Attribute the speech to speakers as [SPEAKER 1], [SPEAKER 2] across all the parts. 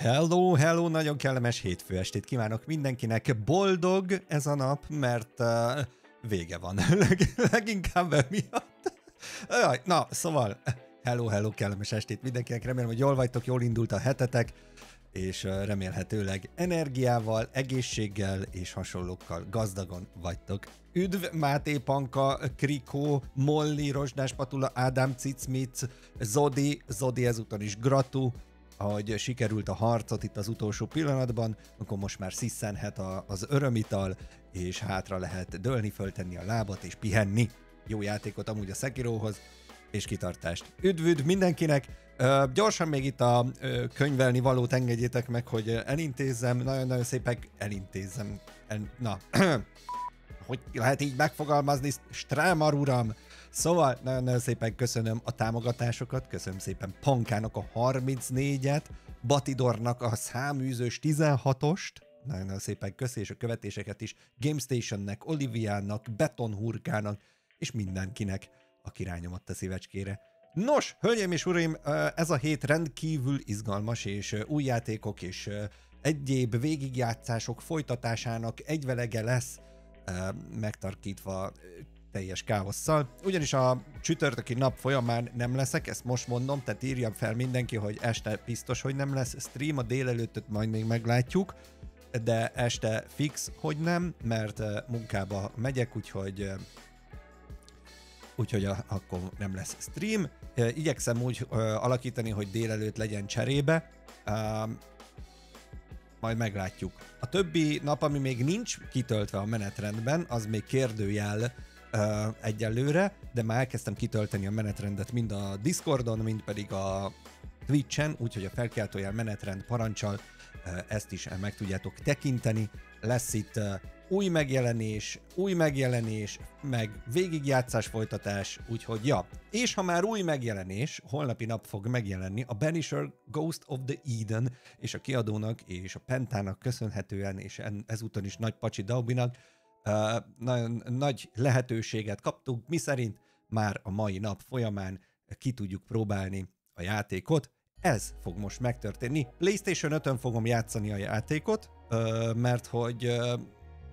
[SPEAKER 1] Hello, hello, nagyon kellemes hétfő estét kívánok mindenkinek. Boldog ez a nap, mert vége van. Leginkább emiatt. Na, szóval, hello, hello, kellemes estét mindenkinek. Remélem, hogy jól vagytok, jól indult a hetetek, és remélhetőleg energiával, egészséggel és hasonlókkal gazdagon vagytok. Üdv Máté, Panka, Krikó, Molly, Rozsdás Patula, Ádám, Cicmic, Zodi ezúton is gratu, ahogy sikerült a harcot itt az utolsó pillanatban, akkor most már sziszenhet az örömital, és hátra lehet dőlni, föltenni a lábat és pihenni. Jó játékot amúgy a Sekirohoz, és kitartást. Üdv mindenkinek! Gyorsan még itt a könyvelni valót engedjétek meg, hogy elintézzem, nagyon-nagyon szépen elintézzem. Na, hogy lehet így megfogalmazni, Strámar uram! Szóval nagyon-nagyon szépen köszönöm a támogatásokat, köszönöm szépen Pankának a 34-et, Batidornak a Száműzős 16-ost, nagyon-nagyon szépen köszi, és a követéseket is GameStationnek, Oliviának, Betonhurkának, és mindenkinek, aki rányomott a szívecskére. Nos, hölgyeim és uraim, ez a hét rendkívül izgalmas, és új játékok és egyéb végigjátszások folytatásának egyvelege lesz, megtarkítva teljes káosszal. Ugyanis a csütörtöki nap folyamán nem leszek, ezt most mondom, tehát írjam fel mindenki, hogy este biztos, hogy nem lesz stream, a délelőttöt majd még meglátjuk, de este fix, hogy nem, mert munkába megyek, úgyhogy akkor nem lesz stream. Igyekszem úgy alakítani, hogy délelőtt legyen cserébe, majd meglátjuk. A többi nap, ami még nincs kitöltve a menetrendben, az még kérdőjel egyelőre, de már elkezdtem kitölteni a menetrendet mind a Discordon, mind pedig a Twitchen, úgyhogy a felkiáltójel menetrend parancsal ezt is meg tudjátok tekinteni. Lesz itt új megjelenés, meg végigjátszás folytatás, úgyhogy ja. És ha már új megjelenés, holnapi nap fog megjelenni a Banishers Ghost of the Eden, és a kiadónak és a Pentának köszönhetően, és ezúton is nagy pacsi Daubinak, nagyon nagy lehetőséget kaptunk, miszerint már a mai nap folyamán ki tudjuk próbálni a játékot. Ez fog most megtörténni. PlayStation 5-ön fogom játszani a játékot, mert hogy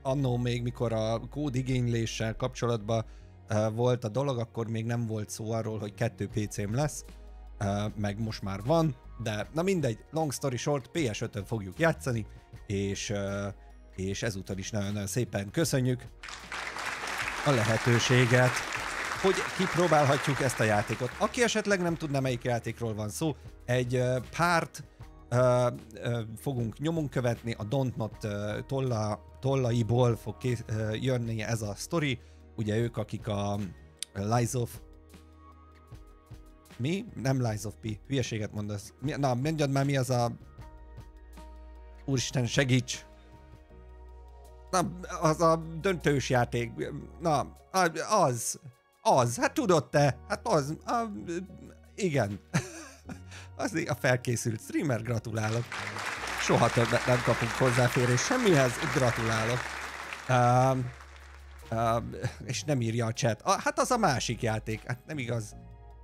[SPEAKER 1] annó még, mikor a kódigényléssel kapcsolatban volt a dolog, akkor még nem volt szó arról, hogy 2 PC-m lesz, meg most már van, de na mindegy, long story short, PS5-ön fogjuk játszani, és ezúttal is nagyon-nagyon szépen köszönjük a lehetőséget, hogy kipróbálhatjuk ezt a játékot. Aki esetleg nem tudná, melyik játékról van szó, egy párt fogunk nyomon követni, a Don't Not tollaiból fog jönni ez a sztori. Ugye ők, akik a Lies of... Mi? Nem Lies of P. Hülyeséget mondasz. Na, mondjad már, mi az a... Úristen, segíts! Na, az a döntős játék. Na, az. Hát tudod te. Hát az. Igen. Az a felkészült streamer, gratulálok. Soha többet nem kapunk hozzáférés semmihez, gratulálok. És nem írja a chat. Hát az a másik játék. Hát nem igaz.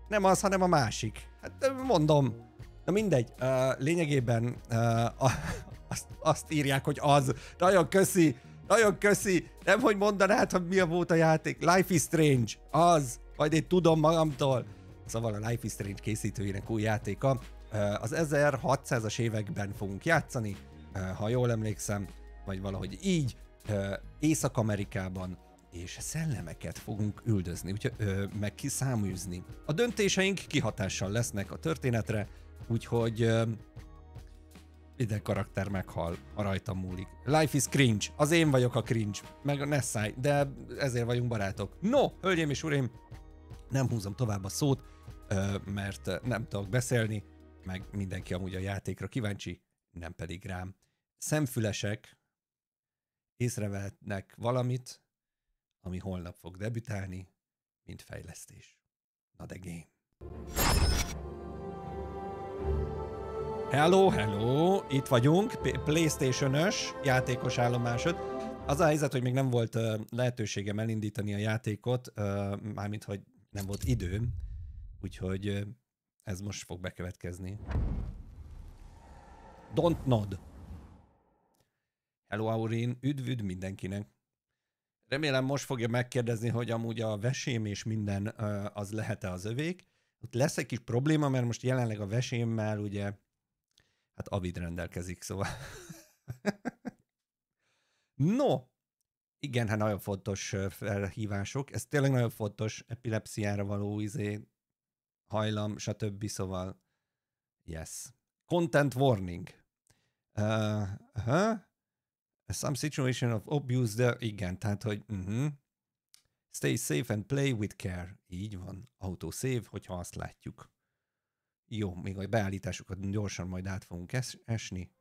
[SPEAKER 1] Nem az, hanem a másik. Hát mondom. Na mindegy. Lényegében azt írják, hogy az. Nagyon köszi. Nagyon köszi. Nem, hogy mondanád, hogy mi volt a játék. Life is Strange. Az. Majd én tudom magamtól. Szóval a Life is Strange készítőjének új játéka. Az 1600-as években fogunk játszani, ha jól emlékszem, vagy valahogy így, Észak-Amerikában, és szellemeket fogunk üldözni, úgyhogy meg kiszáműzni. A döntéseink kihatással lesznek a történetre, úgyhogy minden karakter meghal, ha rajtam múlik. Life is cringe. Az én vagyok a cringe, meg a Nessai, de ezért vagyunk barátok. No, hölgyeim és uraim, nem húzom tovább a szót, mert nem tudok beszélni, meg mindenki amúgy a játékra kíváncsi, nem pedig rám. Szemfülesek észrevehetnek valamit, ami holnap fog debütálni, mint fejlesztés. Na de game. Hello, itt vagyunk, PlayStation-ös játékos állomásod. Az a helyzet, hogy még nem volt lehetőségem elindítani a játékot, mármint, hogy nem volt időm, úgyhogy ez most fog bekövetkezni. Don't nod. Hello, Aurin. Üdv mindenkinek. Remélem most fogja megkérdezni, hogy amúgy a vesém és minden az lehet-e az övék. Ott lesz egy kis probléma, mert most jelenleg a vesémmel ugye, hát Avid rendelkezik, szóval. No, igen, hát nagyon fontos felhívások. Ez tényleg nagyon fontos, epilepsziára való hajlam, stb. Szóval, yes. Content warning. Some situation of abuse, de igen, tehát, hogy stay safe and play with care. Így van. Autosave, hogyha azt látjuk. Jó, még a beállításokat gyorsan majd át fogunk esni.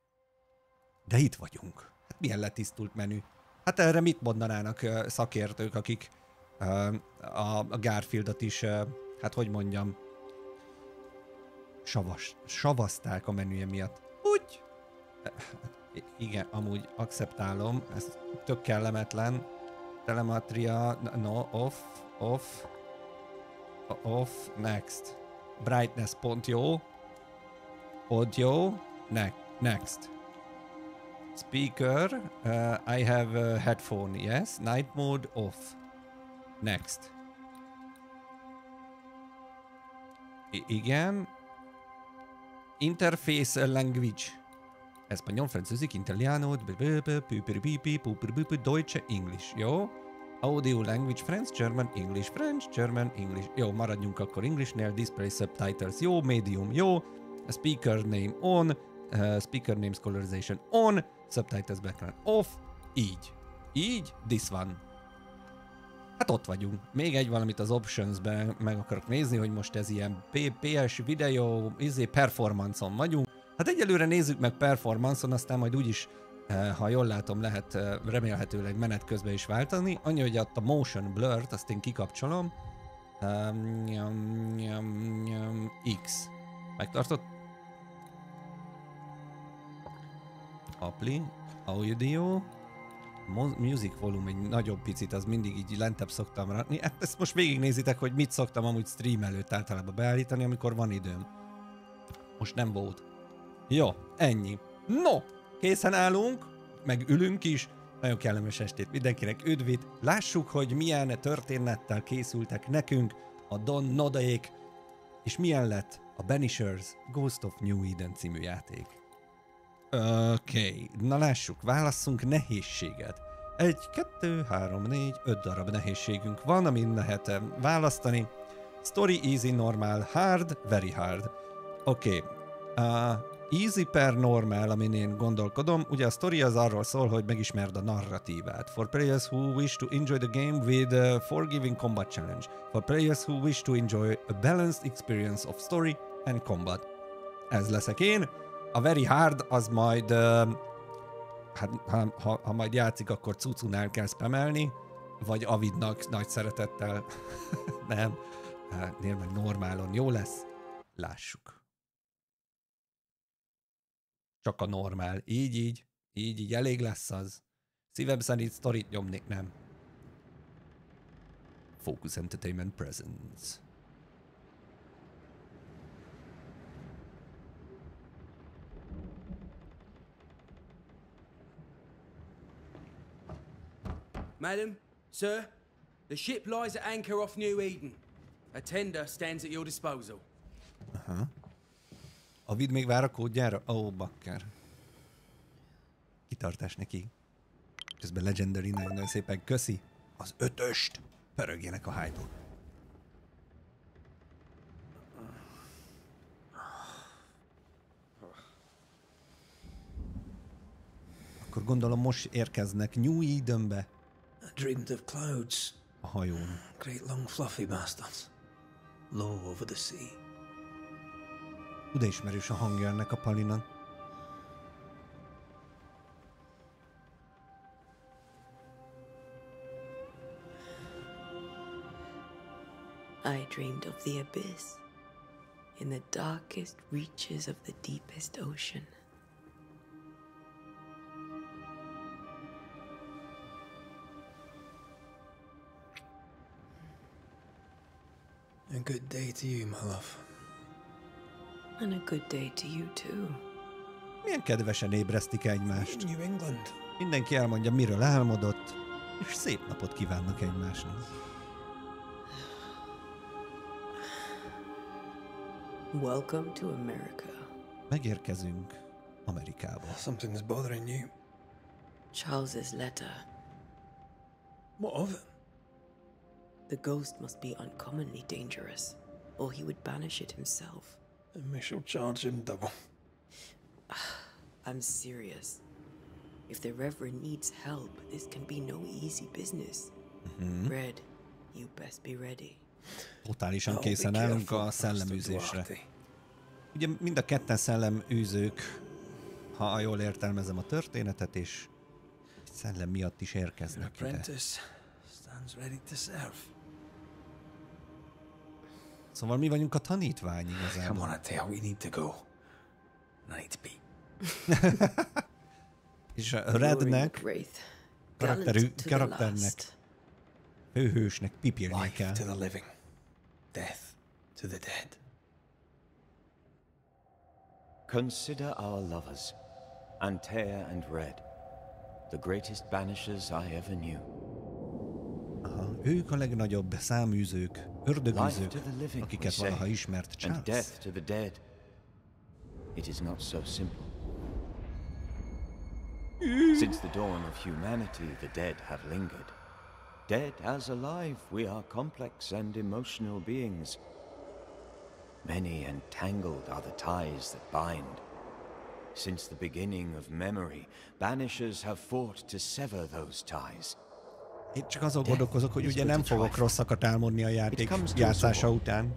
[SPEAKER 1] De itt vagyunk. Hát milyen letisztult menü. Hát erre mit mondanának szakértők, akik a Garfieldot is, hát hogy mondjam, savazták a menüje miatt. Úgy. Igen, amúgy akceptálom, ez tök kellemetlen. Telemetria, no, off, next. Brightness pont jó. Audio, next. Speaker, I have a headphone, yes. Night mode, off. Next. Igen. Interface language. Español, francúzik, italiano, Deutsche, English. Jó? Audio language, French, German, English, French, German, English. Jó, maradjunk akkor Englishnél, display subtitles. Jó, medium, jó. Speaker name on, speaker names colorization on, subtitles background off. Így, this one. Hát ott vagyunk. Még egy valamit az optionsben meg akarok nézni, hogy most ez ilyen PS videó, performance-on vagyunk. Hát egyelőre nézzük meg performance-on, aztán majd úgyis, ha jól látom, lehet remélhetőleg menet közben is váltani. Annyi, hogy ott a motion blur-t, azt én kikapcsolom. X. Megtartott? Appli. Audio. Music volume egy nagyobb picit, az mindig így lentebb szoktam rakni. Ezt most végignézitek, hogy mit szoktam amúgy stream előtt általában beállítani, amikor van időm. Most nem volt. Jó, ennyi. No, készen állunk, meg ülünk is. Nagyon kellemes estét mindenkinek, üdvít. Lássuk, hogy milyen történettel készültek nekünk a Don Nodaék, és milyen lett a Banishers Ghost of New Eden című játék. Oké, na lássuk, válasszunk nehézséget. 1, 2, 3, 4, 5 darab nehézségünk van, amin lehet választani. Story, easy, normal, hard, very hard. Oké. Easy per normal, amin én gondolkodom. Ugye a story az arról szól, hogy megismerd a narratívát. For players who wish to enjoy the game with a forgiving combat challenge. For players who wish to enjoy a balanced experience of story and combat. Ez leszek én. A very hard az majd, hát ha majd játszik, akkor cucunál kell spamelni, vagy Avidnak nagy szeretettel. Nem. Nézd meg, normálon jó lesz. Lássuk. Csak a normál. Így, elég lesz az. Szívem szerint sztorit nyomnék, nem. Focus Entertainment Presents.
[SPEAKER 2] Madam, sir, the ship lies at anchor off New Eden. A tender stands at your disposal.
[SPEAKER 1] Aha. Avid még vár a kódjára? Ó, bakker. Kitartás neki. Közben Legendary nagyon szépen köszi. Az 5-öst. Pörögjenek a hype-ok. Akkor gondolom most érkeznek New Edenbe.
[SPEAKER 3] I dreamed of clouds.
[SPEAKER 1] A hajón.
[SPEAKER 3] Great long fluffy bastards. Low over the sea.
[SPEAKER 1] De ismerős a hangja ennek a palinak.
[SPEAKER 4] I dreamed of the abyss, in the darkest reaches of the deepest ocean.
[SPEAKER 3] A good day to you, my love.
[SPEAKER 4] And a good day to you too.
[SPEAKER 1] Milyen kedvesen ébresztik egymást.
[SPEAKER 3] New England.
[SPEAKER 1] Mindenki elmondja, miről álmodott, és szép napot kívánnak egymásnak.
[SPEAKER 4] Welcome to America.
[SPEAKER 1] Megérkezünk Amerikába.
[SPEAKER 3] Something's bothering you.
[SPEAKER 4] Charles's letter.
[SPEAKER 3] What of it?
[SPEAKER 4] The ghost must be uncommonly dangerous, or he would banish it himself.
[SPEAKER 3] And we shall charge him double.
[SPEAKER 4] I'm serious. If the Reverend needs help, this can be no easy business. Red, you best be ready.
[SPEAKER 1] Totálisan készen állunk a szelleműzésre. Ugye mind a ketten szelleműzők, ha jól értelmezem a történetet, és szellem miatt is érkeznek ide. Szóval mi vagyunk a tanítvány igazából.
[SPEAKER 3] Come on, I tell you, we need to go. I need to pee.
[SPEAKER 1] És a Rednek, karakternek, főhősnek pipilni kell.
[SPEAKER 3] Life to the living, death to the dead.
[SPEAKER 5] Consider our lovers, Antea and Red, the greatest banishers I ever knew.
[SPEAKER 1] Aha, ők a legnagyobb száműzők, ördögűzők, akiket valaha ismert Charles.
[SPEAKER 5] And death to the dead. It is not so simple. Since the dawn of humanity, the dead have lingered. Dead as alive, we are complex and emotional beings. Many and tangled are the ties that bind. Since the beginning of memory, banishers have fought to sever those ties.
[SPEAKER 1] Én csak azon gondolkozok, hogy ugye nem fogok rosszakat álmodni a játék játszása után.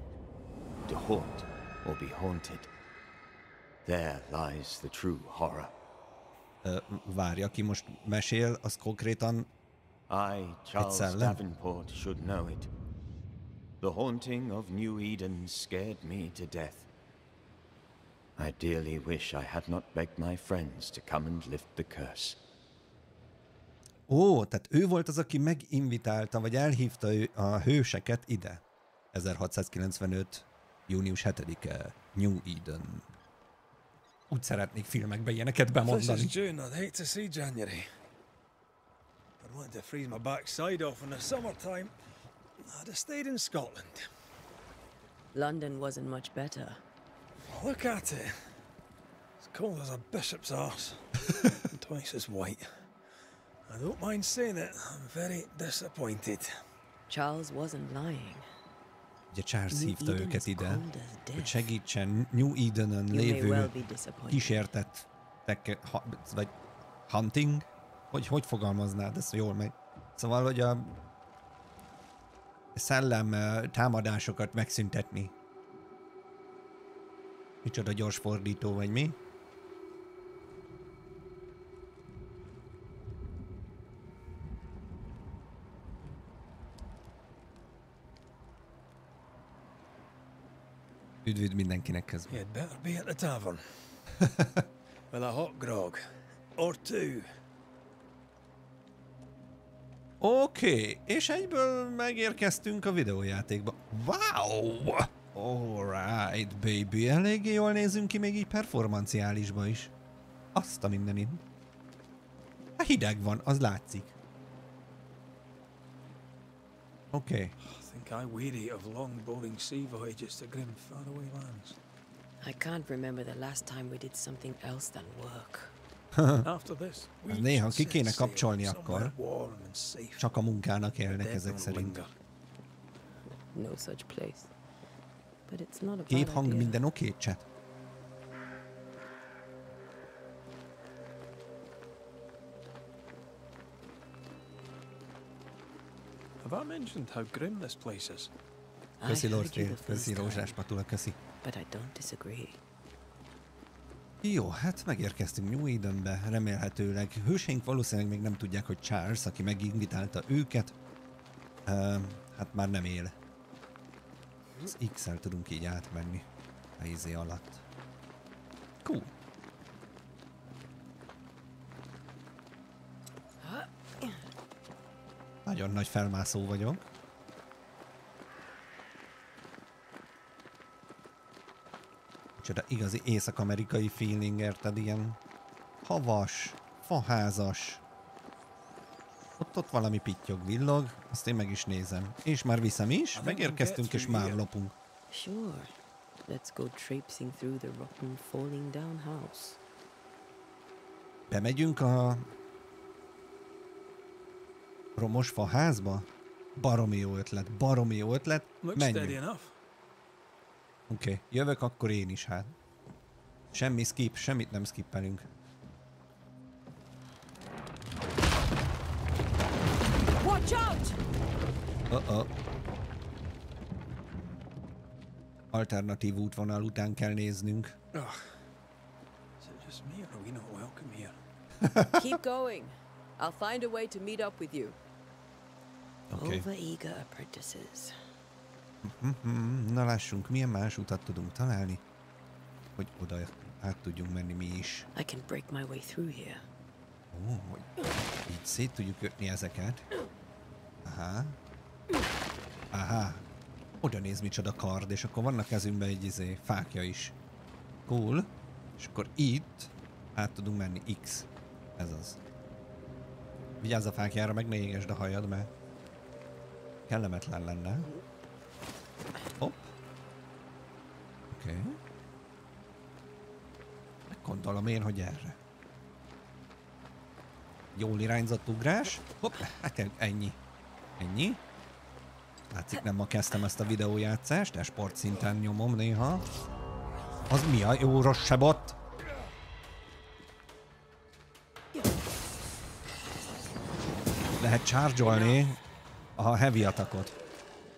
[SPEAKER 5] To haunt or be haunted. There lies the true horror.
[SPEAKER 1] Várj, aki most mesél, az konkrétan
[SPEAKER 5] I, Charles Davenport, should know it. The haunting of New Eden scared me to death. I dearly wish I had not begged my friends to come and lift the curse.
[SPEAKER 1] Ó, tehát ő volt az, aki meginvitálta, vagy elhívta a hőseket ide. 1695. június 7-e, New Eden. Úgy szeretnék filmekbe ilyeneket bemondani.
[SPEAKER 3] This is June, I'd hate to see January. I'd wanted to freeze my backside off in the summertime. I'd have stayed in Scotland.
[SPEAKER 4] London wasn't much better.
[SPEAKER 3] Look at it. As cold as a bishop's arse. And twice as white. I don't mind saying it, I'm very disappointed.
[SPEAKER 4] Charles wasn't lying.
[SPEAKER 1] Ugye Charles hívta őket ide, hogy segítsen New Eden-en lévő kísértettek, vagy hunting? Hogy fogalmaznád ezt jól meg? Szóval, hogy a szellem támadásokat megszüntetni. Micsoda gyors fordító, vagy mi? Üdvüd mindenkinek közben.
[SPEAKER 3] You'd better be at the tavern. With a hot grog. Or two.
[SPEAKER 1] Oké, és egyből megérkeztünk a videójátékba. Wow! Alright, baby. Eléggé jól nézünk ki, még így performanciálisba is. Azt a mindenit. Hát hideg van, az látszik. Oké.
[SPEAKER 3] I think I weary of long, boring sea voyages to grim, faraway lands.
[SPEAKER 4] I can't remember the last time we did something else than work.
[SPEAKER 3] After this, we
[SPEAKER 1] Néha ki
[SPEAKER 3] should
[SPEAKER 1] kéne
[SPEAKER 3] set sail
[SPEAKER 1] kapcsolni
[SPEAKER 3] somewhere
[SPEAKER 1] akkor.
[SPEAKER 3] warm and safe.
[SPEAKER 1] Csak a munkának élnek
[SPEAKER 3] Dead
[SPEAKER 1] ezek
[SPEAKER 3] don't
[SPEAKER 1] szerint.
[SPEAKER 3] linger.
[SPEAKER 4] No such place. But it's not a bad
[SPEAKER 1] Képhang
[SPEAKER 4] idea.
[SPEAKER 1] minden oké, chat?
[SPEAKER 3] Have I mentioned how grim this place is?
[SPEAKER 1] Köszi
[SPEAKER 4] I heard
[SPEAKER 1] Lord
[SPEAKER 4] you
[SPEAKER 1] Fél,
[SPEAKER 4] the
[SPEAKER 1] köszi
[SPEAKER 4] first
[SPEAKER 1] Rózsás
[SPEAKER 4] time,
[SPEAKER 1] Patula, köszi.
[SPEAKER 4] but I don't disagree.
[SPEAKER 1] Jó, hát megérkeztünk New Edenbe, remélhetőleg. Hőseink valószínűleg még nem tudják, hogy Charles, aki meginvitálta őket, hát már nem él. Az X-el tudunk így átmenni a izé alatt. Cool. Nagyon nagy felmászó vagyok. Csoda, igazi észak-amerikai feeling, érted? Ilyen havas, faházas. Ott valami pittyog, villog, azt én meg is nézem. És már viszem is, megérkeztünk és már lopunk.
[SPEAKER 4] Sure. Let's go traipsing through the rotten, falling down house.
[SPEAKER 1] Bemegyünk a romos faházba? Baromi jó ötlet, baromi jó ötlet. Menjünk. Oké, jövök akkor én is, hát. Semmi skip, semmit nem skippelünk.
[SPEAKER 4] Watch out!
[SPEAKER 1] Alternatív útvonal után kell néznünk.
[SPEAKER 4] Keep going. I'll find a way to meet up with you.
[SPEAKER 1] Okay.
[SPEAKER 4] Overeager apprentices.
[SPEAKER 1] Na lássunk, milyen más utat tudunk találni, hogy oda át tudjunk menni mi is.
[SPEAKER 4] I can break my way through here.
[SPEAKER 1] Ó, hogy így szét tudjuk kötni ezeket. Aha. Oda néz, micsoda kard, és akkor vannak kezünkben egy fákja is. Cool. És akkor itt át tudunk menni. X. Ez az. Vigyázz a fákjára, meg ne égesd a hajad, mert kellemetlen lenne. Hopp. Oké. Gondolom én, hogy erre. Jól irányzott ugrás. Hopp, hát ennyi. Ennyi. Látszik, nem ma kezdtem ezt a videójátszást, de sportszinten nyomom néha. Az mi a jó rossz sebot? Lehet charge-olni a heavy attackot.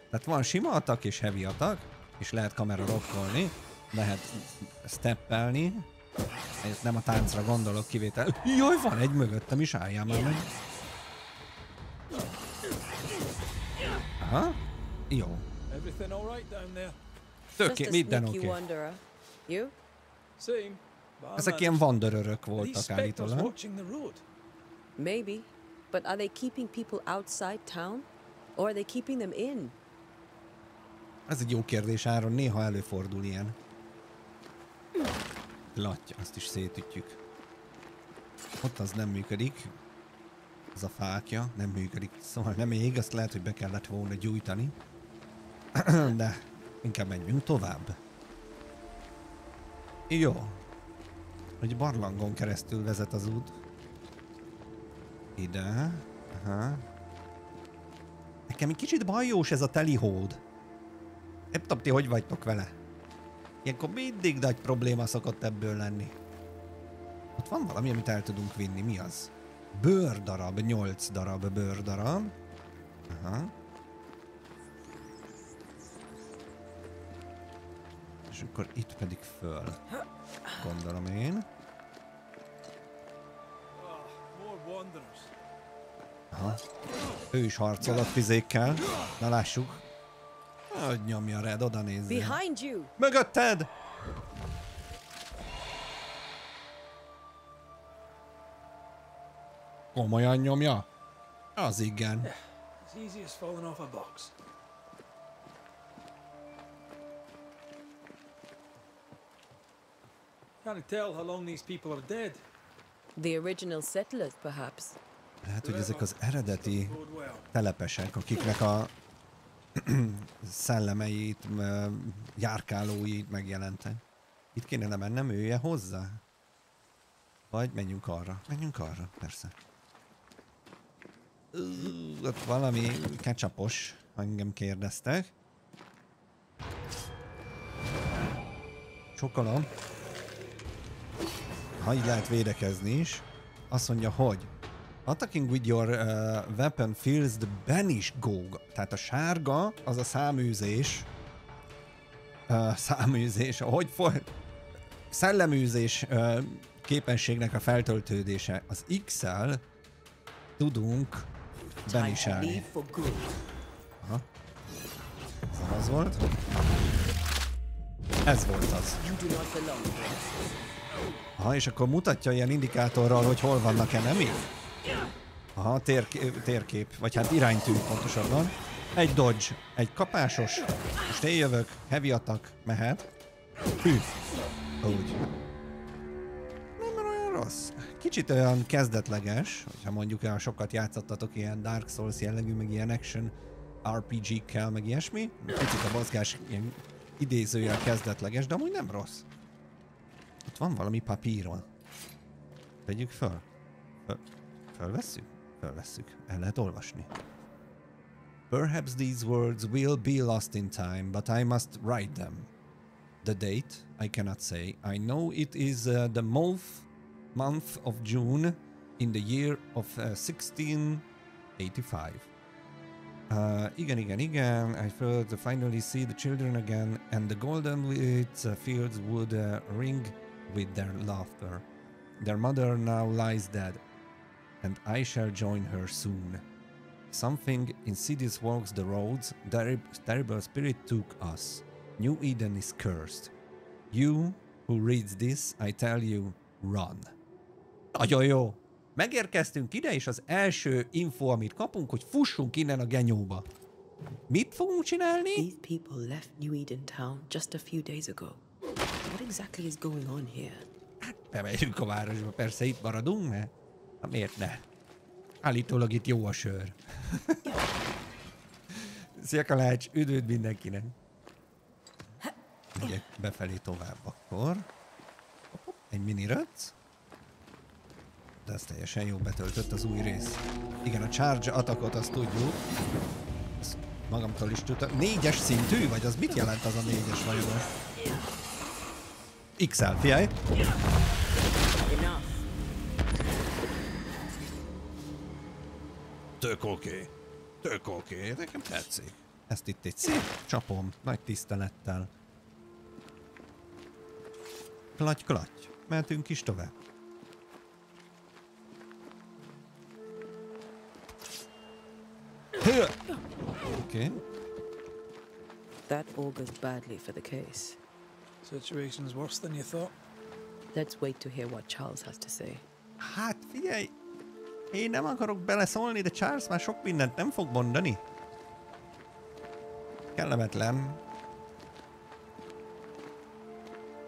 [SPEAKER 1] Tehát van sima attack és heavy attack, és lehet kamera rockolni, lehet steppelni. Nem a táncra gondolok, kivétel. Jaj, van egy mögöttem is, álljál már meg. Aha, jó. Minden oké. Ezek ilyen wandererök voltak állítólag.
[SPEAKER 4] Maybe, but are they keeping people outside town? Or are they keeping them in?
[SPEAKER 1] Ez egy jó kérdés, Áron, néha előfordul ilyen. Latja, azt is szétütjük. Ott az nem működik. Az a fákja nem működik. Szóval nem ég, azt lehet, hogy be kellett volna gyújtani. De inkább menjünk tovább. Jó. Hogy barlangon keresztül vezet az út. Ide. Aha. Nekem egy kicsit bajós ez a teli hód. Nem tudom, ti hogy vagytok vele. Ilyenkor mindig nagy probléma szokott ebből lenni. Ott van valami, amit el tudunk vinni. Mi az? Bőrdarab. 8 darab bőrdarab. Aha. És akkor itt pedig föl. Gondolom én. Aha. Ő is harcol a fizékkel. Na lássuk. Hogy nyomja Red, oda nézzél. Mögötted! Komolyan nyomja? Az igen.
[SPEAKER 3] Can't tell how long these people are dead.
[SPEAKER 4] The original settlers, perhaps.
[SPEAKER 1] Lehet, hogy ezek az eredeti telepesek, akiknek a szellemeit, járkálóit megjelentek. Itt kéne lemennem, ője hozzá? Vagy menjünk arra? Menjünk arra, persze. Ott valami ketchupos, ha engem kérdeztek. Csokolom. Ha így lehet védekezni is. Azt mondja, hogy attacking with your weapon fills the banish gog. Tehát a sárga, az a száműzés. Száműzés, ahogy szelleműzés képességnek a feltöltődése. Az X-el tudunk banishelni. Aha. Ez az volt. Ez volt az. Aha, és akkor mutatja ilyen indikátorral, hogy hol vannak enemi. Aha, térkép, vagy hát iránytű pontosabban. Egy dodge, egy kapásos. Most én jövök, heavy attack, mehet. Hű. Úgy. Nem olyan rossz. Kicsit olyan kezdetleges, hogyha mondjuk olyan sokat játszottatok ilyen Dark Souls jellegű, meg ilyen action RPG-kkel, meg ilyesmi. Kicsit a mozgás ilyen idézőjel kezdetleges, de amúgy nem rossz. Ott van valami papíron. Vegyük föl. Fölvesszük? Fölvesszük. El lehet olvasni. Perhaps these words will be lost in time, but I must write them. The date, I cannot say. I know it is the month of June in the year of 1685. Igen. I felt to finally see the children again, and the golden fields would ring with their laughter. Their mother now lies dead, and I shall join her soon. Something insidious walks the roads, terrible spirit took us. New Eden is cursed. You, who reads this, I tell you, run. Nagyon jó! Megérkeztünk ide, és az első info, amit kapunk, hogy fussunk innen a genyóba. Mit fogunk csinálni?
[SPEAKER 4] These people left New Eden town just a few days ago. What exactly is going on here?
[SPEAKER 1] Hát bemegyünk a városba, persze itt maradunk, mert... Hát miért ne? Állítólag itt jó a sör. Szia Kalács, üdvöd mindenkinek! Megyek befelé tovább akkor. Egy mini röcc. De ez teljesen jó betöltött az új rész. Igen, a charge attackot azt tudjuk. Ezt magamtól is tudtam. 4-es szintű? Vagy az mit jelent az a 4-es vajon? XL, figyelj! Tök oké. Tök oké. Nekem tetszik. Ezt itt egy szép csapom. Nagy tisztelettel. Klaty. Mehetünk is tovább. Okay.
[SPEAKER 4] That augurs badly for the case.
[SPEAKER 3] Situation's worse than you thought.
[SPEAKER 4] Let's wait to hear what Charles has to say.
[SPEAKER 1] Hát figyelj, én nem akarok beleszólni, de Charles már sok mindent nem fog mondani. Kellemetlen.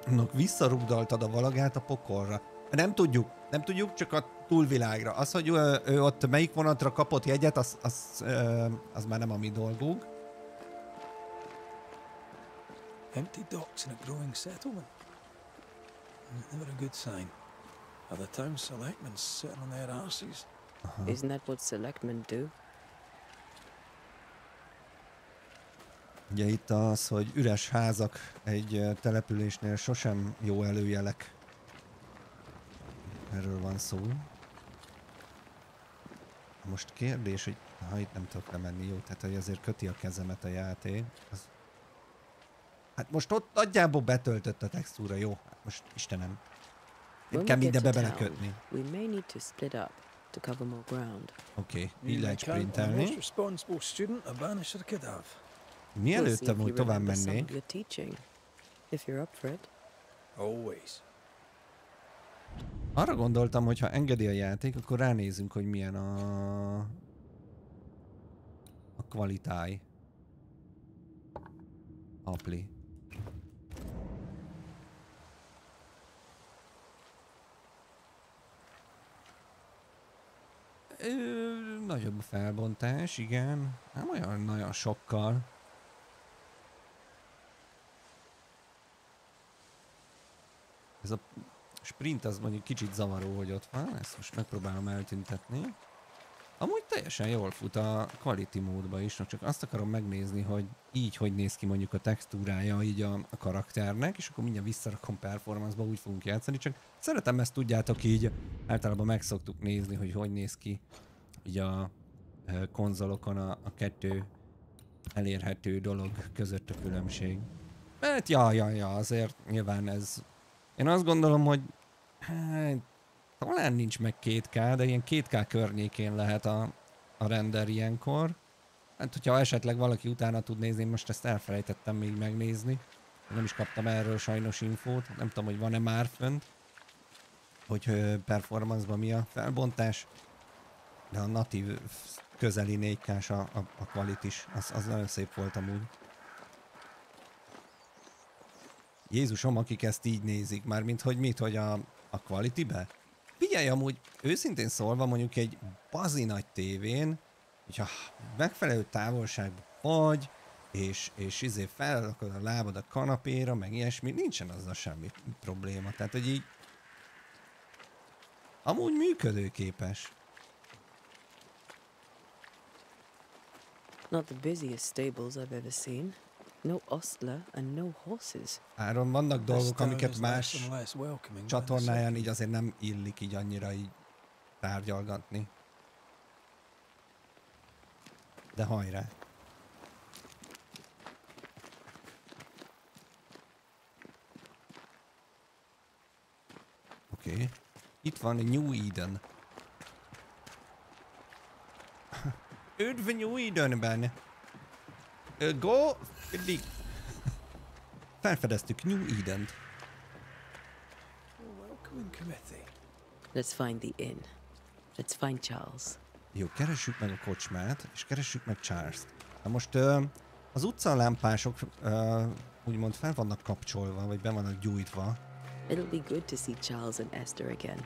[SPEAKER 1] Annak visszarugdaltad a valagát a pokolra. Nem tudjuk, csak a túlvilágra. Az, hogy ő ott melyik vonatra kapott jegyet, az már nem a mi dolgunk.
[SPEAKER 3] Empty docks in a growing settlement. Never a good sign. Are the town selectmen sitting on their arses?
[SPEAKER 4] Isn't that what selectmen do?
[SPEAKER 1] Ugye itt az, hogy üres házak egy településnél sosem jó előjelek. Erről van szó. Most kérdés, hogy ha itt nem tudok lemenni, jó, tehát hogy azért köti a kezemet a játék. Az... Hát most ott nagyjából betöltött a textúra, jó? Hát most Istenem. Nem kell mindenbe belekötni. Oké, így lehet sprintelni. Mielőtt amúgy tovább mennék. Arra gondoltam, hogy ha engedi a játék, akkor ránézünk, hogy milyen a kvalitáj. Appli. Nagyobb a felbontás, igen. Nem olyan nagyon sokkal. Ez a sprint az mondjuk kicsit zavaró, hogy ott van. Ezt most megpróbálom eltüntetni. Amúgy teljesen jól fut a quality módba is, csak azt akarom megnézni, hogy így hogy néz ki mondjuk a textúrája így a karakternek, és akkor mindjárt visszarakom performance-ba, úgy fogunk játszani, csak szeretem ezt, tudjátok, így általában meg szoktuk nézni, hogy hogy néz ki így a konzolokon a kettő elérhető dolog között a különbség. Hát azért nyilván ez... Én azt gondolom, hogy hát, talán nincs meg 2K, de ilyen 2K környékén lehet a render ilyenkor. Hát, hogyha esetleg valaki utána tud nézni, most ezt elfelejtettem még megnézni. Nem is kaptam erről sajnos infót. Nem tudom, hogy van-e már fönt, hogy performance-ban mi a felbontás. De a natív közeli 4K-s a quality is. Az nagyon szép volt amúgy. Jézusom, akik ezt így nézik, már mint hogy mit, hogy a quality-be? Figyelj, amúgy őszintén szólva mondjuk egy bazi nagy tévén, hogyha megfelelő távolságban vagy, és felrakod a lábad a kanapéra, meg ilyesmi, nincsen azzal semmi probléma. Tehát, hogy így amúgy működőképes.
[SPEAKER 4] Not the busiest stables I've ever seen. No ostler and no horses.
[SPEAKER 1] Áron, vannak dolgok, amiket más csatornáján így azért nem illik így annyira így tárgyalgatni. De hajrá! Oké. Itt van New Eden. Üdv New Edenben! Go! Felfedeztük New Edent.
[SPEAKER 4] Let's find the inn. Let's find Charles.
[SPEAKER 1] Jó, keressük meg a kocsmát, és keressük meg Charles-t. Na most az utcalámpások úgymond fel vannak kapcsolva, vagy be vannak gyújtva.
[SPEAKER 4] It'll be good to see Charles and Esther again.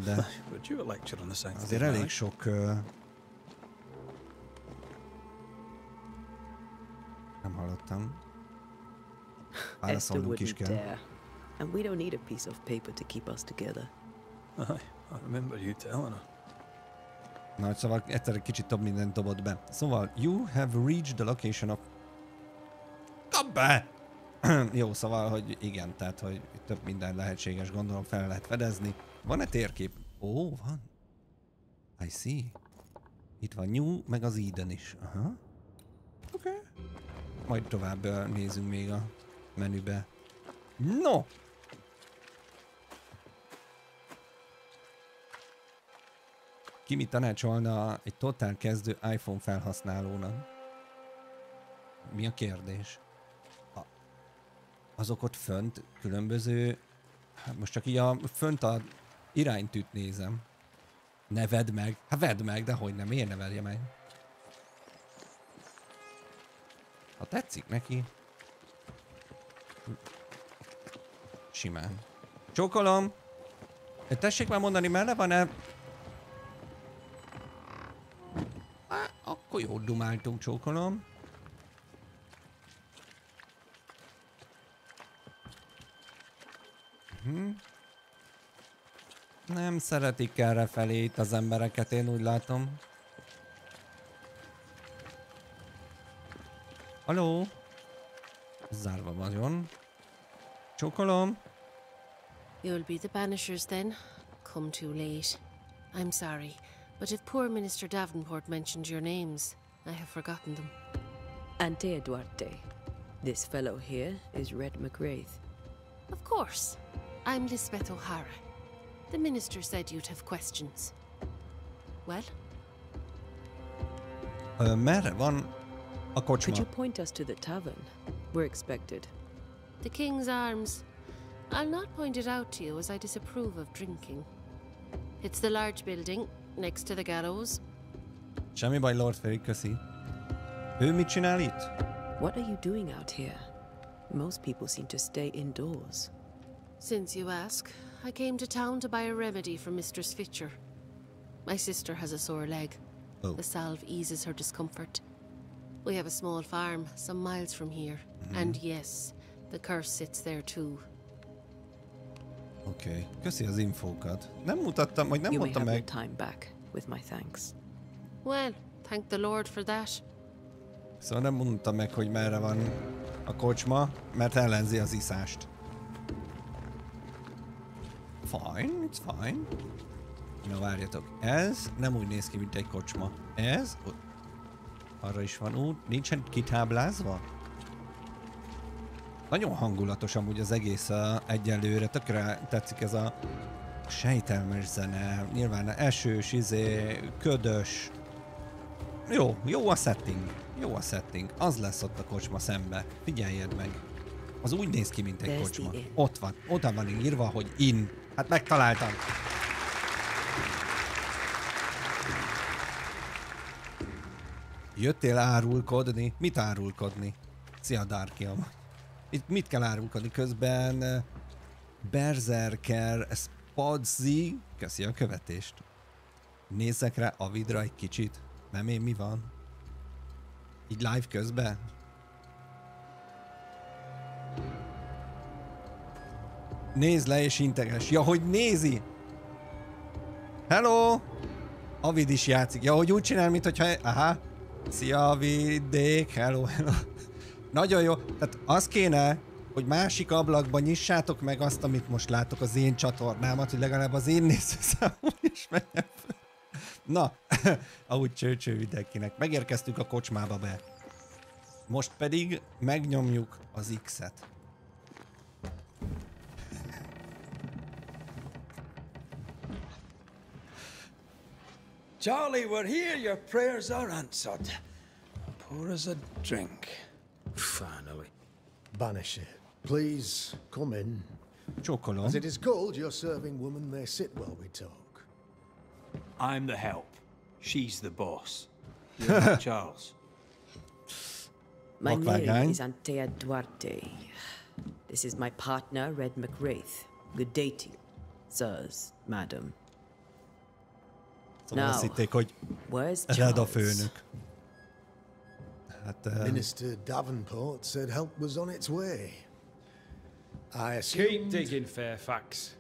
[SPEAKER 1] De azért elég sok nem hallottam.
[SPEAKER 4] Esther
[SPEAKER 1] Válaszolnunk is
[SPEAKER 4] wouldn't
[SPEAKER 1] kell.
[SPEAKER 4] dare. And we don't need a piece of paper to keep us together.
[SPEAKER 3] I remember you telling her.
[SPEAKER 1] Na, szóval egyszer egy kicsit több mindent dobott be. Szóval, you have reached the location of... Kap be! Jó, szóval, hogy igen, tehát, hogy több minden lehetséges, gondolom fel lehet fedezni. Van-e térkép? Ó, van. I see. Itt van New, meg az Eden is. Aha. Oké. Okay. Majd tovább nézünk még a menübe. No! Ki mit tanácsolna egy totál kezdő iPhone felhasználónak? Mi a kérdés? Azok ott fönt különböző... Hát most csak így fönt a iránytűt nézem. Ne vedd meg. Hát vedd meg, de hogy nem, miért ne verje meg? Ha tetszik neki... Simán. Csókolom! Tessék már mondani, merre van-e? Akkor jót dumáltunk, csókolom. Nem szeretik errefelé itt az embereket, én úgy látom. Haló? Zárva vagyon. Csókolom.
[SPEAKER 6] You'll be the Banishers then? Come too late. I'm sorry, but if poor Minister Davenport mentioned your names, I have forgotten them.
[SPEAKER 4] Ante Duarte. This fellow here is Red McGrath.
[SPEAKER 6] Of course. I'm Lisbeth O'Hara. The minister said you'd have questions. Well?
[SPEAKER 1] Merre van a kocsma?
[SPEAKER 4] Could you point us to the tavern? We're expected.
[SPEAKER 6] The King's Arms. I'll not point it out to you as I disapprove of drinking. It's the large building next to the gallows.
[SPEAKER 1] Semmi baj, Lord Ferry, köszi. Ő mit csinál itt?
[SPEAKER 4] What are you doing out here? Most people seem to stay indoors.
[SPEAKER 6] Since you ask, I came to town to buy a remedy for Mistress Fitcher. My sister has a sore leg.
[SPEAKER 1] Oh.
[SPEAKER 6] The salve eases her discomfort. We have a small farm some miles from here. And yes, the curse sits there too.
[SPEAKER 1] Oké, köszi az infókat. Nem mutattam, vagy nem
[SPEAKER 4] You may
[SPEAKER 1] mondtam
[SPEAKER 4] have
[SPEAKER 1] meg.
[SPEAKER 4] your time back, with my thanks.
[SPEAKER 6] Well, thank the Lord for that.
[SPEAKER 1] Szóval nem mondtam meg, hogy merre van a kocsma, mert ellenzi az iszást. Fine, it's fine. Na várjatok, ez nem úgy néz ki, mint egy kocsma. Ez, arra is van út, nincsen kitáblázva? Nagyon hangulatos amúgy az egész egyelőre, tökre tetszik ez a sejtelmes zene, nyilván esős, ködös. Jó a setting, az lesz ott a kocsma szembe, figyeljed meg. Az úgy néz ki, mint egy kocsma. Ott van írva, hogy in. Hát megtaláltam. Jöttél árulkodni? Mit árulkodni? Szia, Darkiam. Itt mit kell árulkodni közben? Berserker Spadzi, köszi a követést. Nézzek rá Avidra egy kicsit. Nem én, mi van? Így live közben? Nézd le és integes. Ja, hogy nézi! Hello! Avid is játszik. Ja, hogy úgy csinál, mint hogyha... Aha. Szia, Avidék. Hello, hello. Nagyon jó. Tehát az kéne, hogy másik ablakban nyissátok meg azt, amit most látok, az én csatornámat, hogy legalább az én nézőszámom is menjen fel. Na, ahogy cső mindenkinek. Megérkeztünk a kocsmába be. Most pedig megnyomjuk az X-et.
[SPEAKER 3] Charlie, we're here. Your prayers are answered. Pour us a drink.
[SPEAKER 2] Finally.
[SPEAKER 7] Banisher, please come in.
[SPEAKER 1] Csókolom.
[SPEAKER 7] As it is cold, your serving woman may sit while we talk.
[SPEAKER 8] I'm the help. She's the boss. You're Charles.
[SPEAKER 4] My name
[SPEAKER 1] Vakvágány.
[SPEAKER 4] is Antea Duarte. This is my partner, Red McWraith. Good day to you, sirs, madam.
[SPEAKER 1] Szóval azt hitték, hogy
[SPEAKER 4] Where's
[SPEAKER 1] Red a
[SPEAKER 4] Charles?
[SPEAKER 1] főnök. Hát...
[SPEAKER 7] Minister Davenport said help was on its way. I assumed...
[SPEAKER 9] Keep digging, Fairfax.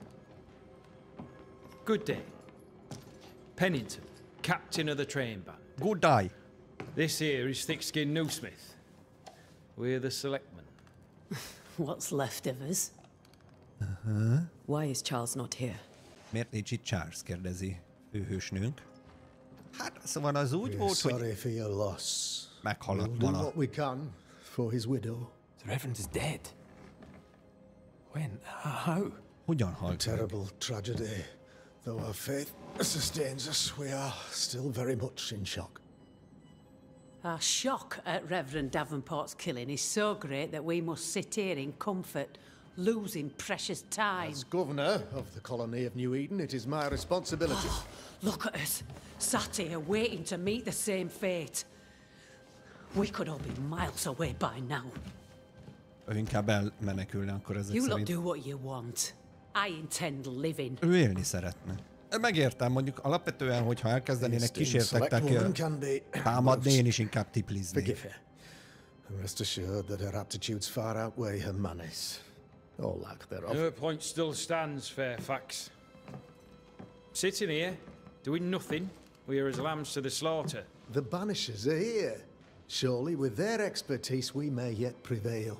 [SPEAKER 9] Good day. Pennington, captain of the train band.
[SPEAKER 1] Good day.
[SPEAKER 9] This here is Thickskin Newsmith. We're the selectmen.
[SPEAKER 10] What's left of us?
[SPEAKER 4] Why is Charles not here?
[SPEAKER 1] Miért nincs itt Charles? Kérdezi főhősnőnk. Hát, szóval az úgy
[SPEAKER 7] We're
[SPEAKER 1] volt, hogy
[SPEAKER 7] sorry for your loss.
[SPEAKER 1] meghaladt
[SPEAKER 7] We'll do
[SPEAKER 1] vala.
[SPEAKER 7] what we can for his widow.
[SPEAKER 3] The Reverend is dead. When? How?
[SPEAKER 1] Hogyan halt meg?
[SPEAKER 7] Terrible tragedy. Though our faith sustains us, we are still very much in shock.
[SPEAKER 10] Our shock at Reverend Davenport's killing is so great that we must sit here in comfort, losing precious time.
[SPEAKER 7] As governor of the colony of New Eden, it is my responsibility.
[SPEAKER 10] Look at us, sat here waiting to meet the same fate. We could all be miles away by now.
[SPEAKER 1] Ő inkább elmenekülne akkor ezek
[SPEAKER 10] You lot
[SPEAKER 1] szerint.
[SPEAKER 10] do what you want. I intend living.
[SPEAKER 1] Ő élni szeretne. Megértem, mondjuk alapvetően, hogyha elkezdenének kísértettek támadni, én is inkább tiplizni.
[SPEAKER 7] Forgive her. And rest assured that her aptitudes far outweigh her manners. Or lack thereof.
[SPEAKER 9] Her point still stands, Fairfax. Sitting here, doing nothing, we are as lambs to the slaughter.
[SPEAKER 7] The Banishers are here. Surely with their expertise we may yet prevail.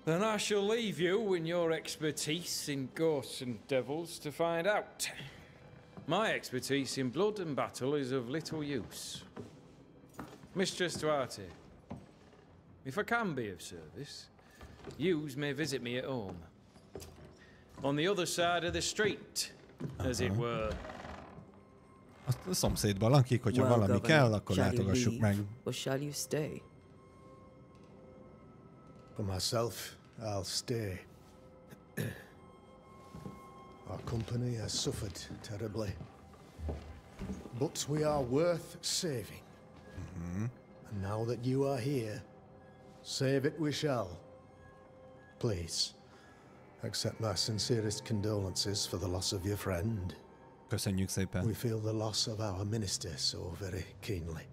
[SPEAKER 9] Then I shall leave you and your expertise in ghosts and devils to find out. My expertise in blood and battle is of little use. Mistress Duarte, if I can be of service, yous may visit me at home. On the other side of the street, as it were.
[SPEAKER 1] A szomszédban lakik, hogyha
[SPEAKER 4] Well,
[SPEAKER 1] valami
[SPEAKER 4] Governor,
[SPEAKER 1] kell, akkor
[SPEAKER 4] shall you
[SPEAKER 1] látogassuk
[SPEAKER 4] leave,
[SPEAKER 1] meg.
[SPEAKER 4] or shall you stay?
[SPEAKER 7] For myself, I'll stay. Our company has suffered terribly. But we are worth saving. And now that you are here, save it we shall. Please, accept my sincerest condolences for the loss of your friend.
[SPEAKER 1] Köszönjük szépen.
[SPEAKER 7] We feel the loss of our minister so very keenly.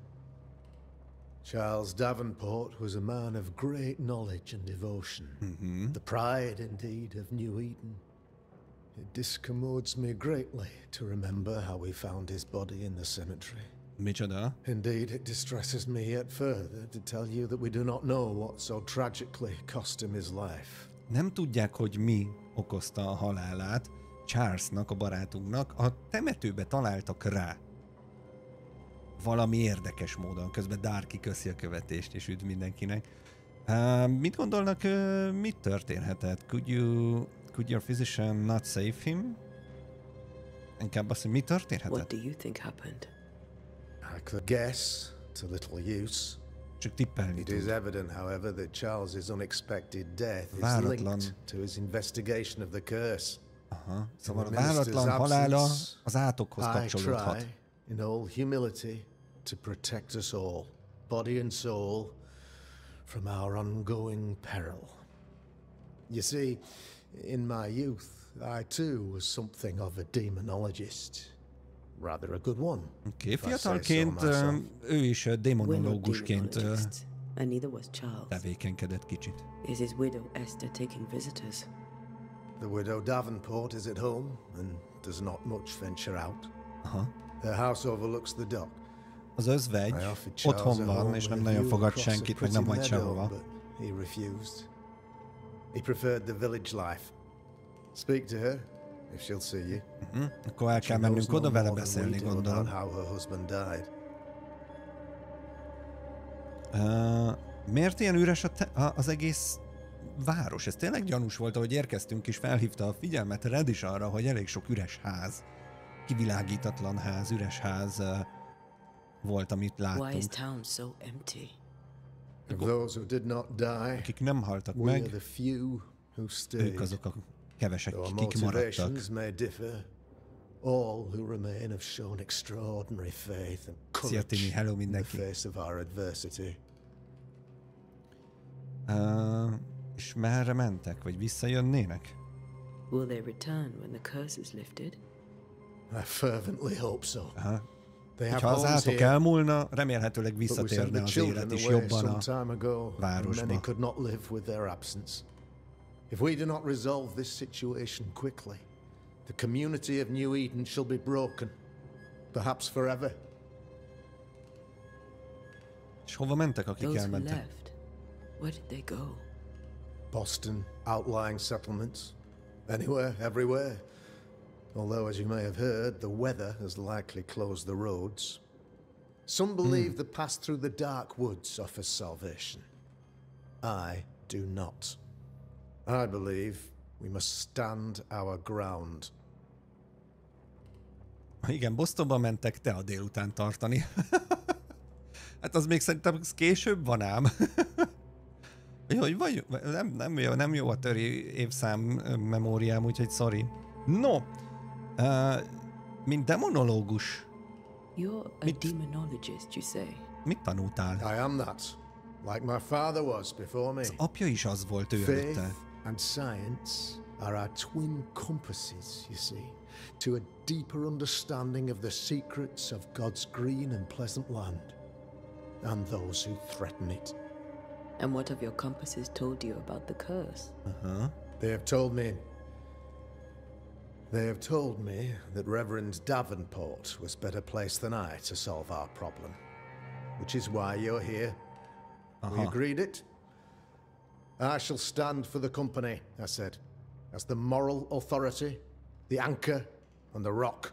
[SPEAKER 7] Charles Davenport was a man of great knowledge and devotion. The pride, indeed, of New Eden. It discommodes me greatly to remember how we found his body in the cemetery.
[SPEAKER 1] Micsoda?
[SPEAKER 7] Indeed, it distresses me yet further to tell you that we do not know what so tragically cost him his life.
[SPEAKER 1] Nem tudják, hogy mi okozta a halálát Charlesnak, a barátunknak. A temetőbe találtak rá. Valami érdekes módon. Közben Darky köszi a követést, és üdv mindenkinek. Mit gondolnak, mit történhetett? Could your physician not save him? Inkább azt, hogy mi
[SPEAKER 4] What
[SPEAKER 1] történhetett?
[SPEAKER 4] do you think happened?
[SPEAKER 7] I could guess, to little use.
[SPEAKER 1] Csak tippelni
[SPEAKER 7] It is
[SPEAKER 1] tud.
[SPEAKER 7] evident, however, that Charles's unexpected death is
[SPEAKER 1] Váratlan.
[SPEAKER 7] linked to his investigation of the curse.
[SPEAKER 1] Aha. Szóval a
[SPEAKER 7] In the minister's
[SPEAKER 1] váratlan halála
[SPEAKER 7] absence,
[SPEAKER 1] az átokhoz
[SPEAKER 7] I
[SPEAKER 1] kapcsolódhat.
[SPEAKER 7] try, in all humility, to protect us all, body and soul, from our ongoing peril. You see, in my youth, I too was something of a demonologist. Rather a good one.
[SPEAKER 1] Oké, fiatalként ő is démonológusként
[SPEAKER 4] and neither was Charles.
[SPEAKER 1] tevékenykedett kicsit.
[SPEAKER 4] Is his widow Esther taking visitors?
[SPEAKER 7] The widow Davenport is at home and does not much venture out.
[SPEAKER 1] Aha.
[SPEAKER 7] Her house overlooks the dock.
[SPEAKER 1] Az özvegy otthon van, és nem nagyon fogad senkit, meg nem hagy sehova.
[SPEAKER 7] He refused. He preferred the village life. Speak to her, if she'll see you.
[SPEAKER 1] Akkor el kell mennünk oda vele beszélni, gondolom. Miért ilyen üres az egész város? Ez tényleg gyanús volt, ahogy érkeztünk, és felhívta a figyelmet Red is arra, hogy elég sok üres ház, kivilágítatlan ház, üres ház volt, amit láttunk.
[SPEAKER 4] Why is town so empty?
[SPEAKER 7] Those who did not die,
[SPEAKER 1] akik nem haltak meg, ők azok a kevesek, akik maradtak.
[SPEAKER 7] All who remain have shown extraordinary faith and courage in the face of our adversity.
[SPEAKER 1] És merre mentek, vagy visszajönnének?
[SPEAKER 4] Will they return when the curse is lifted?
[SPEAKER 7] I fervently hope so.
[SPEAKER 1] Ha az átok elmúlna, remélhetőleg visszatérne az élet is jobban a városba.
[SPEAKER 7] Many could not live with their absence. If we do not resolve this situation quickly, the community of New Eden shall be broken, perhaps forever.
[SPEAKER 1] És hova mentek, akik elmentek?
[SPEAKER 4] Where did they go?
[SPEAKER 7] Boston, outlying settlements, anywhere, everywhere. Although, as you may have heard, the weather has likely closed the roads. Some believe the path through the dark woods offers salvation. I do not. I believe we must stand our ground.
[SPEAKER 1] Igen, Bostonba mentek, te a délután tartani. Hát az még szerintem később van ám. Vagy nem jó a töri évszám memóriám, úgyhogy sorry. No, mint demonológus.
[SPEAKER 4] You're a demonologist, you say?
[SPEAKER 1] Mit tanultál?
[SPEAKER 7] I am that, like my father was before me.
[SPEAKER 1] Az apja is az volt ő előtte.
[SPEAKER 7] Faith and science are our twin compasses, you see, to a deeper understanding of the secrets of God's green and pleasant land, and those who threaten it.
[SPEAKER 4] And what have your compasses told you about the curse?
[SPEAKER 7] They have told me that Reverend Davenport was better placed than I to solve our problem, which is why you're here. We agreed it. I shall stand for the company, I said, as the moral authority, the anchor, and the rock,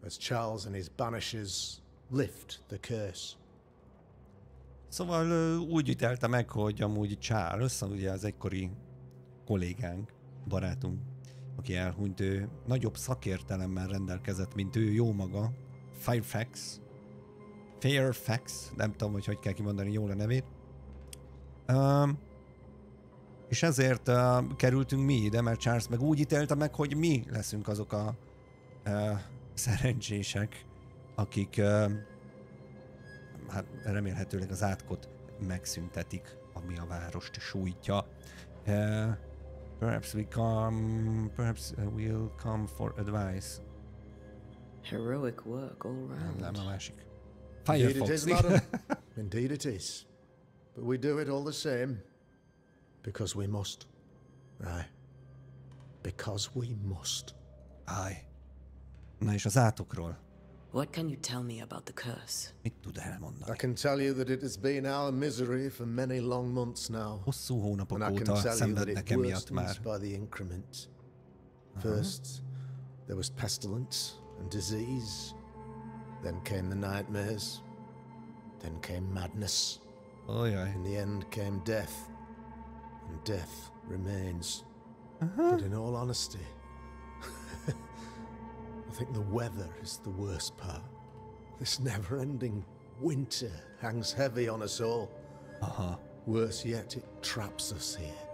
[SPEAKER 7] as Charles and his Banishers lift the curse.
[SPEAKER 1] Szóval úgy ítélte meg, hogy amúgy Charles, ugye az egykori kollégánk, barátunk, aki elhunyt, ő nagyobb szakértelemmel rendelkezett, mint ő jó maga. Fairfax, nem tudom, hogy kell kimondani jól a nevét. És ezért kerültünk mi ide, mert Charles meg úgy ítélte meg, hogy mi leszünk azok a szerencsések, akik hát remélhetőleg az átkot megszüntetik, ami a várost sújtja. Perhaps we'll come for advice.
[SPEAKER 4] Heroic work all round.
[SPEAKER 1] Nem a másik.
[SPEAKER 7] Indeed it is, madam. Indeed it is. But we do it all the same. Because we must. Aye. Because we must.
[SPEAKER 1] Aye. Na és az átokról?
[SPEAKER 4] What can you tell me about the curse?
[SPEAKER 1] Mit tud elmondani?
[SPEAKER 7] I can tell you that it has been our misery for many long months now.
[SPEAKER 1] Hosszú hónapok óta szenvednek emiatt már.
[SPEAKER 7] By the increment. First, there was pestilence and disease. Then came the nightmares. Then came madness. In the end came death. And death remains. But in all honesty, I think the weather is the worst part. This never-ending winter hangs heavy on us all. Worse yet, it traps us here.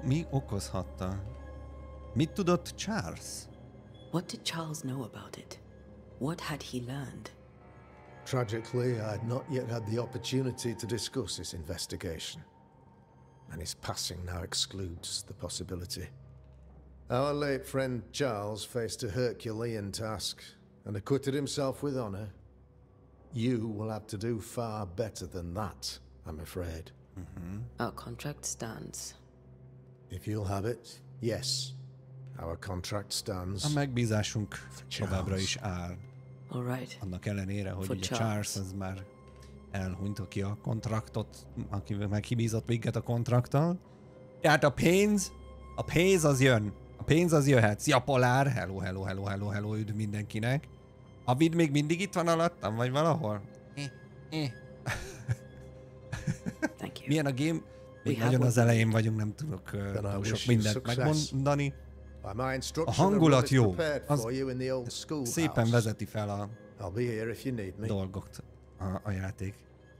[SPEAKER 1] Mi okozhatta? Mit tudott Charles?
[SPEAKER 4] What did Charles know about it? What had he learned?
[SPEAKER 7] Tragically, I'd not yet had the opportunity to discuss this investigation, and his passing now excludes the possibility. Our late friend Charles faced a Herculean task and acquitted himself with honor. You will have to do far better than that, I'm afraid.
[SPEAKER 4] Our contract stands.
[SPEAKER 7] If you'll have it, yes. Our contract stands.
[SPEAKER 1] A megbízásunk továbbra is áll.
[SPEAKER 4] All right.
[SPEAKER 1] Annak ellenére, hogy
[SPEAKER 4] For
[SPEAKER 1] ugye
[SPEAKER 4] Charles.
[SPEAKER 1] Charles az már elhunyt, aki a kontraktot, aki meg kibízott minket a kontrakttal. Tehát a pénz az jön. A pénz az jöhet. Szia Polár! Hello, üdv mindenkinek. A vid még mindig itt van alattam, vagy valahol?
[SPEAKER 4] Thank you.
[SPEAKER 1] Milyen a game? Még nagyon az elején vagyunk, nem tudok sok mindent megmondani. A hangulat jó. Az szépen vezeti fel a dolgot a játék.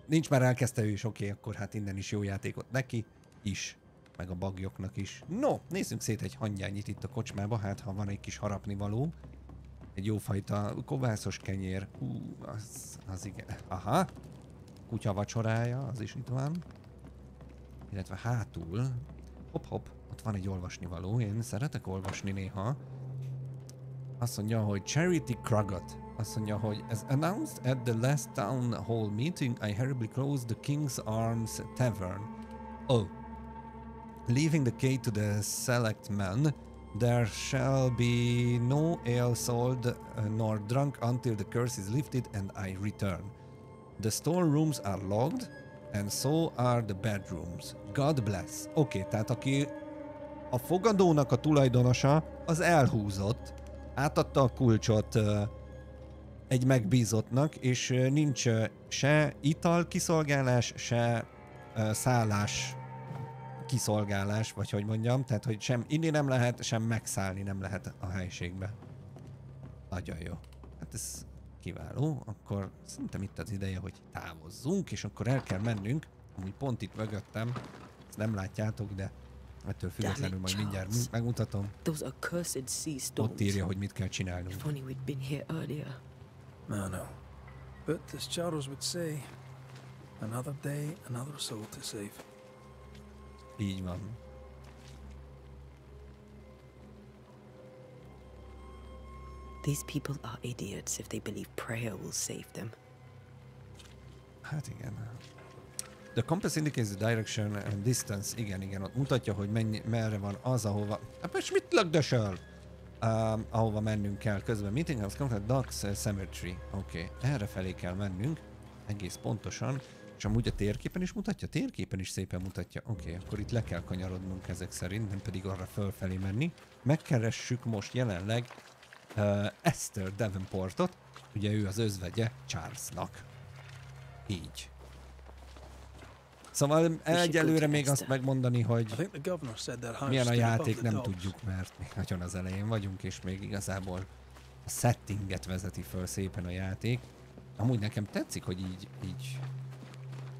[SPEAKER 1] Nincs már elkezdte ő is, oké, akkor hát innen is jó játékot neki is, meg a bagyoknak is. No, nézzünk szét egy hangyányit itt a kocsmába, hát ha van egy kis harapnivaló. Egy jófajta kovászos kenyér. Az igen. Aha. Kutya vacsorája, az is itt van. Illetve hátul. Hopp, ott van egy olvasnivaló. Én szeretek olvasni néha. Azt mondja, hogy Charity Cragot. Azt mondja, hogy as announced at the last town hall meeting, I hurriedly closed the King's Arms Tavern. Oh. Leaving the key to the select men, there shall be no ale sold nor drunk until the curse is lifted and I return. The storerooms are locked, and so are the bedrooms. God bless. Oké, tehát aki a fogadónak a tulajdonosa, az elhúzott. Átadta a kulcsot egy megbízottnak, és nincs se ital kiszolgálás, se szállás kiszolgálás, vagy hogy mondjam, tehát hogy sem inni nem lehet, sem megszállni nem lehet a helységbe. Nagyon jó. Hát ez kiváló, akkor szerintem itt az ideje, hogy távozzunk, és akkor el kell mennünk, amúgy pont itt mögöttem, ezt nem látjátok, de ettől függetlenül majd mindjárt megmutatom. Ott írja, hogy mit kell csinálnunk.
[SPEAKER 3] No. But as Charles would say, another day, another soul to save.
[SPEAKER 1] Így van.
[SPEAKER 4] These people are idiots if they believe prayer will save them.
[SPEAKER 1] Hát igen. The compass indicates the direction and distance. Igen, ott mutatja, hogy merre van az, ahova... És mit lögdösöl? Ahova mennünk kell közben. Meeting house comes at Ducks Cemetery. Oké, erre felé kell mennünk. Egész pontosan. És amúgy a térképen is mutatja? Térképen is szépen mutatja. Oké, akkor itt le kell kanyarodnunk ezek szerint, nem pedig arra fölfelé menni. Megkeressük most jelenleg Esther Davenportot. Ugye ő az özvegye Charlesnak. Így. Szóval egyelőre még azt megmondani, hogy milyen a játék, nem tudjuk, mert még nagyon az elején vagyunk, és még igazából a settinget vezeti föl szépen a játék. Amúgy nekem tetszik, hogy így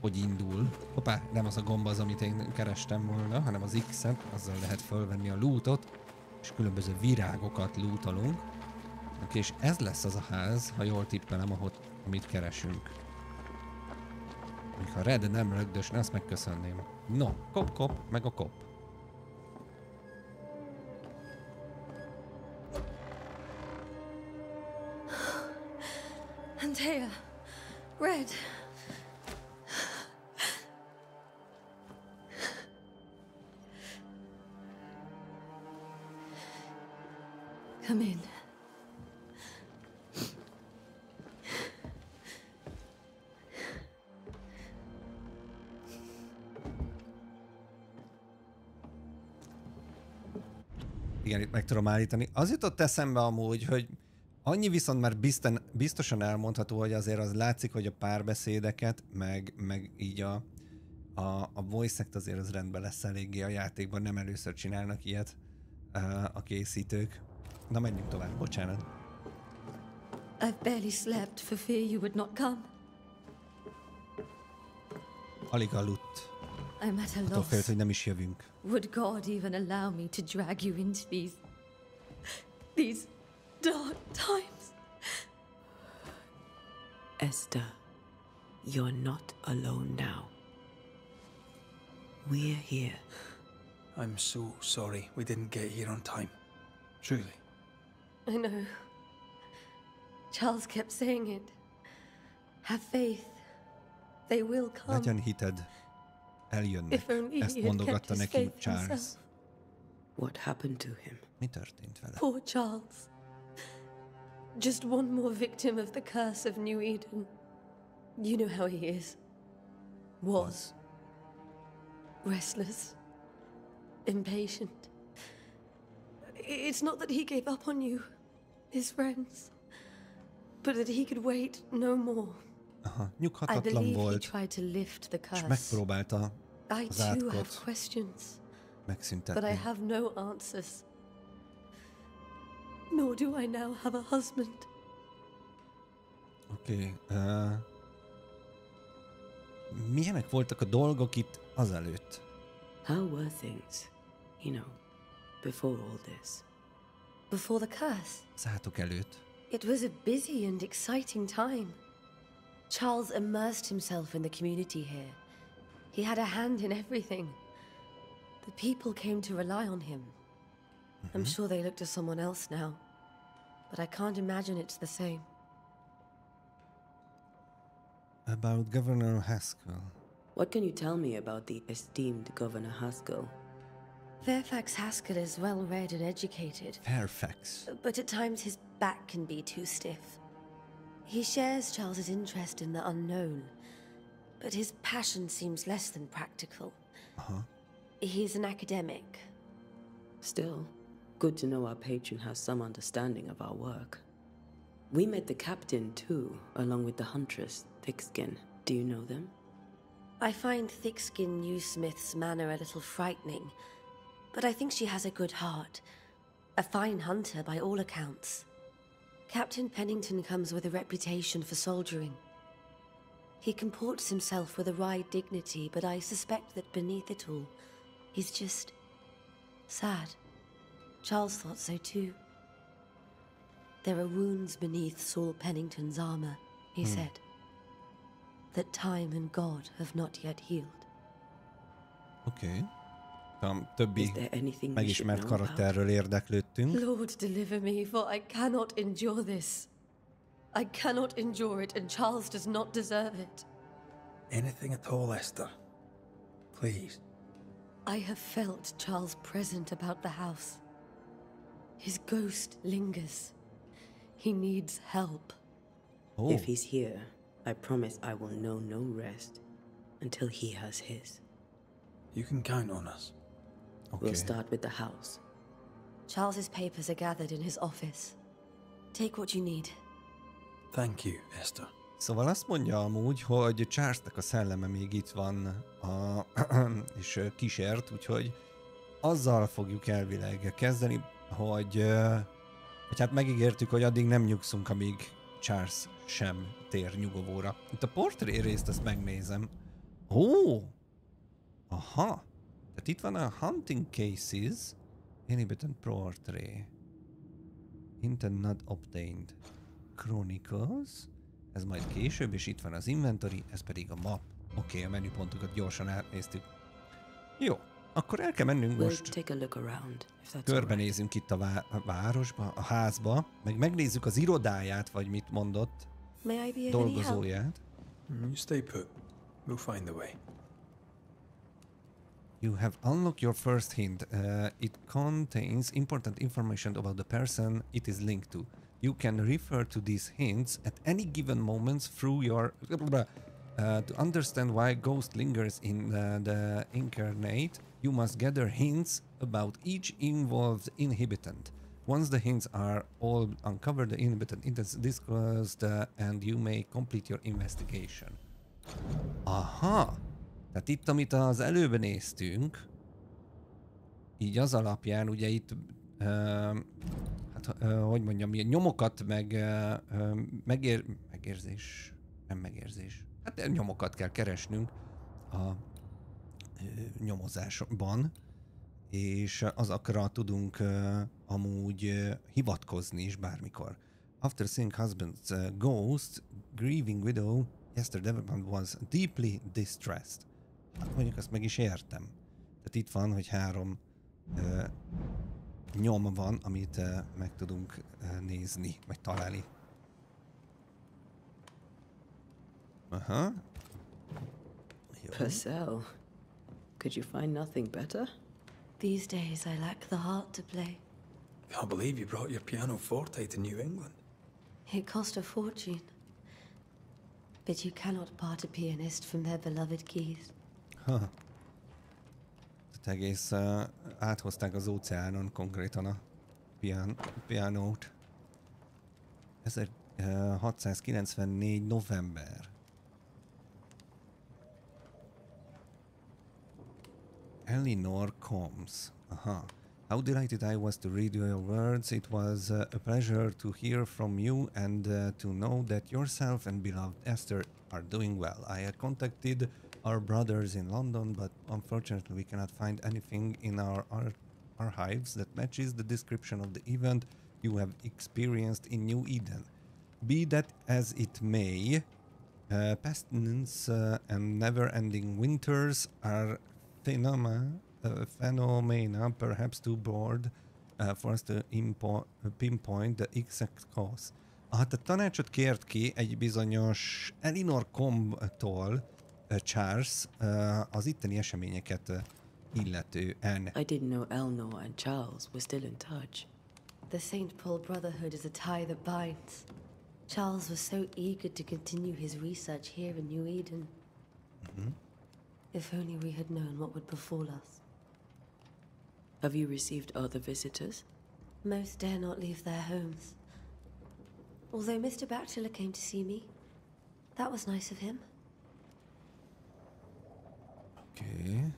[SPEAKER 1] hogy indul. Hoppá, nem az a gomb az, amit én kerestem volna, hanem az X-et, azzal lehet fölvenni a lootot, és különböző virágokat lootolunk. Oké, és ez lesz az a ház, ha jól tippelem, amit keresünk. Ha Red nem rögdösne, azt megköszönném. No, kop, meg a kop.
[SPEAKER 11] Antea, Red. Come in.
[SPEAKER 1] Igen, itt meg tudom állítani. Az jutott eszembe amúgy, hogy annyi viszont már biztosan elmondható, hogy azért az látszik, hogy a párbeszédeket, meg így a voice act azért az rendben lesz eléggé a játékban, nem először csinálnak ilyet a készítők. Na, menjünk tovább, bocsánat.
[SPEAKER 11] I've barely slept for fear you would not come.
[SPEAKER 1] Alig aludt.
[SPEAKER 11] I'm at a
[SPEAKER 1] Attól
[SPEAKER 11] loss.
[SPEAKER 1] félt, hogy nem is jövünk.
[SPEAKER 11] Would God even allow me to drag you into these dark times?
[SPEAKER 4] Esther. You're not alone now. We're here.
[SPEAKER 3] I'm so sorry we didn't get here on time. Truly.
[SPEAKER 11] I know. Charles kept saying it. Have faith. They will come.
[SPEAKER 1] Legyen hited. Eljönnek.
[SPEAKER 11] If only
[SPEAKER 1] Ezt
[SPEAKER 11] he had
[SPEAKER 1] mondogatta
[SPEAKER 11] kept his
[SPEAKER 1] neki
[SPEAKER 11] faith
[SPEAKER 1] Charles.
[SPEAKER 11] himself.
[SPEAKER 4] What happened to him?
[SPEAKER 1] Mi történt vele?
[SPEAKER 11] Poor Charles. Just one more victim of the curse of New Eden. You know how he is. Was. Restless. Impatient. It's not that he gave up on you, his friends, but that he could wait no more.
[SPEAKER 1] Aha,
[SPEAKER 11] I
[SPEAKER 1] nyughatatlan
[SPEAKER 11] believe he
[SPEAKER 1] volt,
[SPEAKER 11] tried to lift the
[SPEAKER 1] és
[SPEAKER 11] curse.
[SPEAKER 1] megpróbálta
[SPEAKER 11] I
[SPEAKER 1] az
[SPEAKER 11] too have
[SPEAKER 1] átkot
[SPEAKER 11] questions, but I
[SPEAKER 1] megszüntetni.
[SPEAKER 11] have no answers. Nor do I now have a husband.
[SPEAKER 1] Oké. Milyenek voltak a dolgok itt azelőtt?
[SPEAKER 4] How were things, you know, before all this?
[SPEAKER 11] Before the curse,
[SPEAKER 1] Az átok előtt.
[SPEAKER 11] it was a busy and exciting time. Charles immersed himself in the community here. He had a hand in everything. The people came to rely on him. I'm sure they look to someone else now, but I can't imagine it's the same.
[SPEAKER 1] About Governor Haskell.
[SPEAKER 4] What can you tell me about the esteemed Governor Haskell?
[SPEAKER 11] Fairfax Haskell is well read and educated,
[SPEAKER 1] Fairfax.
[SPEAKER 11] but at times his back can be too stiff. He shares Charles's interest in the unknown, but his passion seems less than practical. He's an academic.
[SPEAKER 4] Still, good to know our patron has some understanding of our work. We met the captain too, along with the huntress, Thickskin. Do you know them?
[SPEAKER 11] I find Thickskin Newsmith's manner a little frightening, but I think she has a good heart. A fine hunter by all accounts. Captain Pennington comes with a reputation for soldiering. He comports himself with a wry dignity, but I suspect that beneath it all, he's just sad. Charles thought so too. There are wounds beneath Saul Pennington's armor, he said, that time and God have not yet healed.
[SPEAKER 1] Oké. Többi
[SPEAKER 4] Is there anything we should
[SPEAKER 1] megismert
[SPEAKER 4] know about?
[SPEAKER 1] karakterről érdeklődtünk.
[SPEAKER 11] Lord, deliver me, for I cannot endure this. I cannot endure it, and Charles does not deserve it.
[SPEAKER 3] Anything at all, Esther? Please.
[SPEAKER 11] I have felt Charles present about the house. His ghost lingers. He needs help.
[SPEAKER 1] Oh,
[SPEAKER 4] If he's here, I promise I will know no rest until he has his.
[SPEAKER 3] You can count on us.
[SPEAKER 1] oké.
[SPEAKER 4] We'll start with the house.
[SPEAKER 11] Charles's papers are gathered in his office. Take what you need.
[SPEAKER 3] Thank you, Esther.
[SPEAKER 1] Szóval azt mondja amúgy, hogy Charlesnak a szelleme még itt van és kísért, úgyhogy azzal fogjuk elvileg kezdeni, hogy hát megígértük, hogy addig nem nyugszunk, amíg Charles sem tér nyugovóra. Itt a portré részt ezt megnézem. Ó! Aha! Tehát itt van a Hunting Cases, Inhibited Portrait, Intent not obtained, Chronicles, ez majd később, és itt van az Inventory, ez pedig a map. Oké, a menüpontokat gyorsan átnéztük. Jó, akkor el kell mennünk
[SPEAKER 4] We'll
[SPEAKER 1] most.
[SPEAKER 4] take a look around, if that's all right.
[SPEAKER 1] Körbenézünk itt a városba, a házba, meg megnézzük az irodáját, vagy mit mondott,
[SPEAKER 11] May I be of any help?
[SPEAKER 1] dolgozóját.
[SPEAKER 3] You stay put. We'll find the way.
[SPEAKER 1] You have unlocked your first hint. It contains important information about the person it is linked to. You can refer to these hints at any given moment through your... to understand why ghost lingers in the incarnate, you must gather hints about each involved inhabitant. Once the hints are all uncovered, the inhabitant is disclosed and you may complete your investigation. Aha! Tehát itt, amit az előbb néztünk, így az alapján, ugye itt, hogy mondjam, ilyen nyomokat, meg megérzés, nem megérzés, hát nyomokat kell keresnünk a nyomozásban, és azokra tudunk amúgy hivatkozni is bármikor. After seeing husband's ghost, grieving widow Yesterday everyone was deeply distressed. Hát mondjuk azt meg is értem. Tehát itt van, hogy 3 nyom van, amit meg tudunk nézni, vagy találni. Aha.
[SPEAKER 4] Purcell, could you find nothing better?
[SPEAKER 11] These days I lack the heart to play.
[SPEAKER 3] Can't believe you brought your pianoforte to New England.
[SPEAKER 11] It cost a fortune. But you cannot part a pianist from their beloved keys.
[SPEAKER 1] Ha. Tehát egész áthozták az óceánon konkrétan a pianót. 1694. november. Eleanor Combs. Aha. How delighted I was to read your words. It was a pleasure to hear from you and to know that yourself and beloved Esther are doing well. I had contacted our brothers in London, but unfortunately we cannot find anything in our archives that matches the description of the event you have experienced in New Eden. Be that as it may, pestilence and never-ending winters are phenomena perhaps too broad for us to pinpoint the exact cause. Hát a tanácsot kért ki egy bizonyos Eleanor Combs-tól Charles az itteni eseményeket illetően.
[SPEAKER 4] I didn't know Eleanor and Charles were still in touch.
[SPEAKER 11] The St. Paul Brotherhood is a tie that binds. Charles was so eager to continue his research here in New Eden. If only we had known what would befall us.
[SPEAKER 4] Have you received other visitors?
[SPEAKER 11] Most dare not leave their homes. Although Mr. Bachelor came to see me, that was nice of him.
[SPEAKER 1] Okay.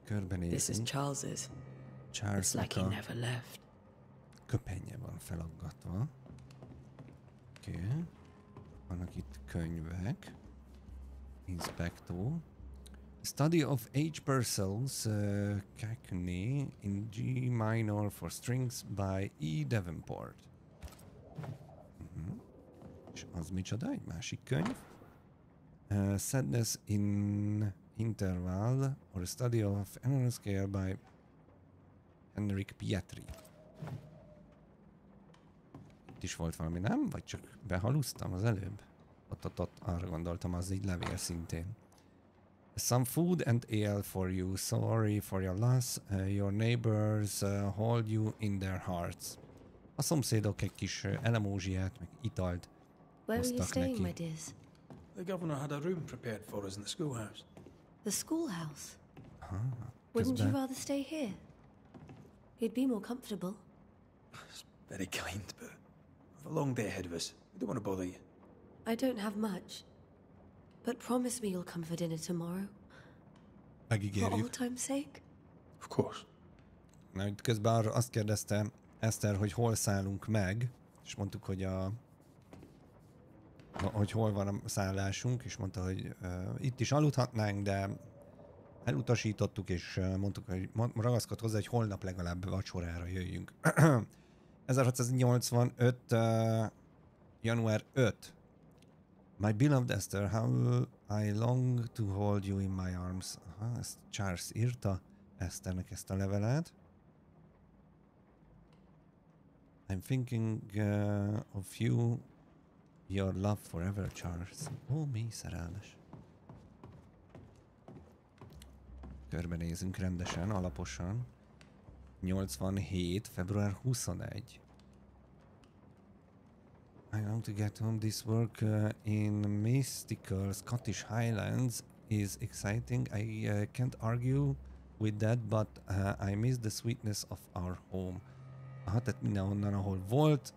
[SPEAKER 1] Körbenézünk.
[SPEAKER 4] This is Charles's. It's like he never left.
[SPEAKER 1] Köpenye van felaggatva. Oké. Vannak itt könyvek. Inspector. Study of H. Purcell's Cacophony in G minor for strings by E. Davenport. És az micsoda? Egy másik könyv. Sadness in Interval or a Study of Animal Scale by Henrik Pietri. Itt is volt valami, nem? Vagy csak behalusztam az előbb? Ott arra gondoltam, az így levél szintén. Some food and ale for you. Sorry for your loss. Your neighbors hold you in their hearts. A szomszédok egy kis elemózsiát, meg italt
[SPEAKER 11] Where were you
[SPEAKER 1] hoztak
[SPEAKER 11] staying, my
[SPEAKER 1] neki.
[SPEAKER 11] dears?
[SPEAKER 3] The governor had a room prepared for us in the schoolhouse.
[SPEAKER 11] The schoolhouse?
[SPEAKER 1] Aha,
[SPEAKER 11] Wouldn't you
[SPEAKER 1] közben
[SPEAKER 11] rather stay here? You'd be more comfortable.
[SPEAKER 3] It's very kind, but we've a long day ahead of us. We don't want to bother you.
[SPEAKER 11] I don't have much. But promise me you'll come for dinner tomorrow. For
[SPEAKER 1] megígérjük.
[SPEAKER 11] old time's sake?
[SPEAKER 3] Of course.
[SPEAKER 1] Na, itt közben arra azt kérdezte Eszter, hogy hol szállunk meg, és mondtuk, hogy hogy hol van a szállásunk, és mondta, hogy itt is aludhatnánk, de elutasítottuk, és mondtuk, hogy ragaszkodt hozzá, hogy holnap legalább vacsorára jöjjünk. 1685. január 5. My beloved Esther, how I long to hold you in my arms. Aha, ezt Charles írta Esthernek ezt a levelet. I'm thinking of you, your love forever, Charles. Ó, mi szerelmes. Körbenézünk rendesen, alaposan. 87. február 21. I long to get home. This work in mystical Scottish Highlands is exciting. I can't argue with that, but I miss the sweetness of our home. Aha, tehát mindenhonnan, ahol volt,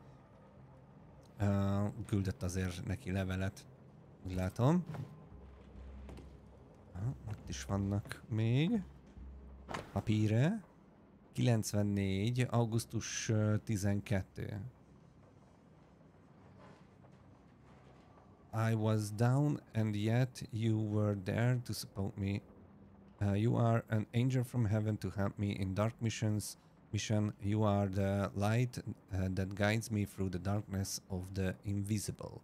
[SPEAKER 1] küldött azért neki levelet, úgy látom. Ott is vannak még papíre. 94. augusztus 12. I was down and yet you were there to support me. You are an angel from heaven to help me in dark missions mission. You are the light that guides me through the darkness of the invisible.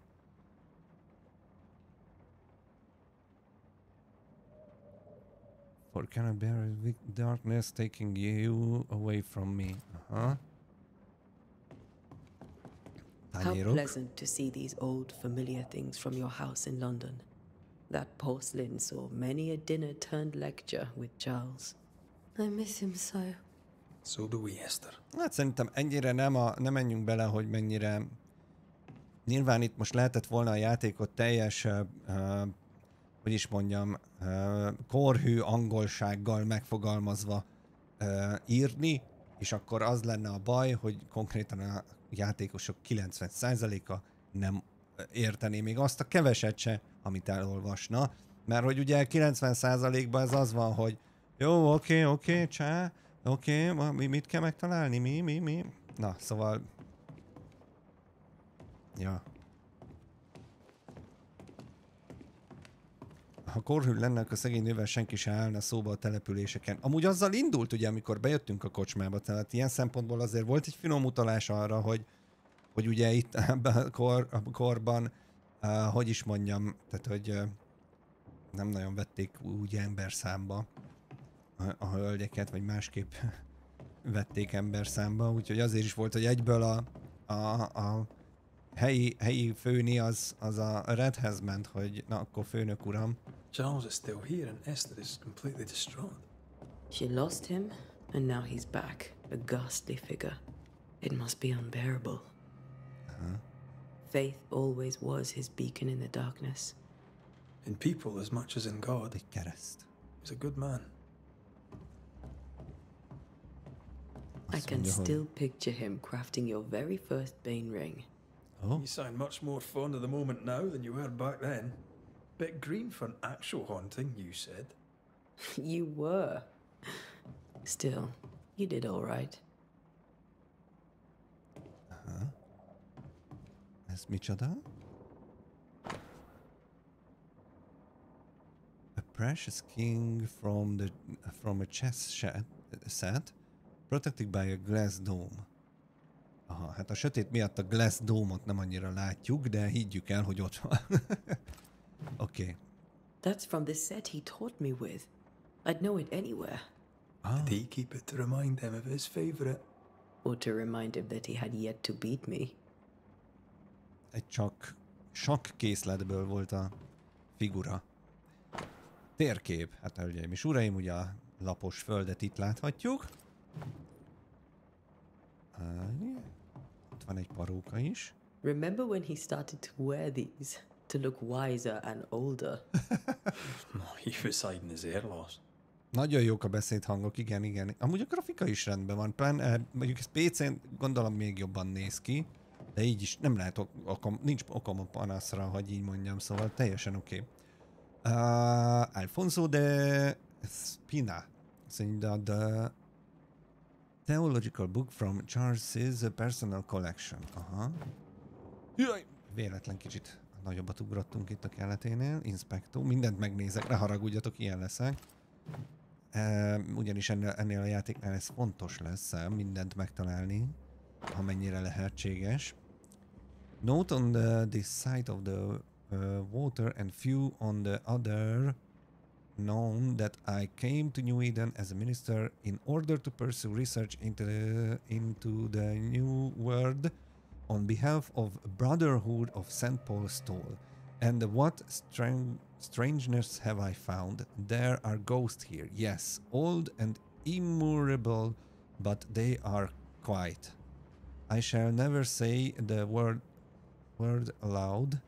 [SPEAKER 1] For cannot bear darkness taking you away from me.
[SPEAKER 4] How pleasant to see these old familiar things from your house in London. That porcelain saw many a dinner turned lecture with Charles.
[SPEAKER 11] I miss him so.
[SPEAKER 3] So do we, Esther.
[SPEAKER 1] Hát szerintem ennyire nem menjünk bele, hogy mennyire... Nyilván itt most lehetett volna a játékot teljes, hogy is mondjam, korhű angolsággal megfogalmazva írni, és akkor az lenne a baj, hogy konkrétan a játékosok 90%-a nem értené még azt a keveset se, amit elolvasna, mert hogy ugye 90%-ban ez az van, hogy jó, oké, csá, oké, mit kell megtalálni, mi? Na, szóval... Ja. Ha korhű lenne, akkor szegény nővel senki se állna szóba a településeken. Amúgy azzal indult, ugye, amikor bejöttünk a kocsmába, tehát ilyen szempontból azért volt egy finom utalás arra, hogy ugye itt ebben a korban, hogy is mondjam, tehát hogy nem nagyon vették úgy emberszámba a hölgyeket, vagy másképp vették emberszámba, úgyhogy azért is volt, hogy egyből a helyi főni az a Redhez ment, hogy na akkor főnök uram.
[SPEAKER 3] Charles is still here and Esther is completely distraught.
[SPEAKER 4] She lost him, and now he's back, a ghastly figure. It must be unbearable. Faith always was his beacon in the darkness.
[SPEAKER 3] In people as much as in God.
[SPEAKER 1] Egy kereszt.
[SPEAKER 3] He's a good man.
[SPEAKER 4] I can still picture him crafting your very first Bane ring.
[SPEAKER 1] Oh.
[SPEAKER 3] You sound much more fond of the moment now than you were back then. Bit green for an actual haunting, you said.
[SPEAKER 4] You were. Still, you did all right.
[SPEAKER 1] Ez micsoda? A precious king from a chess set protected by a glass dome. Aha, hát a sötét miatt a glass dome-ot nem annyira látjuk, de higgyük el, hogy ott van. Okay.
[SPEAKER 4] That's from the set he taught me with. I'd know it anywhere.
[SPEAKER 3] Did he keep it to remind him of his favorite?
[SPEAKER 4] Or to remind him that he had yet to beat me.
[SPEAKER 1] Egy csak sakk készletből volt a figura. Térkép. Hát hölgyeim és uraim, ugye a lapos földet itt láthatjuk. Ott van egy paróka is.
[SPEAKER 4] Remember when he started to wear these to look wiser and older?
[SPEAKER 3] He was hiding his hair loss.
[SPEAKER 1] Nagyon jók a beszédhangok, igen. Amúgy a grafika is rendben van, mondjuk ez PC-n gondolom még jobban néz ki, de így is nem lehet nincs okom a panaszra, hogy így mondjam, szóval teljesen oké. Alfonso de Spina, the theological book from Charles's personal collection. Aha. Jaj, véletlen kicsit nagyobbat ugrottunk itt a keleténél. Inspector, mindent megnézek, ne haragudjatok, ilyen leszek. Ugyanis ennél a játéknál ez fontos lesz, mindent megtalálni, amennyire lehetséges. Note on this side of the water and few on the other, known that I came to New Eden as a minister in order to pursue research into the New World on behalf of Brotherhood of St. Paul's Stall. And what strangeness have I found? There are ghosts here, yes, old and immemorable, but they are quiet. I shall never say the word aloud,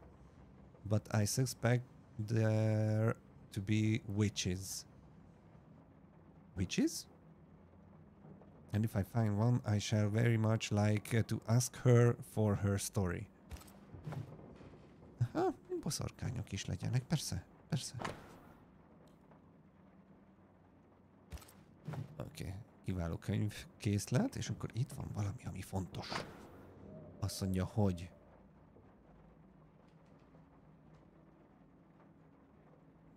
[SPEAKER 1] but I suspect there to be witches. Witches? And if I find one, I shall very much like to ask her for her story. Aha, boszorkányok is legyenek, persze. Oké, kiváló könyvkészlet, és akkor itt van valami, ami fontos. Azt mondja, hogy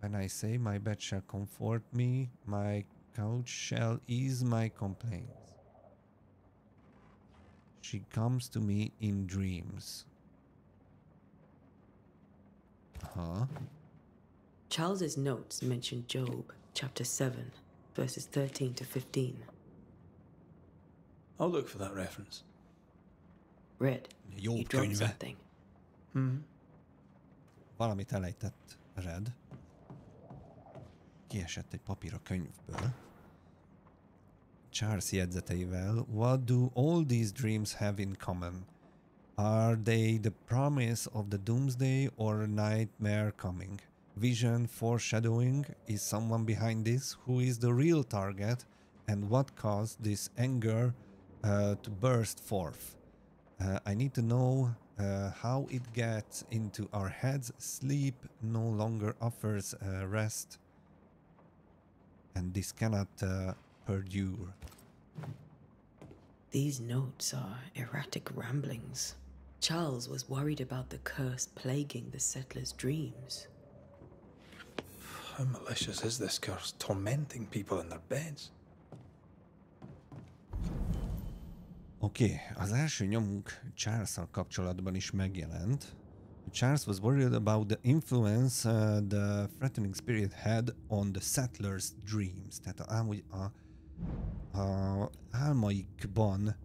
[SPEAKER 1] when I say my bed shall comfort me, my couch shall ease my complaints. She comes to me in dreams. Huh?
[SPEAKER 4] Charles's notes mention Job, chapter 7, verses 13 to 15.
[SPEAKER 3] I'll look for that reference.
[SPEAKER 4] Red, you dropped something.
[SPEAKER 1] Valamit elejtett Red. Kiesett egy papír a könyvből. Charles jegyzeteivel. What do all these dreams have in common? Are they the promise of the doomsday or a nightmare coming? Vision, foreshadowing? Is someone behind this? Who is the real target? And what caused this anger to burst forth? I need to know how it gets into our heads. Sleep no longer offers rest. And this cannot perdure.
[SPEAKER 4] These notes are erratic ramblings. Charles was worried about the curse plaguing the settlers' dreams.
[SPEAKER 3] How malicious is this curse, tormenting people in their beds?
[SPEAKER 1] Oké, az első nyomunk Charles-szal kapcsolatban is megjelent. Charles was worried about the influence the threatening spirit had on the settlers' dreams. Tehát amúgy a álmaikban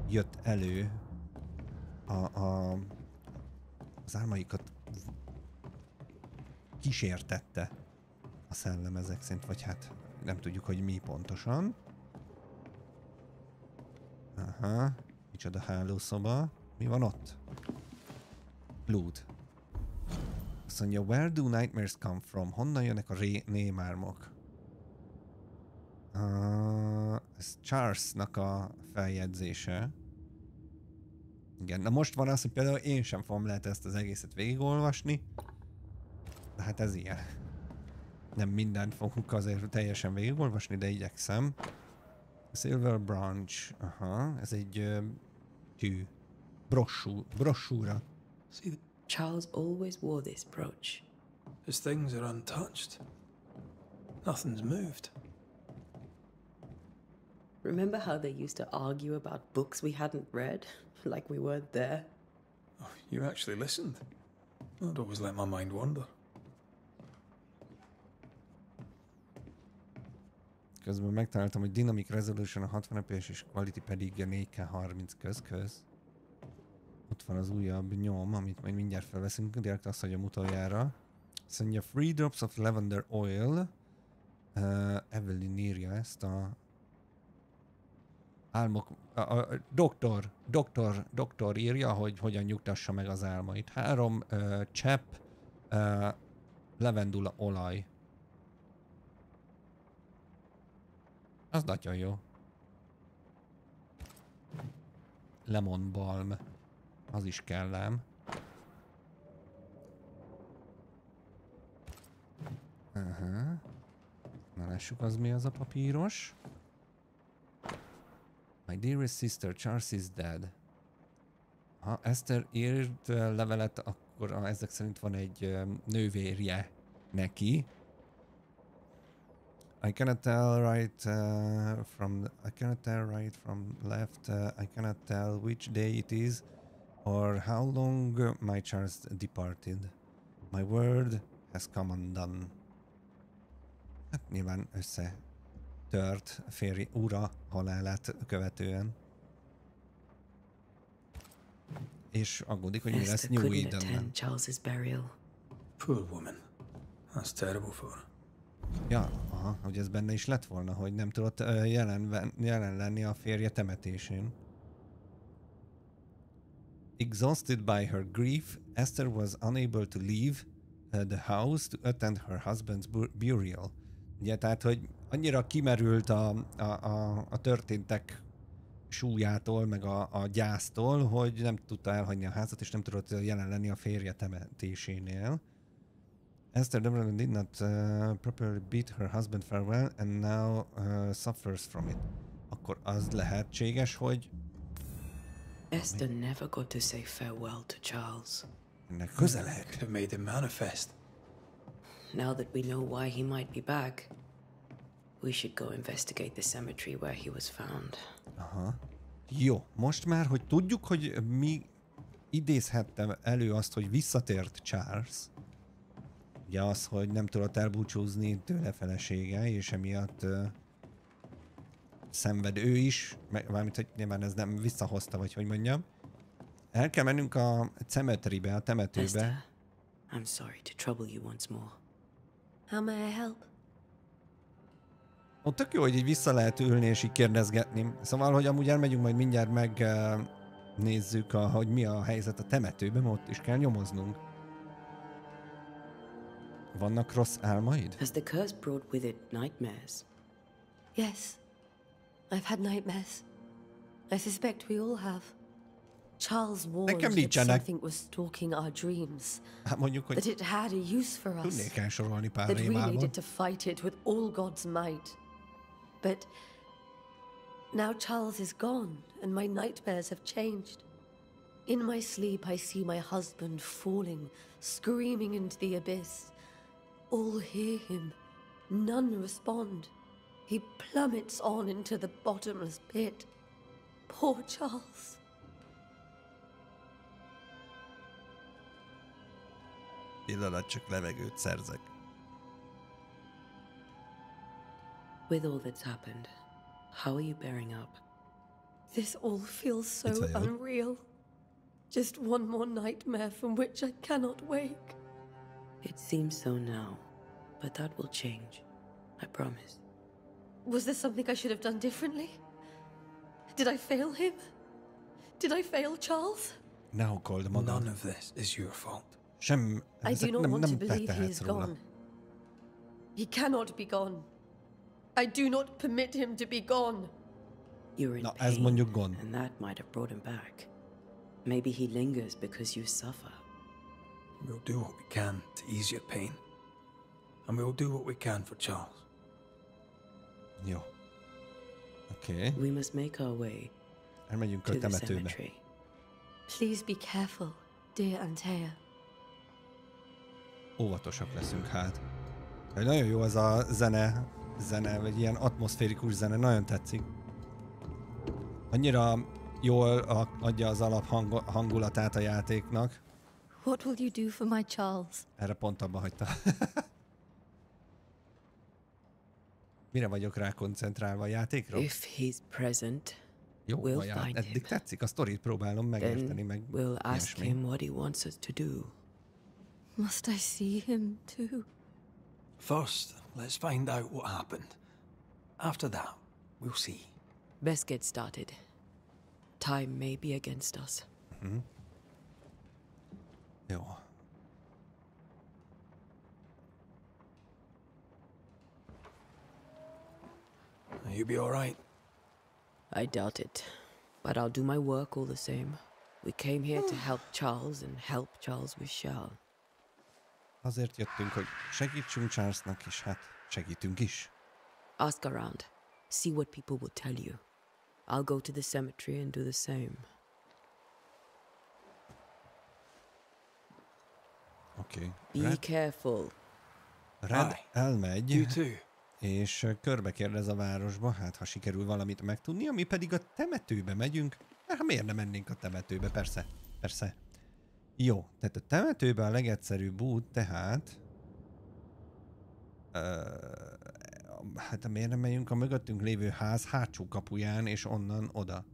[SPEAKER 1] jött elő az álmaikat kísértette a szellem ezek szerint, vagy hát nem tudjuk, hogy mi pontosan. Aha, micsoda hálószoba. Mi van ott? Loot. Azt mondja, where do nightmares come from? Honnan jönnek a némálmok? Ez Charles-nak a feljegyzése. Igen, na most van az, hogy például én sem fogom lehet ezt az egészet végigolvasni. De hát ez ilyen. Nem mindent fogunk azért teljesen végigolvasni, de igyekszem. Silver Branch. Aha, ez egy tű. Brossúra.
[SPEAKER 4] Charles always wore this brooch.
[SPEAKER 3] His things are untouched. Nothing's moved.
[SPEAKER 4] Remember how they used to argue about books we hadn't read? Like we weren't there?
[SPEAKER 3] Oh, you actually listened. I'd always let my mind wander.
[SPEAKER 1] Közben megtaláltam, hogy Dynamic Resolution a 60 fps és Quality pedig a 4K 30 köz. Ott van az újabb nyom, amit majd mindjárt felveszünk, direkt azt hagyom utoljára. Azt mondja, 3 drops of lavender oil. Evelyn írja ezt a álmok... A doktor írja, hogy hogyan nyugtassa meg az álmait. 3 csepp levendula olaj. Az nagyon jó. Lemon balm. Az is kell ám. Na lássuk, az mi az a papíros. My dearest sister, Charles is dead. Ha Esther írt levelet, akkor ezek szerint van egy nővérje neki. I cannot tell right from left. I cannot tell which day it is or how long my Charles departed. My word has come undone. Hát nyilván összetört férj ura halálát követően. És aggódik, hogy mi lesz New Edenben.
[SPEAKER 4] Charles's burial.
[SPEAKER 3] Poor woman. That's terrible for her.
[SPEAKER 1] Ja, aha, hogy ez benne is lett volna, hogy nem tudott jelen lenni a férje temetésén. Exhausted by her grief, Esther was unable to leave the house to attend her husband's burial. Ugye, tehát, hogy annyira kimerült a történtek súlyától, meg a gyásztól, hogy nem tudta elhagyni a házat, és nem tudott jelen lenni a férje temetésénél. Esther Devlin did not properly bid her husband farewell, and now suffers from it. Akkor az lehetséges, hogy...
[SPEAKER 4] Esther never got to say farewell to Charles.
[SPEAKER 1] Ennek köze lehet.
[SPEAKER 3] Could have made him manifest.
[SPEAKER 4] Now that we know why he might be back, we should go investigate the cemetery where he was found.
[SPEAKER 1] Aha. Jó, most már, hogy tudjuk, hogy mi idézhette elő azt, hogy visszatért Charles. Ugye az, hogy nem tudott elbúcsúzni tőle felesége, és emiatt szenved ő is, mármint, hogy nyilván ez nem visszahozta, vagy hogy mondjam. El kell mennünk a cemeterybe, a temetőbe.
[SPEAKER 4] Esther, I'm sorry to trouble you once more.
[SPEAKER 11] How may I help?
[SPEAKER 1] Ott tök jó, hogy így vissza lehet ülni és így kérdezgetni. Szóval, hogy amúgy elmegyünk, majd mindjárt megnézzük, hogy mi a helyzet a temetőben, mert ott is kell nyomoznunk. Vannak rossz álmaid?
[SPEAKER 4] Has the curse brought with it nightmares?
[SPEAKER 11] Yes. I've had nightmares. I suspect we all have. Charles warned that something was stalking our dreams.
[SPEAKER 1] Hát mondjuk, hogy
[SPEAKER 11] that it had a use for us.
[SPEAKER 1] Tudnék elsorolni pár
[SPEAKER 11] that we
[SPEAKER 1] rémálmot.
[SPEAKER 11] needed to fight it with all God's might. But now Charles is gone and my nightmares have changed. In my sleep I see my husband falling, screaming into the abyss. All hear him. None respond. He plummets on into the bottomless pit. Poor Charles.
[SPEAKER 1] Pillanat, csak levegőt szerzek.
[SPEAKER 4] With all that's happened, how are you bearing up?
[SPEAKER 11] This all feels so unreal. Just one more nightmare from which I cannot wake.
[SPEAKER 4] It seems so now, but that will change. I promise.
[SPEAKER 11] Was there something I should have done differently? Did I fail him? Did I fail Charles?
[SPEAKER 1] Now called magad.
[SPEAKER 3] None of this is your fault.
[SPEAKER 11] I do not want to believe he is gone. He cannot be gone. I do not permit him to be gone.
[SPEAKER 4] You're in
[SPEAKER 1] ez mondjuk gond.
[SPEAKER 4] And that might have brought him back. Maybe he lingers because you suffer.
[SPEAKER 3] We'll do what we can to ease your pain. And we'll do what we can for Charles.
[SPEAKER 1] Jó. Okay.
[SPEAKER 4] We must make our way
[SPEAKER 1] elmegyünk
[SPEAKER 4] to
[SPEAKER 1] a
[SPEAKER 4] the
[SPEAKER 1] temetőbe.
[SPEAKER 4] cemetery.
[SPEAKER 11] Please be careful, dear Antea.
[SPEAKER 1] Óvatosak leszünk hát. Nagyon jó az a zene, vagy ilyen atmoszférikus zene, nagyon tetszik. Annyira jól adja az alaphangulatát a játéknak.
[SPEAKER 12] What will you do for my Charles?
[SPEAKER 1] Erre pont abba hagyta. Mire vagyok rá koncentrálva a játékra?
[SPEAKER 4] If he's present,
[SPEAKER 1] jó,
[SPEAKER 4] we'll find
[SPEAKER 1] eddig
[SPEAKER 4] him.
[SPEAKER 1] tetszik, a sztorit próbálom megérteni, meg
[SPEAKER 4] we'll ask him what he wants us to do.
[SPEAKER 12] Must I see him too?
[SPEAKER 3] First, let's find out what happened. After that, we'll see.
[SPEAKER 4] Best get started. Time may be against us.
[SPEAKER 1] Jó.
[SPEAKER 3] You'll be all right.
[SPEAKER 4] I doubt it, but I'll do my work all the same. We came here to help Charles, and help Charles we shall.
[SPEAKER 1] Azért jöttünk, hogy segítsünk Charlesnak, és hát segítünk is.
[SPEAKER 4] Ask around. See what people will tell you. I'll go to the cemetery and do the same.
[SPEAKER 1] Okay.
[SPEAKER 4] Be careful.
[SPEAKER 1] Red elmegy,
[SPEAKER 3] You too.
[SPEAKER 1] és körbe kérdez a városba, hát ha sikerül valamit megtudni, mi pedig a temetőbe megyünk. Hát miért nem mennénk a temetőbe? Persze, persze. Jó, tehát a temetőbe a legegyszerűbb út, tehát... hát miért nem megyünk a mögöttünk lévő ház hátsó kapuján, és onnan oda?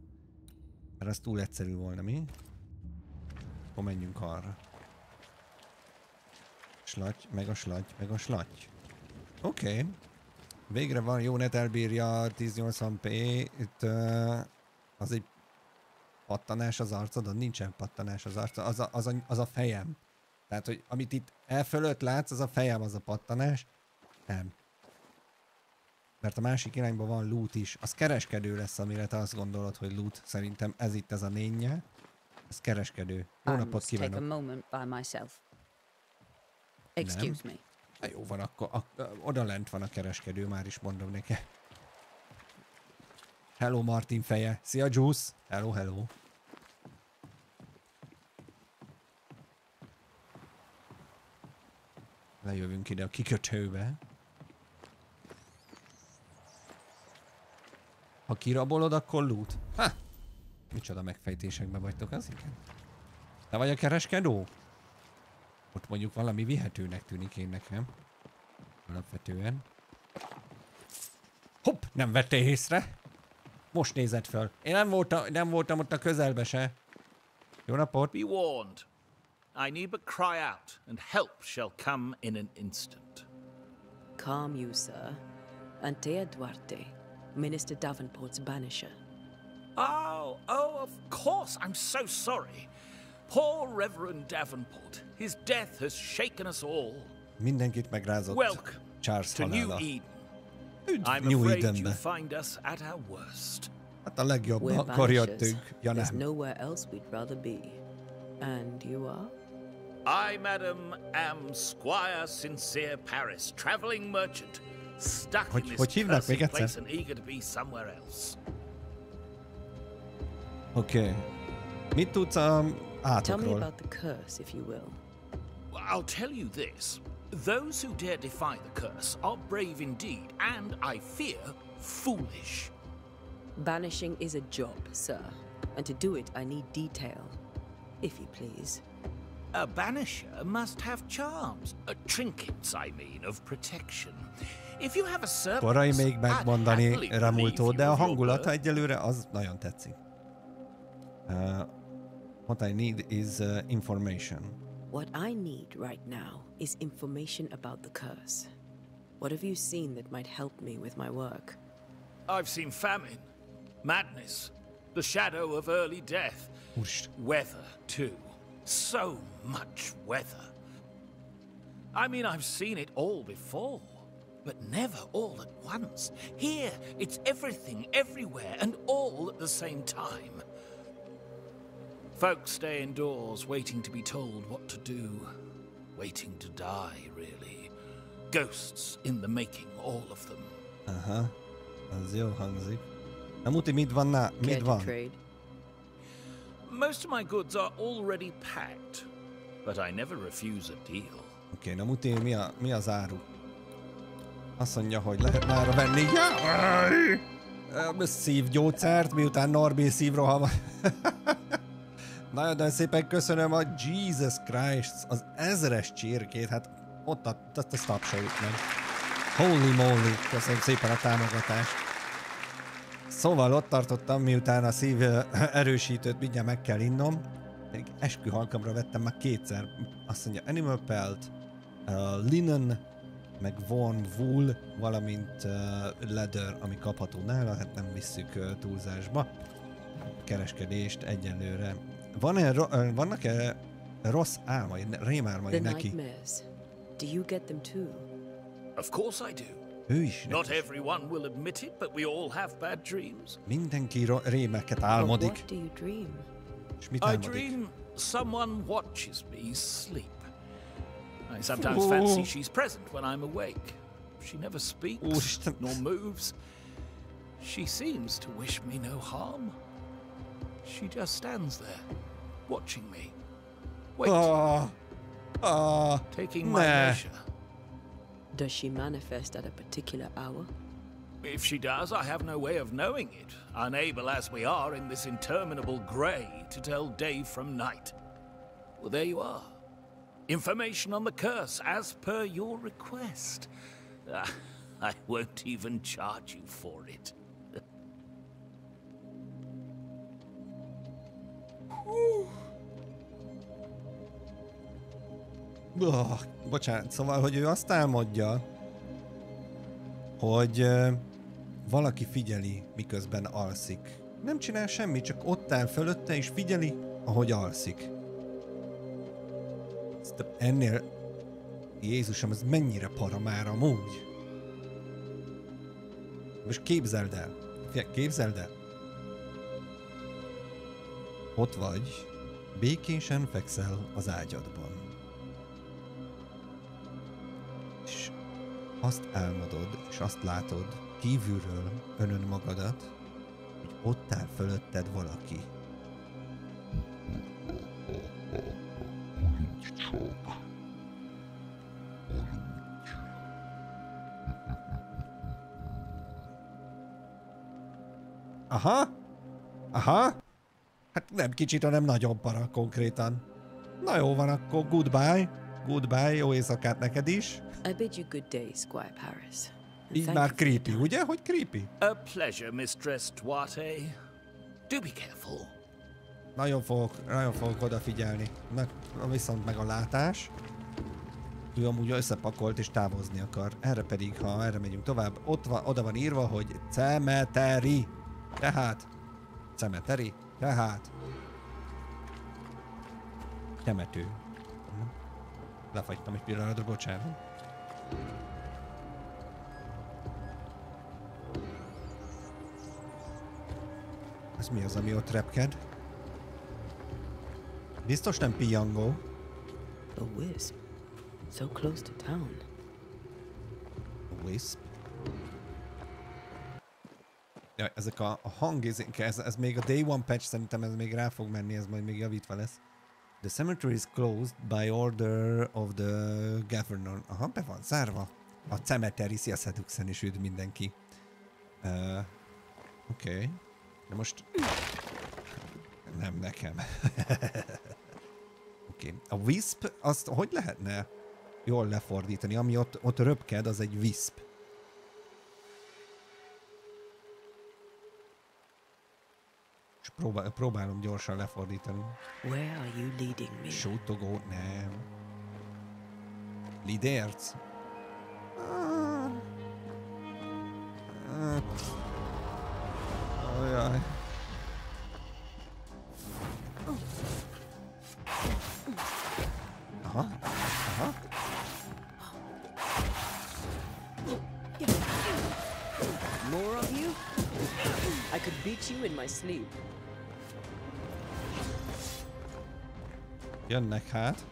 [SPEAKER 1] Mert az túl egyszerű volna, mi? Akkor menjünk arra. Slaty, meg a slaty, meg a slaty. Oké. Végre van, jó net elbírja 1080p. Itt az egy pattanás az arcodon? Nincsen pattanás az arcodon. Az a fejem. Tehát, hogy amit itt elfölött látsz, az a fejem, az a pattanás. Nem. Mert a másik irányban van loot is. Az kereskedő lesz, amire te azt gondolod, hogy loot. Szerintem ez itt ez a nénye. Ez kereskedő. Jó napot kívánok.
[SPEAKER 10] Take a moment by myself. Excuse me.
[SPEAKER 1] Na jó van, akkor oda lent van a kereskedő, már is mondom neki. Hello Martin feje. Szia Juice. Hello, hello. Lejövünk ide a kikötőbe. Ha kirabolod, akkor loot. Ha! Micsoda megfejtésekben vagytok, az igen. Te vagy a kereskedő? Ott mondjuk valami vihetőnek tűnik én nekem. Alapvetően. Hopp! Nem vettél észre? Most nézed föl. Én nem voltam ott a közelbe se. Jó napot!
[SPEAKER 13] Be warned. I need but cry out, and help shall come in an instant.
[SPEAKER 4] Calm you, sir. Antea Duarte, Minister Davenport's banisher.
[SPEAKER 13] Oh, of course. I'm so sorry. Poor Reverend Davenport. His death has shaken us all.
[SPEAKER 1] Mindenkit megrázott
[SPEAKER 13] Welcome
[SPEAKER 1] Charles
[SPEAKER 13] to
[SPEAKER 1] halála.
[SPEAKER 13] New Eden.
[SPEAKER 1] Üdv
[SPEAKER 13] I'm
[SPEAKER 1] New
[SPEAKER 13] afraid
[SPEAKER 1] Edenbe.
[SPEAKER 13] you find us at our worst.
[SPEAKER 1] Hát a legjobb,
[SPEAKER 4] We're
[SPEAKER 1] akkor
[SPEAKER 4] banishers.
[SPEAKER 1] jöttünk. Ja
[SPEAKER 4] There's
[SPEAKER 1] nem.
[SPEAKER 4] nowhere else we'd rather be. And you are?
[SPEAKER 13] I, madam, am Squire Sincere Paris, traveling merchant, stuck in
[SPEAKER 1] Hogy
[SPEAKER 13] this
[SPEAKER 1] hívnak még
[SPEAKER 13] cursed
[SPEAKER 1] egyszer?
[SPEAKER 13] place and eager to be somewhere else.
[SPEAKER 1] Oké. Mit tudsz a
[SPEAKER 4] Tell me
[SPEAKER 1] átokról?
[SPEAKER 4] about the curse, if you will.
[SPEAKER 13] I'll tell you this. Those who dare defy the curse are brave indeed, and I fear foolish.
[SPEAKER 4] Banishing is a job, sir. And to do it, I need detail. If you please.
[SPEAKER 13] A banisher must have charms, trinkets, I mean, of protection. If you have a servant,
[SPEAKER 1] Korai még megmondani
[SPEAKER 13] I'd happily
[SPEAKER 1] Ramultó,
[SPEAKER 13] relieve
[SPEAKER 1] de
[SPEAKER 13] you
[SPEAKER 1] a
[SPEAKER 13] of your
[SPEAKER 1] hangulata
[SPEAKER 13] burden.
[SPEAKER 1] egyelőre az nagyon tetszik. What I need is information.
[SPEAKER 4] What I need right now is information about the curse. What have you seen that might help me with my work?
[SPEAKER 13] I've seen famine, madness, the shadow of early death, weather too. So much weather. I mean, I've seen it all before, but never all at once. Here, it's everything, everywhere, and all at the same time. Folks stay indoors, waiting to be told what to do. Waiting to die, really. Ghosts in the making, all of them.
[SPEAKER 1] Aha, az jó hangzik. Na muti, mit van? Mit van?
[SPEAKER 13] Most of my goods are already packed, but I never refuse a deal.
[SPEAKER 1] Oké, na muti, mi az áru? Azt mondja, hogy lehetne arra venni. Szívgyógyszert, miután Norbi szívroham. Nagyon szépen köszönöm a Jesus Christ, az 1000-es csirkét, hát ott azt tapsoljuk meg. Holy moly, köszönöm szépen a támogatást. Szóval ott tartottam, miután a szív erősítőt mindjárt meg kell innom. Pedig eskühalkamra vettem már kétszer. Azt mondja Animal Pelt, Linen, meg Warm Wool, valamint Leather, ami kapható nála, hát nem visszük túlzásba. Kereskedést egyelőre. Vannak-e rossz álmai, rémálmai neki?
[SPEAKER 4] Nightmares. Do you get them too?
[SPEAKER 13] Of course I do.
[SPEAKER 1] Ő is.
[SPEAKER 13] Not everyone will admit it, but we all have bad dreams.
[SPEAKER 1] Mindenki rémeket
[SPEAKER 4] But
[SPEAKER 1] álmodik.
[SPEAKER 4] what do you dream?
[SPEAKER 1] És mit
[SPEAKER 13] I
[SPEAKER 1] álmodik?
[SPEAKER 13] dream someone watches me sleep. I sometimes fancy she's present when I'm awake. She never speaks nor moves. She seems to wish me no harm. She just stands there, watching me, waiting, taking my measure.
[SPEAKER 4] Does she manifest at a particular hour?
[SPEAKER 13] If she does, I have no way of knowing it, unable as we are in this interminable grey to tell day from night. Well, there you are. Information on the curse, as per your request. I won't even charge you for it.
[SPEAKER 1] Bocsánat, szóval, hogy ő azt álmodja, hogy valaki figyeli, miközben alszik. Nem csinál semmit, csak ott áll fölötte, és figyeli, ahogy alszik. Ennél... Jézusom, ez mennyire para már amúgy? Most képzeld el. Képzeld el. Ott vagy, békésen fekszel az ágyadban. És azt álmodod, és azt látod kívülről önmagadat, hogy ott áll fölötted valaki. Aha! Aha! Nem kicsit, hanem nagyon para konkrétan. Na jó van, akkor goodbye. Goodbye, jó éjszakát neked is.
[SPEAKER 4] I bid you good day, Squire Paris.
[SPEAKER 1] Így már creepy, ugye? Hogy creepy?
[SPEAKER 13] A pleasure, Mistress Duarte. Do be careful.
[SPEAKER 1] Nagyon fogok odafigyelni. Viszont meg a látás. Ő amúgy összepakolt és távozni akar. Erre pedig, ha erre megyünk tovább, oda van írva, hogy cemetery. Tehát cemetery. Tehát temető. Lefagytam egy pillanatra, bocsánat. Ez mi az, ami ott repked? Biztos nem pillangó.
[SPEAKER 4] A wisp. So close to town.
[SPEAKER 1] A wisp. Ja, ezek a hangézénk, ez még a Day One patch, szerintem ez még rá fog menni, ez majd még javítva lesz. The cemetery is closed by order of the governor. Aha, be van zárva. A cemetery, szia Seduxen is üdv mindenki. Oké. De most... Nem nekem. Oké. A wisp, azt hogy lehetne jól lefordítani? Ami ott röpked, az egy wisp. És próbálom gyorsan lefordítani.
[SPEAKER 4] Where are you leading me?
[SPEAKER 1] Sótogó, nem. Lidérc? Ajaj. Aha, aha.
[SPEAKER 4] More of you? I could beat you in my sleep.
[SPEAKER 1] Jönnek hát.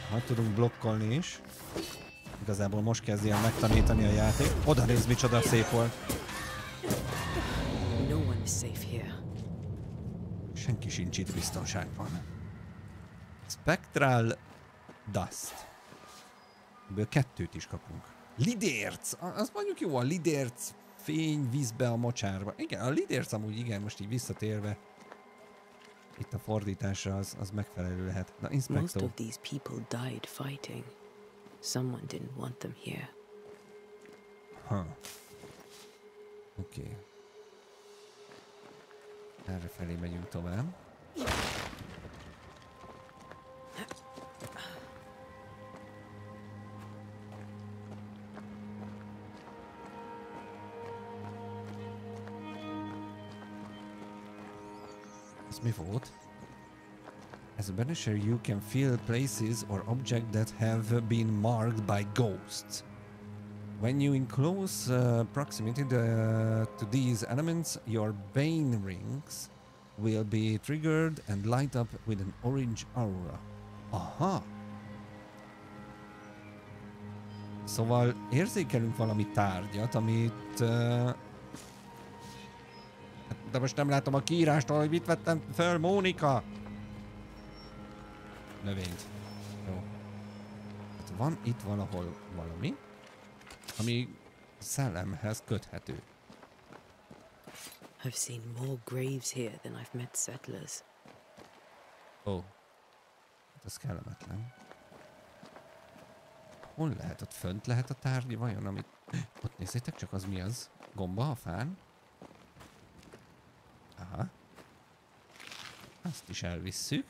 [SPEAKER 1] Ha tudunk blokkolni is. Igazából most kezdi el megtanítani a játék. Oda nézd, micsoda szép volt.
[SPEAKER 4] No one is safe here.
[SPEAKER 1] Senki sincs itt biztonságban. Spectral Dust. Ebből 2 is kapunk. Lidérc! Az mondjuk jó, a lidérc fény vízbe a mocsárba. Igen, a lidérc amúgy igen, most így visszatérve. Itt a fordításra az megfelelő lehet. Na, inspektor.
[SPEAKER 4] Most of these people died fighting. Someone didn't want them here.
[SPEAKER 1] Oké. Erre felé megyünk tovább. Ez mi volt? As a Banisher, you can feel places or objects that have been marked by ghosts. When you in close proximity to these elements, your bane rings will be triggered and light up with an orange aura. Aha! Szóval érzékelünk valami tárgyat, amit... de most nem látom a kiírástól, hogy mit vettem föl, Mónika! Növényt. Jó. Hát van itt valahol valami, ami szellemhez köthető.
[SPEAKER 4] I've seen more graves here than I've met settlers.
[SPEAKER 1] Ó. Hát ez kellemetlen. Hol lehet? Ott fönt lehet a tárgy vajon, amit... Ott nézzétek csak, az mi az? Gomba a fán? Aha. Azt is elvisszük.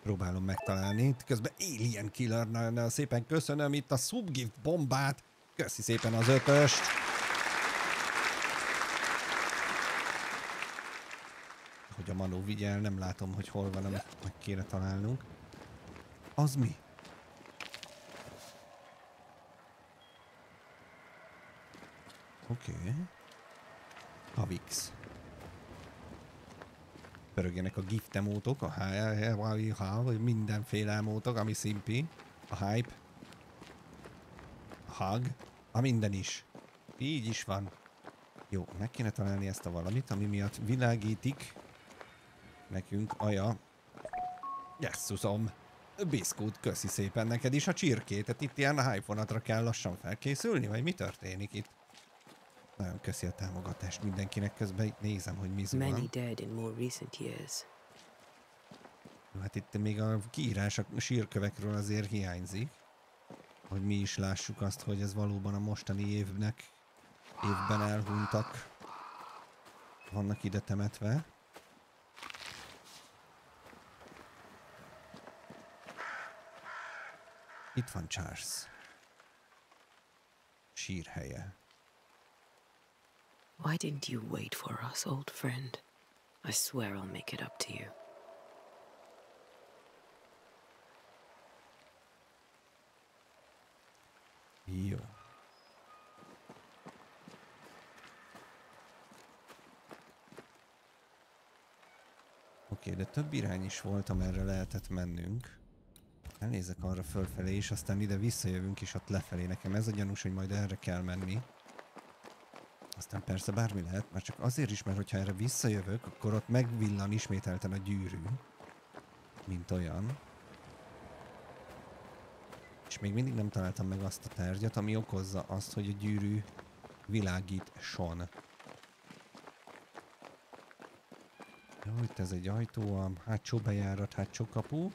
[SPEAKER 1] Próbálom megtalálni. Közben Alien Killer, nagyon szépen köszönöm itt a subgift bombát. Köszi szépen az 5-öst. Hogy a Manó vigyel, nem látom, hogy hol van, amit meg kéne találnunk. Az mi? Oké. Havix. Pörögjenek a gift emótok, vagy mindenféle emótok, ami szimpi. A hype. A hug. A minden is. Így is van. Jó, meg kéne találni ezt a valamit, ami miatt világítik nekünk aja. Jesszusom. Biszkút, köszi szépen neked is a csirkét. Tehát itt ilyen hype-vonatra kell lassan felkészülni, vagy mi történik itt? Nagyon köszi a támogatást mindenkinek, közben itt nézem, hogy mi zuhan.
[SPEAKER 4] Many dead in more recent years.
[SPEAKER 1] Hát itt még a kiírás a sírkövekről azért hiányzik, hogy mi is lássuk azt, hogy ez valóban a mostani évben elhunytak vannak ide temetve. Itt van Charles sírhelye.
[SPEAKER 4] Why didn't you wait for us, old friend? I swear I'll make it up to you.
[SPEAKER 1] Jó. Oké, de több irány is volt, amerre lehetett mennünk. Elnézek arra fölfelé, és aztán ide visszajövünk, és ott lefelé. Nekem ez a gyanús, hogy majd erre kell menni. Aztán persze bármi lehet, már csak azért is, mert hogyha erre visszajövök, akkor ott megvillan ismételten a gyűrű. Mint olyan. És még mindig nem találtam meg azt a tárgyat, ami okozza azt, hogy a gyűrű világítson. Jó, itt ez egy ajtó, a hátsó bejárat, hátsó kapu.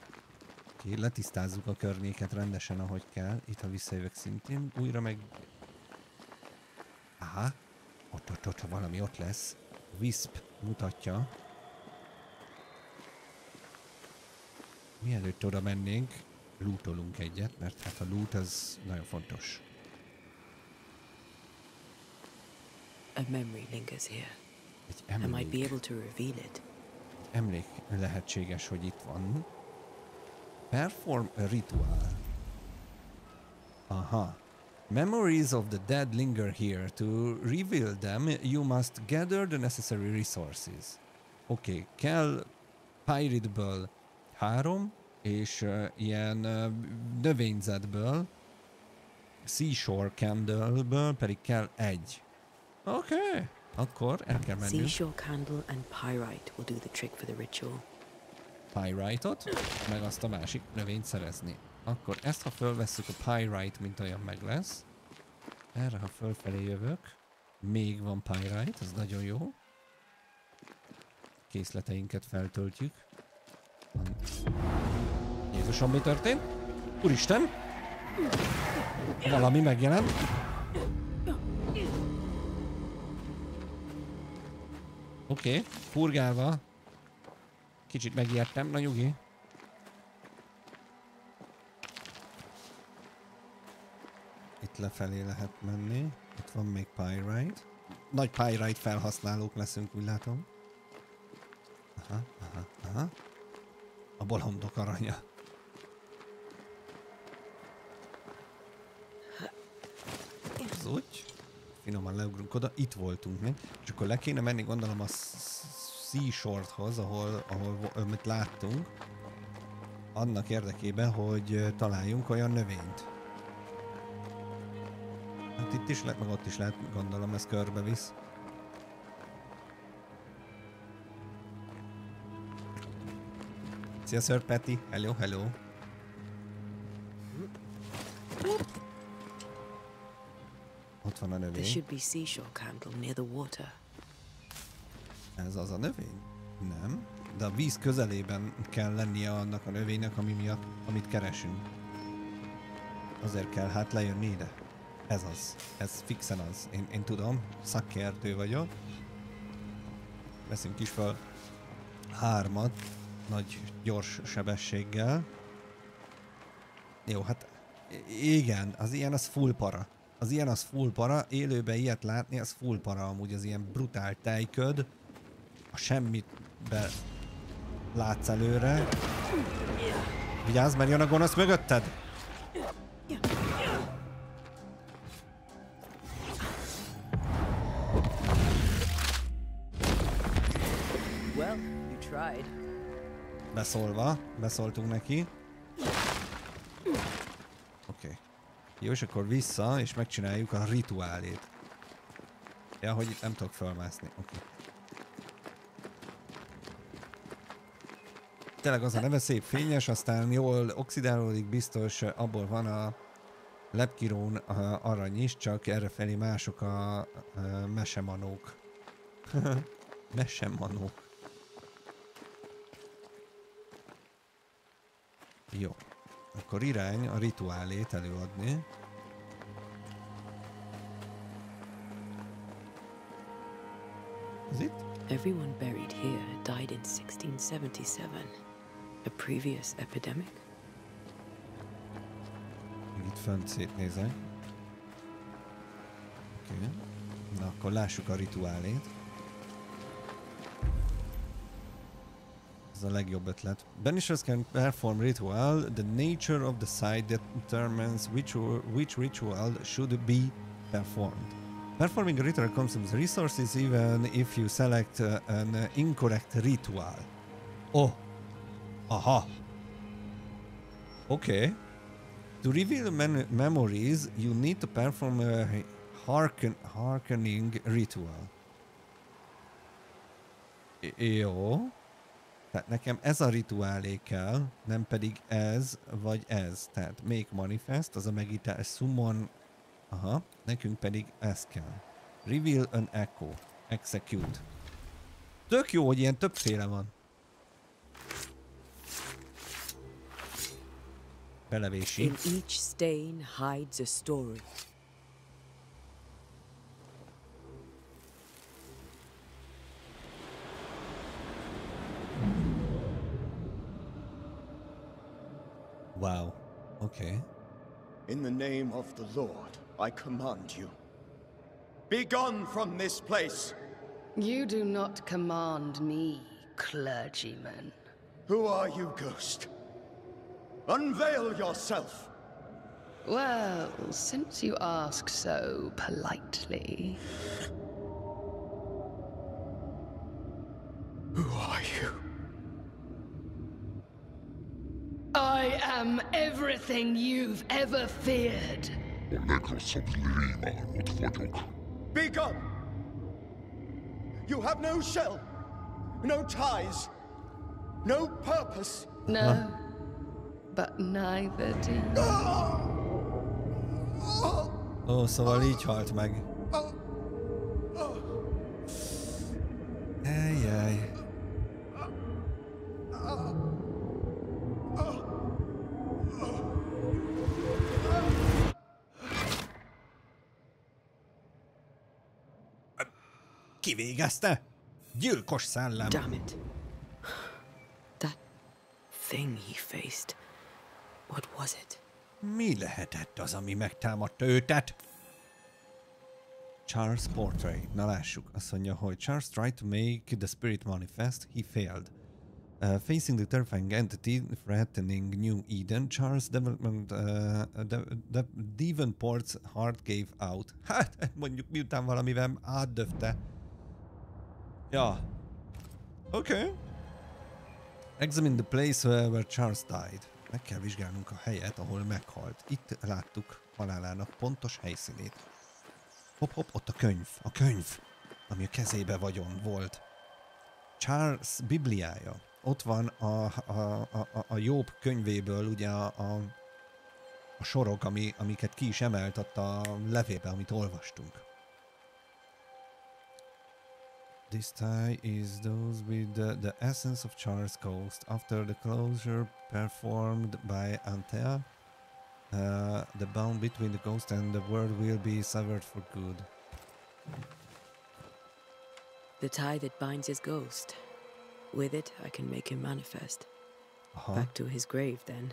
[SPEAKER 1] Oké, letisztázzuk a környéket rendesen, ahogy kell. Itt, ha visszajövök szintén, újra meg... Aha, ott valami ott lesz. Wisp mutatja. Mielőtt oda mennénk, lootolunk egyet, mert hát a loot az nagyon fontos.
[SPEAKER 4] A memory lingers here.
[SPEAKER 1] Egy
[SPEAKER 4] I might be able to reveal it.
[SPEAKER 1] Emlék lehetséges, hogy itt van. Perform a ritual. Aha. Memories of the dead linger here. To reveal them, you must gather the necessary resources. Oké, kell Pyritből 3, és ilyen növényzetből, Seashore Candleből pedig kell 1. Oké, akkor el kell mennünk.
[SPEAKER 4] Seashore Candle and Pyrite will do the trick for the ritual.
[SPEAKER 1] Pyrite-ot, meg azt a másik növényt szerezni. Akkor ezt, ha fölvesszük, a Pyrite, mint olyan meg lesz. Erre, ha fölfelé jövök, még van Pyrite, ez nagyon jó. Készleteinket feltöltjük. Jézusom, mi történt? Úristen! Valami megjelent. Oké, purgálva. Kicsit megijedtem, na nyugi. Itt lefelé lehet menni. Itt van még Pyrite. Nagy Pyrite felhasználók leszünk, úgy látom. Aha. A bolondok aranya. Az úgy. Finoman leugrunk oda. Itt voltunk még. És akkor le kéne menni, gondolom, a Seashore-hoz, ahol amit láttunk. Annak érdekében, hogy találjunk olyan növényt. Hát itt is lehet, meg ott is lehet, gondolom, ez körbevisz. Szia, Sir Patty! Hello! Ott van a növény.
[SPEAKER 4] There should be seashore candle near the water.
[SPEAKER 1] Ez az a növény? Nem. De a víz közelében kell lennie annak a növénynek, amit keresünk. Azért kell hát lejönni ide. Ez az. Ez fixen az. Én tudom. Szakértő vagyok. Veszünk is fel 3 nagy gyors sebességgel. Jó, hát igen, az ilyen az full para. Az ilyen az full para, élőben ilyet látni, az full para amúgy, az ilyen brutál tejköd. A semmitbe látsz előre. Vigyázz, mert jön a gonosz mögötted!
[SPEAKER 4] Well, you tried.
[SPEAKER 1] Beszóltunk neki. Oké. Jó, és akkor vissza, és megcsináljuk a rituálét. Ja, hogy itt nem tudok felmászni. Oké. tényleg az a neve, szép fényes, aztán jól oxidálódik, biztos, abból van a lepkirón arany is, csak errefelé mások a mesemanók. Mesemanók. Jó. Akkor irány a rituálét előadni. Ez itt?
[SPEAKER 4] Everyone buried here died in 1677. A previous epidemic?
[SPEAKER 1] Itt fönt szétnézek. Oké. Na, akkor lássuk a rituálét. Ez a legjobb ötlet. Banishers can perform ritual. The nature of the site determines which ritual should be performed. Performing a ritual consumes resources even if you select an incorrect ritual. Oh. Aha. Okay. To reveal memories, you need to perform a hearkening ritual. Jó. Tehát nekem ez a rituálé kell, nem pedig ez vagy ez. Tehát make manifest, az a megítás, summon. Aha, nekünk pedig ez kell. Reveal an echo. Execute. Tök jó, hogy ilyen többféle van. Belevési.
[SPEAKER 4] In each stain hides a story.
[SPEAKER 1] Wow. Okay.
[SPEAKER 5] In the name of the Lord, I command you. Be gone from this place!
[SPEAKER 14] You do not command me, clergyman.
[SPEAKER 5] Who are you, ghost? Unveil yourself!
[SPEAKER 14] Well, since you ask so politely...
[SPEAKER 5] Who are you?
[SPEAKER 14] I am everything you've ever feared.
[SPEAKER 5] Be gone! You have no shell, no ties, no purpose.
[SPEAKER 14] No, but neither do you.
[SPEAKER 1] Ó, szóval így halt meg. Ejjjj. Kivégezte? Gyilkos szellem.
[SPEAKER 4] Damn it. That thing he faced. What was it?
[SPEAKER 1] Mi lehetett az, ami megtámadta őtet? Charles portrait. Na lássuk. Azt mondja, hogy Charles tried to make the spirit manifest. He failed. Facing the terrifying entity threatening New Eden, Charles Davenport's heart gave out. Hát, mondjuk miután valamivel átdöfte. Ja. Okay. Examine the place where Charles died. Meg kell vizsgálnunk a helyet, ahol meghalt. Itt láttuk halálának pontos helyszínét. Hopp, ott a könyv, ami a kezébe volt. Charles Bibliája. Ott van a Jobb könyvéből ugye a sorok, amiket ki is emelt ott a levélbe, amit olvastunk. This tie is those with the essence of Charles' ghost. After the closure performed by Antea, the bond between the ghost and the world will be severed for good.
[SPEAKER 4] The tie that binds his ghost. With it, I can make him manifest.
[SPEAKER 1] Aha.
[SPEAKER 4] Back to his grave, then.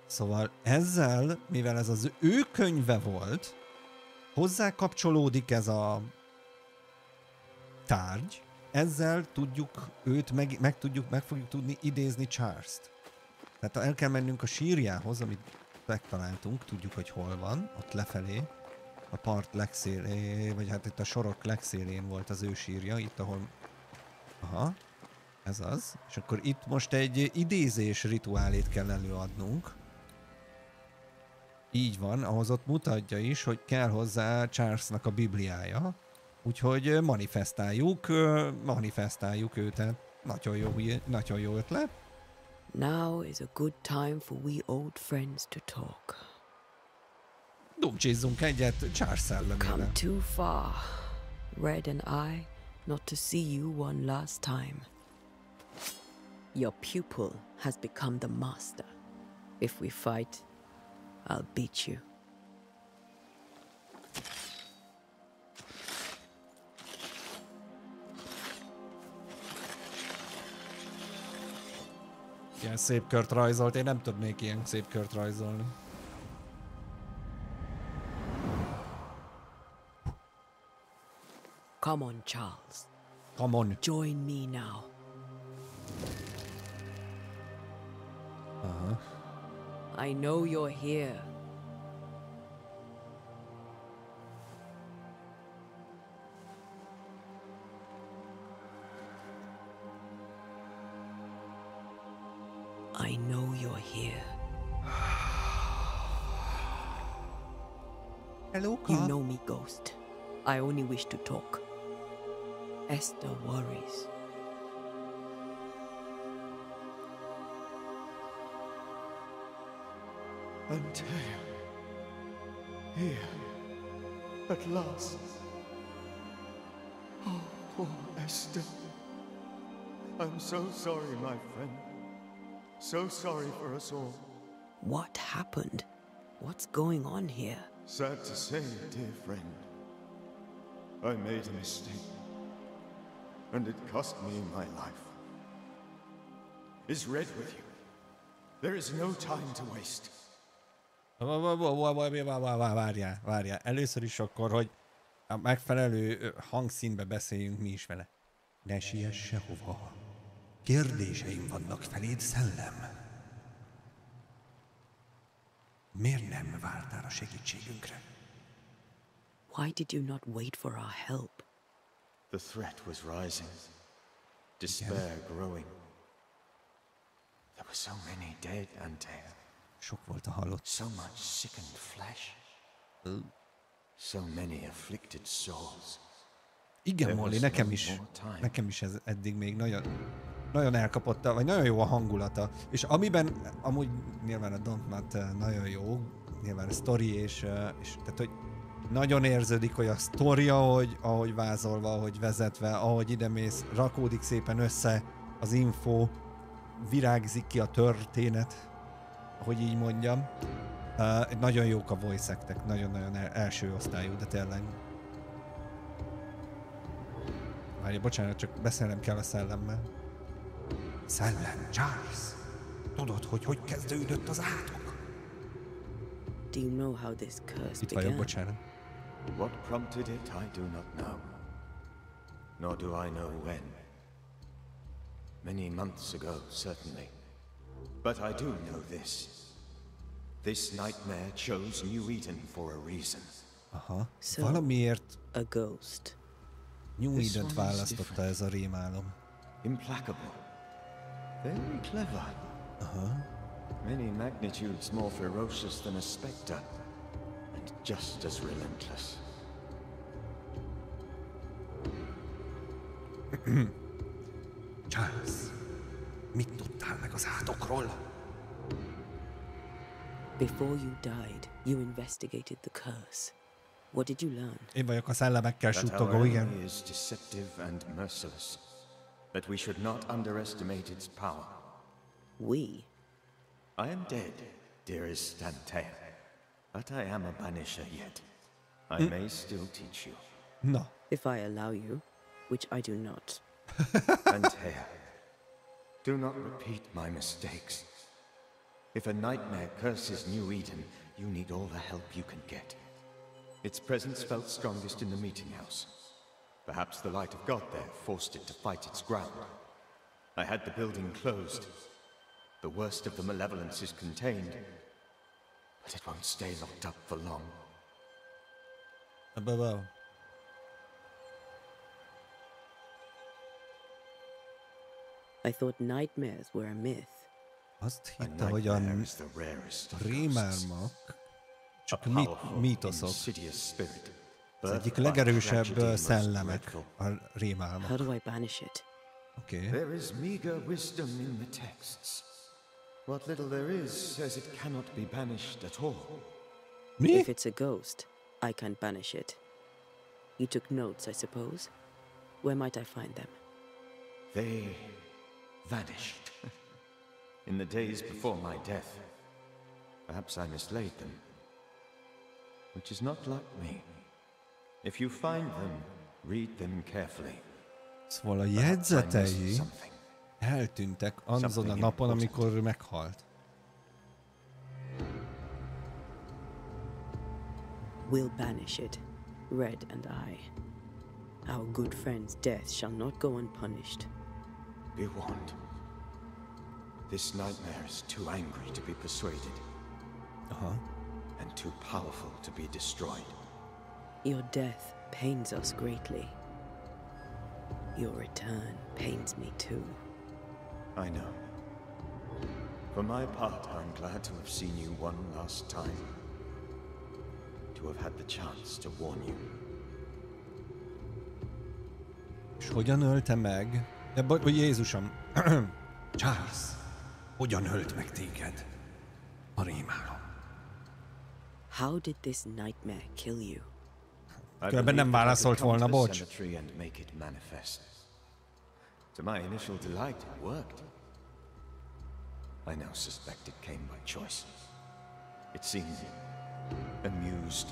[SPEAKER 1] Szóval ezzel, mivel ez az ő könyve volt, hozzá kapcsolódik ez a tárgy, ezzel tudjuk őt, meg fogjuk tudni idézni Charles-t. Tehát el kell mennünk a sírjához, amit megtaláltunk, tudjuk, hogy hol van, ott lefelé, a part legszélén, vagy hát itt a sorok legszélén volt az ő sírja, itt ahol... Aha, ez az. És akkor itt most egy idézés rituálét kell előadnunk. Így van, ahhoz ott mutatja is, hogy kell hozzá Charlesnak a Bibliája. Úgyhogy manifestáljuk őt. Nagyon jó ötlet.
[SPEAKER 4] Now is a good time for we old friends to talk.
[SPEAKER 1] Dumcsizzunk egyet Charles szellemével.
[SPEAKER 4] Come too far, Red and I, not to see you one last time. Your pupil has become the master. If we fight, I'll beat you.
[SPEAKER 1] Ilyen szép kört rajzolt, én nem tudnék ilyen szép kört rajzolni.
[SPEAKER 4] Come on, Charles.
[SPEAKER 1] Come on.
[SPEAKER 4] Join me now. I know you're here. I know you're here.
[SPEAKER 1] Hello,
[SPEAKER 4] you know me, Ghost. I only wish to talk. Esther worries.
[SPEAKER 7] Antea. Here. At last. Oh, poor Esther. I'm so sorry, my friend. So sorry for us all.
[SPEAKER 4] What happened? What's going on here?
[SPEAKER 7] Sad to say, dear friend. I made a mistake. And it cost me my life. Is Red with you? There is no time to waste.
[SPEAKER 1] Várjál. Először is akkor, hogy a megfelelő hangszínbe beszéljünk mi is vele. Ne siess sehova. Kérdéseim vannak feléd, szellem. Miért nem vártál a segítségünkre?
[SPEAKER 4] Why did you not wait for our help?
[SPEAKER 5] The threat was rising. Despair growing. There were so many dead, Antea.
[SPEAKER 1] Sok volt a halott.
[SPEAKER 5] So much sickened flesh. So many afflicted souls.
[SPEAKER 1] Igen, Molly, nekem is ez eddig még nagyon elkapott, vagy nagyon jó a hangulata. És amiben amúgy nyilván a Don't Mat nagyon jó, nyilván a sztori, és tehát, hogy nagyon érződik, hogy a sztoria, ahogy vázolva, ahogy vezetve, ahogy idemész, rakódik szépen össze az info, virágzik ki a történet, hogy így mondjam. Nagyon jók a voice actek, nagyon-nagyon első osztályú, de tényleg. Várj, bocsánat, csak beszélnem kell a szellemmel. Szellem, Charles! Tudod, hogy kezdődött az átok?
[SPEAKER 4] Do you know how this curse
[SPEAKER 1] Itt vagyok, bocsánat.
[SPEAKER 5] What prompted it, I do not know. Nor do I know when. Many months ago, certainly. But I do know this. This nightmare chose New Eden for a reason.
[SPEAKER 1] Aha. So, valamiért
[SPEAKER 4] a ghost.
[SPEAKER 1] New Eden-t választotta ez a rémálom.
[SPEAKER 5] Implacable. Very clever. Many magnitudes more ferocious than a spectre. And just as relentless.
[SPEAKER 1] Charles, mit tudtál meg az átokról?
[SPEAKER 4] Before you died, you investigated the curse. What did you learn?
[SPEAKER 1] Én vagyok a szellemekkel suttogó, igen.
[SPEAKER 5] That our is deceptive and merciless. That we should not underestimate its power.
[SPEAKER 4] We?
[SPEAKER 5] I am dead, dearest Antea. But I am a Banisher yet. I may still teach you.
[SPEAKER 1] No.
[SPEAKER 4] If I allow you, which I do not.
[SPEAKER 5] Antea, do not repeat my mistakes. If a nightmare curses New Eden, you need all the help you can get. Its presence felt strongest in the meeting house. Perhaps the light of God there forced it to fight its ground. I had the building closed. The worst of the malevolence is contained, but it won't stay locked up for long.
[SPEAKER 4] I thought nightmares were a myth.
[SPEAKER 1] Azt hitte, hogy a rémálmak csak mítoszok. Az egyik legerősebb szellemek a rémálmak.
[SPEAKER 4] How do I banish it?
[SPEAKER 1] Okay.
[SPEAKER 5] There is meager wisdom in the texts. What little there is says it cannot be banished at all.
[SPEAKER 4] Me? If it's a ghost, I can't banish it. You took notes, I suppose? Where might I find them?
[SPEAKER 5] They vanished. In the days before my death. Perhaps I mislaid them. Which is not like me. If you find them, read them carefully.
[SPEAKER 1] Szóval a jegyzetei eltűntek azon a napon, amikor ő meghalt.
[SPEAKER 4] We'll banish it, Red and I. Our good friend's death shall not go unpunished.
[SPEAKER 5] Be warned. This nightmare is too angry to be persuaded. And too powerful to be destroyed.
[SPEAKER 4] Your death pains us greatly. Your return pains me too.
[SPEAKER 5] I know. For my part, I'm glad to have seen you one last time. To have had the chance to warn you.
[SPEAKER 1] És hogyan ölte meg? Jézusom! Charles! Hogyan ölt meg téged? A rémálom.
[SPEAKER 4] How did this nightmare kill you?
[SPEAKER 1] Különben nem válaszolt volna, bocs.
[SPEAKER 5] To my initial delight, it worked. I now suspect it came by choice. It seemed amused,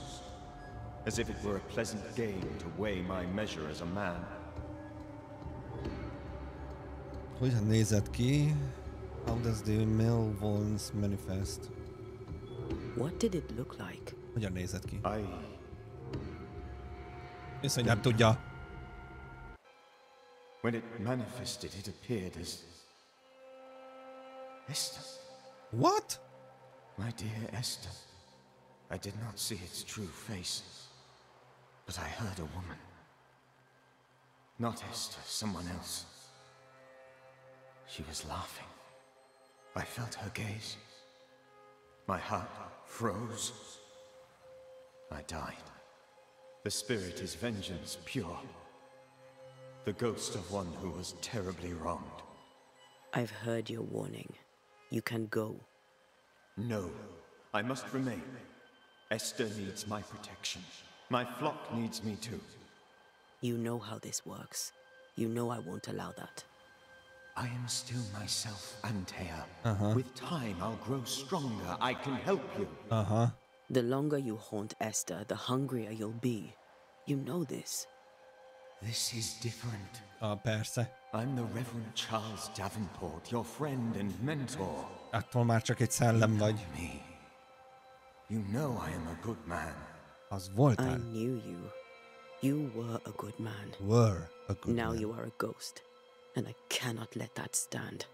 [SPEAKER 5] as if it were a pleasant game to weigh my measure as a man.
[SPEAKER 1] Hogyan nézett ki? How does the malevolence manifest?
[SPEAKER 4] What did it look like?
[SPEAKER 1] Hogyan nézett ki? Ezt, hogy nem tudja.
[SPEAKER 5] When it manifested, it appeared as Esther.
[SPEAKER 1] What?
[SPEAKER 5] My dear Esther. I did not see its true face, but I heard a woman. Not Esther, someone else. She was laughing. I felt her gaze. My heart froze. I died. The spirit is vengeance pure. The ghost of one who was terribly wronged.
[SPEAKER 4] I've heard your warning. You can go.
[SPEAKER 5] No, I must remain. Esther needs my protection. My flock needs me too.
[SPEAKER 4] You know how this works. You know I won't allow that.
[SPEAKER 5] I am still myself, Antea. With time, I'll grow stronger. I can help you.
[SPEAKER 4] The longer you haunt Esther, the hungrier you'll be. You know this.
[SPEAKER 5] This is different.
[SPEAKER 1] Persze.
[SPEAKER 5] I'm the Reverend Charles Davenport, your friend and mentor.
[SPEAKER 1] Attól már csak egy szellem vagy.
[SPEAKER 5] You know I am a good man.
[SPEAKER 1] Az voltál.
[SPEAKER 4] I knew you. You were a good man.
[SPEAKER 1] Were a good
[SPEAKER 4] now
[SPEAKER 1] man.
[SPEAKER 4] You are a ghost. And I cannot let that stand.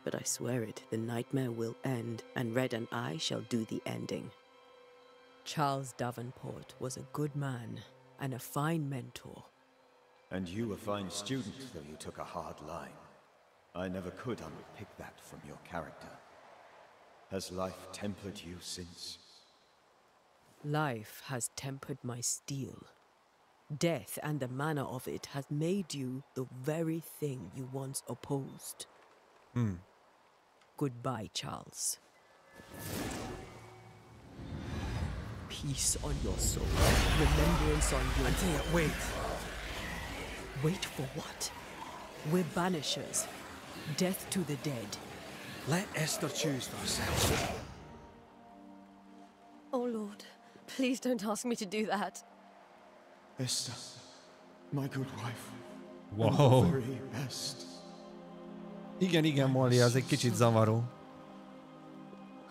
[SPEAKER 4] But I swear it, the nightmare will end, and Red and I shall do the ending. Charles Davenport was a good man and a fine mentor.
[SPEAKER 5] And you a fine student, though you took a hard line. I never could unpick that from your character. Has life tempered you since?
[SPEAKER 4] Life has tempered my steel. Death and the manner of it has made you the very thing you once opposed. Goodbye, Charles. Peace on your soul. Remembrance on your...
[SPEAKER 3] Antea, wait.
[SPEAKER 4] Wait for what? We're banishers. Death to the dead.
[SPEAKER 3] Let Esther choose for herself.
[SPEAKER 12] Oh, Lord. Please don't ask me to do that.
[SPEAKER 5] Esther, my good wife.
[SPEAKER 1] Wow.
[SPEAKER 5] The very best.
[SPEAKER 1] Igen, Molly, az egy kicsit zavaró.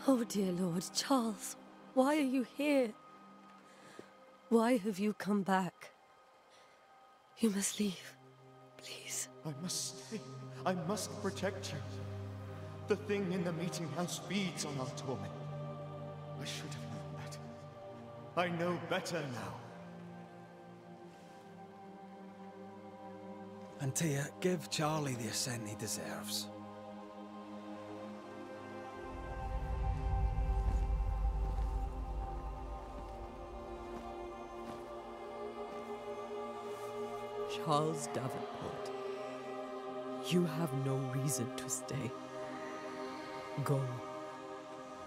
[SPEAKER 12] Oh, dear Lord, Charles, why are you here? Why have you come back? You must leave, please.
[SPEAKER 5] I must stay. I must protect you. The thing in the meeting house feeds on our torment. I should have known better. I know better now.
[SPEAKER 3] Antea, give Charlie the ascent he deserves.
[SPEAKER 4] Charles Davenport, you have no reason to stay. Go.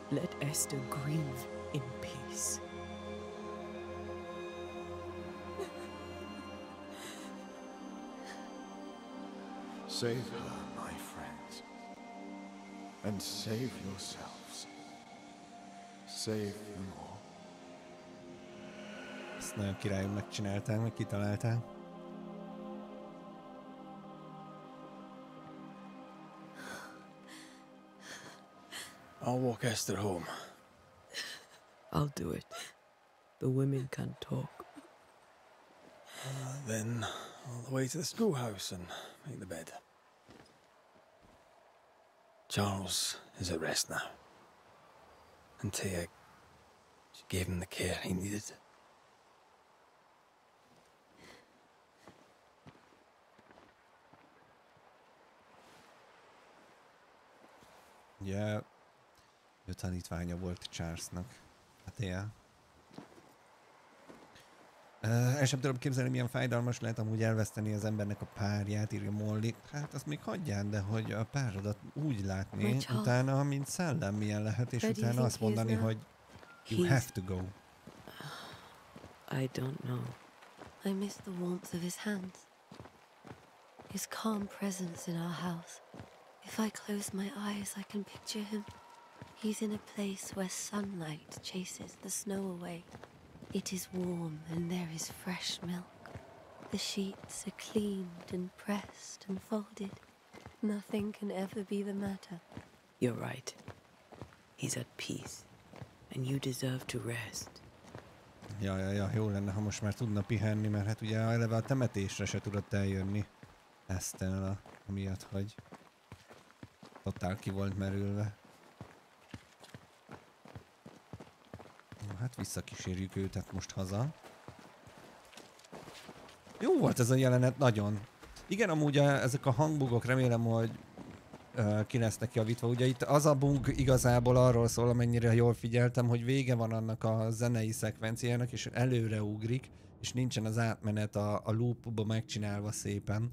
[SPEAKER 4] Let Esther grieve in peace.
[SPEAKER 5] Save her, my friends. And save yourselves. Save them all.
[SPEAKER 1] Ezt nagyon királyul megcsinálták, meg kitalálták.
[SPEAKER 3] I'll walk Esther home.
[SPEAKER 4] I'll do it. The women can't talk.
[SPEAKER 3] Then all the way to the schoolhouse and make the bed. Charles is at rest now. And Tia, she gave him the care he needed.
[SPEAKER 1] Ugye, ő tanítványa volt Charlesnak. Hát ilyen. El sem tudom képzelni, milyen fájdalmas lehet amúgy elveszteni az embernek a párját, írja Molly. Hát azt még hagyján, de hogy a párodat úgy látni, utána, mint szellem milyen lehet, és utána azt mondani, hogy you have to go.
[SPEAKER 12] I don't know. I miss the warmth of his hands. His calm presence in our house. If I close my eyes, I can picture him. He's in a place where sunlight chases the snow away. It is warm and there is fresh milk. The sheets are cleaned and pressed and folded. Nothing can ever be the matter.
[SPEAKER 4] You're right. He's at peace. And you deserve to rest.
[SPEAKER 1] Ja, jó lenne, ha most már tudna pihenni, mert hát ugye eleve a temetésre se tudott eljönni. Estelle, amiatt, hogy totál ki volt merülve. Hát visszakísérjük őt, tehát most haza. Jó volt ez a jelenet, nagyon. Igen, amúgy ezek a hangbugok remélem, hogy ki lesznek javítva. Ugye itt az a bug igazából arról szól, amennyire jól figyeltem, hogy vége van annak a zenei szekvenciának, és előre ugrik, és nincsen az átmenet a loopba megcsinálva szépen.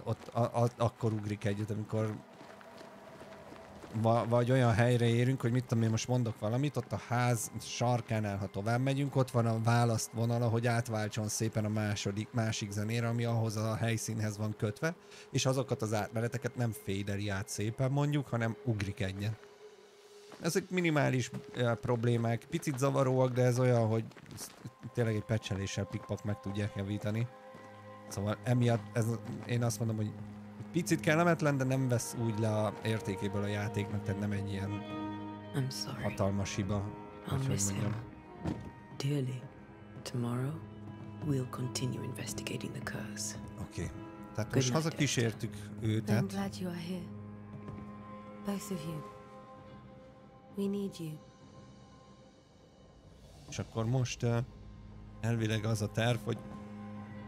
[SPEAKER 1] Ott akkor ugrik együtt, amikor vagy olyan helyre érünk, hogy mit tudom én, most mondok valamit, ott a ház sarkánál, ha tovább megyünk, ott van a választvonala, hogy átváltson szépen a másik zenére, ami ahhoz a helyszínhez van kötve, és azokat az átmeneteket nem fédeli át szépen mondjuk, hanem ugrik egyen. Ezek minimális problémák, picit zavaróak, de ez olyan, hogy tényleg egy patcheléssel pikpak meg tudják javítani. Szóval emiatt én azt mondom, hogy picit kellemetlen, de nem vesz úgy le a értékéből a játéknak, tehát nem egy ilyen hatalmas hiba.
[SPEAKER 4] I'll miss him dearly. Tomorrow we'll continue investigating the curse.
[SPEAKER 1] Oké. Tehát most hazakísértük őt.
[SPEAKER 12] I'm glad you are here. Both of you. We need you.
[SPEAKER 1] És akkor most elvileg az a terv, hogy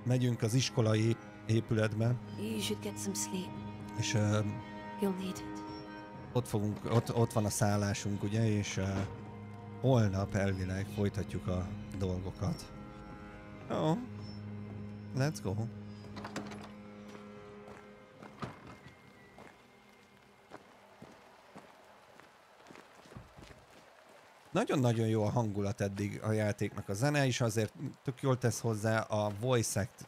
[SPEAKER 1] megyünk az iskolai épületbe.
[SPEAKER 12] You should get some sleep.
[SPEAKER 1] És
[SPEAKER 12] You'll need it.
[SPEAKER 1] ott van a szállásunk, ugye, és holnap elvileg folytatjuk a dolgokat. Oh, let's go. Nagyon-nagyon jó a hangulat eddig a játéknak, a zene is azért tök jól tesz hozzá, a voice act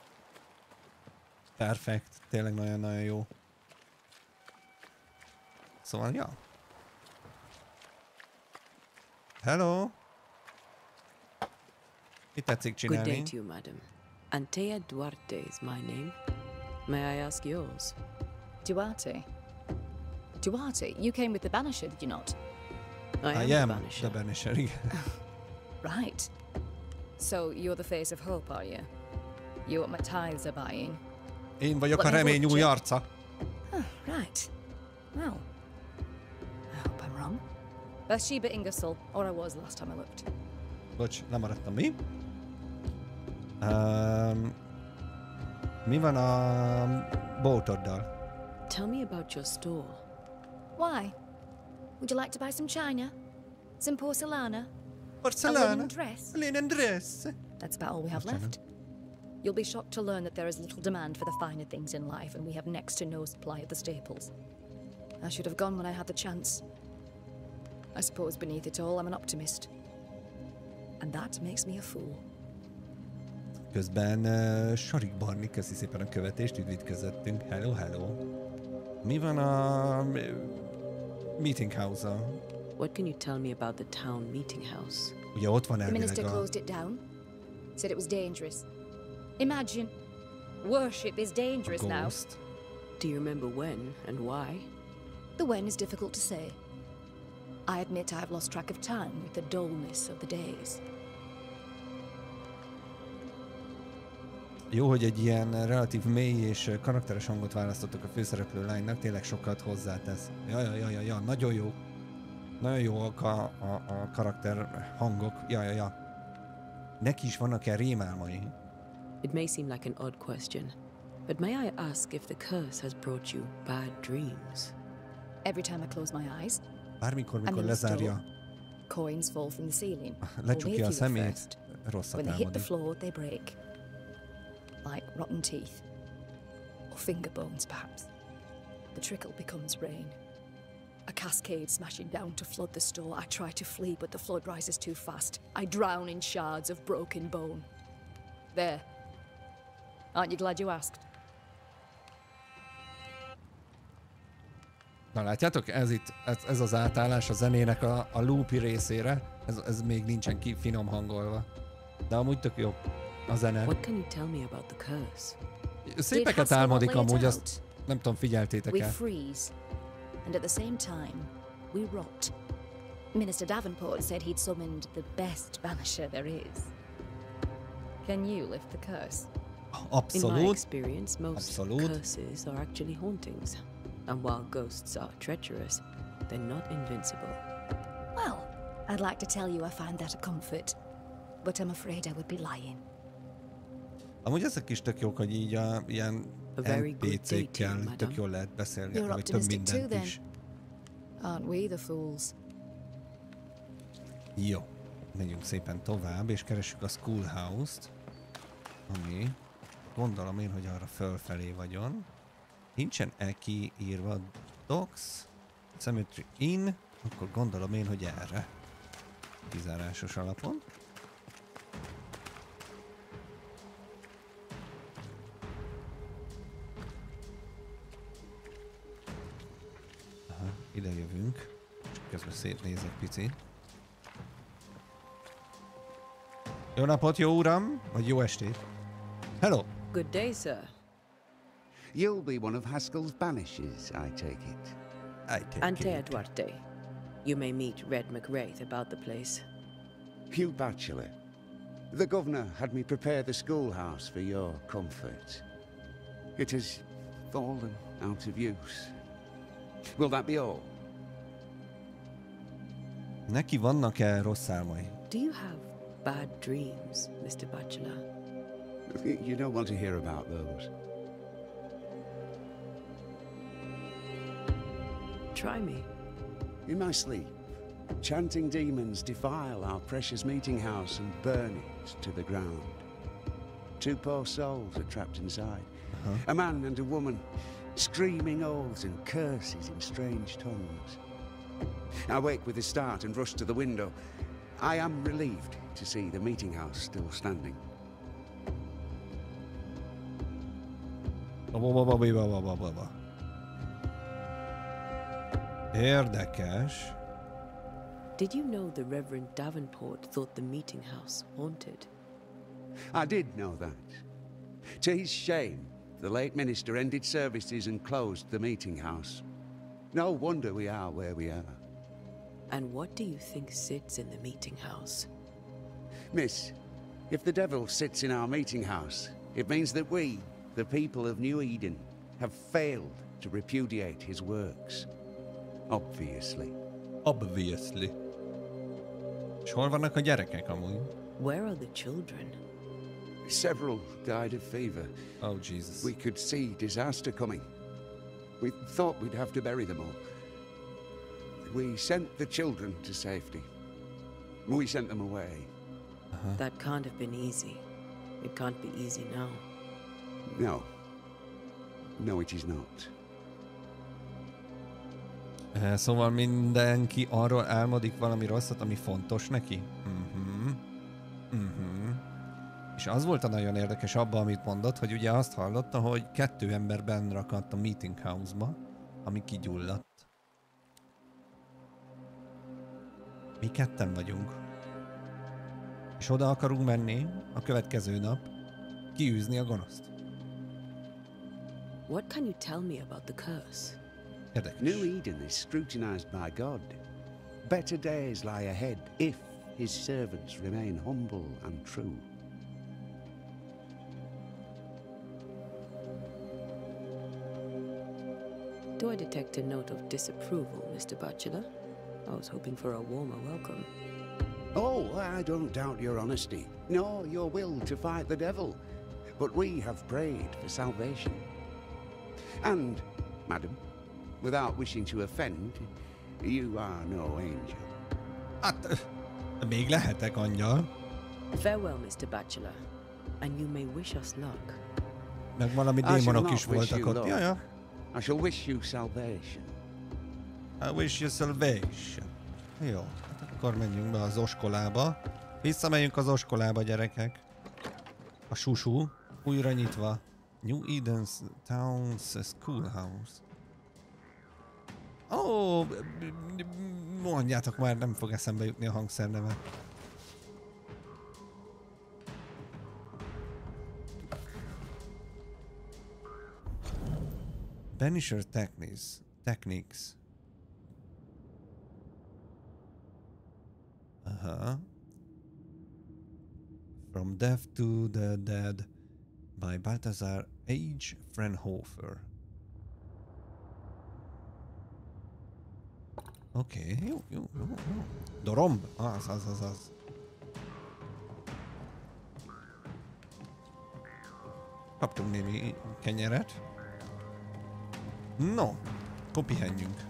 [SPEAKER 1] perfect, tényleg nagyon-nagyon jó. Szóval, ja. Hello! Mit tetszik csinálni?
[SPEAKER 4] Good day to you, madam. Antea Duarte is my name. May I ask yours?
[SPEAKER 15] Duarte? Duarte? You came with the Banisher, did you not?
[SPEAKER 4] I am
[SPEAKER 1] the Banisher.
[SPEAKER 15] Right. So you're the face of hope, are you? You're what my tithes are buying.
[SPEAKER 1] Én vagyok a remény új arca.
[SPEAKER 15] Oh, right. Well, I hope I'm wrong. Bathsheba Ingersoll, or I was the last time I looked.
[SPEAKER 1] Bocs, lemaradtam. Mi? Mi van a bótoddal?
[SPEAKER 4] Tell me about your store.
[SPEAKER 15] Why? Would you like to buy some china? Some porcelana?
[SPEAKER 1] Porcelana?
[SPEAKER 15] A linen dress?
[SPEAKER 1] A linen dress?
[SPEAKER 15] That's about all we have left. You'll be shocked to learn that there is little demand for the finer things in life, and we have next to no supply of the staples. I should have gone when I had the chance. I suppose beneath it all, I'm an optimist. And that makes me a fool.
[SPEAKER 1] Közben Sarik Barni, köszi szépen a követést, üdvítkezettünk. Hello, hello. Mi van a meeting house-a?
[SPEAKER 4] What can you tell me about the town meeting house?
[SPEAKER 1] Ugye ott van
[SPEAKER 15] The
[SPEAKER 1] elvileg
[SPEAKER 15] minister closed it down. Said it was dangerous. Imagine. Worship is dangerous now.
[SPEAKER 4] Do you remember when and why?
[SPEAKER 15] The when is difficult to say. I admit I've lost track of time with the dullness of the days.
[SPEAKER 1] Jó, hogy egy ilyen relatív mély és karakteres hangot választottak a főszereplő lánynak, tényleg sokat hozzátesz. Ja, nagyon jó. Nagyon jóak a karakter hangok. Ja. Neki is vannak-e rémálmai?
[SPEAKER 4] It may seem like an odd question, but may I ask if the curse has brought you bad dreams?
[SPEAKER 15] Every time I close my eyes,
[SPEAKER 1] Bármikor, mikor lezárja,
[SPEAKER 15] coins fall from the ceiling.
[SPEAKER 1] lecsukja a szemét, rosszat
[SPEAKER 15] When they hit the
[SPEAKER 1] álmodik.
[SPEAKER 15] floor, they break. Like rotten teeth. Or finger bones, perhaps. The trickle becomes rain. A cascade smashing down to flood the store. I try to flee, but the flood rises too fast. I drown in shards of broken bone. There. Aren't you glad you asked?
[SPEAKER 1] Na látjátok, ez az átállás a zenének a loopi részére, ez még nincsen finom hangolva. De amúgy tök jó a zene.
[SPEAKER 4] What can you tell me about the curse?
[SPEAKER 1] Szépeket álmodik amúgy, azt nem tudom, figyeltétek el.
[SPEAKER 15] We freeze, and at the same time, we rot. Minister Davenport said he'd summoned the best banisher there is. Can you lift the curse?
[SPEAKER 1] Abszolút.
[SPEAKER 4] In my experience, most curses are actually hauntings. And while ghosts are treacherous, they're not invincible.
[SPEAKER 15] Well, I'd like to tell you I find that a comfort, but I'm afraid I would be lying.
[SPEAKER 1] Amúgy ezek is tök jók, hogy így ilyen NPC-kkel tök jól lehet beszélgetni, vagy több mindent is.
[SPEAKER 15] Aren't we the fools?
[SPEAKER 1] Jó, megyünk szépen tovább, és keressük a Schoolhouse-t, ami gondolom én, hogy arra fölfelé vagyon. Nincsen kiírva Docks, Cemetery Inn, akkor gondolom én, hogy erre. Kizárásos alapon. Aha, ide jövünk. Csak közben szétnézek picit. Jó napot, jó uram! Vagy jó estét! Hello!
[SPEAKER 4] Good day, sir.
[SPEAKER 16] You'll be one of Haskell's Banishers, I take it.
[SPEAKER 4] Ante Duarte. You may meet Red McWraith about the place.
[SPEAKER 16] Hugh Bachelor. The governor had me prepare the schoolhouse for your comfort. It has fallen out of use. Will that be all?
[SPEAKER 1] Neki vannak-e rossz álmai?
[SPEAKER 4] Do you have bad dreams, Mr. Bachelor?
[SPEAKER 16] You don't want to hear about those.
[SPEAKER 4] Try me.
[SPEAKER 16] In my sleep, chanting demons defile our precious meeting house and burn it to the ground. 2 poor souls are trapped inside. A man and a woman, screaming oaths and curses in strange tongues. I wake with a start and rush to the window. I am relieved to see the meeting house still standing.
[SPEAKER 1] Érdekes.
[SPEAKER 4] Did you know the Reverend Davenport thought the meeting house haunted?
[SPEAKER 16] I did know that. To his shame, the late minister ended services and closed the meeting house. No wonder we are where we are.
[SPEAKER 4] And what do you think sits in the meeting house?
[SPEAKER 16] Miss, if the devil sits in our meeting house, it means that we, the people of New Eden, have failed to repudiate his works. Obviously.
[SPEAKER 1] Obviously. És hol vannak a gyerekek amúgy?
[SPEAKER 4] Where are the children?
[SPEAKER 16] Several died of fever.
[SPEAKER 1] Oh, Jesus.
[SPEAKER 16] We could see disaster coming. We thought we'd have to bury them all. We sent the children to safety. We sent them away.
[SPEAKER 4] That can't have been easy. It can't be easy now.
[SPEAKER 16] No. No, it is not.
[SPEAKER 1] Szóval mindenki arról álmodik valami rosszat, ami fontos neki? És az volt a nagyon érdekes abban, amit mondott, hogy ugye azt hallotta, hogy 2 ember benn rakadt a meeting house-ba, ami kigyulladt. Mi 2 vagyunk. És oda akarunk menni a következő nap, kiűzni a gonoszt.
[SPEAKER 4] What can you tell me about the curse?
[SPEAKER 16] New Eden is scrutinized by God. Better days lie ahead if his servants remain humble and true.
[SPEAKER 4] Do I detect a note of disapproval, Mr. Bachelor? I was hoping for a warmer welcome.
[SPEAKER 16] Oh, I don't doubt your honesty, nor your will to fight the devil. But we have prayed for salvation. And, madam, without wishing to offend, you are no angel.
[SPEAKER 1] Még lehetek angyal.
[SPEAKER 4] Farewell, Mr. Bachelor, and you may wish us luck.
[SPEAKER 1] Meg valami démonok is voltak ott. Jaja.
[SPEAKER 16] I shall wish you salvation.
[SPEAKER 1] I wish you salvation. Jó, hát akkor menjünk be az oskolába. Visszamegyünk az oskolába, gyerekek. A susú újra nyitva. New Eden's Town's Schoolhouse. Ó, mondjátok már, nem fog eszembe jutni a hangszerneve. Banisher Techniques. From Death to the Dead by Balthazar H. Frenhofer. Oké, jó. Doromb? Az. Kaptunk némi kenyeret. No, akkor pihenjünk.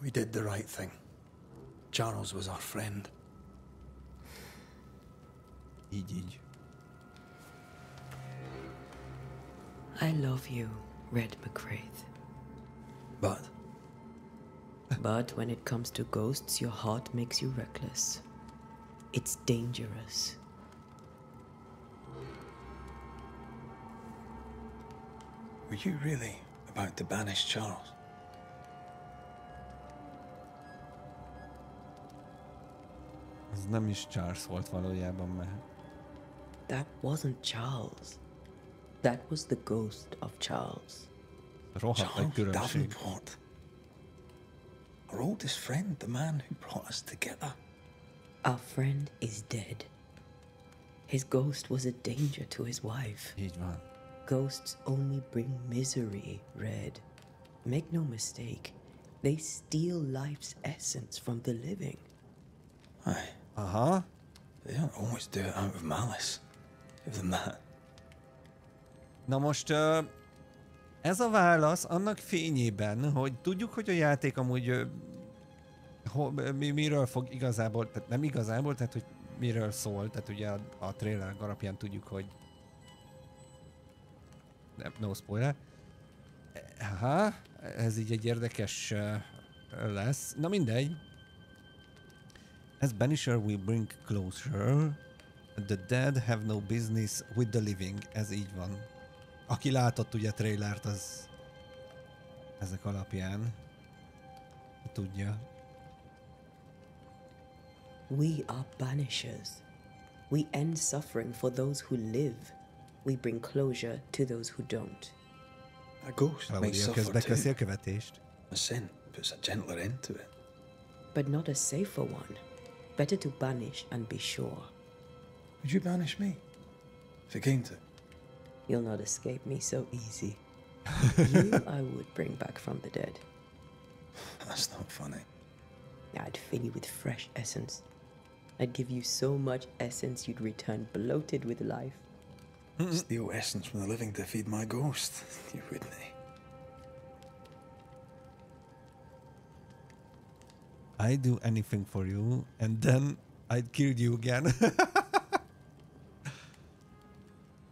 [SPEAKER 3] We did the right thing. Charles was our friend.
[SPEAKER 1] Így.
[SPEAKER 4] I love you, Red McCraith.
[SPEAKER 3] But?
[SPEAKER 4] But when it comes to ghosts, your heart makes you reckless. It's dangerous.
[SPEAKER 3] Were you really about to banish Charles?
[SPEAKER 1] Ez nem is Charles volt valójában, mert...
[SPEAKER 4] That wasn't Charles. That was the ghost of Charles.
[SPEAKER 3] Charles Davenport. Our oldest friend, the man who brought us together.
[SPEAKER 4] Our friend is dead. His ghost was a danger to his wife.
[SPEAKER 1] Így van.
[SPEAKER 4] Ghosts only bring misery, Red. Make no mistake, they steal life's essence from the living.
[SPEAKER 3] Aye. They don't always do it out of malice. Give them that.
[SPEAKER 1] Na most ez a válasz annak fényében, hogy tudjuk, hogy a játék amúgy miről fog igazából, tehát nem igazából, tehát hogy miről szól, tehát ugye a trailer alapján tudjuk, hogy no spoiler. Ez így egy érdekes lesz. Na mindegy. As Banisher will bring closure, the dead have no business with the living. Ez így van. Aki látott ugye trailert, az ezek alapján tudja.
[SPEAKER 4] We are banishers. We end suffering for those who live. We bring closure to those who don't.
[SPEAKER 3] A ghost may suffer too.
[SPEAKER 1] A követést.
[SPEAKER 3] A sin puts a gentler end to it.
[SPEAKER 4] But not a safer one. Better to banish and be sure.
[SPEAKER 3] Would you banish me? If it came to it?
[SPEAKER 4] You'll not escape me so easy. You I would bring back from the dead.
[SPEAKER 3] That's not funny.
[SPEAKER 4] I'd fill you with fresh essence. I'd give you so much essence you'd return bloated with life.
[SPEAKER 3] Steal essence from the living to feed my ghost. You wouldn't.
[SPEAKER 1] I'd do anything for you, and then I'd kill you again.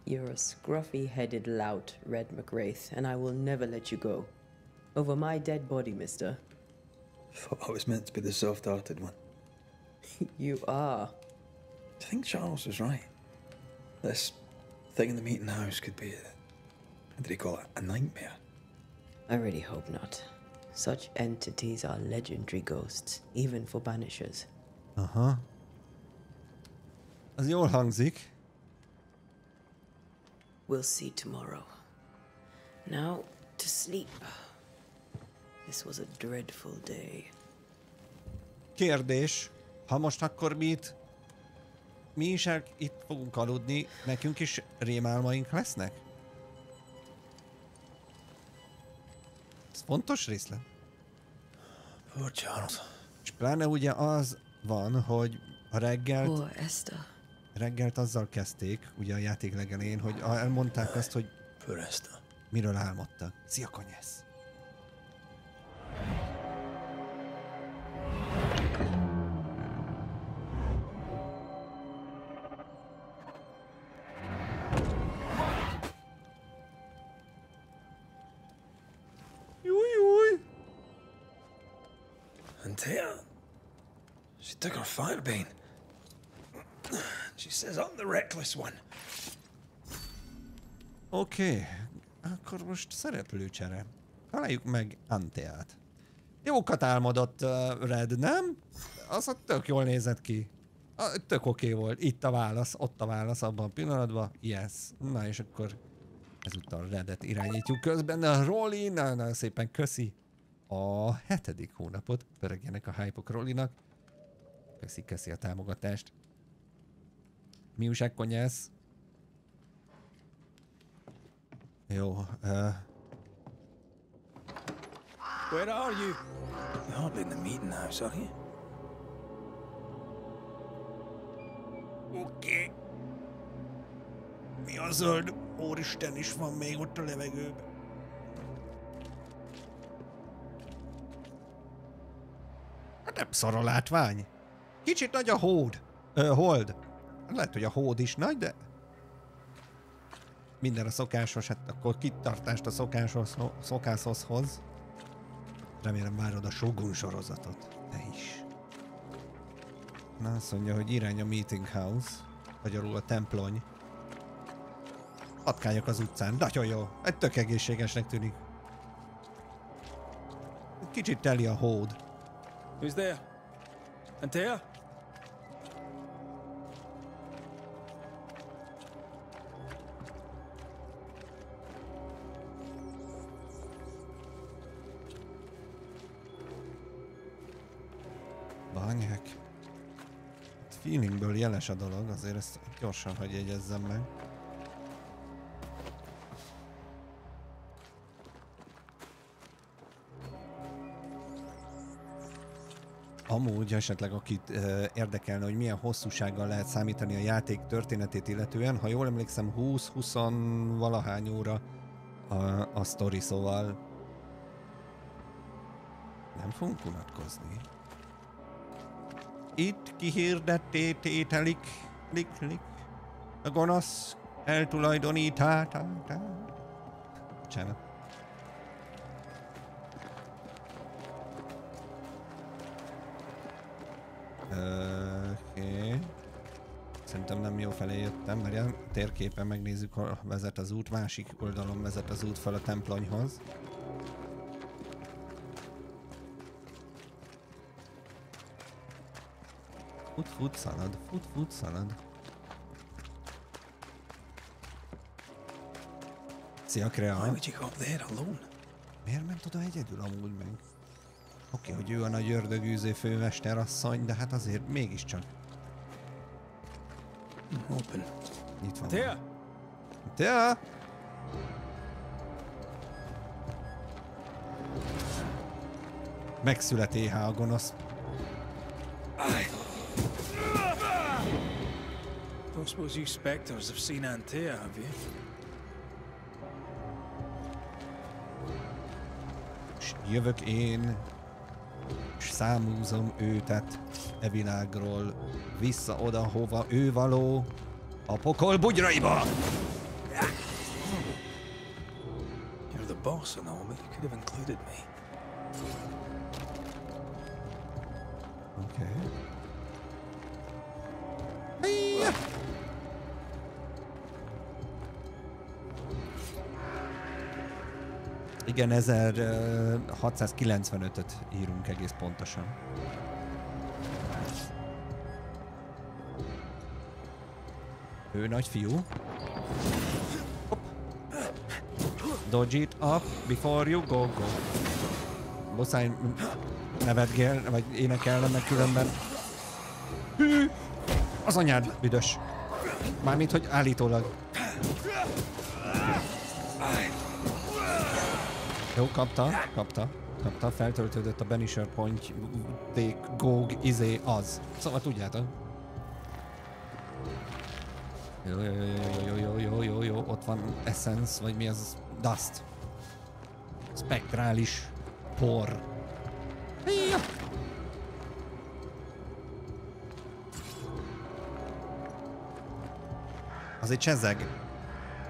[SPEAKER 4] You're a scruffy-headed lout, Red McWraith, and I will never let you go. Over my dead body, mister.
[SPEAKER 3] Thought I was meant to be the soft-hearted one.
[SPEAKER 4] You are.
[SPEAKER 3] Do you think Charles was right? This thing in the meeting house could be what did he call it? A nightmare?
[SPEAKER 4] I really hope not. Such entities are legendary ghosts, even for Banishers.
[SPEAKER 1] Aha. Az jól hangzik.
[SPEAKER 4] We'll see tomorrow. Now, to sleep. This was a dreadful day.
[SPEAKER 1] Kérdés, ha most akkor mi is itt fogunk aludni, nekünk is rémálmaink lesznek? Ez fontos részlet.
[SPEAKER 3] Poor Charles.
[SPEAKER 1] És pláne ugye az van, hogy a reggelt azzal kezdték, ugye a játék legelén, hogy elmondták azt, hogy miről álmodtak. Szia, konyász!
[SPEAKER 3] Antea, she took her firebane. She says I'm the reckless one.
[SPEAKER 1] Oké, akkor most szereplőcsere. Találjuk meg Anteát. Jókat álmodott Red, nem? Az ott tök jól nézett ki. Tök oké volt. Itt a válasz, ott a válasz abban a pillanatban. Yes. Na és akkor ezúttal Redet irányítjuk közben. A Rolly, nagyon szépen köszi a 7. hónapot. Pörögjenek a hype-ok Rollynak. Köszi a támogatást. Mi újság, konyász? Jó.
[SPEAKER 3] Where are you? You're hardly in the meeting house, are you?
[SPEAKER 1] Oké. Mi a zöld úristen is van még ott a levegőben? Hát nem szar a látvány. Kicsit nagy a hold. Lehet, hogy a hód is nagy, de minden a szokásos, hát akkor kitartást a szokáshoz hoz. Remélem várod a Shogun sorozatot. Te is. Na, azt mondja, hogy irány a meeting house. Magyarul a templony. Patkányok az utcán. Nagyon jó. Egy tök egészségesnek tűnik. Kicsit teli a hód.
[SPEAKER 3] Who's there? Antea?
[SPEAKER 1] Bányák. Feelingből jeles a dolog, azért ezt gyorsan hadd jegyezzem meg. Amúgy esetleg akit érdekelne, hogy milyen hosszúsággal lehet számítani a játék történetét illetően, ha jól emlékszem 20-20 valahány óra a sztori, szóval nem fogunk unatkozni. Itt kihirdetté tételik, lik, a gonosz eltulajdonítá. Bocsánat. Oké. Szerintem nem jó felé jöttem, mert a térképen megnézzük, hol vezet az út. Másik oldalon vezet az út fel a templonyhoz. Fut, szalad. Szia, Krea. Miért ment oda egyedül amúgy meg? Oké, hogy ő a nagy ördögűző főmesterasszony, de hát azért mégiscsak.
[SPEAKER 3] Open.
[SPEAKER 1] Itt van.
[SPEAKER 3] Antea!
[SPEAKER 1] Megszület éhá a gonosz.
[SPEAKER 3] Don't suppose you spectres have seen Antea, have you?
[SPEAKER 1] És jövök én, és Számúzom őtet e világról vissza oda, hova ő való, a pokol bugyraiba!
[SPEAKER 3] You're the boss and all, but you could have included me.
[SPEAKER 1] Okay. Igen, 1695-öt írunk egész pontosan. Ő nagy fiú. Dodge it up before you go. Muszáj nevetgél, vagy énekelnem meg különben. Hű! Az anyád büdös. Mármint, hogy állítólag. Jó, kapta, feltöltődött a Banisher point, GOG, az. Szóval tudjátok. Jó, ott van Essence, vagy mi az? Dust. Spektrális por. Azért csezeg.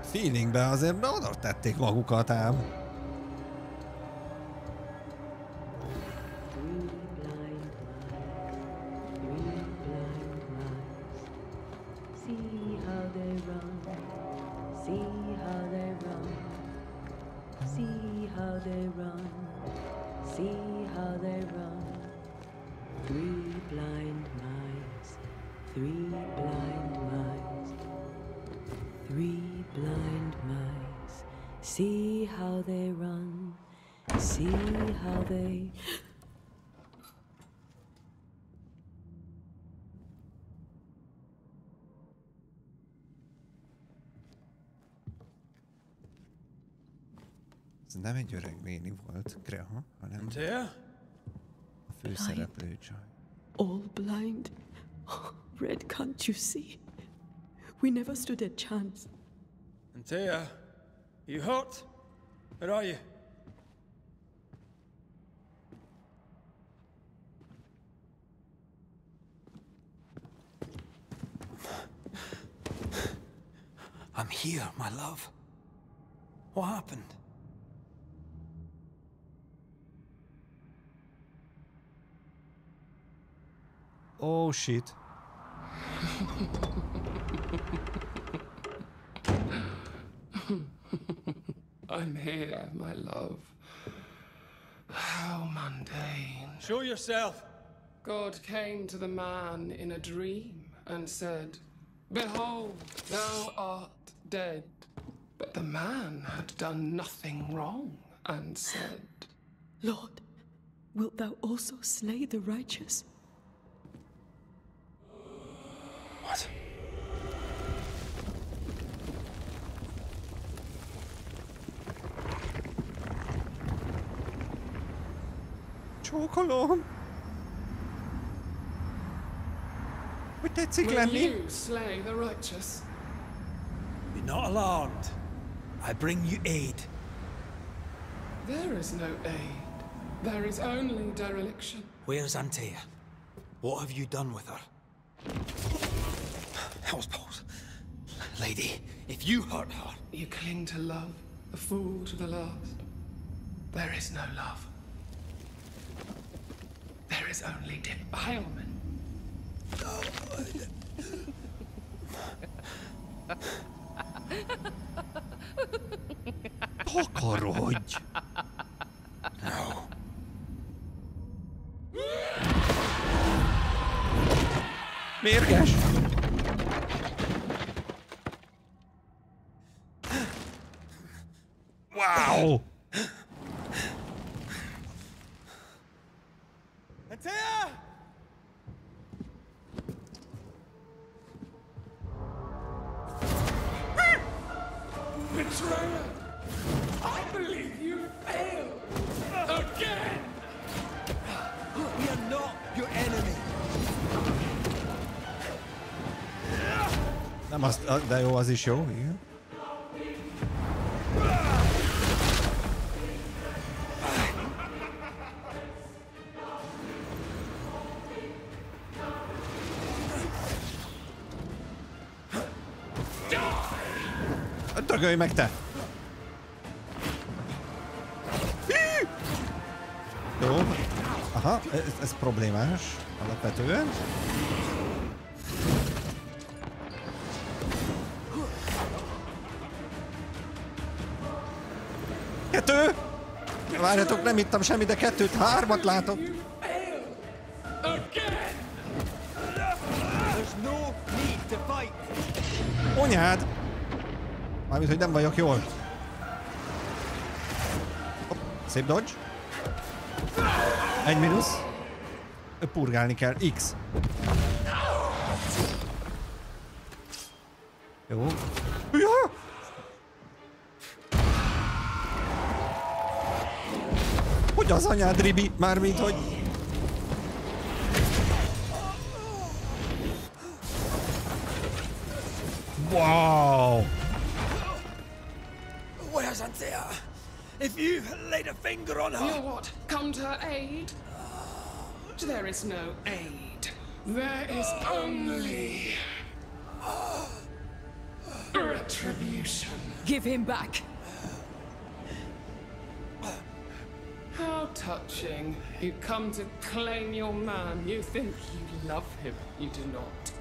[SPEAKER 1] Feelingbe azért oda tették magukat ám. Ez nem egy öreg néni volt, Greha, hanem a főszereplő csaj.
[SPEAKER 4] All blind. Oh, Red, can't you see? We never stood a chance.
[SPEAKER 3] Antea, you hurt? Where are you? I'm here, my love. What happened?
[SPEAKER 1] Oh shit.
[SPEAKER 17] I'm here, my love. How mundane.
[SPEAKER 3] Show yourself.
[SPEAKER 17] God came to the man in a dream and said, "Behold, thou art dead." But the man had done nothing wrong and said,
[SPEAKER 4] Lord, wilt thou also slay the righteous?
[SPEAKER 3] What?
[SPEAKER 1] Csókolom! Hogy tetszik lenni?
[SPEAKER 17] Will you slay the righteous?
[SPEAKER 3] Be not alarmed. I bring you aid.
[SPEAKER 17] There is no aid. There is only dereliction.
[SPEAKER 3] Where's Antea? What have you done with her? Hellsballs. Lady, if you hurt her...
[SPEAKER 17] You cling to love, a fool to the last. There is no love. There is only defilement.
[SPEAKER 1] Takarodj!
[SPEAKER 3] No.
[SPEAKER 1] Mérges! Wow!
[SPEAKER 3] Antea!
[SPEAKER 17] Betrayer! I believe you failed! Again!
[SPEAKER 3] We are not your enemy.
[SPEAKER 1] Nem azt, de jó, az is jó, igen. Dörgölj meg te! Jó. Aha, ez problémás. Alapvetően. Kettő! Várjatok, nem ittam semmi, de kettőt, hármat látok. Anyád! Mármint, hogy nem vagyok jól. Hopp, szép dodge. Egy mínusz. Purgálni kell. X. Jó. Ja! Hogy az anyád, Ribi? Mármint, hogy... Wow!
[SPEAKER 3] Where's Anthea? If you laid a finger on her...
[SPEAKER 17] You what? Come to her aid? There is no aid. There is only... retribution.
[SPEAKER 10] Give him back.
[SPEAKER 17] How touching. You come to claim your man. You think you love him. You do not.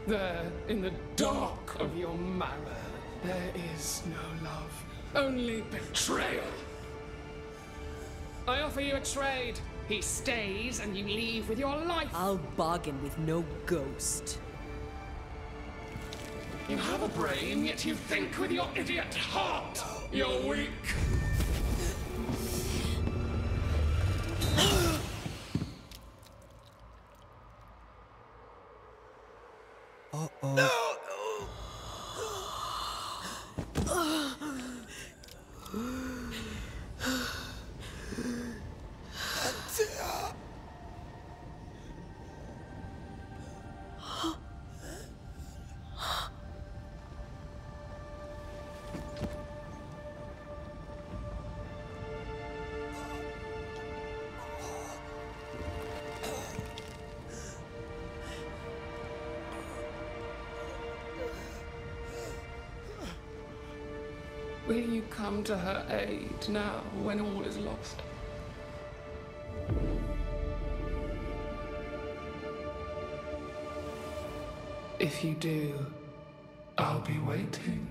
[SPEAKER 17] There, in the dark of your marrow, there is no love. Only betrayal. I offer you a trade. He stays and you leave with your life.
[SPEAKER 4] I'll bargain with no ghost.
[SPEAKER 17] You have a brain, yet you think with your idiot heart. You're weak.
[SPEAKER 1] Uh-oh.
[SPEAKER 3] No!
[SPEAKER 17] Will you come to her aid now, when all is lost? If you do, I'll be waiting.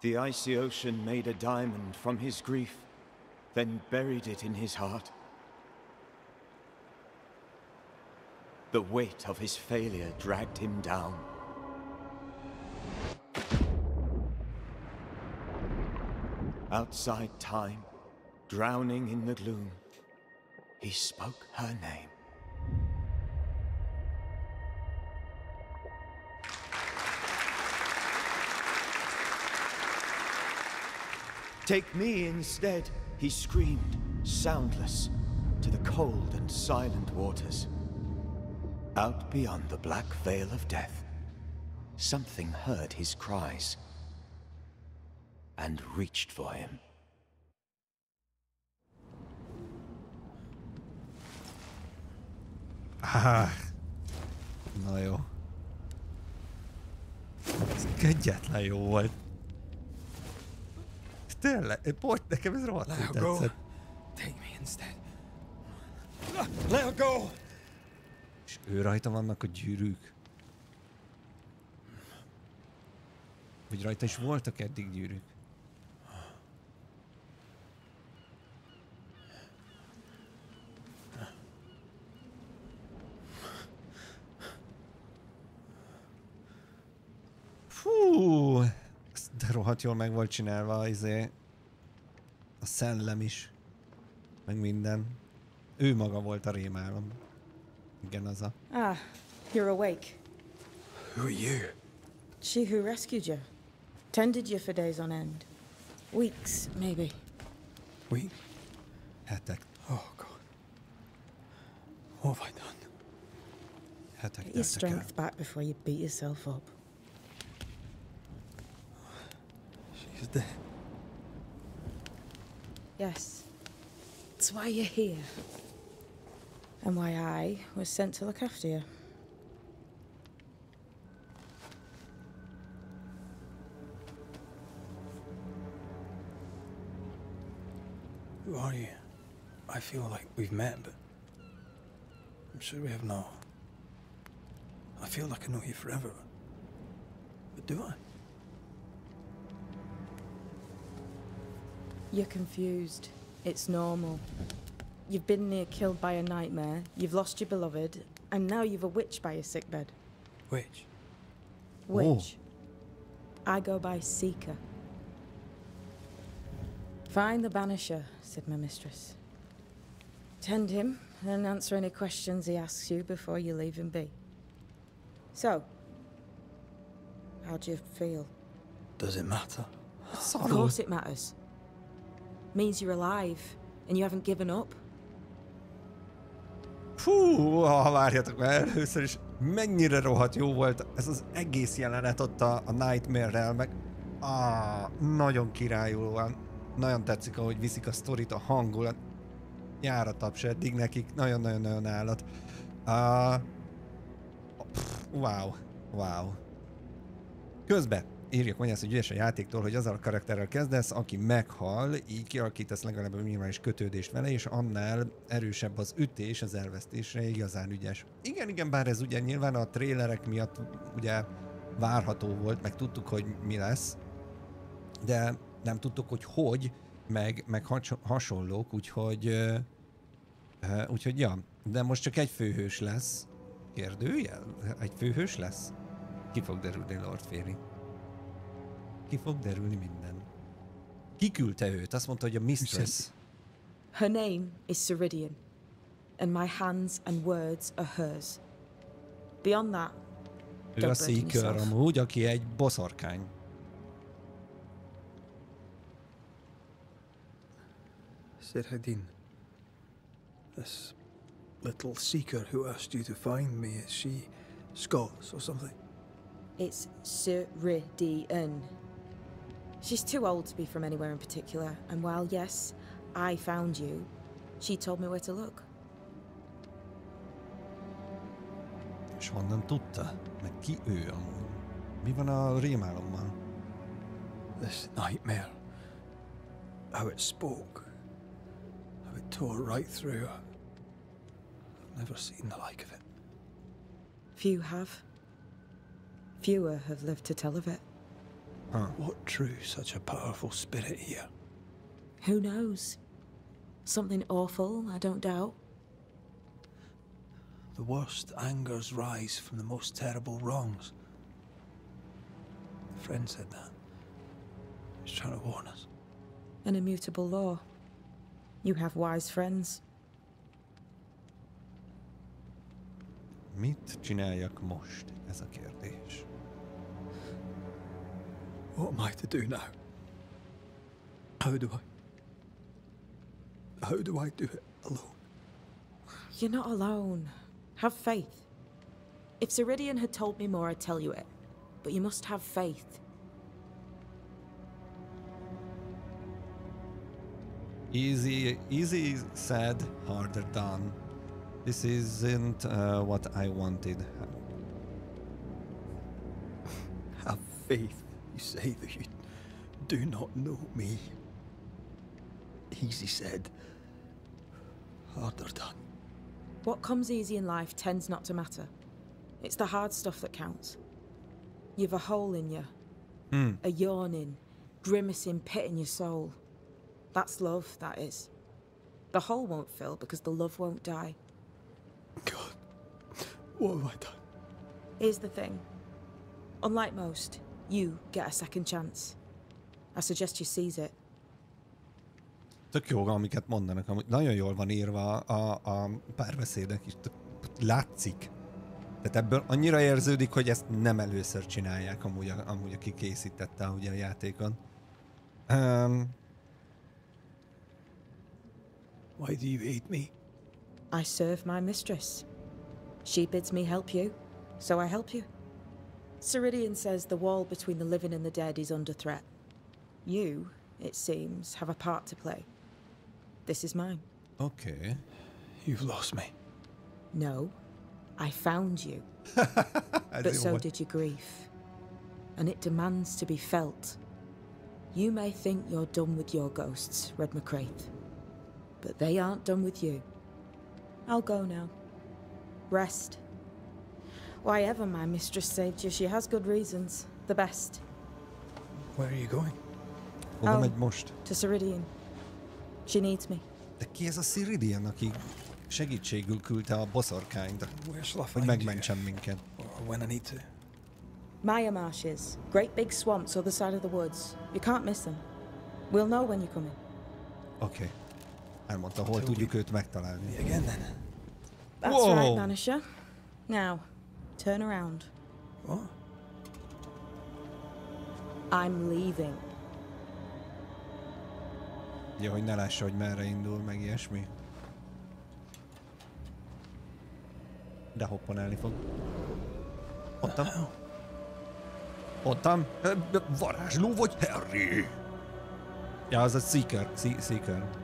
[SPEAKER 5] The icy ocean made a diamond from his grief, then buried it in his heart. The weight of his failure dragged him down. Outside time, drowning in the gloom, he spoke her name. Take me instead, he screamed, soundless, to the cold and silent waters. Out beyond the black veil of death, something heard his cries and reached for him.
[SPEAKER 1] Ah, na jó. Ez kegyetlen jó volt. Tényleg, pont nekem ez rohadtul tetszett.
[SPEAKER 3] Take me instead. Let her go!
[SPEAKER 1] És ő rajta vannak a gyűrűk. Vagy rajta is voltak eddig gyűrűk. Fú, de rohadt jól meg volt csinálva a szellem is. Meg minden. Ő maga volt a rémálom. Igen, az a...
[SPEAKER 18] Ah, you're awake.
[SPEAKER 3] Who are you?
[SPEAKER 18] She who rescued you. Tended you for days on end. Weeks, maybe.
[SPEAKER 3] Weeks?
[SPEAKER 1] Hetek.
[SPEAKER 3] Oh, God. What have I done?
[SPEAKER 1] Hetek.
[SPEAKER 18] Get your strength back before you beat yourself up.
[SPEAKER 3] She's dead.
[SPEAKER 18] Yes. That's why you're here. And why I was sent to look after you.
[SPEAKER 3] Who are you? I feel like we've met, but I'm sure we have not. I feel like I know you forever, but do I?
[SPEAKER 18] You're confused. It's normal. You've been near killed by a nightmare, you've lost your beloved, and now you've a witch by your sickbed.
[SPEAKER 3] Witch?
[SPEAKER 18] Witch. I go by Seeker. Find the Banisher, said my mistress. Tend him, and answer any questions he asks you before you leave him be. So, how do you feel?
[SPEAKER 3] Does it matter?
[SPEAKER 18] Of course it matters. Means you're alive, and you haven't given up.
[SPEAKER 1] Fú, várjatok már, először is mennyire rohadt jó volt ez az egész jelenet ott a Nightmare-rel, meg nagyon királyúan, nagyon tetszik, ahogy viszik a sztorit, a hangulat, jár a taps eddig nekik, nagyon-nagyon-nagyon állat. Wow. Közben írja Konyász, hogy ügyes a játéktól, hogy azzal a karakterrel kezdesz, aki meghal, így kialakítasz legalább a minimális kötődést vele, és annál erősebb az ütés az elvesztésre, igazán ügyes. Igen, bár ez ugye nyilván a trélerek miatt ugye várható volt, meg tudtuk, hogy mi lesz, de nem tudtuk, hogy meg hasonlók, úgyhogy ja, de most csak egy főhős lesz. Kérdőjel? Egy főhős lesz? Ki fog derülni, Lord Fairy? Ki fog derülni minden. Ki küldte őt? Azt mondta, hogy a mistress.
[SPEAKER 18] Her name is Ceridian, and my hands and words are hers. Beyond that,
[SPEAKER 1] ő a Seeker amúgy, aki egy boszorkány.
[SPEAKER 3] Ceridian. This little Seeker who asked you to find me, is she Scots or something?
[SPEAKER 18] It's Ceridian. She's too old to be from anywhere in particular, and while, yes, I found you, she told me where to look.
[SPEAKER 1] És honnan tudta? Meg ki ő amúgy? Mi van a rémálommal?
[SPEAKER 3] This nightmare. How it spoke. How it tore right through her. I've never seen the like of it.
[SPEAKER 18] Few have. Fewer have lived to tell of it.
[SPEAKER 3] What drew such a powerful spirit here?
[SPEAKER 18] Who knows? Something awful, I don't doubt.
[SPEAKER 3] The worst angers rise from the most terrible wrongs. A friend said that. He's trying to warn us.
[SPEAKER 18] An immutable law. You have wise friends.
[SPEAKER 1] Mit csináljak most? Ez a kérdés.
[SPEAKER 3] What am I to do now? How do I do it alone?
[SPEAKER 18] You're not alone. Have faith. If Ceridian had told me more, I'd tell you it. But you must have faith.
[SPEAKER 1] Easy said, harder done. This isn't what I wanted.
[SPEAKER 3] Have faith. You say that you do not know me. Easy said, harder done.
[SPEAKER 18] What comes easy in life tends not to matter. It's the hard stuff that counts. You've a hole in you. A yawning, grimacing pit in your soul. That's love, that is. The hole won't fill because the love won't die.
[SPEAKER 3] God, what have I done?
[SPEAKER 18] Here's the thing. Unlike most, you get a second chance. I suggest you seize it.
[SPEAKER 1] Tök jó, amiket mondanak, amúgy nagyon jól van írva a párbeszédek is, látszik. Tehát ebből annyira érződik, hogy ezt nem először csinálják amúgy aki készítette ugye a játékon.
[SPEAKER 3] Why do you hate me?
[SPEAKER 18] I serve my mistress. She bids me help you, so I help you. Ceridian says the wall between the living and the dead is under threat. You, it seems, have a part to play. This is mine.
[SPEAKER 1] Okay.
[SPEAKER 3] You've lost me.
[SPEAKER 18] No, I found you. But so did your grief. And it demands to be felt. You may think you're done with your ghosts, Red McCraith. But they aren't done with you. I'll go now. Rest. Why ever my mistress saved you, she has good reasons. The best.
[SPEAKER 3] Where are you going?
[SPEAKER 1] Hova megy most?
[SPEAKER 18] To Ceridian. She needs me.
[SPEAKER 1] De ki ez a Ceridian, aki segítségül küldte a boszorkányt, hogy megmentsen minket?
[SPEAKER 3] When I need to.
[SPEAKER 18] Maya marshes. Great big swamps other side of the woods. You can't miss them. We'll know when you come in.
[SPEAKER 1] Okay. Elmondta, hol tudjuk őt megtalálni.
[SPEAKER 3] Again then.
[SPEAKER 18] That's right, Banisher. Now, turn around.
[SPEAKER 3] What?
[SPEAKER 18] I'm leaving.
[SPEAKER 1] Ja, hogy ne lássa, hogy merre indul, meg ilyesmi. De hoppanálni fog. Ottam? Ottam? Varázsló vagy, Harry? Ja, az a Seeker. Seeker.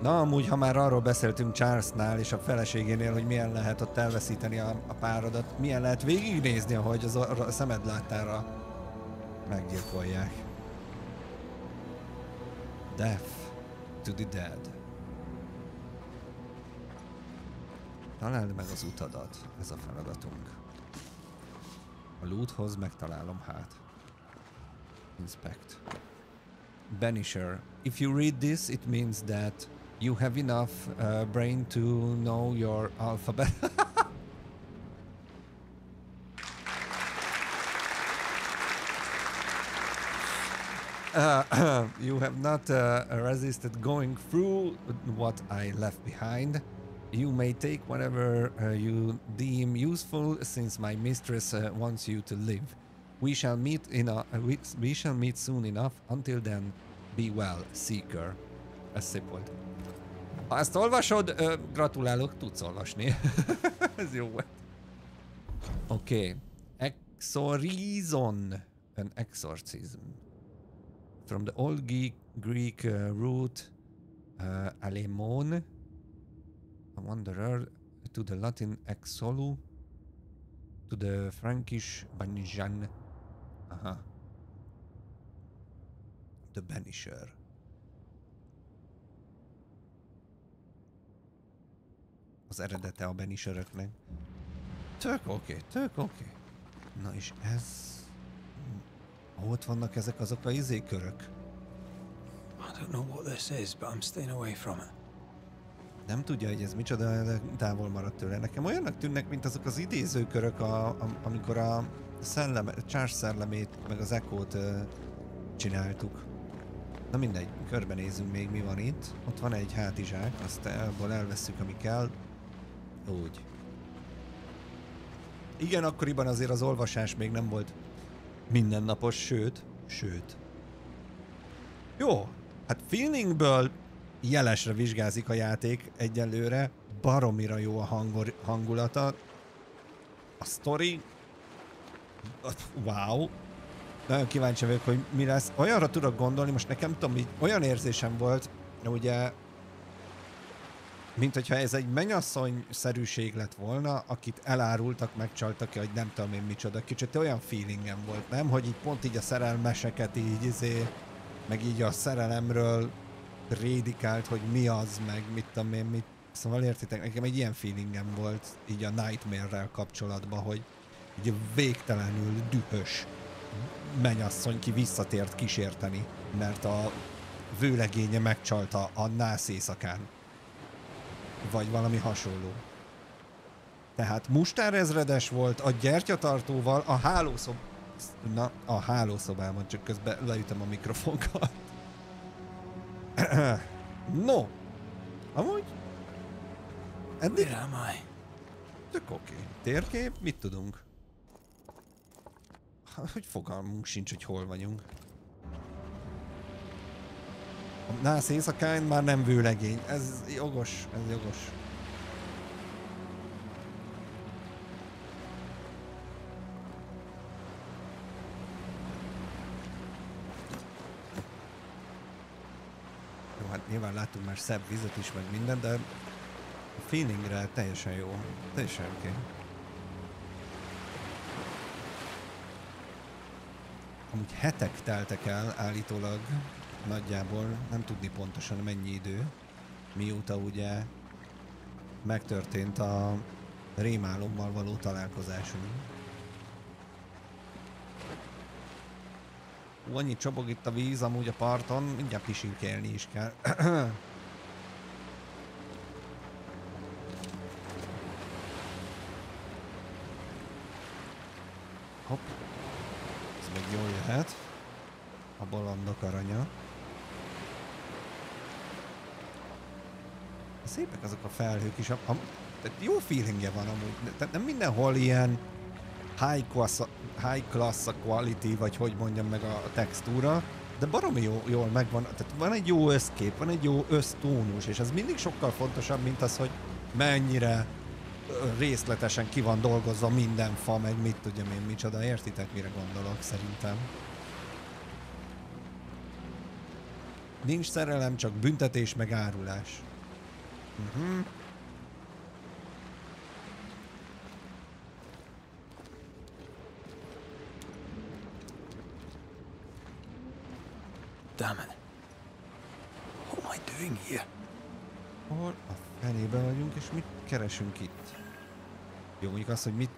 [SPEAKER 1] Na, amúgy, ha már arról beszéltünk Charlesnál és a feleségénél, hogy milyen lehet ott elveszíteni a párodat, milyen lehet végignézni, ahogy a szemed láttára meggyilkolják. Death to the dead. Találd meg az utadat, ez a feladatunk. A loothoz megtalálom hát. Inspect. Banisher. If you read this, it means that you have enough brain to know your alphabet. You have not resisted going through what I left behind. You may take whatever you deem useful, since my mistress wants you to live. We shall meet soon enough. Until then, be well, Seeker. Ez szép volt. Ha ezt olvasod, gratulálok, tudsz olvasni. Ez jó volt. Oké. Exorizon. An exorcism. From the old Greek root alemon, a wanderer, to the Latin exolu, to the Frankish banjan. Aha. The Banisher. Az eredete a Banisheröknek. Tök oké. Na és ez... Ott vannak ezek azok a izékörök.
[SPEAKER 3] I don't know what this is, but I'm staying away from it.
[SPEAKER 1] Nem tudja, hogy ez micsoda, de távol maradt tőle. Nekem olyannak tűnnek, mint azok az idézőkörök, amikor a Charles szellemét, meg az Echo-t csináltuk. Na mindegy, körbenézzünk még, mi van itt. Ott van egy hátizsák, azt abból elvesszük, ami kell. Úgy. Igen, akkoriban azért az olvasás még nem volt mindennapos, sőt. Jó, hát feelingből jelesre vizsgázik a játék egyelőre, baromira jó a hangulata, a sztori, wow, nagyon kíváncsi vagyok, hogy mi lesz. Olyanra tudok gondolni, most nekem tudom, így olyan érzésem volt, ugye, mint hogyha ez egy mennyasszony-szerűség lett volna, akit elárultak, megcsaltak ki, hogy nem tudom én micsoda. Kicsit olyan feelingem volt, nem? Hogy így pont így a szerelmeseket így meg így a szerelemről prédikált, hogy mi az, meg mit tudom én, mit. Szóval értitek, nekem egy ilyen feelingem volt így a Nightmare-rel kapcsolatban, hogy így végtelenül dühös mennyasszony ki visszatért kísérteni, mert a vőlegénye megcsalta a nász éjszakán. Vagy valami hasonló. Tehát mustárezredes volt a gyertyatartóval a hálószobában, csak közben leütöm a mikrofonkat. No! Amúgy? Eddig? Tök oké. Térkép? Mit tudunk? Hogy fogalmunk sincs, hogy hol vagyunk. A nász éjszakán már nem vőlegény. Ez jogos, nyilván láttunk már szebb vizet is, meg minden, de a feelingre teljesen jó. Teljesen oké. Okay. Amúgy hetek teltek el állítólag, nagyjából, nem tudni pontosan mennyi idő, mióta ugye megtörtént a rémálommal való találkozásunk. Annyi csobog itt a víz amúgy a parton, mindjárt pisilkélni is kell. Hopp. Ez még jól jöhet. A bolondok aranya. Szépek azok a felhők is. Tehát jó feelingje van amúgy. Tehát nem mindenhol ilyen high class a quality, vagy hogy mondjam meg a textúra, de baromi jól megvan. Tehát van egy jó összkép, van egy jó össztónus, és ez mindig sokkal fontosabb, mint az, hogy mennyire részletesen ki van dolgozva minden fa, meg mit tudjam én micsoda. Értitek, mire gondolok szerintem? Nincs szerelem, csak büntetés meg árulás.
[SPEAKER 3] Damn it. What am I doing here?
[SPEAKER 1] Hol a fenébe vagyunk, és mit keresünk itt? Jó, mondjuk azt, hogy mit...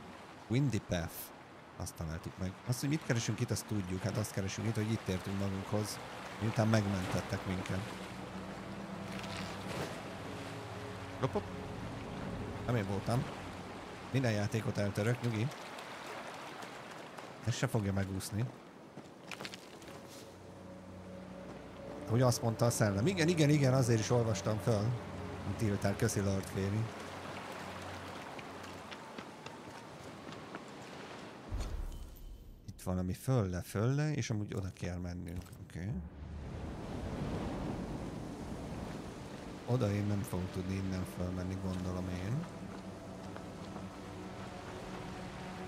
[SPEAKER 1] Windy Path. Azt találtuk meg. Azt, hogy mit keresünk itt, azt tudjuk. Hát azt keresünk itt, hogy itt értünk magunkhoz. Miután megmentettek minket. Hopp. Nem én voltam. Minden játékot eltörök, nyugi. Ez se fogja megúszni. Hogy azt mondta a szellem. Igen, azért is olvastam föl. Mint írtál, köszi Lord Féri. Itt valami fölle, és amúgy oda kell mennünk. Oké. Okay. Oda én nem fogok tudni innen fölmenni, gondolom én.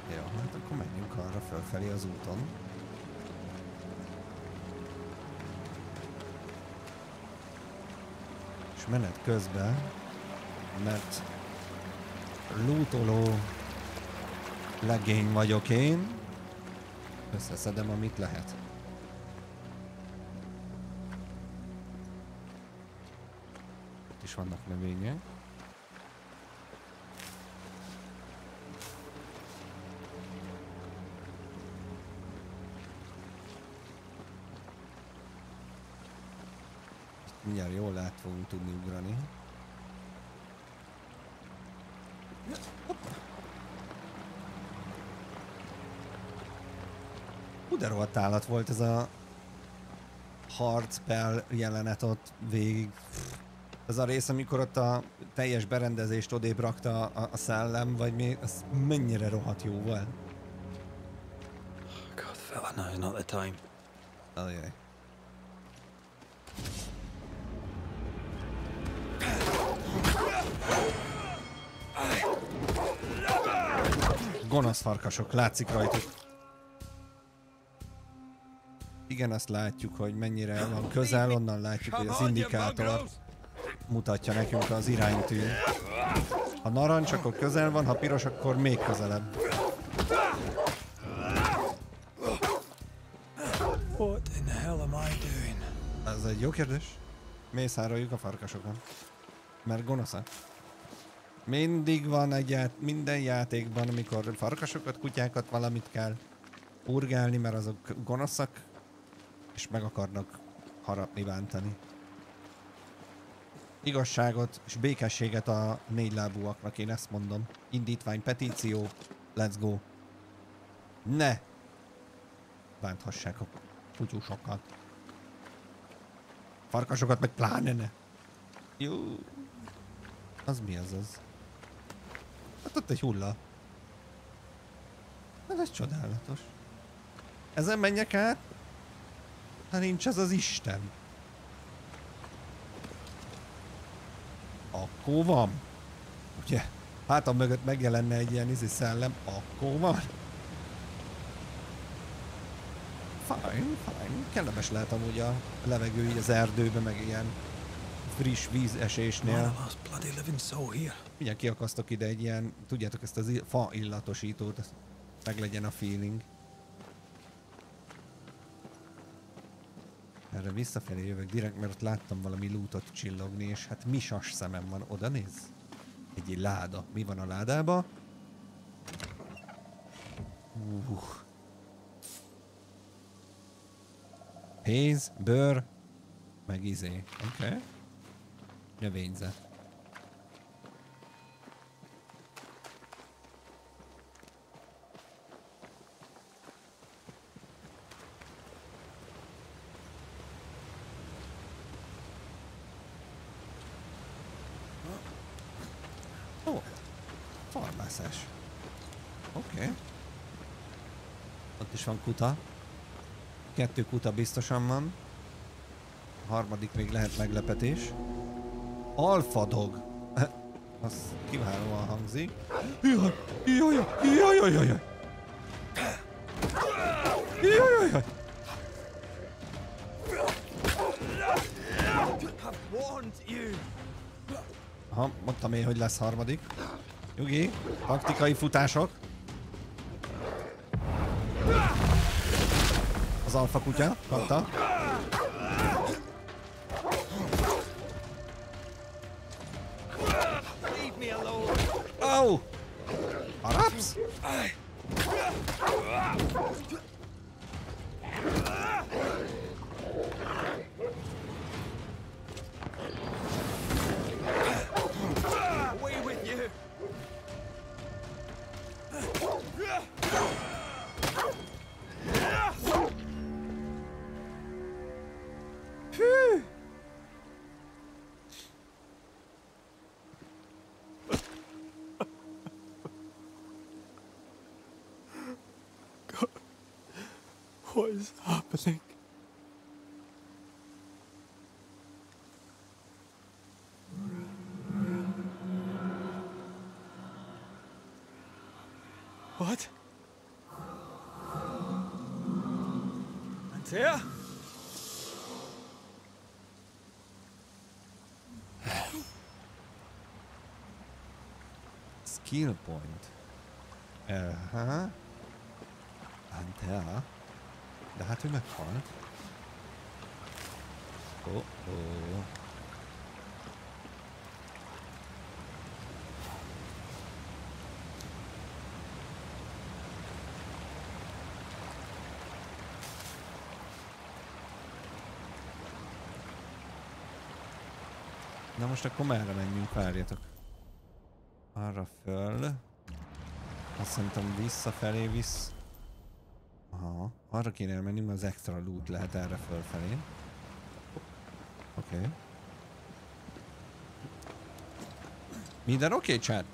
[SPEAKER 1] Jó, hát akkor menjünk arra fölfelé az úton. És menet közben, mert lootoló legény vagyok én, összeszedem, amit lehet. Itt is vannak növények. Mindjárt jól át fogunk tudni ugrani. Hú, de rohadt állat volt ez a harcpel jelenet ott végig. Ez a rész, amikor ott a teljes berendezést odébb rakta a szellem, vagy mi, ez mennyire rohadt jó volt.
[SPEAKER 3] God, fella, now's not the time.
[SPEAKER 1] Oh, yeah. Gonosz farkasok, látszik rajtuk. Igen, azt látjuk, hogy mennyire van közel, onnan látjuk, hogy az indikátor mutatja nekünk az iránytű. Ha narancs, akkor közel van, ha piros, akkor még közelebb.
[SPEAKER 3] What in the hell am I doing?
[SPEAKER 1] Ez egy jó kérdés. Mészároljuk a farkasokat. Mert gonoszak. Mindig van minden játékban, amikor farkasokat, kutyákat, valamit kell urgálni, mert azok gonoszak, és meg akarnak harapni, bántani. Igazságot és békességet a négylábúaknak, én ezt mondom. Indítvány, petíció, let's go. Ne bánthassák a kutyusokat. Farkasokat meg pláne ne. Jó. Az mi az? Hát ott egy hulla. Hát ez csodálatos. Ezen menjek át? Ha nincs ez az Isten. Akkor van. Ugye? Hátam mögött megjelenne egy ilyen szellem. Akkor van. Fine. Kellemes lehet amúgy a levegő így az erdőbe, meg ilyen friss vízesésnél. Mindjárt kiakasztok ide egy ilyen, tudjátok, ezt az fa illatosítót, meg legyen a feeling. Erre visszafelé jövök direkt, mert ott láttam valami lootot csillogni, és hát misas szemem van. Oda néz. Egy láda. Mi van a ládába? Pénz, bőr, meg izé. Oké. Növényzet. Ó, farmászás. Oké. Ott is van kuta. 2 kuta biztosan van. A harmadik még lehet meglepetés. Alfa dog. Az kiválóan hangzik. Jaj, jaj, jaj, jaj, jaj, jaj. Jaj, jaj, jaj. Aha, mondtam én, hogy lesz harmadik. Nyugi, taktikai futások. Az alfa kutya, kapta. Oh! Harapsz?
[SPEAKER 3] What is happening? What? Antea?
[SPEAKER 1] Skill point. Aha. Antea. De hát ő meghalt. Oh. Na most akkor merre menjünk, várjatok. Arra föl. Azt szerintem visszafelé visz. Aha, arra kéne elmennünk, mert az extra loot lehet erre fölfelé. Oké. Minden oké, chat?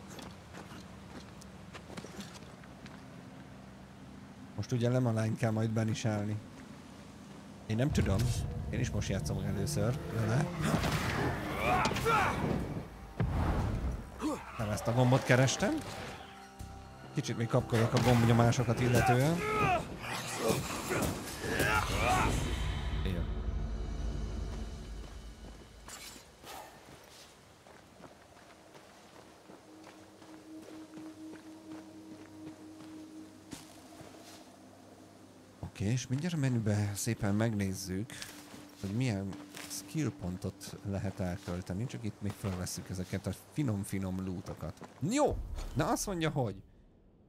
[SPEAKER 1] Most ugye Lemalány kell majd banishelni. Én nem tudom. Én is most játszom először. Nem ezt a gombot kerestem. Kicsit még kapkodok a gombnyomásokat illetően. Jó. Oké, és mindjárt a menübe szépen megnézzük, hogy milyen skill pontot lehet elkölteni, csak itt még felvesszük ezeket a finom lootokat. Jó! Na azt mondja, hogy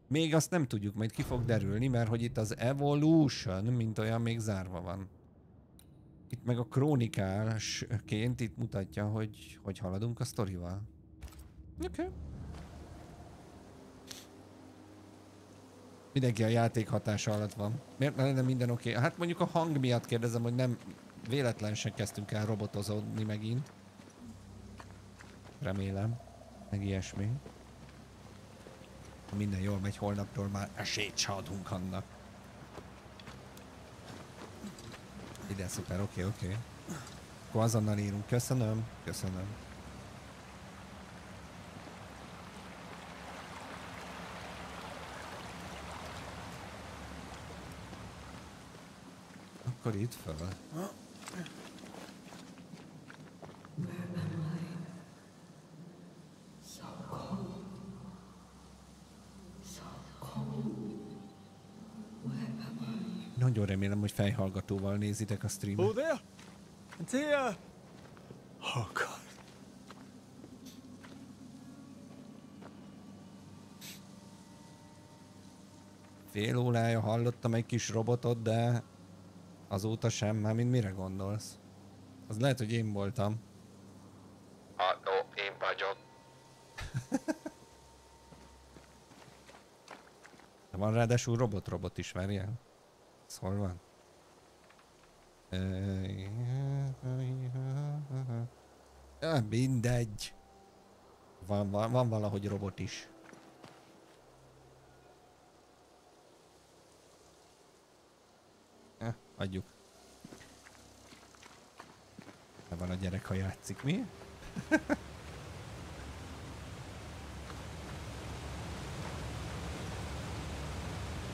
[SPEAKER 1] még azt nem tudjuk, majd ki fog derülni, mert hogy itt az Evolution, mint olyan, még zárva van. Itt meg a krónikásként itt mutatja, hogy haladunk a sztorival. Oké. Mindenki a játék hatása alatt van. Miért lenne minden oké? Hát mondjuk a hang miatt kérdezem, hogy nem véletlen se kezdtünk el robotozódni megint. Remélem. Meg ilyesmi. Ha minden jól megy, holnaptól már esélyt se adunk annak. Ide, szuper, oké. Akkor azonnal írunk. Köszönöm. Akkor itt fel. Nagyon remélem, hogy fejhallgatóval nézitek a streamet.
[SPEAKER 3] Oh, there! Antea! Oh, God.
[SPEAKER 1] Fél órája hallottam egy kis robotot, de azóta sem. Már mind mire gondolsz? Az lehet, hogy én voltam.
[SPEAKER 19] Én vagyok.
[SPEAKER 1] De van ráadásul robot is, várjál. Ez hol van? Mindegy. Van valahogy robot is. Adjuk. De van a gyerek, ha játszik, mi?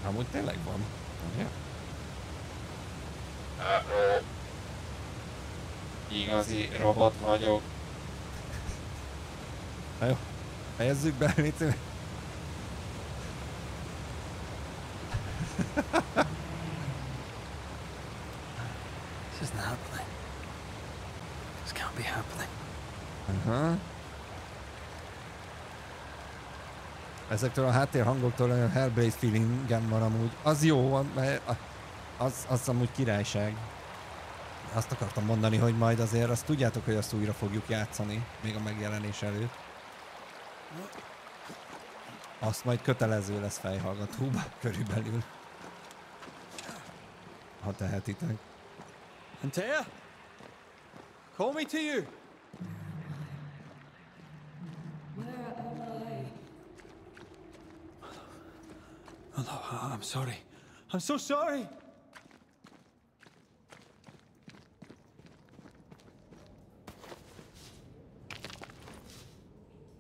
[SPEAKER 1] Amúgy tényleg van. Ugye?
[SPEAKER 19] Igazi robot vagyok.
[SPEAKER 1] Na jó, fejezzük be, mit szíves?
[SPEAKER 3] This isn't happening. This can't be happening.
[SPEAKER 1] Ezektől a háttérhangoktól olyan Hellblade feelingem van amúgy. Az jó, mert az amúgy királyság. Azt akartam mondani, hogy majd azért azt tudjátok, hogy azt újra fogjuk játszani, még a megjelenés előtt. Azt majd kötelező lesz fejhallgatóba, körülbelül. Ha tehetitek.
[SPEAKER 3] Antea? Call me to you!
[SPEAKER 12] Where am I?
[SPEAKER 3] Oh, no, I'm sorry. I'm so sorry!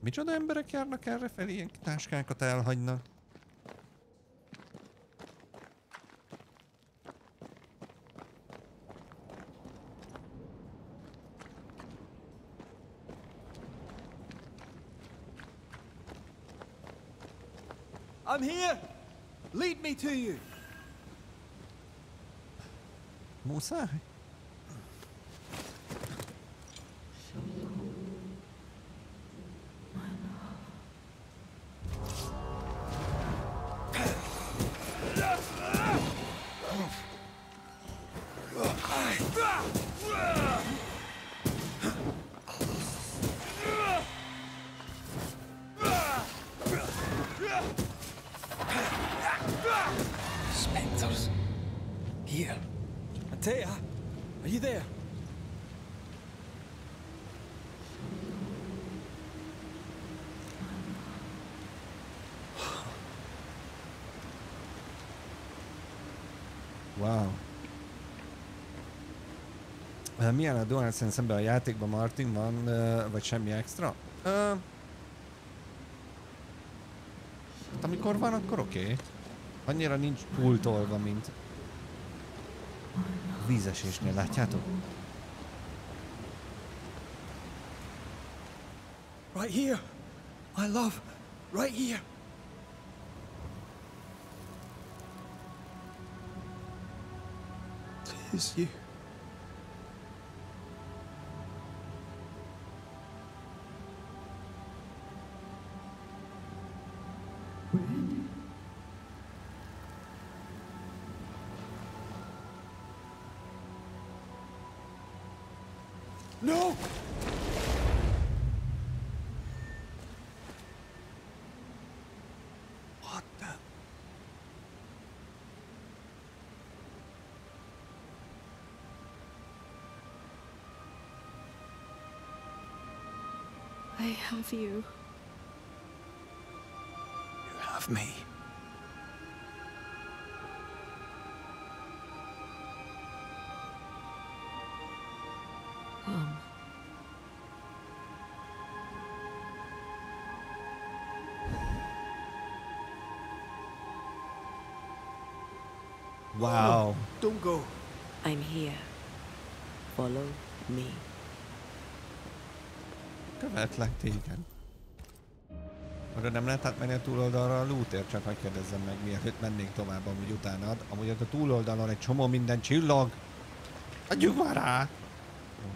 [SPEAKER 1] Micsoda emberek járnak erre felé, ilyen táskákat elhagynak?
[SPEAKER 3] I'm here! Lead me to you!
[SPEAKER 1] Muszáj?
[SPEAKER 3] Spectres. Here. Antea, are you there?
[SPEAKER 1] Wow. Milyen a DualSense szemben a játékban, Martin? Van, vagy semmi extra? Hát amikor van, akkor oké. Annyira nincs pultolva, mint vízesésnél, látjátok?
[SPEAKER 3] Right here. My love. Right here. Tis you. No! What the?
[SPEAKER 12] I have you.
[SPEAKER 3] You have me.
[SPEAKER 1] Wow.
[SPEAKER 3] Don't go.
[SPEAKER 4] I'm here. Follow me.
[SPEAKER 1] Követlek téged. Arra nem lehet átmenni a túloldalra a lootért, csak hogy kérdezzem meg, mielőtt mennénk tovább, amúgy utánad. Amúgy ott a túloldalon egy csomó minden csillog. Adjuk már rá!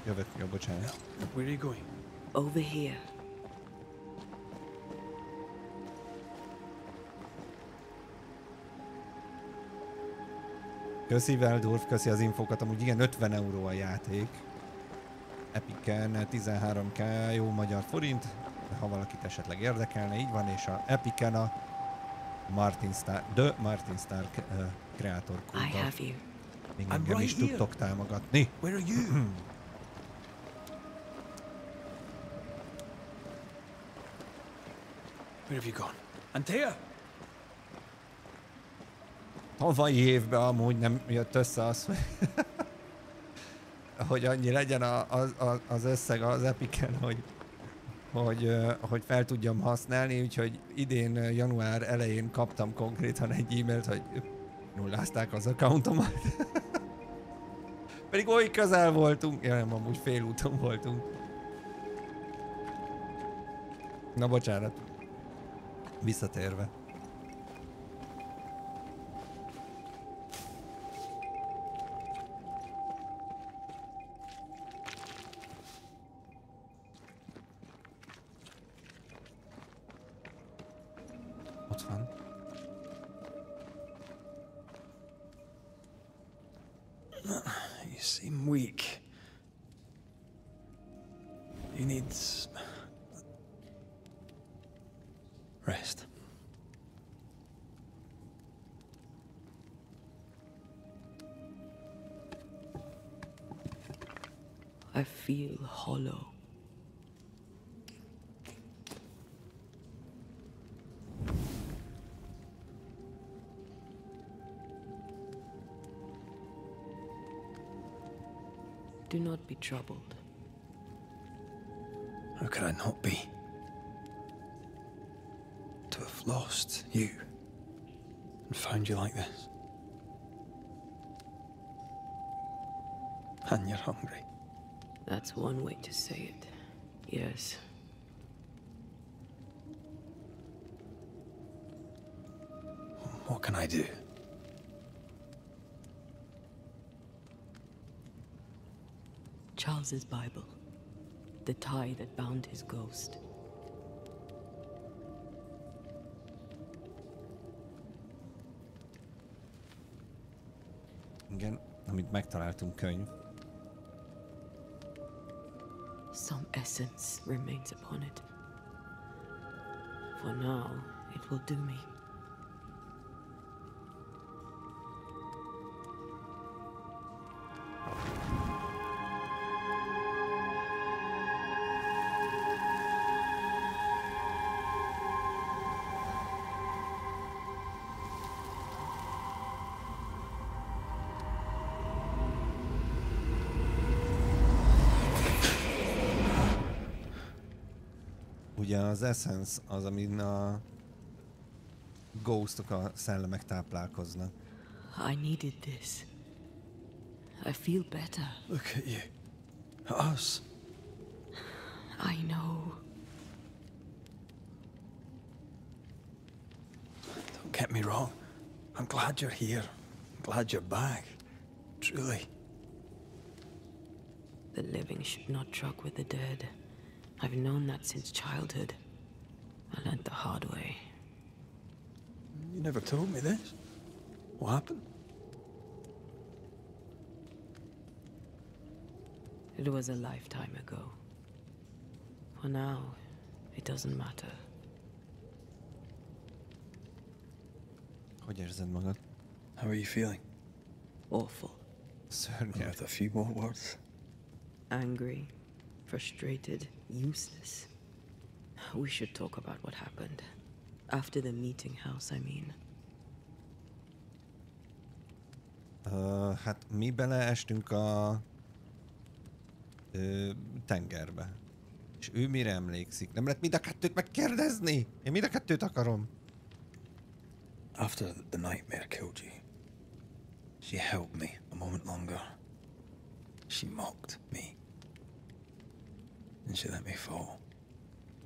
[SPEAKER 1] Jövök, jó, bocsánat.
[SPEAKER 3] Where are you going?
[SPEAKER 4] Over here.
[SPEAKER 1] Köszi Veldorf, köszi az infókat, amúgy igen, 50 euró a játék. Epicen 13k, jó magyar forint, ha valakit esetleg érdekelne, így van, és a Epicen a Martin Star kreátor kódot. Még engem is tudtok támogatni.
[SPEAKER 3] Where are you? Where have you gone? Antea!
[SPEAKER 1] Tavalyi évben amúgy nem jött össze az, hogy annyi legyen az összeg az Epicen, hogy fel tudjam használni, úgyhogy idén január elején kaptam konkrétan egy e-mailt, hogy nullázták az accountomat. Pedig oly közel voltunk, ja nem, amúgy félúton voltunk. Na bocsánat. Visszatérve. Ott van.
[SPEAKER 3] You seem weak. You need rest.
[SPEAKER 4] I feel hollow. Do not be troubled.
[SPEAKER 3] How could I not be? To have lost you and found you like this. And you're hungry.
[SPEAKER 4] That's one way to say it. Yes.
[SPEAKER 3] What can I do?
[SPEAKER 4] Charles's Bible. The tie that bound his ghost.
[SPEAKER 1] Igen, amit megtaláltunk könyv.
[SPEAKER 4] Some essence remains upon it. For now, it will do me.
[SPEAKER 1] Ugye az essence az, amin a ghostok, a szellemek táplálkoznak.
[SPEAKER 4] I needed this. I feel better.
[SPEAKER 3] Look at you. At us.
[SPEAKER 4] I know.
[SPEAKER 3] Don't get me wrong. I'm glad you're here. I'm glad you're back. Truly.
[SPEAKER 4] The living should not truck with the dead. I've known that since childhood. I learned the hard way.
[SPEAKER 3] You never told me this. What happened?
[SPEAKER 4] It was a lifetime ago. For now, it doesn't matter.
[SPEAKER 1] Hogy érzed magad?
[SPEAKER 3] How are you feeling?
[SPEAKER 4] Awful.
[SPEAKER 1] Szörnyű.
[SPEAKER 3] With a few more words.
[SPEAKER 4] Angry, frustrated, useless. We should talk about what happened. After the meeting house, I mean.
[SPEAKER 1] Hát mi beleestünk a tengerbe. És ő mire emlékszik? Nem lehet mind a kettőt megkérdezni? Én mind a kettőt akarom.
[SPEAKER 3] After the nightmare killed you, she held me a moment longer. She mocked me. And she let me fall.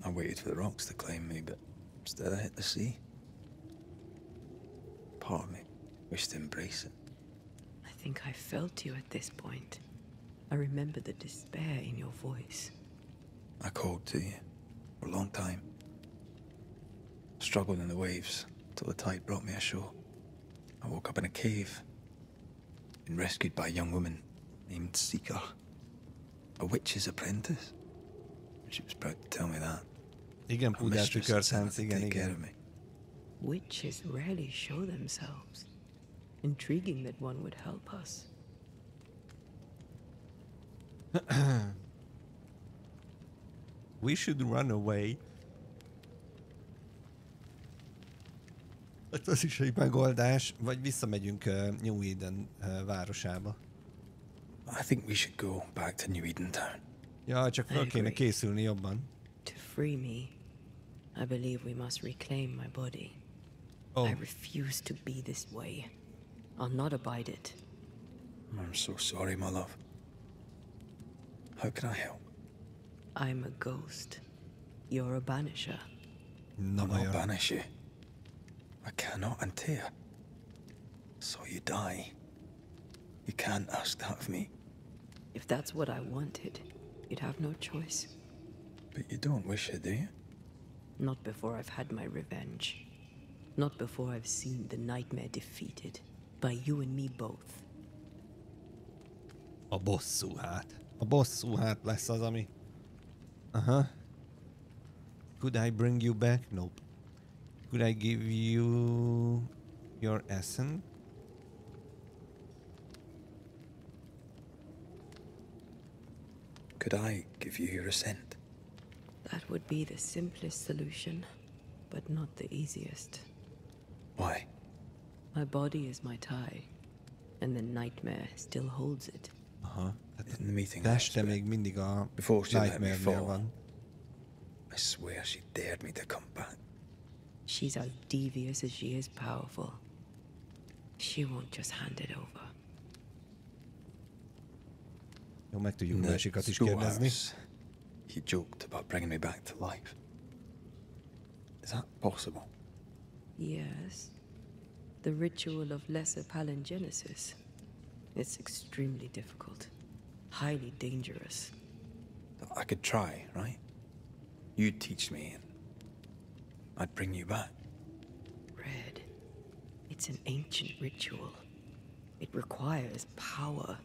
[SPEAKER 3] I waited for the rocks to claim me, but Instead I hit the sea. Part of me wished to embrace it.
[SPEAKER 4] I think I felt you at this point. I remember the despair in your voice.
[SPEAKER 3] I called to you for a long time. Struggled in the waves till the tide brought me ashore. I woke up in a cave. Been rescued by a young woman named Seeker. A witch's apprentice. She was proud to tell me that.
[SPEAKER 1] Igen, púdás tükörszánc, igen.
[SPEAKER 4] Witches rarely show themselves. Intriguing that one would help us.
[SPEAKER 1] We should run away. Hát az is egy megoldás, vagy visszamegyünk New Eden városába.
[SPEAKER 3] I think we should go back to New Eden town.
[SPEAKER 1] Ja, csak fel kéne készülni jobban.
[SPEAKER 4] To free me, I believe we must reclaim my body.
[SPEAKER 1] Oh.
[SPEAKER 4] I refuse to be this way. I'll not abide it.
[SPEAKER 3] I'm so sorry, my love. How can I help?
[SPEAKER 4] I'm a ghost. You're a banisher.
[SPEAKER 3] No, I'll banish you. I cannot untear. So you die. You can't ask that of me.
[SPEAKER 4] If that's what I wanted, you'd have no choice.
[SPEAKER 3] But you don't wish it, do you?
[SPEAKER 4] Not before I've had my revenge. Not before I've seen the nightmare defeated. By you and me both.
[SPEAKER 1] A bosszú hát. A bosszú hát lesz az, ami... Aha. Could I bring you back? Nope. Could I give you your essence?
[SPEAKER 3] Could I give you your assent?
[SPEAKER 4] That would be the simplest solution, but not the easiest.
[SPEAKER 3] Why?
[SPEAKER 4] My body is my tie, and the nightmare still holds it.
[SPEAKER 1] Aha.
[SPEAKER 3] In the meeting
[SPEAKER 1] Teste még mindig a Nightmare-nél van.
[SPEAKER 3] I swear she dared me to come back.
[SPEAKER 4] She's as devious as she is powerful. She won't just hand it over.
[SPEAKER 1] Jó, meg tudjuk másikat is kérdezni.
[SPEAKER 3] He joked about bringing me back to life. Is that possible?
[SPEAKER 4] Yes. The ritual of lesser palingenesis. It's extremely difficult. Highly dangerous.
[SPEAKER 3] I could try, right? You'd teach me and I'd bring you back.
[SPEAKER 4] Red. It's an ancient ritual. It requires power.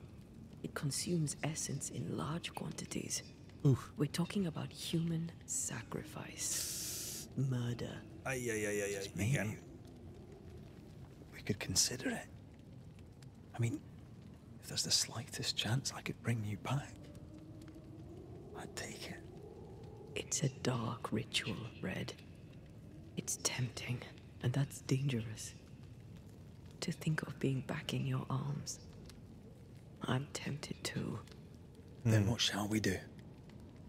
[SPEAKER 4] It consumes essence in large quantities.
[SPEAKER 1] Oof.
[SPEAKER 4] We're talking about human sacrifice. Murder.
[SPEAKER 3] Maybe we could consider it. I mean, if there's the slightest chance I could bring you back, I'd take it.
[SPEAKER 4] It's a dark ritual, Red. It's tempting, and that's dangerous. To think of being back in your arms. I'm tempted too.
[SPEAKER 3] Then what shall we do?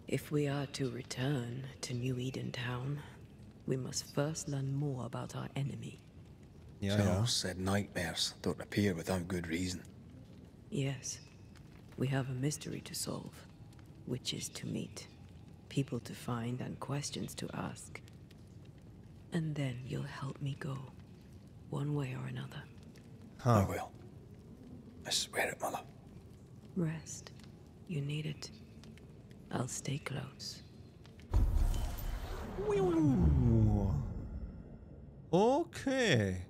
[SPEAKER 4] If we are to return to New Eden Town, we must first learn more about our enemy.
[SPEAKER 3] Charles said nightmares don't appear without good reason.
[SPEAKER 4] Yes. We have a mystery to solve. Witches to meet. People to find and questions to ask. And then you'll help me go. One way or another.
[SPEAKER 3] I will. I swear it, Mother.
[SPEAKER 4] Rest. You need it. I'll stay close.
[SPEAKER 1] Okay.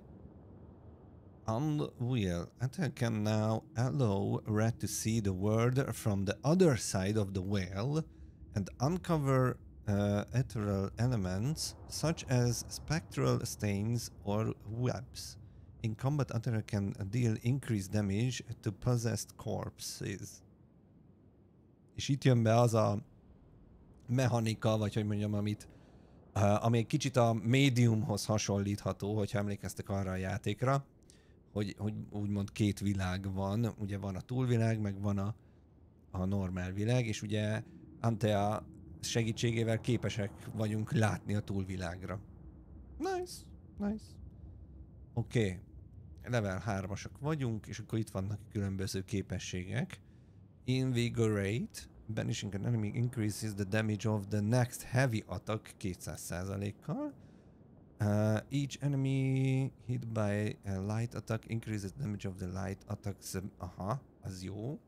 [SPEAKER 1] Will Ethel can now allow Red to see the world from the other side of the whale and uncover ethereal elements such as spectral stains or webs. In combat, Ethel can deal increased damage to possessed corpses. És itt jön be az a mechanika, vagy hogy mondjam, ami egy kicsit a médiumhoz hasonlítható, hogyha emlékeztek arra a játékra, hogy úgymond két világ van, ugye van a túlvilág, meg van a normál világ, és ugye Antea segítségével képesek vagyunk látni a túlvilágra. Nice. Oké. Level 3-asak vagyunk, és akkor itt vannak különböző képességek. Invigorate. Banishing an enemy increases the damage of the next heavy attack 200%-kal. Each enemy hit by a light attack increases damage of the light attacks. Aha, az jó.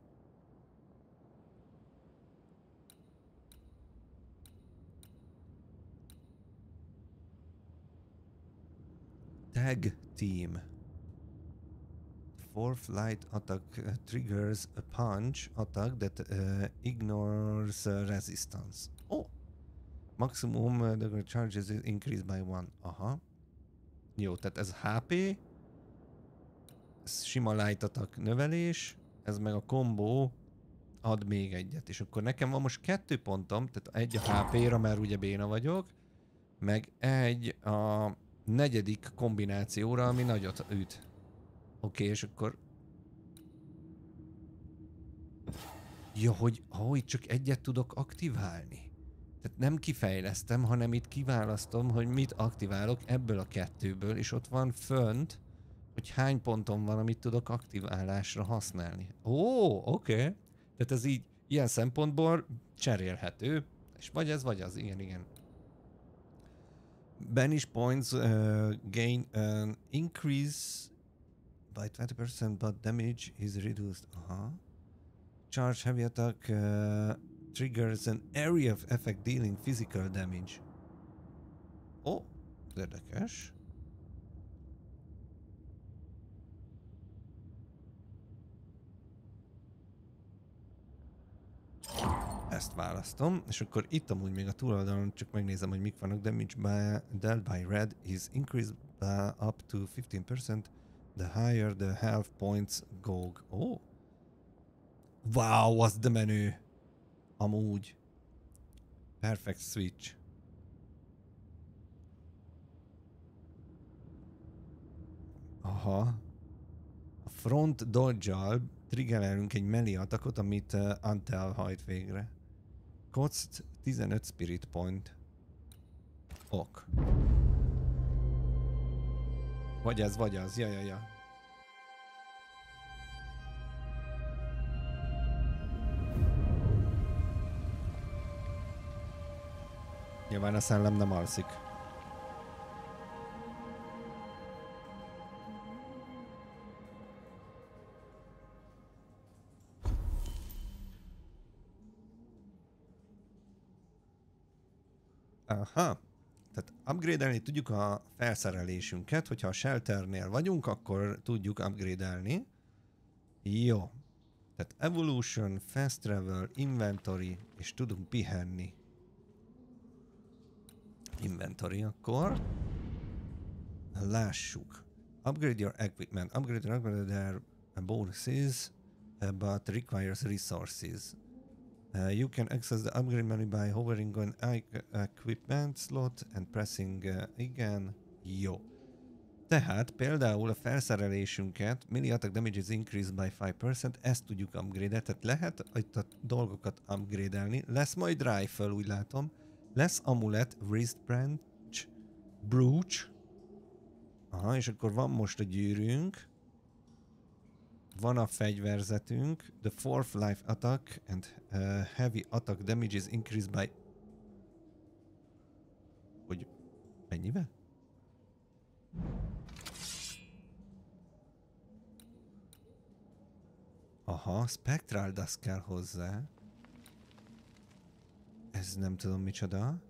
[SPEAKER 1] Tag team. Fourth light attack triggers a punch attack that ignores resistance. Oh! Maximum the charges is increased by 1. Aha. Jó, tehát ez HP. Ez sima light attack növelés. Ez meg a kombó ad még egyet. És akkor nekem van most 2 pontom, tehát egy a HP-ra, mert ugye béna vagyok. Meg egy a negyedik kombinációra, ami nagyot üt. Oké, és akkor... Ja, hogy csak egyet tudok aktiválni. Tehát nem kifejlesztem, hanem itt kiválasztom, hogy mit aktiválok ebből a 2-ből, és ott van fönt, hogy hány ponton van, amit tudok aktiválásra használni. Ó, oké. Tehát ez így, ilyen szempontból cserélhető, és vagy ez, vagy az, igen. Banish points gain increase by 20%, but damage is reduced. Aha. Charge heavy attack triggers an area of effect dealing physical damage. Oh, érdekes. Ezt választom, és akkor itt amúgy még a túloldalon csak megnézem, hogy mik vannak. Damage dealt by red is increased up to 15%. The higher the health points go. Oh. Wow, az de menő. Amúgy. Perfect switch. Aha. A front dodge-al triggerelünk egy melee attackot, amit Antel hajt végre. Cost 15 spirit point. Ok. Vagy ez, vagy az. Ja. Nyilván a szellem nem alszik. Aha. Tehát upgrade-elni tudjuk a felszerelésünket, hogyha a shelternél vagyunk, akkor tudjuk upgrade-elni. Jó. Tehát evolution, fast travel, inventory, és tudunk pihenni. Inventory akkor. Lássuk. Upgrade your equipment. Upgrade your equipment, their bonuses, but requires resources. You can access the upgrade menu by hovering on equipment slot and pressing igen. Jó. Tehát például a felszerelésünket, melee attack damage is increased by 5%, ezt tudjuk upgrade-elni, tehát lehet itt a dolgokat upgrade-elni. Lesz majd rifle, úgy látom. Lesz amulet, wrist branch, brooch. Aha, és akkor van most a gyűrűnk. Van a fegyverzetünk. The fourth life attack and heavy attack damage is increased by... Hogy mennyivel? Aha, spectral dust kell hozzá. Ez nem tudom micsoda.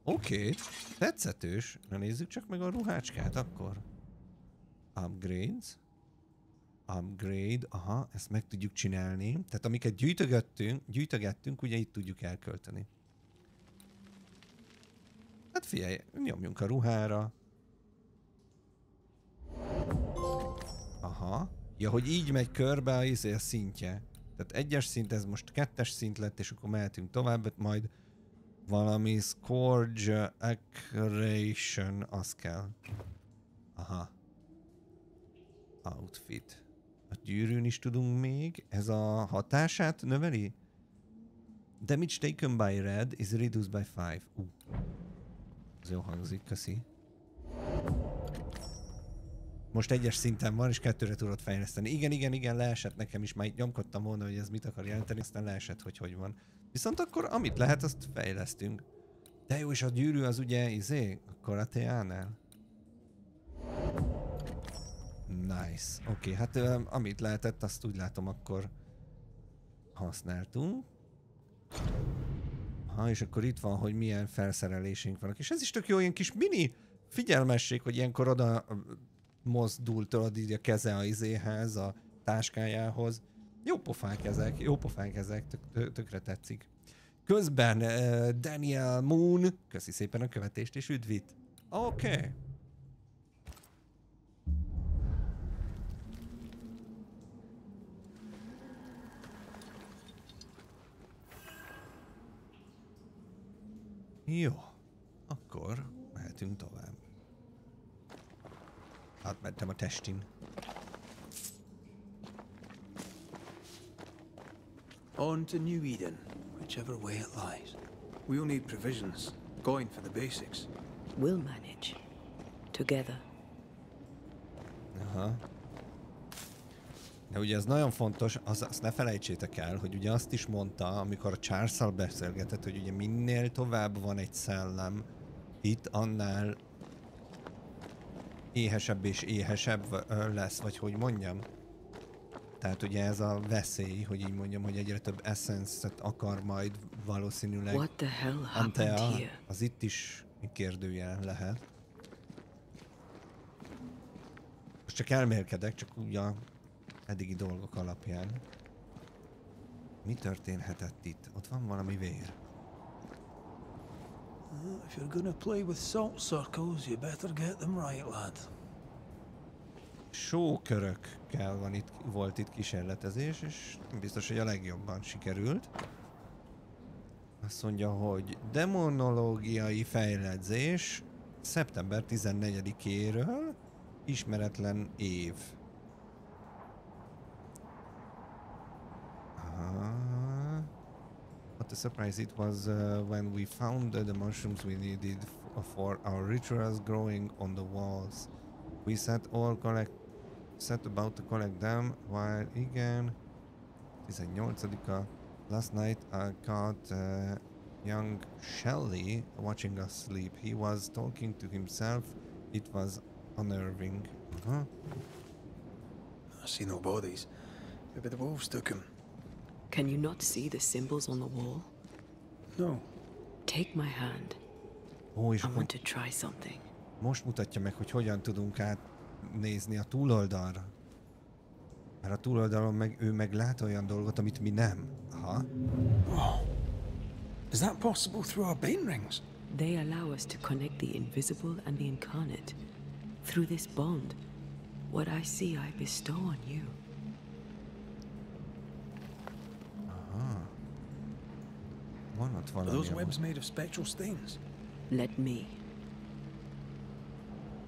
[SPEAKER 1] Oké, tetszetős. Na nézzük csak meg a ruhácskát akkor. Upgrades. Upgrade, aha, ezt meg tudjuk csinálni. Tehát amiket gyűjtögettünk, ugye itt tudjuk elkölteni. Hát figyelj, nyomjunk a ruhára. Aha. Ja, hogy így megy körbe a szintje. Tehát 1-es szint, ez most 2-es szint lett, és akkor mehetünk tovább, majd valami Scourge Accretion, az kell. Aha. Outfit. A gyűrűn is tudunk még. Ez a hatását növeli? Damage taken by red is reduced by 5. Ez jó hangzik, köszi. Most 1-es szinten van, és 2-re tudod fejleszteni. Igen, leesett nekem is, már így nyomkodtam volna, hogy ez mit akar jelenteni, aztán leesett, hogy van. Viszont akkor, amit lehet, azt fejlesztünk. De jó, és a gyűrű az ugye, a karateánál? Nice. Oké, hát amit lehetett, azt úgy látom, akkor használtunk. És akkor itt van, hogy milyen felszerelésünk vannak. És ez is tök jó, ilyen kis mini figyelmesség, hogy ilyenkor oda mozdul tőled így a keze a izéhez, a táskájához. Jó pofák ezek, tökre tetszik. Közben Daniel Moon, köszi szépen a követést és üdvít. Oké. Jó, akkor mehetünk tovább. Átmentem a testin.
[SPEAKER 3] On to New Eden, whichever way it lies. We'll need provisions, going for the basics.
[SPEAKER 4] We'll manage. Together.
[SPEAKER 1] Aha. De ugye ez nagyon fontos, azt ne felejtsétek el, hogy ugye azt is mondta, amikor a Charles-szal beszélgetett, hogy ugye minél tovább van egy szellem, itt annál éhesebb és éhesebb lesz, vagy hogy mondjam. Tehát ugye ez a veszély, hogy így mondjam, hogy egyre több essence-et akar majd valószínűleg.
[SPEAKER 4] What the hell happened here?
[SPEAKER 1] Az itt is kérdőjel lehet. Most csak elmélkedek, csak úgy a eddigi dolgok alapján. Mi történhetett itt? Ott van valami vér.
[SPEAKER 3] If you're gonna play with salt circles, you better get them right, lad.
[SPEAKER 1] Sókörökkel volt itt kísérletezés, és biztos, hogy a legjobban sikerült. Azt mondja, hogy demonológiai fejlesztés szeptember 14-éről ismeretlen év. What a surprise it was when we found the mushrooms we needed for our rituals growing on the walls. We set about to collect them while igen 18-a. Last night I caught young Shelley watching us sleep. He was talking to himself. It was unnerving.
[SPEAKER 3] I see no bodies. Maybe the wolves took him.
[SPEAKER 4] Can you not see the symbols on the wall?
[SPEAKER 3] No.
[SPEAKER 4] Take my hand. I want to try something.
[SPEAKER 1] Most mutatja meg, hogy hogyan tudunk átnézni a túloldalra. Mert a túloldalon ő meg lát olyan dolgot, amit mi nem. Aha.
[SPEAKER 3] Oh. Is that possible through our bane rings?
[SPEAKER 4] They allow us to connect the invisible and the incarnate. Through this bond, what I see I bestow on you.
[SPEAKER 1] Aha. Van ott valami.
[SPEAKER 3] Are those webs made of spectral stains?
[SPEAKER 4] Let me.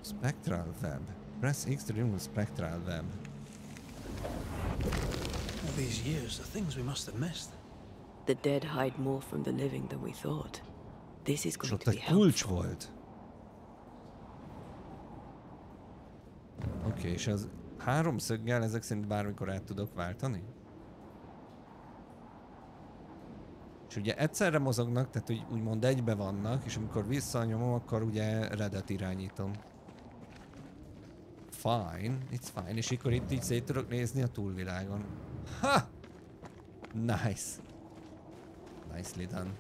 [SPEAKER 1] Spectral web. Press X to remove spectral web.
[SPEAKER 3] All these years, the things we must have missed.
[SPEAKER 4] The dead hide more from the living than we thought. This is going to be
[SPEAKER 1] helpful. Kulcs volt. Oké, és az háromszöggel ezek szerint bármikor át tudok váltani? És ugye egyszerre mozognak, tehát úgy, úgymond egybe vannak, és amikor visszanyomom, akkor ugye redet irányítom. Fine, it's fine, és akkor itt így szét tudok nézni a túlvilágon. Ha! Nice. Nicely done.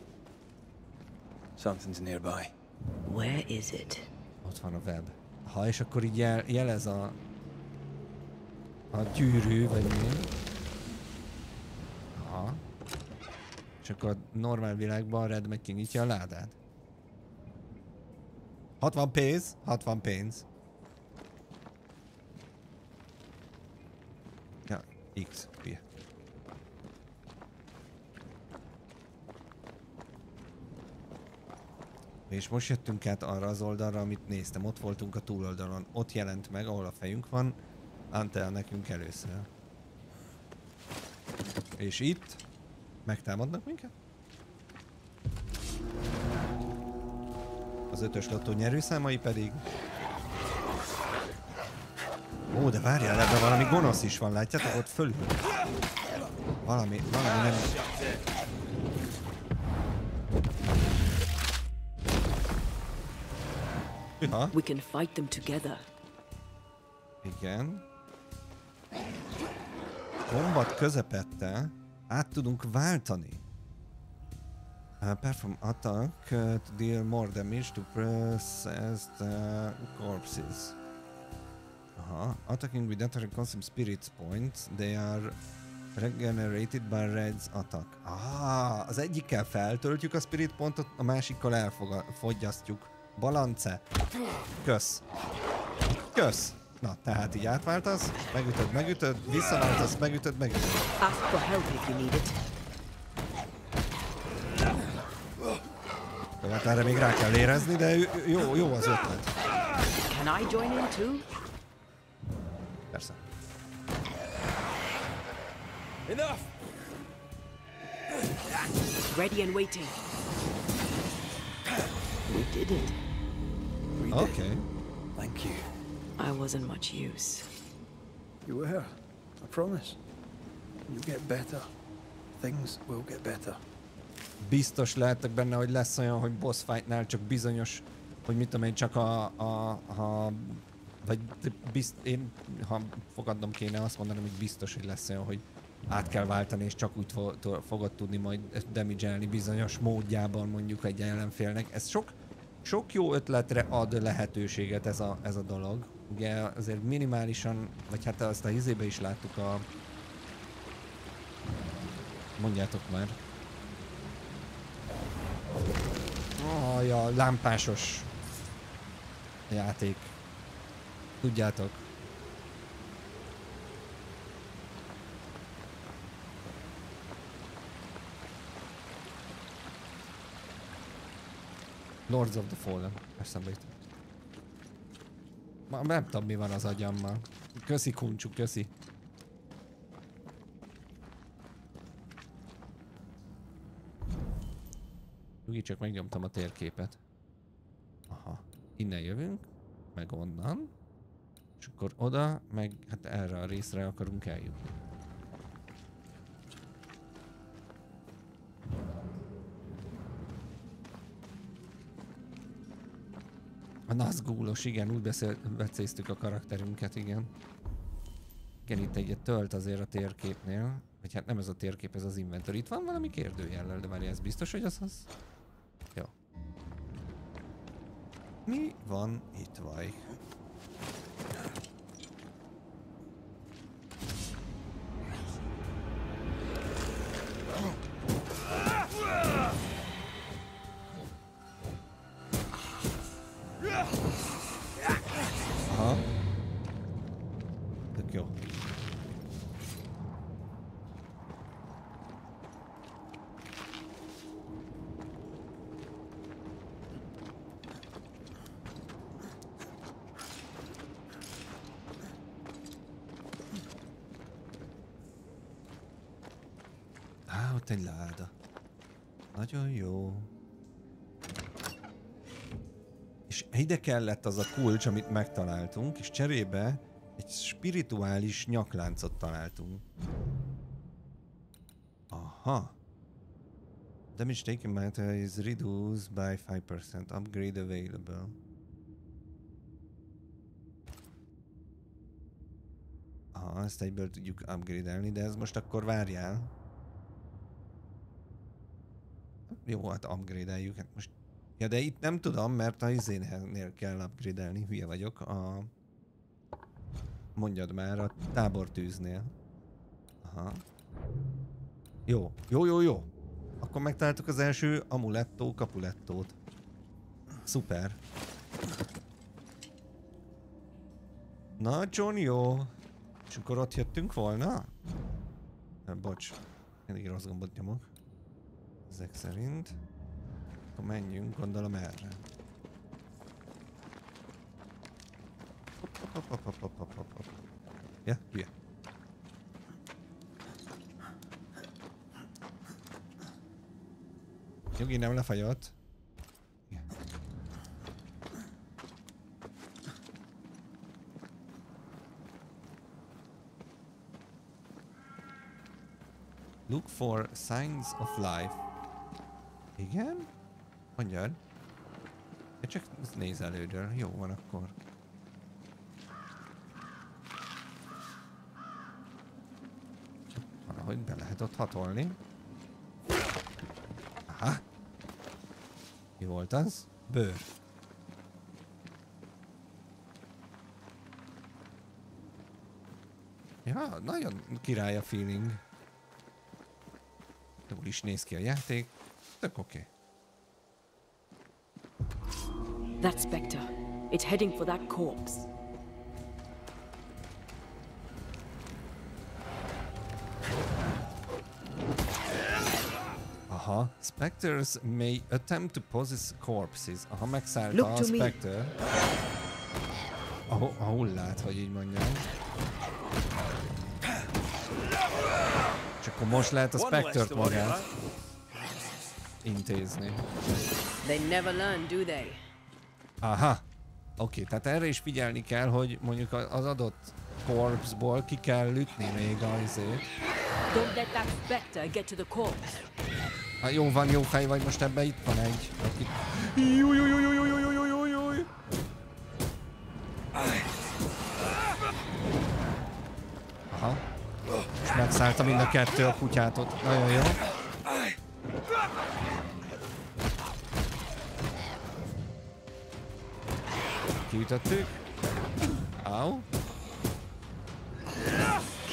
[SPEAKER 3] Something's nearby.
[SPEAKER 4] Where is it?
[SPEAKER 1] Ott van a web. Ha, és akkor így jelez a gyűrű, vagy mi. Aha. És akkor a normál világban a Red meg kinyitja a ládát. 60 pénz, 60 pénz. Ja, X, hülye. És most jöttünk át arra az oldalra, amit néztem. Ott voltunk a túloldalon. Ott jelent meg, ahol a fejünk van. Antel nekünk először. És itt megtámadnak minket? Az 5-ös lottó nyerőszámai pedig Ó, de várjál, ebben valami gonosz is van, látjátok? Ott fölül. Valami nem... Ja.
[SPEAKER 4] We can fight them together.
[SPEAKER 1] Igen. Kombat közepette át tudunk váltani. Perform attack to deal more damage to process the corpses. Aha. Attacking with attack consumes spirit points. They are regenerated by Red's attack. Ah, az egyikkel feltöltjük a spirit pontot, a másikkal elfogyasztjuk. Balance. Kösz. Kösz. Na, tehát így átváltasz, megütöd, visszaváltasz, megütöd.
[SPEAKER 4] Ask for help if you need it.
[SPEAKER 1] Tehát erre még rá kell érezni, de jó az ötlet.
[SPEAKER 4] Can I join in too?
[SPEAKER 1] Persze.
[SPEAKER 2] Enough!
[SPEAKER 4] Ready and waiting. We did it.
[SPEAKER 1] Okay.
[SPEAKER 3] Thank you.
[SPEAKER 4] I wasn't much use.
[SPEAKER 3] You were. I promise. You'll get better. Things will get better.
[SPEAKER 1] Biztos lehetek benne, hogy lesz olyan, hogy boss fightnál csak bizonyos, hogy mit tudom én, csak én, ha fogadnom kéne, azt mondanom, hogy biztos, hogy lesz olyan, hogy át kell váltani, és csak úgy fogod tudni majd damage-elni bizonyos módjában mondjuk egy ellenfélnek. Ez sok jó ötletre ad lehetőséget ez a dolog. Ugye azért minimálisan, vagy hát azt a izébe is láttuk a... Mondjátok már. A lámpásos játék. Tudjátok. Lords of the Fallen. Eszembe jutott. Nem tudom, mi van az agyammal. Köszi, Kuncsú, köszi. Úgy csak megnyomtam a térképet. Aha. Innen jövünk, meg onnan. És akkor oda, meg hát erre a részre akarunk eljutni. A Nazgûlos, igen, úgy becéztük a karakterünket, igen. Igen, itt egyet tölt azért a térképnél. Vagy hát nem ez a térkép, ez az inventory. Itt van valami kérdőjellel, de várj, ez biztos, hogy az az? Jó. Mi van itt, vaj? Aha. Tök jó. Ott egy láda. Nagyon jó. És ide kellett az a kulcs, amit megtaláltunk, és cserébe egy spirituális nyakláncot találtunk. Aha. Damage taken by it is reduced by 5%. Upgrade available. Aha, ezt egyből tudjuk upgrade-elni, de ez most akkor várjál. Jó, hát upgrade-eljük. Hát most... Ja, de itt nem tudom, mert a izénél kell upgrade-elni. Hülye vagyok. Mondjad már, a tábortűznél. Aha. Jó. Jó. Akkor megtaláltuk az első amulettó, kapulettót. Szuper. Nagyon jó. És akkor ott jöttünk volna? Bocs. Mindig rossz gombot nyomok. Ezek szerint. Akkor menjünk, gondolom erre. Hopp. Ja, hülye. Nyugi, nem lefagyott. Look for signs of life. Igen? Mondjad. Én csak néz elődről. Jó van akkor. Valahogy be lehet ott hatolni. Aha. Mi volt az? Bőr. Ja, nagyon király a feeling. Jól is néz ki a játék. Tök oké.
[SPEAKER 4] That Spectre. It's heading for that corpse.
[SPEAKER 1] Aha. Spectres may attempt to possess corpses. Aha, megszállta a Spectre. A hullát, hogy így mondjam. És akkor most lehet a Spectre-t magát intézni.
[SPEAKER 4] They never learn, do they?
[SPEAKER 1] Aha. Oké, tehát erre is figyelni kell, hogy mondjuk az adott corpse-ból ki kell ütni még azért.
[SPEAKER 4] Don't let that Spectre get to the corpse.
[SPEAKER 1] Jó van, jó fej vagy, most ebben itt van egy. Aki... Aha. És megszállta mind a kettő a kutyát ott. Nagyon jó. Kiütöttük. Au.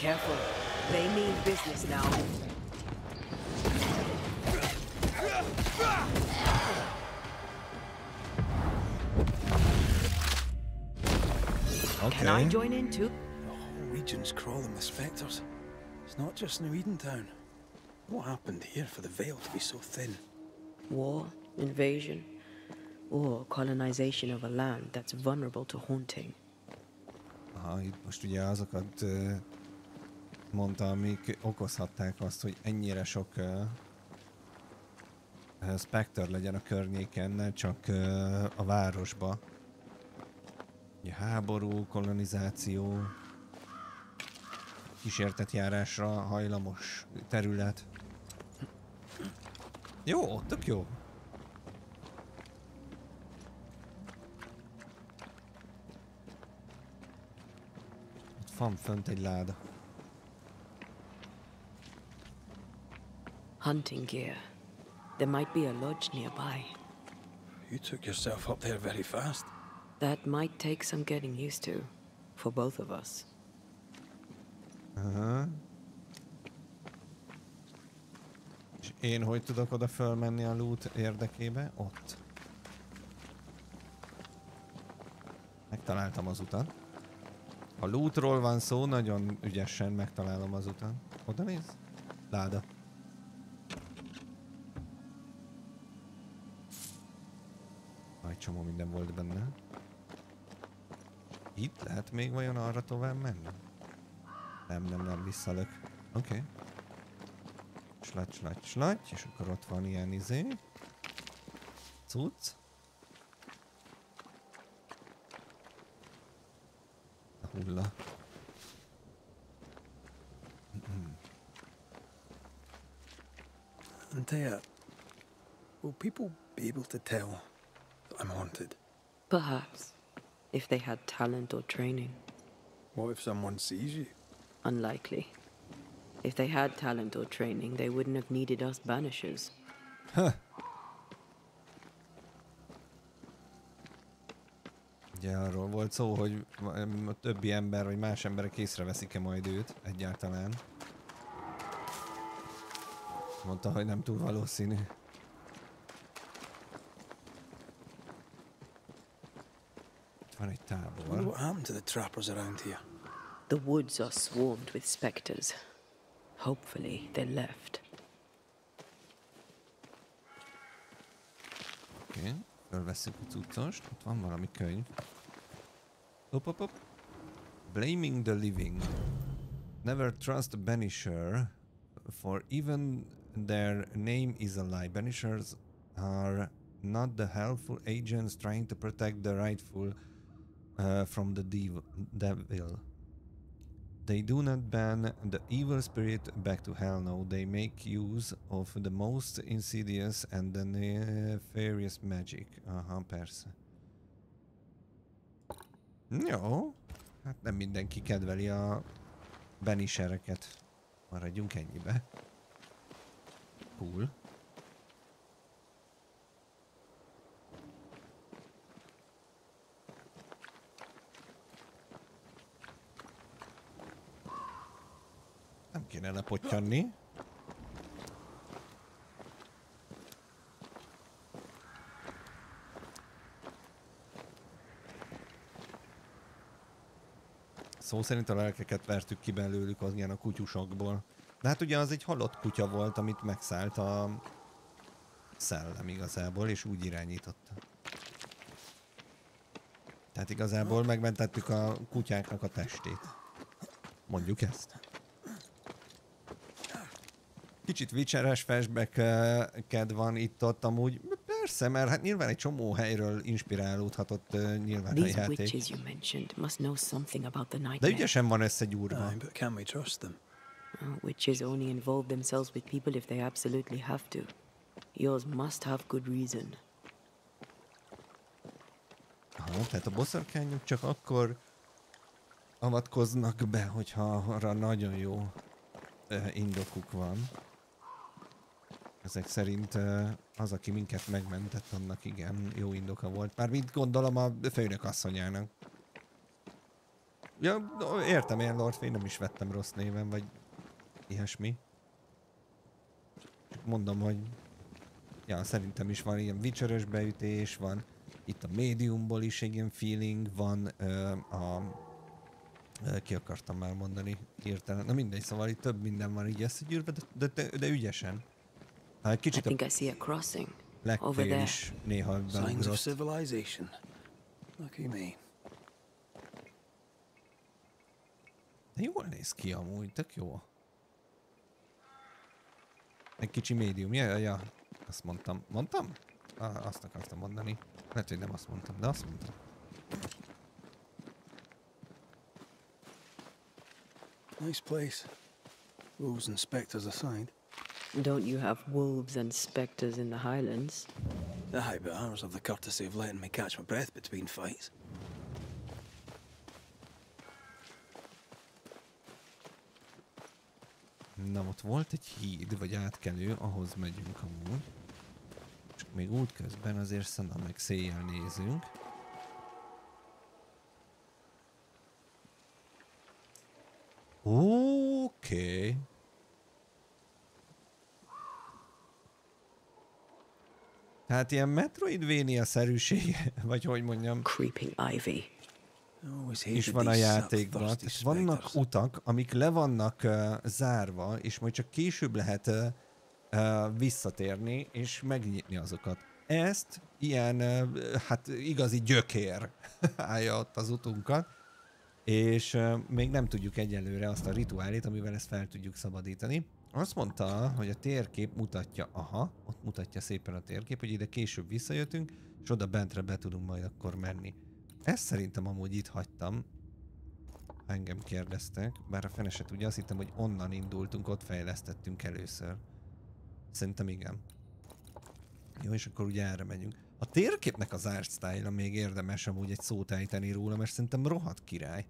[SPEAKER 4] Careful. They mean business now.
[SPEAKER 1] Okay.
[SPEAKER 4] Can I join in too?
[SPEAKER 3] The whole region's crawling with spectres. It's not just New Eden Town. What happened here for the veil to be so thin?
[SPEAKER 4] War, invasion, or colonization of a land that's vulnerable to haunting.
[SPEAKER 1] Aha, itt most ugye azokat mondta, amik okozhatták azt, hogy ennyire sok Spectre legyen a környéken, ne csak a városba. Ugye háború, kolonizáció, kísértetjárásra hajlamos terület. Jó, tök jó. Ott van fönt egy láda.
[SPEAKER 4] Hunting gear. There might be a lodge nearby.
[SPEAKER 3] You took yourself up there very fast.
[SPEAKER 4] That might take some getting used to, for both of us.
[SPEAKER 1] Aha. És én hogy tudok oda fölmenni a loot érdekébe? Ott. Megtaláltam az utat. Ha lootról van szó, nagyon ügyesen megtalálom az utat. Oda néz? Láda. Nagy csomó minden volt benne. Itt lehet még vajon arra tovább menni? Nem, visszalök. Oké. Slaty, és akkor ott van ilyen izé. Cucc. A hulla.
[SPEAKER 3] Antea, will people be able to tell that I'm haunted?
[SPEAKER 4] Perhaps, if they had talent or training.
[SPEAKER 3] What if someone sees you?
[SPEAKER 4] Unlikely. If they had talent or training, they wouldn't have needed us Banishers.
[SPEAKER 1] Huh. Ugye arról volt szó, hogy a többi ember, vagy más emberek észreveszik-e majd őt egyáltalán. Mondta, hogy nem túl valószínű. Itt van egy tábor.
[SPEAKER 3] What happened to the trappers around here?
[SPEAKER 4] The woods are swarmed with spectres. Hopefully, they left.
[SPEAKER 1] Oké, fölvesszük a cuccost. Ott van valami könyv. Op. Blaming the living. Never trust a Banisher, for even their name is a lie. Banishers are not the helpful agents trying to protect the rightful from the devil. They do not ban the evil spirit back to hell, no. They make use of the most insidious and the nefarious magic. Aha, persze. Jó. Hát nem mindenki kedveli a Banishereket. Maradjunk ennyibe. Cool. Nem kéne lepottyanni. Szó szerint a lelkeket vertük ki belőlük az ilyen a kutyusokból. De hát ugye az egy halott kutya volt, amit megszállt a szellem igazából, és úgy irányította. Tehát igazából megmentettük a kutyáknak a testét. Mondjuk ezt. Kicsit Witcheres flashback-ked van itt-ott amúgy. Persze, mert hát nyilván egy csomó helyről inspirálódhatott nyilván a játék. De ügyesen van összegyúrva.
[SPEAKER 4] Witches only involve themselves with people if they absolutely have to. Yours must have good reason.
[SPEAKER 1] Aha, tehát a boszorkányok csak akkor avatkoznak be, hogyha arra nagyon jó indokuk van. Ezek szerint az, aki minket megmentett, annak igen, jó indoka volt. Mármint gondolom a főnök asszonyának. Ja, értem én, Lord Fay, nem is vettem rossz néven, vagy ilyesmi. Csak mondom, hogy ja, szerintem is van ilyen Witcheres beütés, van itt a médiumból is egy ilyen feeling, van ki akartam már mondani hirtelen. Na mindegy, szóval itt több minden van így összegyűrve, de ügyesen. Kicsit
[SPEAKER 4] I think I see a crossing.
[SPEAKER 1] Over there. Is néha
[SPEAKER 3] Signs of civilization. Lucky me.
[SPEAKER 1] De jól néz ki amúgy, tök jó. Egy kicsi médium, ja, azt mondtam. Mondtam? Azt akartam mondani. Lehet, hogy nem azt mondtam, de azt mondtam.
[SPEAKER 3] Nice place. Wolves and spectres aside.
[SPEAKER 4] Don't you have wolves and spectres in the Highlands?
[SPEAKER 3] Aye, but ours have the courtesy of letting me catch my breath between fights.
[SPEAKER 1] Na, ott volt egy híd, vagy átkelő, ahhoz megyünk amúgy. Csak még útközben azért szerintem meg széjjel nézünk. Oké. Tehát ilyen Metroidvania-szerűség, vagy hogy mondjam.
[SPEAKER 4] Creeping Ivy.
[SPEAKER 1] És van a játékban. Vannak utak, amik le vannak zárva, és majd csak később lehet visszatérni, és megnyitni azokat. Ezt ilyen, hát igazi gyökér állja ott az utunkat, és még nem tudjuk egyelőre azt a rituálét, amivel ezt fel tudjuk szabadítani. Azt mondta, hogy a térkép mutatja, aha, ott mutatja szépen a térkép, hogy ide később visszajöttünk, és oda bentre be tudunk majd akkor menni. Ezt szerintem amúgy itt hagytam, ha engem kérdeztek, bár a fene se tudja, azt hittem, hogy onnan indultunk, ott fejlesztettünk először. Szerintem igen. Jó, és akkor ugye erre megyünk. A térképnek az art style-a még érdemes amúgy egy szót ejteni róla, mert szerintem rohadt király.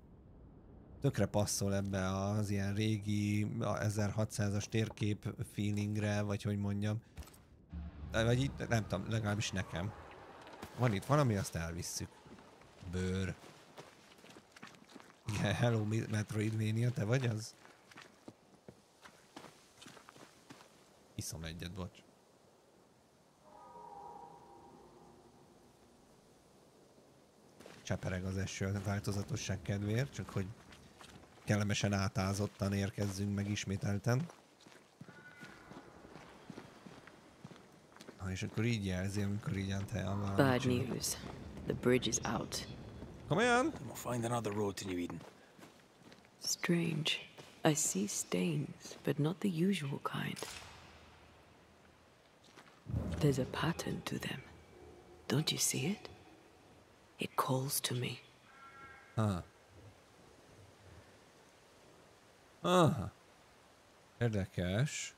[SPEAKER 1] Tökre passzol ebbe az ilyen régi 1600-as térkép feelingre, vagy hogy mondjam. Vagy itt, nem tudom, legalábbis nekem. Van itt valami, azt elvisszük. Bőr. Igen, hello Metroidvania, te vagy az? Iszom egyet, bocs. Csepereg az eső a változatosság kedvéért, csak hogy kellemesen átázottan érkezzünk meg ismételten. És akkor így jelzi, amikor így ántájával.
[SPEAKER 4] Bad news. The bridge is out.
[SPEAKER 1] Komolyan?
[SPEAKER 3] We'll find another road to New Eden.
[SPEAKER 4] Strange. I see stains, but not the usual kind. There's a pattern to them. Don't you see it? It calls to me.
[SPEAKER 1] Huh. Aha. Érdekes.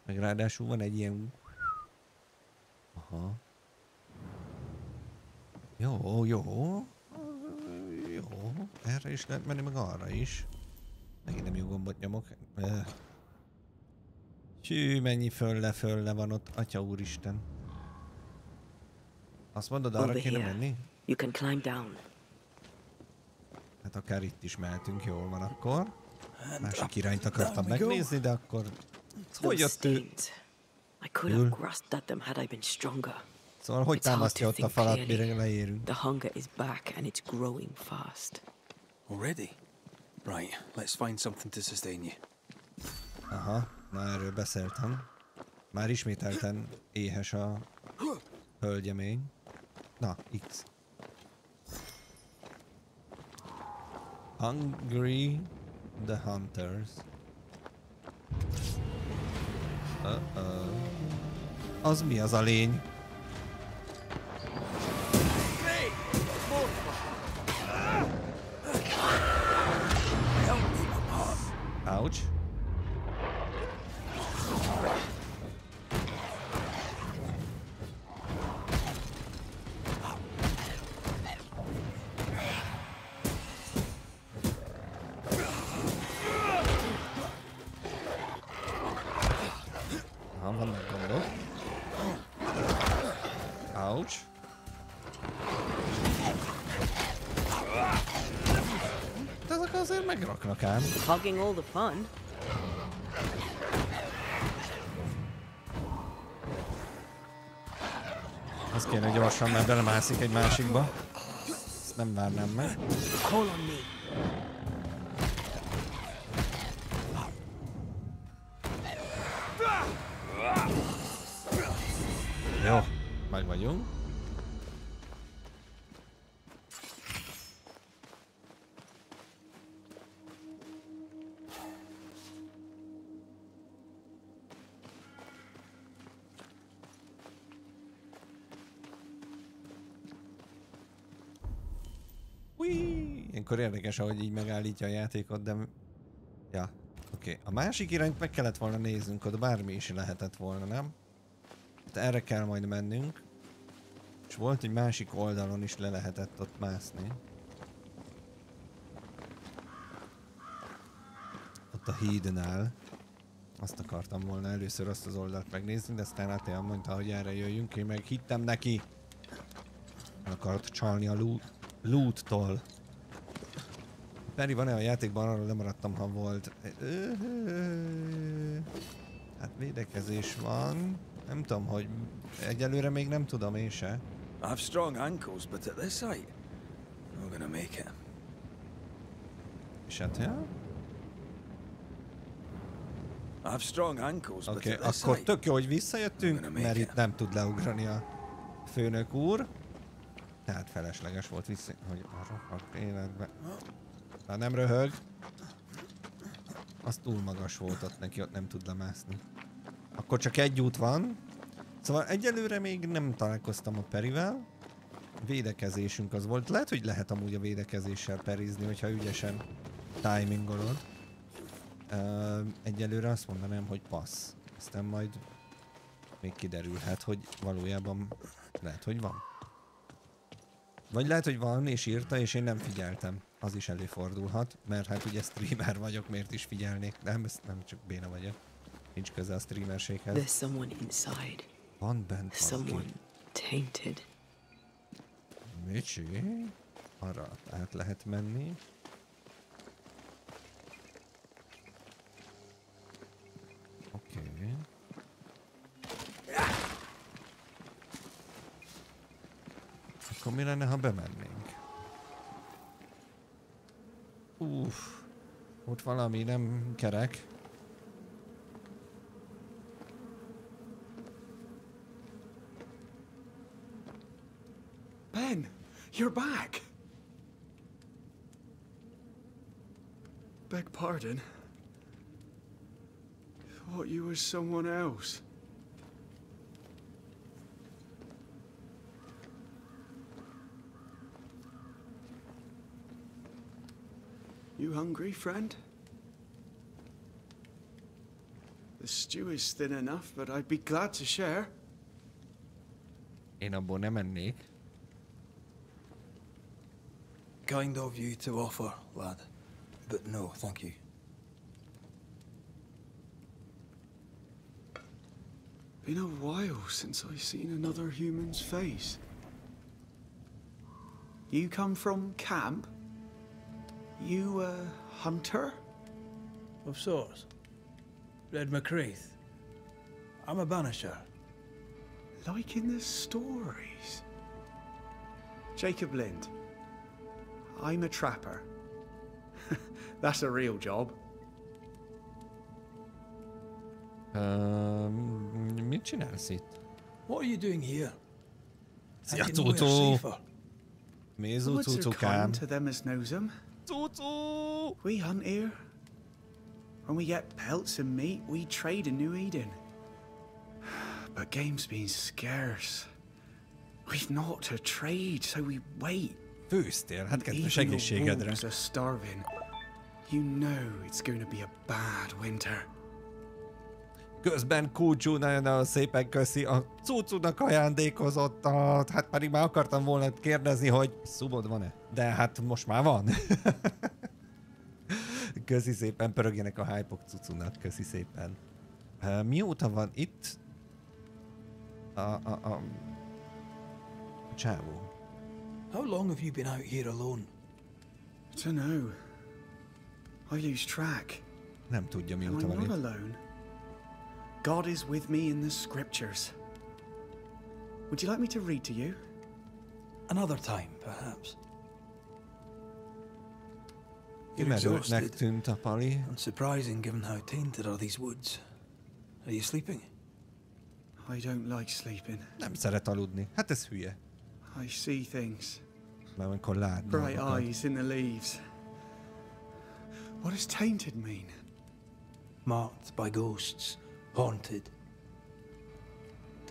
[SPEAKER 1] Meg ráadásul van egy ilyen... Aha. Jó, jó. Jó. Erre is lehet menni, meg arra is. Megint nem jó gombot nyomok. Hű, mennyi fölle van ott, atya úristen. Azt mondod, arra kéne menni?
[SPEAKER 4] You can climb down.
[SPEAKER 1] Hát akár itt is mehetünk, jól van akkor. Másik irányt akartam megnézni, de akkor... Hogy jött ő? Szóval hogy támasztja ott a falat, mire leérünk?
[SPEAKER 4] The hunger is back and it's growing fast.
[SPEAKER 3] Already? Right, let's find something to sustain you.
[SPEAKER 1] Aha, na erről beszéltem. Már ismételten éhes a hölgyemény. Na, X. Hungry the hunters. Az mi az a lény? Ouch. Vannak gondok. Ouch. De ezek azért megraknak ám.
[SPEAKER 4] Hugging all the fun.
[SPEAKER 1] Az kéne gyorsan, mert belemászik egy másikba. Ezt nem várnám meg. Jó, meg vagyunk. Ilyenkor érdekes, ahogy így megállítja a játékot, de... Ja, oké. A másik irányt meg kellett volna néznünk, oda bármi is lehetett volna, nem? Hát erre kell majd mennünk. És volt egy másik oldalon is le lehetett ott mászni. Ott a hídnál. Azt akartam volna először azt az oldalt megnézni, de aztán Atea mondta, hogy erre jöjjünk, én meg hittem neki. El akart csalni a loottól. Peri, van-e a játékban? Arról lemaradtam, ha volt. Hát védekezés van. Nem tudom, hogy egyelőre még nem tudom én se.
[SPEAKER 3] I have strong ankles, but at this height, I'm gonna make it.
[SPEAKER 1] És hát, ja?
[SPEAKER 3] I have strong ankles, but
[SPEAKER 1] Oké,
[SPEAKER 3] at this
[SPEAKER 1] akkor
[SPEAKER 3] height,
[SPEAKER 1] tök jó, hogy visszajöttünk, mert itt nem tud leugrani a főnök úr. Tehát felesleges volt vissza, hogy a rohadt életbe. Már nem röhög. Az túl magas volt ott neki, ott nem tud lemászni. Akkor csak egy út van. Szóval egyelőre még nem találkoztam a Perivel. Védekezésünk az volt. Lehet, hogy lehet amúgy a védekezéssel perizni, hogyha ügyesen timingolod. Egyelőre azt mondanám, hogy passz. Aztán majd még kiderülhet, hogy valójában lehet, hogy van. Vagy lehet, hogy van és írta, és én nem figyeltem. Az is előfordulhat, mert hát ugye streamer vagyok, miért is figyelnék. Nem, nem csak béna vagyok. Nincs köze a streamerséghez.
[SPEAKER 4] There's someone inside.
[SPEAKER 1] Van bent
[SPEAKER 4] someone tainted.
[SPEAKER 1] Micsi? Arra át lehet menni. Oké. Akkor mi lenne, ha bemennénk? Ott valami nem kerek.
[SPEAKER 20] Ben, you're back. Beg pardon. Thought you were someone else. You hungry, friend? stew is thin enough, but I'd be glad to share.
[SPEAKER 1] Én abból nem ennék.
[SPEAKER 3] Kind of you to offer, lad. But no, thank you.
[SPEAKER 20] Been a while since I've seen another human's face. You come from camp? You a hunter?
[SPEAKER 3] Of sorts. Red McCreath. I'm a banisher.
[SPEAKER 20] Like in the stories. Jacob Lind. I'm a trapper. That's a real job.
[SPEAKER 1] Mit csinálsz itt?
[SPEAKER 3] What are you doing here?
[SPEAKER 1] Szia,
[SPEAKER 3] And you know we're
[SPEAKER 1] Cucu!
[SPEAKER 3] safer.
[SPEAKER 1] Mézú,
[SPEAKER 20] Woods are
[SPEAKER 1] cucukám.
[SPEAKER 20] kind to them as knows them.
[SPEAKER 1] Cucu!
[SPEAKER 20] We hunt here. When we get pelts and meat, we trade in New Eden. But game's been scarce. We've not to trade, so we wait.
[SPEAKER 1] Főztél, hát kedves
[SPEAKER 20] Even the
[SPEAKER 1] egészségedre.
[SPEAKER 20] wolves are starving. You know it's going to be a bad winter.
[SPEAKER 1] Közben Kucsú nagyon szépen köszi a cucunak ajándékozottat. Hát pedig már akartam volna kérdezni, hogy szubod van-e? De hát most már van. Köszi szépen, pörögjenek a hype-ok cucunak, köszi szépen. Mióta van itt a csávó?
[SPEAKER 3] How long have you been out here alone?
[SPEAKER 20] I don't know. I lose track.
[SPEAKER 1] Nem tudja,
[SPEAKER 20] And
[SPEAKER 1] mióta
[SPEAKER 20] I'm
[SPEAKER 1] van
[SPEAKER 20] not
[SPEAKER 1] itt.
[SPEAKER 20] alone. God is with me in the scriptures. Would you like me to read to you?
[SPEAKER 3] Another time, perhaps. You're
[SPEAKER 1] Kimerültnek
[SPEAKER 3] exhausted.
[SPEAKER 1] tűnt a pali.
[SPEAKER 3] Unsurprising given how tainted are these woods. Are you sleeping?
[SPEAKER 20] I don't like sleeping.
[SPEAKER 1] Nem szeret aludni. Hát ez hülye.
[SPEAKER 20] I see things.
[SPEAKER 1] Mert amikor lát
[SPEAKER 20] Bright
[SPEAKER 1] dolgokat.
[SPEAKER 20] eyes in the leaves. What does tainted mean?
[SPEAKER 3] Marked by ghosts. Haunted.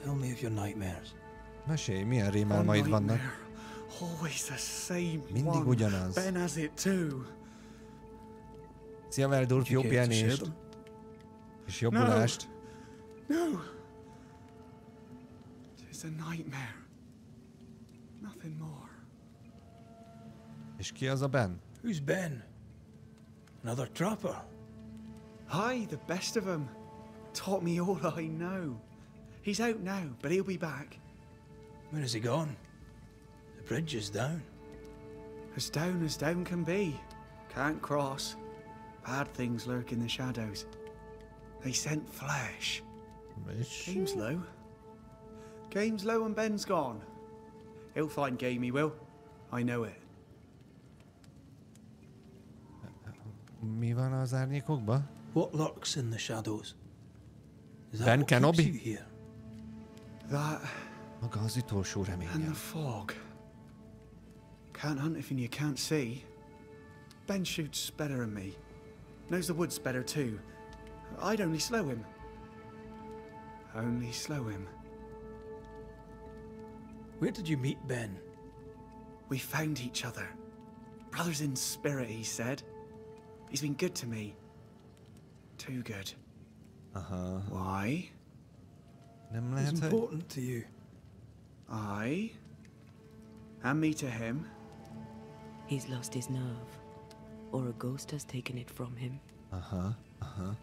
[SPEAKER 3] Tell me of your nightmares.
[SPEAKER 1] Mesélj, milyen rémálmaid vannak?
[SPEAKER 20] Always the same
[SPEAKER 1] Mindig
[SPEAKER 20] one.
[SPEAKER 1] ugyanaz.
[SPEAKER 20] Ben has it too.
[SPEAKER 1] Szia, Veldurf, jó
[SPEAKER 3] Did you care to share
[SPEAKER 1] pihenést.
[SPEAKER 3] them?
[SPEAKER 1] És jobbulást.
[SPEAKER 20] No. It's a nightmare. Nothing more.
[SPEAKER 1] És ki az a Ben?
[SPEAKER 3] Who's Ben? Another trapper?
[SPEAKER 20] Hi, the best of them. Taught me all I know. He's out now, but he'll be back.
[SPEAKER 3] Where has he gone? The bridge is down.
[SPEAKER 20] As down can be. Can't cross. Bad things lurk in the shadows. They scent flesh. Game's low. Game's low and Ben's gone. He'll find game, he will. I know it.
[SPEAKER 1] Mi van az árnyékokba?
[SPEAKER 3] What lurks in the shadows? Is that
[SPEAKER 1] Ben
[SPEAKER 3] what keeps
[SPEAKER 1] Kenobi?
[SPEAKER 3] you here?
[SPEAKER 20] That
[SPEAKER 1] Maga az utolsó
[SPEAKER 20] and the
[SPEAKER 1] reményem.
[SPEAKER 20] fog. Can't hunt if you can't see. Ben shoots better than me. Knows the woods better too. I'd only slow him. Only slow him.
[SPEAKER 3] Where did you meet Ben?
[SPEAKER 20] We found each other. Brothers in spirit, he said. He's been good to me. Too good.
[SPEAKER 1] Aha.
[SPEAKER 20] Why?
[SPEAKER 1] Nem
[SPEAKER 3] It's
[SPEAKER 1] lehet, hogy...
[SPEAKER 3] important to you.
[SPEAKER 20] I? And me to him?
[SPEAKER 4] He's lost his nerve. Or a ghost has taken it from him.
[SPEAKER 1] Aha, aha.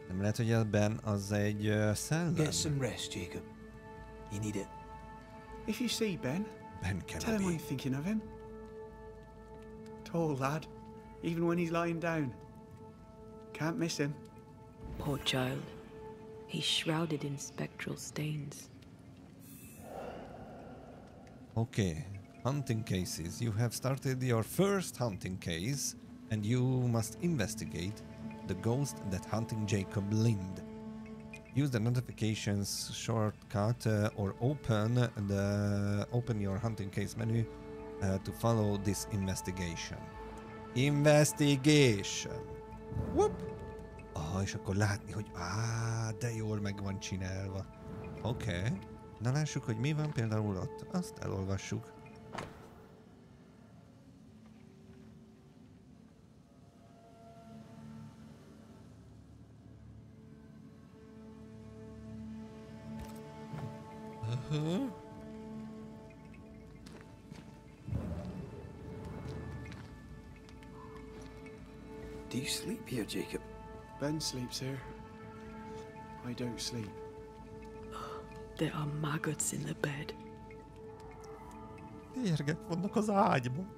[SPEAKER 1] Nem lehet, hogy a Ben az egy szellem?
[SPEAKER 3] Get some rest, Jacob. You need it.
[SPEAKER 20] If you see Ben,
[SPEAKER 1] Ben
[SPEAKER 20] tell him
[SPEAKER 1] Kenobi.
[SPEAKER 20] I'm thinking of him. Tall lad, even when he's lying down. Can't miss him.
[SPEAKER 4] Poor child. He's shrouded in spectral stains.
[SPEAKER 1] Okay. Hunting cases. You have started your first hunting case, and you must investigate the ghost that hunting Jacob Lind. Use the notifications shortcut or open your hunting case menu to follow this investigation. Investigation. Whoop. És akkor látni, hogy de jól meg van csinálva. Oké. Na lássuk, hogy mi van például ott. Azt elolvassuk.
[SPEAKER 3] Do you sleep here, Jacob?
[SPEAKER 20] Ben sleeps here. I don't sleep.
[SPEAKER 4] There are maggots in the bed.
[SPEAKER 1] Érgek vannak az ágyban.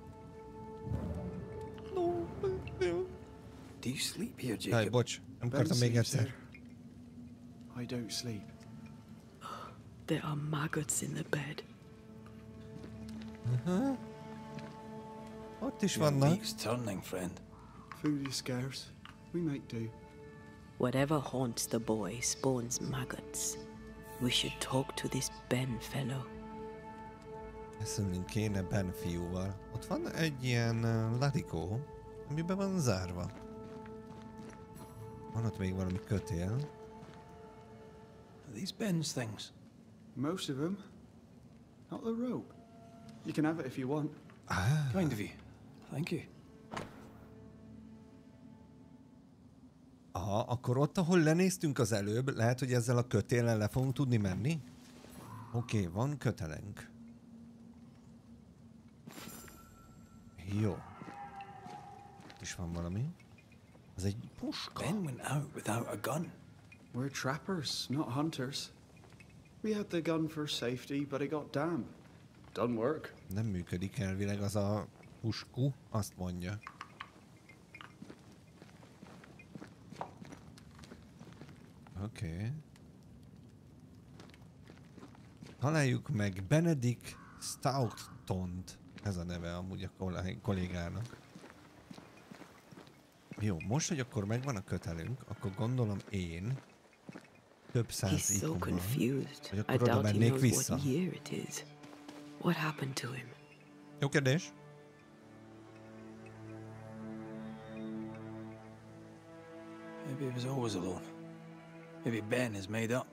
[SPEAKER 1] No.
[SPEAKER 3] Do you sleep here, Jacob?
[SPEAKER 1] Jaj, bocs, nem
[SPEAKER 20] Ben
[SPEAKER 1] akartam még
[SPEAKER 20] sleeps
[SPEAKER 1] egyszer.
[SPEAKER 20] here. I don't sleep.
[SPEAKER 4] There are maggots in the bed.
[SPEAKER 1] Ott is
[SPEAKER 3] Your
[SPEAKER 1] vannak.
[SPEAKER 3] beak's turning, friend.
[SPEAKER 20] Food is scarce. We make do.
[SPEAKER 4] Whatever haunts the boy spawns maggots. We should talk to this Ben fellow.
[SPEAKER 1] Beszélnünk kéne Ben fiúval. Ott van egy ilyen ladikó, amiben van zárva. Van ott még valami kötél.
[SPEAKER 3] Are these Ben's things?
[SPEAKER 20] Most of them. Not the rope. You can have it if you want.
[SPEAKER 3] Kind of you. Thank you.
[SPEAKER 1] Aha, akkor ott, ahol lenéztünk az előbb, lehet, hogy ezzel a kötéllel le fogunk tudni menni? Oké, van kötelenk. Jó. Ott is van valami. Ez egy puska.
[SPEAKER 3] Ben went out without a gun.
[SPEAKER 20] We're trappers, not hunters. We had the gun for safety, but it got damp. Doesn't work.
[SPEAKER 1] Nem működik elvileg az a puskú, azt mondja. Oké. Találjuk meg Benedict Stoughton-t. Ez a neve amúgy a kollégának. Jó, most, hogy akkor megvan a kötelünk, akkor gondolom én több száz ikonban, hogy akkor oda mennék vissza.
[SPEAKER 4] What happened to him?
[SPEAKER 1] Jó kérdés.
[SPEAKER 3] Maybe he was always alone. Maybe Ben is made up.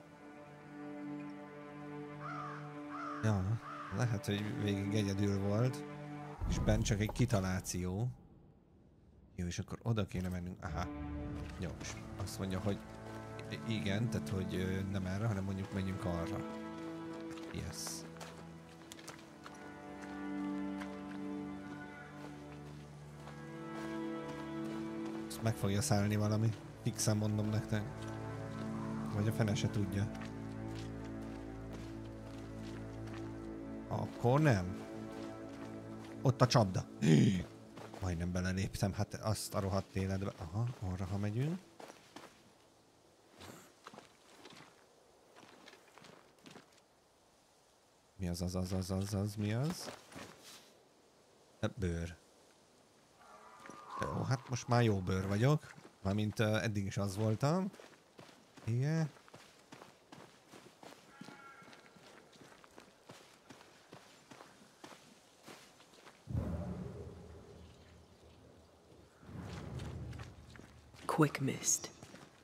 [SPEAKER 1] Ja, lehet, hogy végig egyedül volt, és Ben csak egy kitaláció. Jó, és akkor oda kéne mennünk. Aha. Jó, és azt mondja, hogy igen, tehát hogy nem erre, hanem mondjuk menjünk arra. Yes. Ezt meg fogja szállni valami. Fixen mondom nektek. Vagy a fene se tudja. Akkor nem. Ott a csapda. Majdnem beleléptem, hát azt a rohadt életbe. Aha, arra ha megyünk. Mi az, mi az? Bőr. Jó, hát most már jó bőr vagyok. Mármint eddig is az voltam. Igen.
[SPEAKER 4] Quick mist.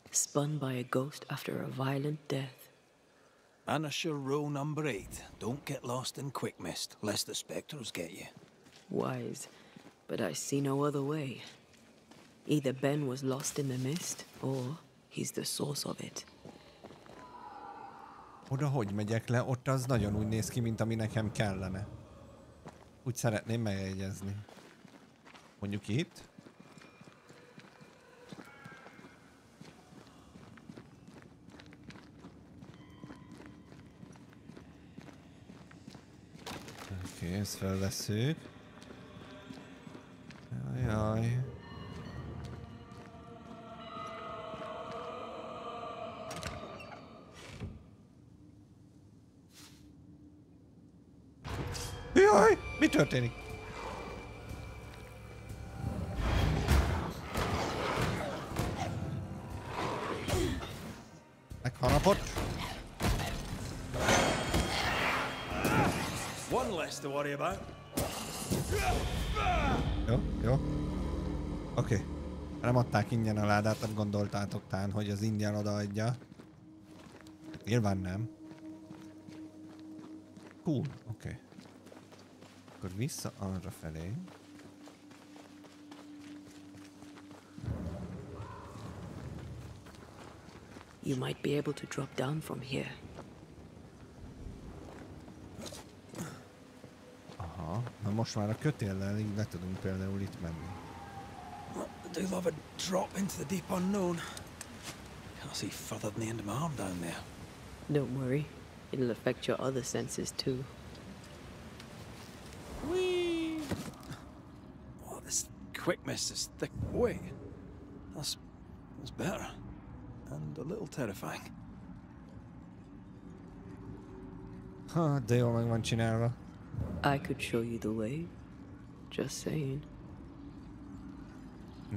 [SPEAKER 4] Spun by a ghost after a violent death.
[SPEAKER 13] Banisher row number 8. Don't get lost in quick mist, lest the spectres get you.
[SPEAKER 4] Wise, but I see no other way. Either Ben was lost in the mist, or he's the source of it.
[SPEAKER 1] Oda hogy megyek le? Ott az nagyon úgy néz ki, mint ami nekem kellene. Úgy szeretném megjegyezni. Mondjuk itt. Oké, ezt felvesszük. Jaj. Jaj, mi történik? Megharapott.
[SPEAKER 13] One less to worry about.
[SPEAKER 1] Jó. Oké. Nem adták ingyen a ládát, nem gondoltátok tán, hogy az ingyen odaadja. Nyilván nem. Cool, oké. Akkor vissza arra felé.
[SPEAKER 4] You might be able to drop down from here.
[SPEAKER 1] most már a kötéllel így le tudunk például itt menni.
[SPEAKER 3] I do love a drop into the deep unknown. Can't see further than the end of my arm down there.
[SPEAKER 4] Don't worry. It'll affect your other senses too.
[SPEAKER 3] Whee! Oh, this quick mist is thick. Wait, that's better. And a little terrifying.
[SPEAKER 1] Ha, de jól meg van csinálva.
[SPEAKER 4] I could show you the way. Just saying.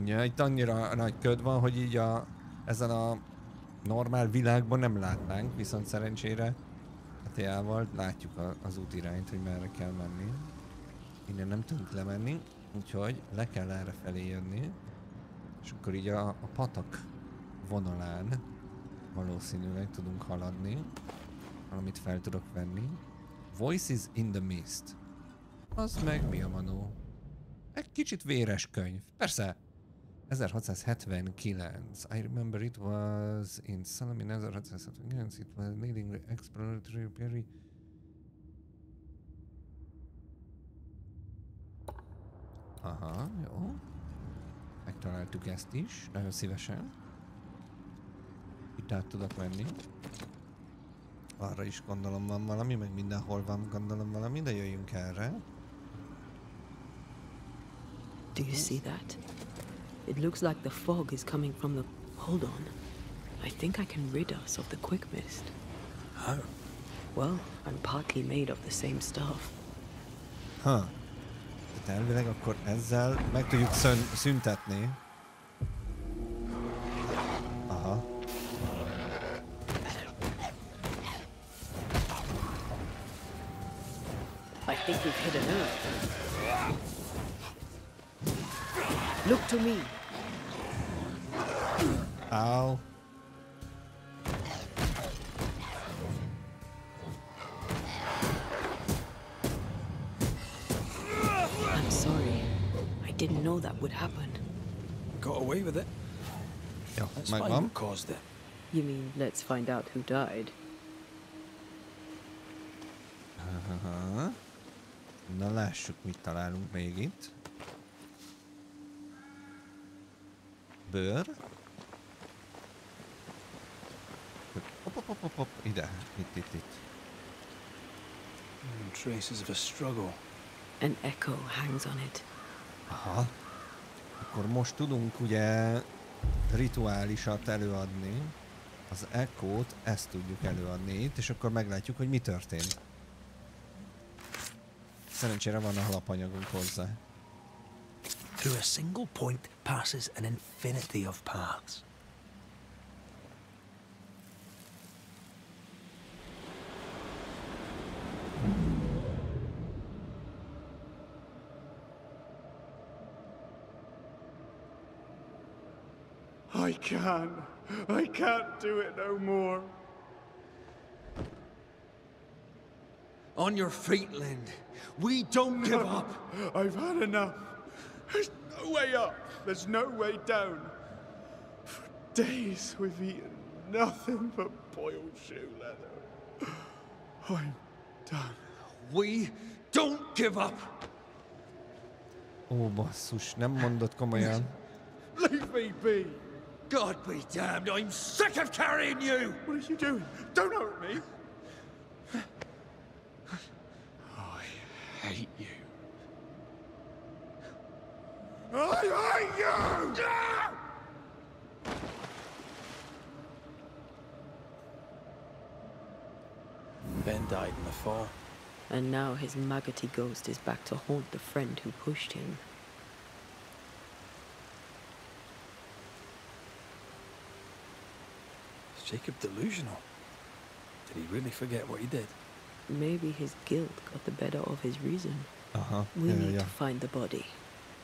[SPEAKER 1] Ja, itt annyira nagy köd van, hogy így ezen a normál világban nem látnánk, viszont szerencsére a teával látjuk az útirányt, hogy merre kell menni. Innen nem tudunk lemenni, úgyhogy le kell erre felé jönni, és akkor így a patak vonalán valószínűleg tudunk haladni, valamit fel tudok venni. Voices in the Mist. Az meg mi a manó? Egy kicsit véres könyv. Persze, 1679. I remember it was in Salem 1679. It was leading exploratory Perry. Aha, jó. Megtaláltuk ezt is, nagyon szívesen. Itt át tudok menni. Arra is gondolom van valami, meg mindenhol van gondolom valami, de jöjjünk erre.
[SPEAKER 4] Do you see that? It looks like the fog is coming from the... Hold on. I think I can rid us of the quick mist.
[SPEAKER 3] How?
[SPEAKER 4] Well, I'm partly made of the same stuff.
[SPEAKER 1] Ha. Tehát elvileg akkor ezzel meg tudjuk szüntetni. Aha.
[SPEAKER 4] I think we've hit an earth. Look to me.
[SPEAKER 1] Ow.
[SPEAKER 4] I'm sorry. I didn't know that would happen.
[SPEAKER 3] Got away with it.
[SPEAKER 1] Yeah,
[SPEAKER 3] let's
[SPEAKER 1] my
[SPEAKER 3] find
[SPEAKER 1] mom
[SPEAKER 3] what caused it.
[SPEAKER 4] You mean, let's find out who died?
[SPEAKER 1] Na lássuk, mit találunk még itt. Bőr. Hop, ide. Itt.
[SPEAKER 3] Traces of a struggle.
[SPEAKER 4] An echo hangs on it.
[SPEAKER 1] Aha. Akkor most tudunk ugye rituálisat előadni. Az echo't, ezt tudjuk előadni itt, és akkor meglátjuk, hogy mi történt. Szerencsére van a alapanyagunk hozzá.
[SPEAKER 3] Through a single point passes an infinity of paths.
[SPEAKER 20] I can't do it no more.
[SPEAKER 2] On your feet, Lind. We don't give up.
[SPEAKER 20] I've had enough. There's no way up. There's no way down. For days we've eaten nothing but boiled shoe leather. I'm done.
[SPEAKER 2] We don't give up.
[SPEAKER 1] Ó, basszus, nem mondod komolyan.
[SPEAKER 20] Leave me be.
[SPEAKER 2] God be damned, I'm sick of carrying you!
[SPEAKER 20] What are you doing? Don't hurt me. I hate you. I hate you!
[SPEAKER 3] Ben died in the fall.
[SPEAKER 4] And now his maggoty ghost is back to haunt the friend who pushed him.
[SPEAKER 3] Is Jacob delusional? Did he really forget what he did?
[SPEAKER 4] Maybe his guilt got the better of his reason. We need to find the body,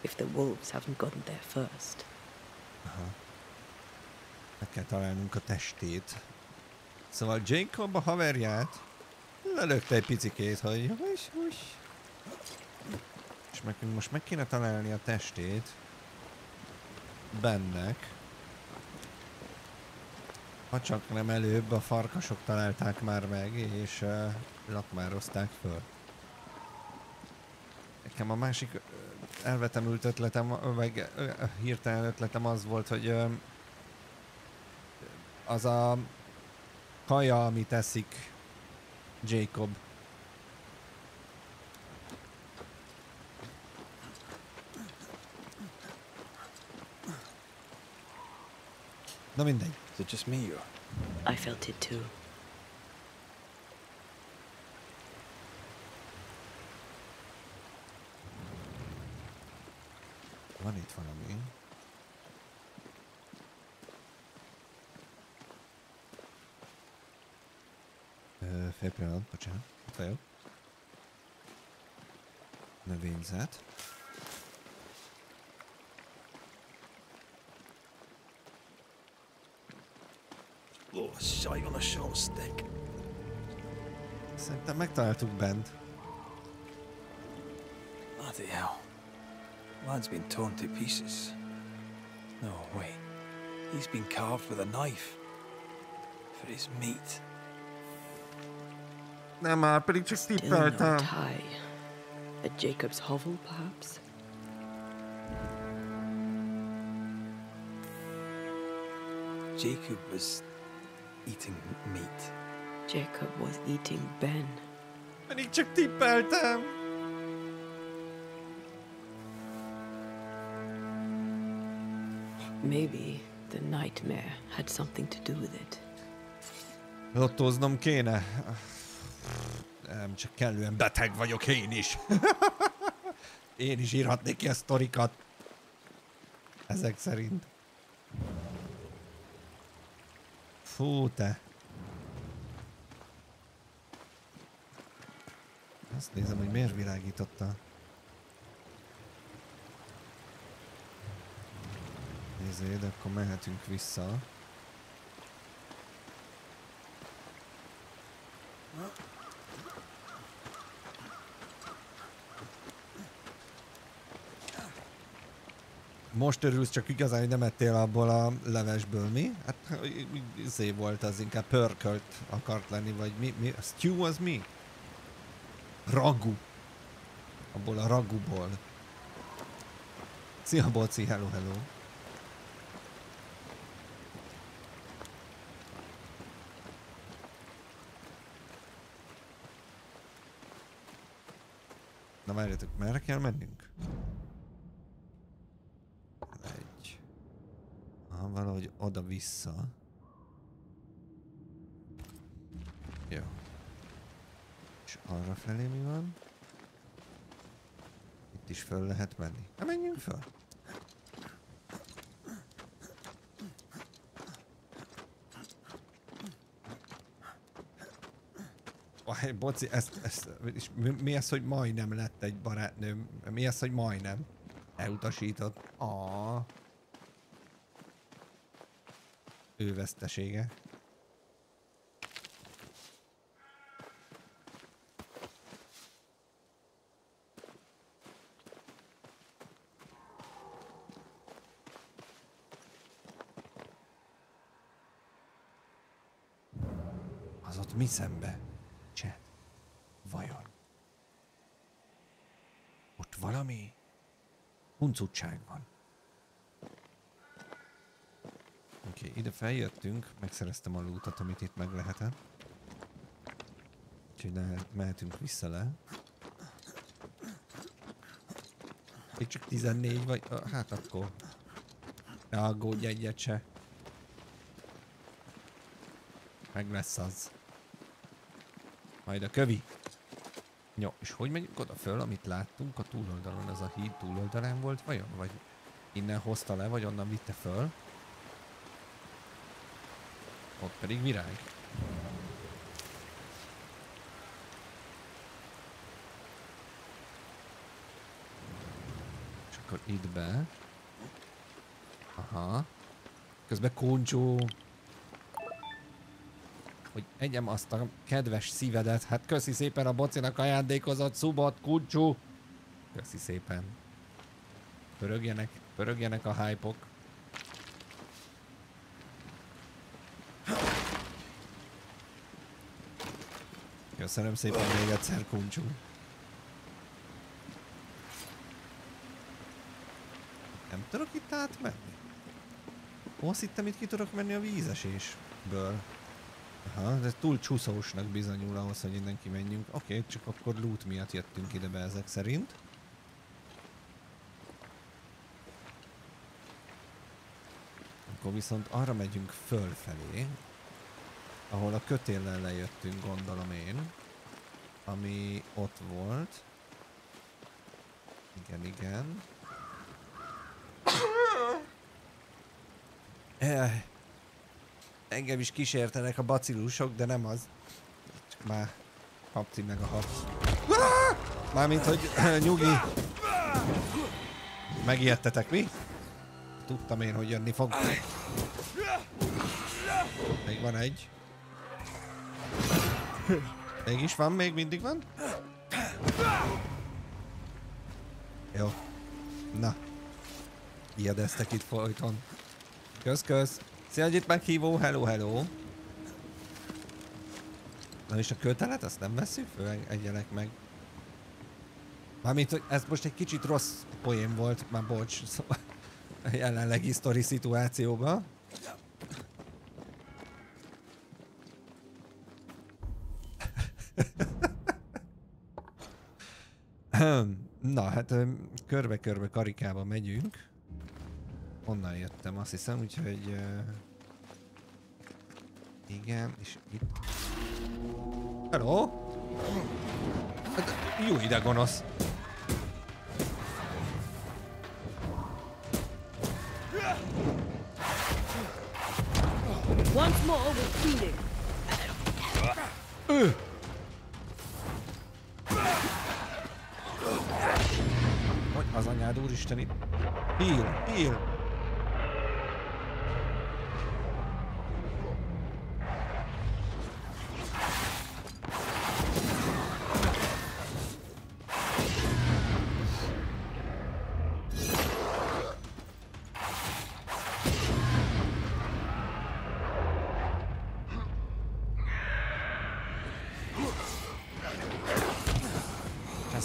[SPEAKER 4] if the wolves haven't gotten there first.
[SPEAKER 1] Meg kell találnunk a testét. Szóval Jacob a haverját lelökte egy picikét, hogy és nekünk most meg kéne találni a testét bennek. Ha csak nem előbb a farkasok találták már meg, és lakmározták föl. Egy Nekem a másik elvetemült ötletem, vagy hirtelen ötletem az volt, hogy az a kaja, amit eszik Jacob. Na mindegy.
[SPEAKER 3] Is it just me or?
[SPEAKER 4] I felt it too.
[SPEAKER 1] Van itt valami. Fél pillanat, bocsánat. Itt vagyok. Növényzet.
[SPEAKER 3] Oh, a shite on a short stick.
[SPEAKER 1] Szerintem megtaláltuk bent.
[SPEAKER 3] Bloody hell. Lad's been torn to pieces. No, wait. He's been carved with a knife. For his meat.
[SPEAKER 1] Nem már, pedig csak tippeltem.
[SPEAKER 4] At Jacob's hovel, perhaps?
[SPEAKER 3] Jacob was eating meat.
[SPEAKER 4] Jacob was eating Ben.
[SPEAKER 1] Pedig csak tippeltem.
[SPEAKER 4] Maybe the nightmare had something to do with it.
[SPEAKER 1] Lottóznom kéne. Nem, csak kellően beteg vagyok én is. Én is írhatnék ki a sztorikat. Ezek szerint. Fú, te. Azt nézem, hogy miért világította. Nézzéd, akkor mehetünk vissza. Most örülsz csak igazán, hogy nem ettél abból a levesből, mi? Hát izé volt az, inkább pörkölt akart lenni, vagy mi? A stew az mi? Ragu. Abból a raguból. Szia, boci, hello, hello. Na várjatok, merre kell mennünk? Valahogy oda-vissza. Jó. És arra felé mi van? Itt is föl lehet menni. Na menjünk föl! Boci, mi az, hogy majdnem lett egy barátnőm? Mi az, hogy majdnem? Elutasított. Ő vesztesége. Az ott mi szembe? Chat. Vajon? Ott valami huncutság van. Oké, ide feljöttünk, megszereztem a lootot, amit itt meg lehetett. Úgyhogy mehetünk vissza le. Még csak 14 vagy... Hát akkor... Ne aggódj egyet se. Meg lesz az. Majd a kövi. Jó, és hogy megyünk oda föl, amit láttunk a túloldalon? Ez a híd túloldalán volt vajon? Vagy innen hozta le, vagy onnan vitte föl? Ott pedig virág. És akkor itt be. Aha. Közben kuncsú. Hogy egyem azt a kedves szívedet. Hát köszi szépen a bocinak ajándékozott szubot, kuncsú. Köszi szépen. Pörögjenek a hype-ok. Köszönöm szépen még egyszer, kuncsú. tudok itt átmenni? Azt hittem, itt ki tudok menni a vízesésből. Aha, de túl csúszósnak bizonyul ahhoz, hogy innen kimenjünk. Oké, csak akkor loot miatt jöttünk ide be ezek szerint. Akkor viszont arra megyünk fölfelé, ahol a kötéllel lejöttünk, gondolom én. Ami ott volt. Igen, igen. Engem is kísértenek a bacillusok, de nem az. Csak már kapci meg a harc. Mármint, hogy nyugi. Megijedtetek, mi? Tudtam én, hogy jönni fog. Még van egy. Mégis van, még mindig van. Jó. Na. Ijedeztek itt folyton. Kösz. Szia, itt meghívó, hello. Na és a kötelet, azt nem veszük föl, egyenek meg. Mármint, hogy ez most egy kicsit rossz poén volt, már bocs, szóval a jelenlegi sztori szituációban. Na, hát körbe-körbe karikába megyünk. Onnan jöttem, azt hiszem, úgyhogy... igen, és itt... Hello! Hát, jó ide, gonosz!
[SPEAKER 12] Once more with feeling.
[SPEAKER 1] Hogy az anyád, úristen, itt... Heal!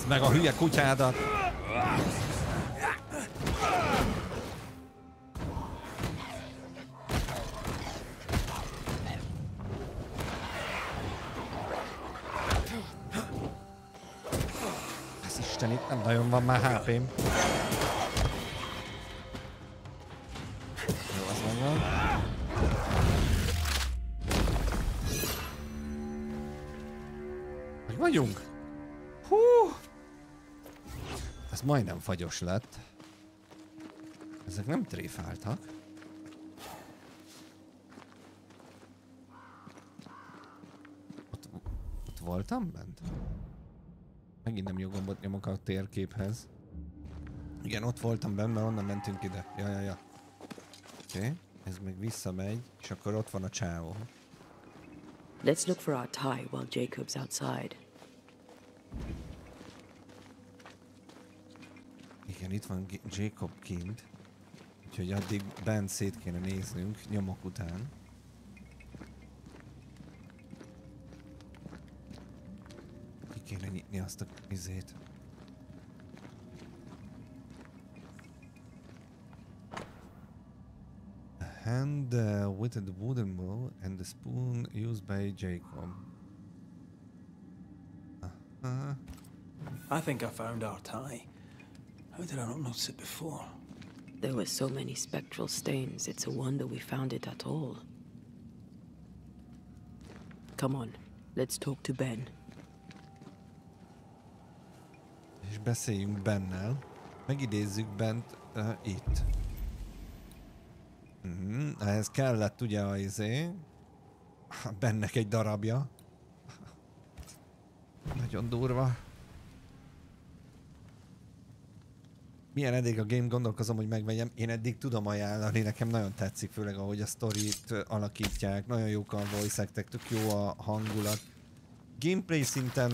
[SPEAKER 1] Meg a hülye kutyádat! Ez Isten, itt nem nagyon van már HP-m. Jó, az megvan. Meg vagyunk? Hú! Ez majdnem fagyos lett. Ezek nem tréfáltak. Ott voltam bent? Megint nem jó gombot nyomok a térképhez. Igen, ott voltam bent, mert onnan mentünk ide. Ja. Oké, ez meg visszamegy, és akkor ott van a csávó.
[SPEAKER 4] Let's look for our tie while Jacob's outside.
[SPEAKER 1] Igen, itt van Jacob kint. Úgyhogy addig bent szét kéne néznünk, nyomok után. Ki kéne nyitni azt a izét. A hand with the wooden bowl and the spoon used by Jacob.
[SPEAKER 3] I think I found our tie. How did I not notice it before?
[SPEAKER 4] There were so many spectral stains, it's a wonder we found it at all. Come on, let's talk to Ben.
[SPEAKER 1] És beszéljünk Bennel. Megidézzük Bent itt. Ehhez kellett ugye a Bennek egy darabja. Nagyon durva. Milyen eddig a game, gondolkozom, hogy megvegyem. Én eddig tudom ajánlani, nekem nagyon tetszik, főleg ahogy a sztorit alakítják. Nagyon jók a voice actek, tök jó a hangulat. Gameplay szinten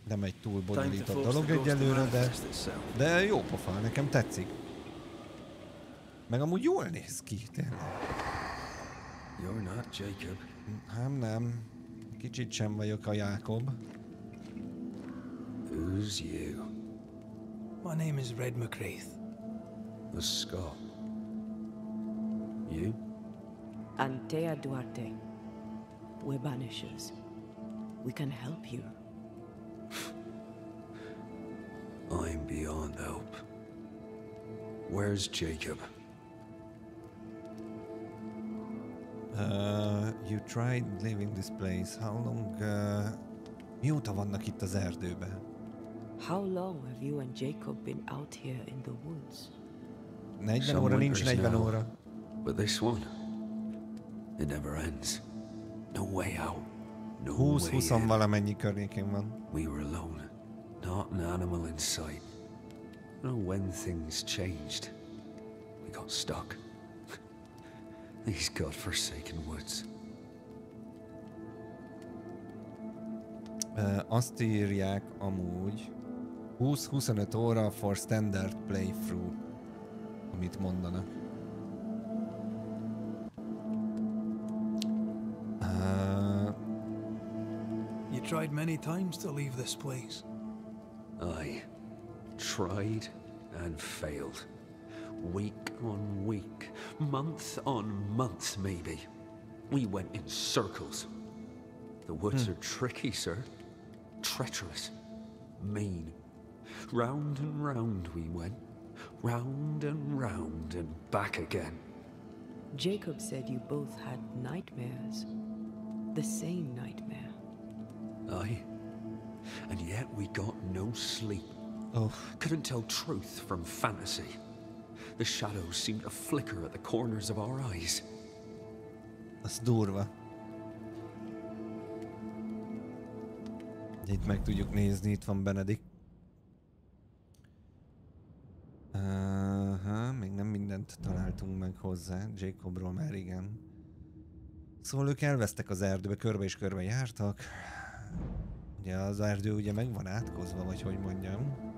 [SPEAKER 1] nem egy túl bonyolított dolog egyelőre, de jó pofa, nekem tetszik. Meg amúgy jól néz ki, tényleg.
[SPEAKER 3] You're not Jacob.
[SPEAKER 1] Nem. Kicsit sem vagyok a Jákob.
[SPEAKER 3] Who's you? My name is Red McCraith.
[SPEAKER 16] A Scot. You?
[SPEAKER 4] Antea Duarte. We're Banishers. We can help you.
[SPEAKER 16] I'm beyond help. Where's Jacob?
[SPEAKER 1] You tried leaving this place. How long... mióta vannak itt az erdőben?
[SPEAKER 4] How long have you and Jacob been out here in the woods?
[SPEAKER 1] 40 óra nincs 40 óra.
[SPEAKER 16] But this one, it never ends. No way out. No
[SPEAKER 1] 20 valamennyi környékén van.
[SPEAKER 16] We were alone, not an animal in sight. I don't know when things changed. We got stuck. These godforsaken woods.
[SPEAKER 1] Azt írják amúgy 20-25 óra for standard playthrough, amit mondanak.
[SPEAKER 3] You tried many times to leave this place.
[SPEAKER 16] I tried and failed. Week on week, month on month maybe. We went in circles. The woods are tricky, sir. Treacherous. Mean. Round and round we went. Round and back again.
[SPEAKER 4] Jacob said you both had nightmares. The same nightmare.
[SPEAKER 16] Aye. And yet we got no sleep.
[SPEAKER 1] Oh.
[SPEAKER 16] Couldn't tell truth from fantasy. The shadows seemed to flicker at the corners of our eyes.
[SPEAKER 1] Az durva. Itt meg tudjuk nézni, itt van Benedikt. Még nem mindent találtunk meg hozzá, Jacobról már igen. Szóval ők elvesztek az erdőbe, körbe és körbe jártak. Ugye az erdő ugye meg van átkozva, vagy hogy mondjam.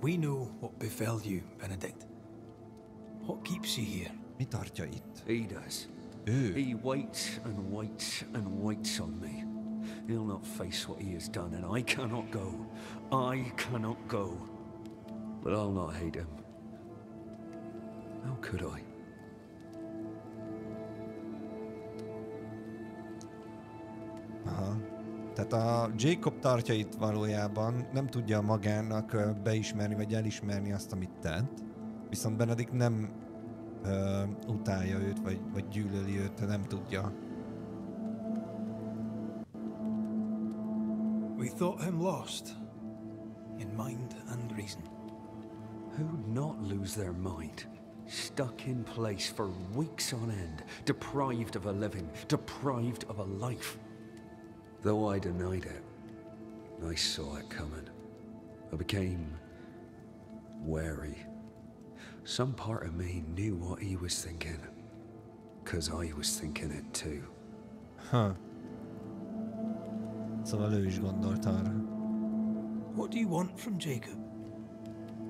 [SPEAKER 3] We know what befell you, Benedict. What keeps you here?
[SPEAKER 1] Mi tartja itt?
[SPEAKER 16] He does. He waits and waits and waits on me. He'll not face what he has done, and I cannot go. I cannot go. But I'll not hate him. How could I?
[SPEAKER 1] Aha. Tehát a Jacob tartja itt valójában, nem tudja magának beismerni vagy elismerni azt, amit tett. Viszont Benedikt nem utálja őt, vagy gyűlöli őt, nem tudja.
[SPEAKER 3] We thought him lost in mind and reason.
[SPEAKER 16] Who'd not lose their mind? Stuck in place for weeks on end, deprived of a living, deprived of a life. Though I denied it, I saw it coming. I became wary. Some part of me knew what he was thinking, 'cause I was thinking it too.
[SPEAKER 1] Huh. Szóval ő is gondolt arra.
[SPEAKER 3] What do you want from Jacob?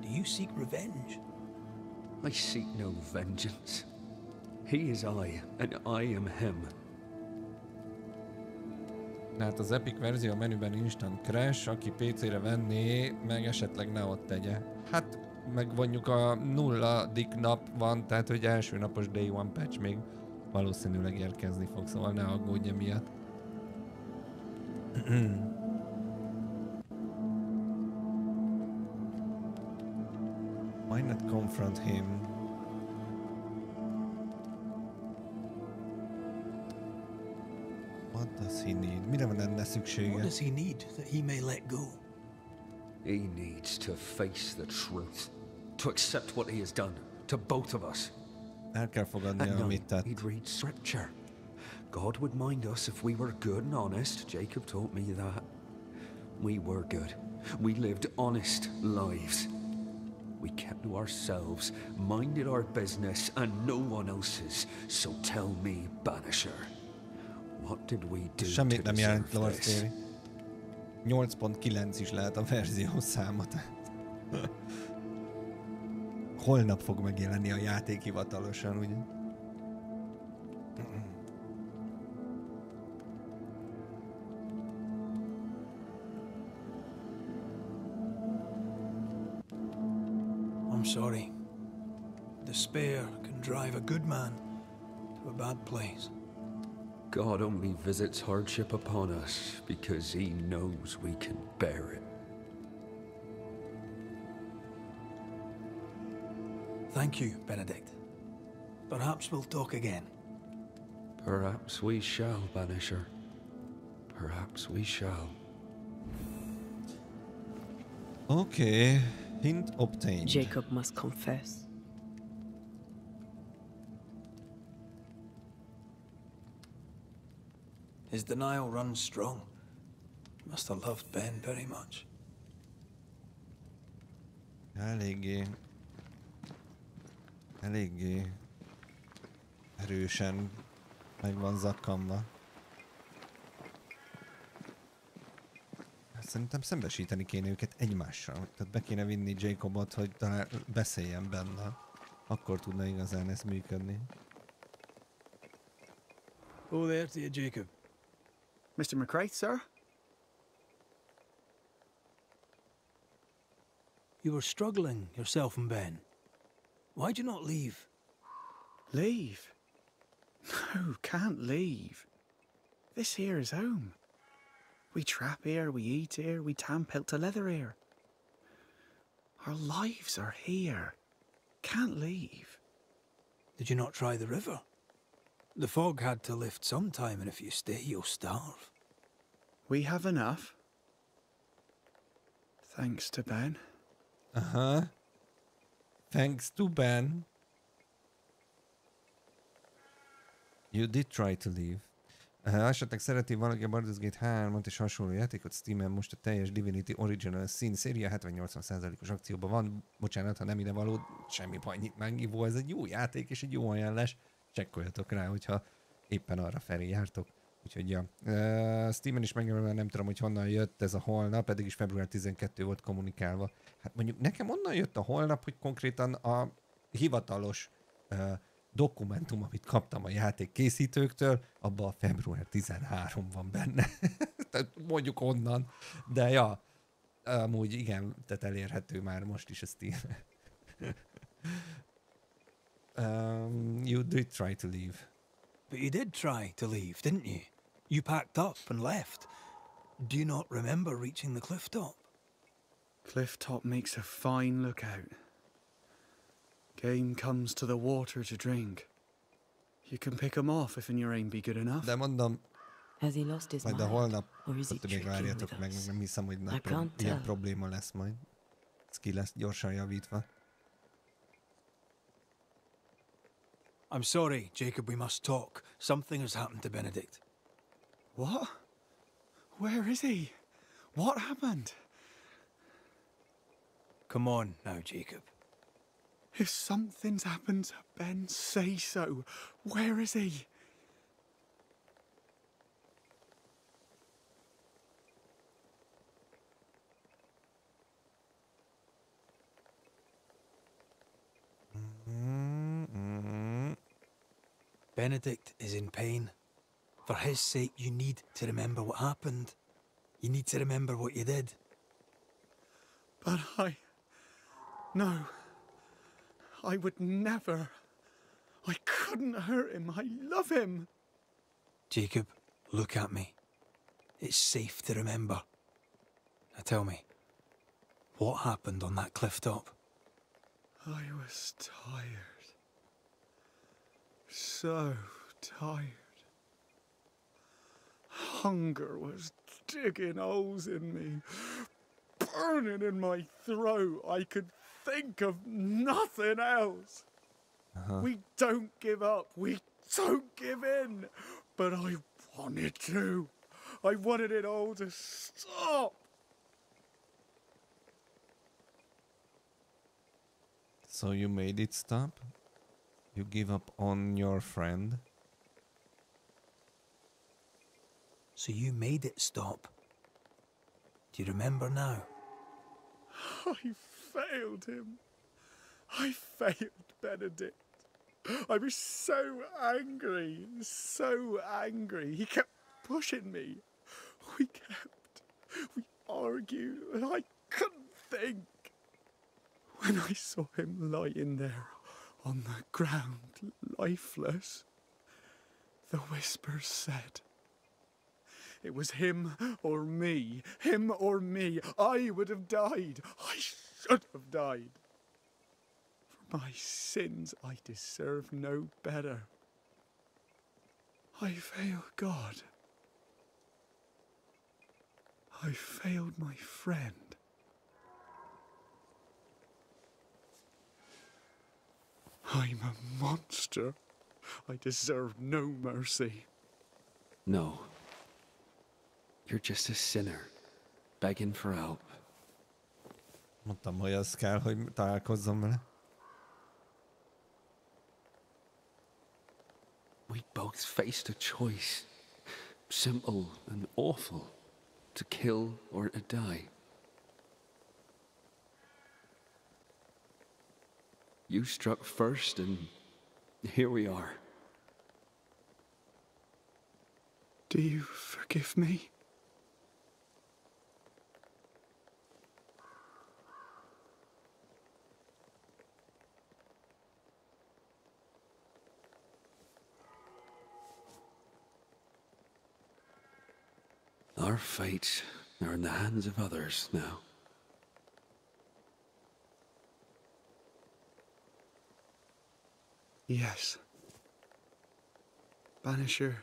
[SPEAKER 3] Do you seek revenge?
[SPEAKER 16] I seek no vengeance. He is I, and I am him.
[SPEAKER 1] Hát az Epic verzió a menüben instant crash, aki PC-re venné, meg esetleg ne ott tegye. Hát meg mondjuk a 0. nap van, tehát hogy első napos Day One patch még valószínűleg érkezni fog, szóval ne aggódj emiatt. Why not confront him? What does he need? Mire van enne szüksége?
[SPEAKER 3] What does he need that he may let go?
[SPEAKER 16] He needs to face the truth, to accept what he has done to both of us.
[SPEAKER 1] El kell fogadnia, amit tett.
[SPEAKER 16] He'd read scripture. God would mind us if we were good and honest. Jacob taught me that. We were good. We lived honest lives. We kept to ourselves, minded our business and no one else's. So tell me, Banisher, what did we do
[SPEAKER 1] Semmit
[SPEAKER 16] to
[SPEAKER 1] nem jelent
[SPEAKER 16] deserve
[SPEAKER 1] Lord
[SPEAKER 16] this?
[SPEAKER 1] Theory. 8.9 is lehet a verzió száma. Holnap fog megjelenni a játék hivatalosan, ugye?
[SPEAKER 3] I'm Despair can drive a good man to a bad place.
[SPEAKER 21] God only visits hardship upon us because he knows we can bear it.
[SPEAKER 3] Thank you, Benedict. Perhaps we'll talk again.
[SPEAKER 21] Perhaps we shall, Banisher. Perhaps we shall.
[SPEAKER 1] Okay, hint obtained.
[SPEAKER 4] Jacob must confess.
[SPEAKER 3] His denial runs strong. He must have loved Ben very much.
[SPEAKER 1] Eléggé erősen meg van zakkanva. Szerintem szembesíteni kéne őket egymással. Tehát be kéne vinni Jacobot, hogy talán beszéljen benne. Akkor tudna igazán ez működni.
[SPEAKER 3] Oh, there to you, Jacob.
[SPEAKER 20] Mr. McCraith, sir?
[SPEAKER 3] You were struggling, yourself and Ben. Why'd you not leave?
[SPEAKER 20] Leave? No, can't leave. This here is home. We trap here, we eat here, we tan pelt to leather here. Our lives are here. Can't leave.
[SPEAKER 3] Did you not try the river? The fog had to lift sometime, and if you stay, you'll starve.
[SPEAKER 20] We have enough. Thanks to Ben.
[SPEAKER 1] Uh-huh. Thanks to Ben. You did try to leave. Esetleg szereti valaki a Baldur's Gate 3-at és hasonló játékot, Steamen most a teljes Divinity Original Sin széria 70-80%-os akcióban van. Bocsánat, ha nem ide való, semmi baj, nyit megnyívó, ez egy jó játék és egy jó ajánlás. Csekkoljatok rá, hogyha éppen arra felé jártok. Úgyhogy ja. Steamen is megjelölve, nem tudom, hogy honnan jött ez a holnap, pedig is február 12 volt kommunikálva. Hát mondjuk nekem onnan jött a holnap, hogy konkrétan a hivatalos dokumentum, amit kaptam a játék készítőktől, abban a február 13 van benne. Tehát mondjuk onnan. De ja, amúgy igen, tehát elérhető már most is a Steam. You did try to leave.
[SPEAKER 3] But you did try to leave, didn't you? You packed up and left. Do you not remember reaching the cliff top?
[SPEAKER 20] Cliff top makes a fine lookout. Game comes to the water to drink. You can pick 'em off if your aim be good enough.
[SPEAKER 1] De mondom,
[SPEAKER 4] Has he lost his
[SPEAKER 1] majd
[SPEAKER 4] mind?
[SPEAKER 1] a holnap,
[SPEAKER 4] Or is he
[SPEAKER 1] ott még várjatok meg, nem hiszem, hogy nagy ilyen probléma lesz majd. Ez ki lesz gyorsan javítva.
[SPEAKER 3] I'm sorry, Jacob, we must talk. Something has happened to Benedict.
[SPEAKER 20] What? Where is he? What happened?
[SPEAKER 3] Come on now, Jacob.
[SPEAKER 20] If something's happened to Ben, say so. Where is he?
[SPEAKER 3] Benedict is in pain. For his sake, you need to remember what happened. You need to remember what you did.
[SPEAKER 20] But No. I would never. I couldn't hurt him. I love him.
[SPEAKER 3] Jacob, look at me. It's safe to remember. Now tell me, what happened on that cliff top?
[SPEAKER 20] I was tired. So tired. Hunger was digging holes in me, burning in my throat. I could think of nothing else. We don't give up. We don't give in. But I wanted to. I wanted it all to stop.
[SPEAKER 1] So you made it stop? You give up on your friend?
[SPEAKER 3] So you made it stop. Do you remember now?
[SPEAKER 20] I failed him. I failed Benedict. I was so angry, so angry. He kept pushing me. We argued, and I couldn't think. When I saw him lying there on the ground, lifeless. The whispers said, it was him or me, him or me. I would have died. I should have died. For my sins, I deserve no better. I failed God. I failed my friend. I'm a monster. I deserve no mercy.
[SPEAKER 21] No. You're just a sinner, begging for help.
[SPEAKER 1] Mondtam, hogy az kell, hogy találkozzom vele.
[SPEAKER 21] We both faced a choice, simple and awful, to kill or to die. You struck first, and here we are.
[SPEAKER 20] Do you forgive me?
[SPEAKER 21] Our fates are in the hands of others now.
[SPEAKER 20] Yes. Banisher,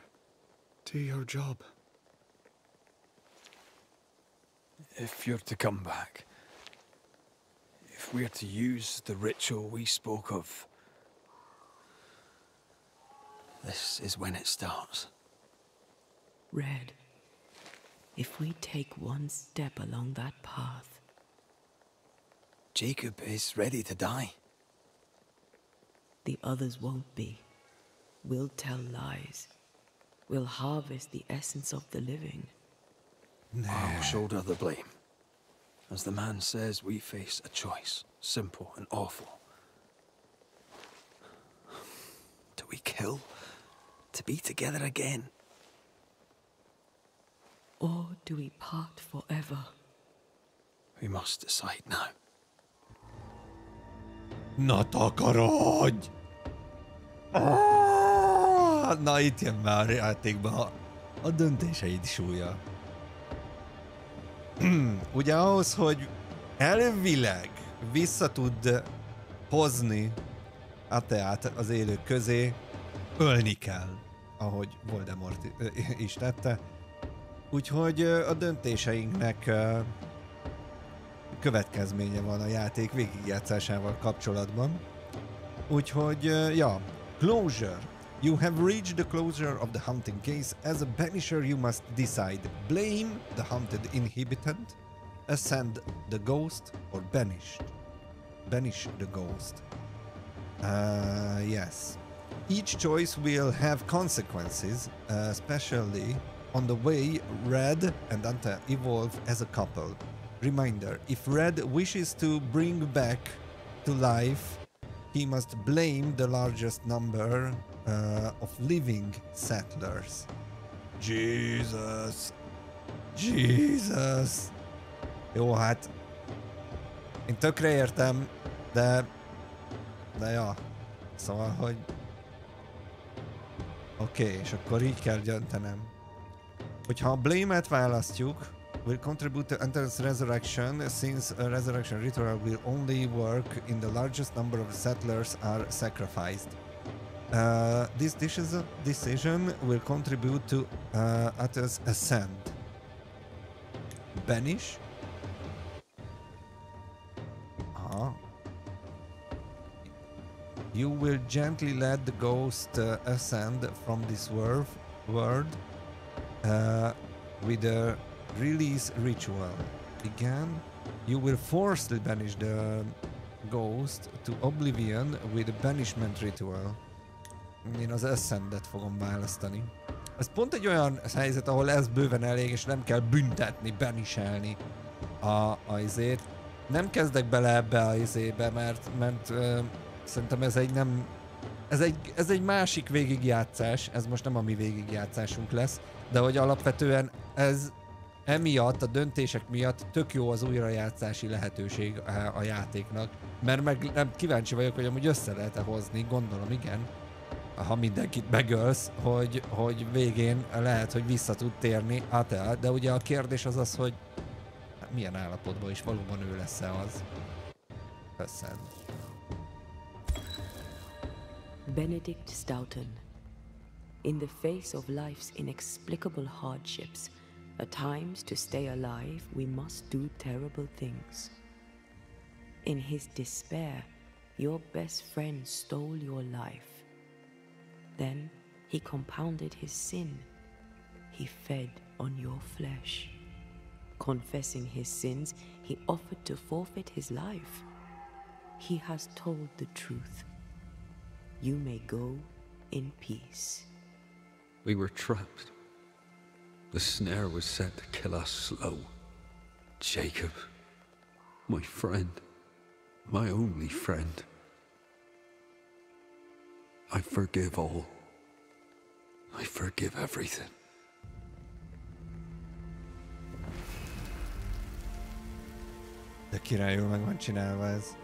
[SPEAKER 20] do your job.
[SPEAKER 3] If you're to come back, if we're to use the ritual we spoke of, this is when it starts.
[SPEAKER 4] Red, if we take one step along that path...
[SPEAKER 3] Jacob is ready to die.
[SPEAKER 4] The others won't be. We'll tell lies. We'll harvest the essence of the living.
[SPEAKER 3] I'll shoulder the blame. As the man says, we face a choice, simple and awful. Do we kill to be together again?
[SPEAKER 4] Or do we part forever?
[SPEAKER 3] We must decide now.
[SPEAKER 1] Na takarodj! Na itt jön már a játékba a döntéseid súlya. Ugye ahhoz, hogy elvileg vissza tud hozni Ateát az élők közé, ölni kell, ahogy Voldemort is tette. Úgyhogy a döntéseinknek következménye van a játék végigjátszásával kapcsolatban. Úgyhogy, ja, closure. You have reached the closure of the hunting case. As a Banisher, you must decide. Blame the hunted inhabitant, ascend the ghost, or banish the ghost. Yes. Each choice will have consequences, especially on the way Red and Anta evolve as a couple. Reminder, if Red wishes to bring back to life, he must blame the largest number of living settlers. Jesus. Jesus. Jó, hát én tökre értem, de ja, szóval, hogy oké, és akkor így kell döntenem. Hogyha a blame-et választjuk, will contribute to Enter's resurrection, since a resurrection ritual will only work in the largest number of settlers are sacrificed. This decision will contribute to Atta's ascent. Banish. You will gently let the ghost ascend from this world with a release ritual. Again, you will forcibly banish the ghost to oblivion with a banishment ritual. Én az Ascendet fogom választani. Ez pont egy olyan helyzet, ahol ez bőven elég, és nem kell büntetni, banishelni a izét. Nem kezdek bele ebbe a izébe, mert szerintem ez egy nem... Ez egy másik végigjátszás, ez most nem a mi végigjátszásunk lesz, de hogy alapvetően ez emiatt, a döntések miatt tök jó az újrajátszási lehetőség a játéknak. Mert meg nem kíváncsi vagyok, hogy amúgy össze lehet-e hozni, gondolom igen. Ha mindenkit megölsz, hogy végén lehet, hogy vissza tud térni Atea, de ugye a kérdés az az, hogy hát milyen állapotban is valóban ő lesz-e az. Köszön.
[SPEAKER 4] Benedict Stoughton. In the face of life's inexplicable hardships, at times to stay alive we must do terrible things. In his despair, your best friend stole your life. Then he compounded his sin. He fed on your flesh. Confessing his sins, he offered to forfeit his life. He has told the truth. You may go in peace.
[SPEAKER 21] We were trapped. The snare was set to kill us slow. Jacob, my friend, my only friend. I forgive all. I forgive everything.
[SPEAKER 1] De királyul meg van csinálva ez.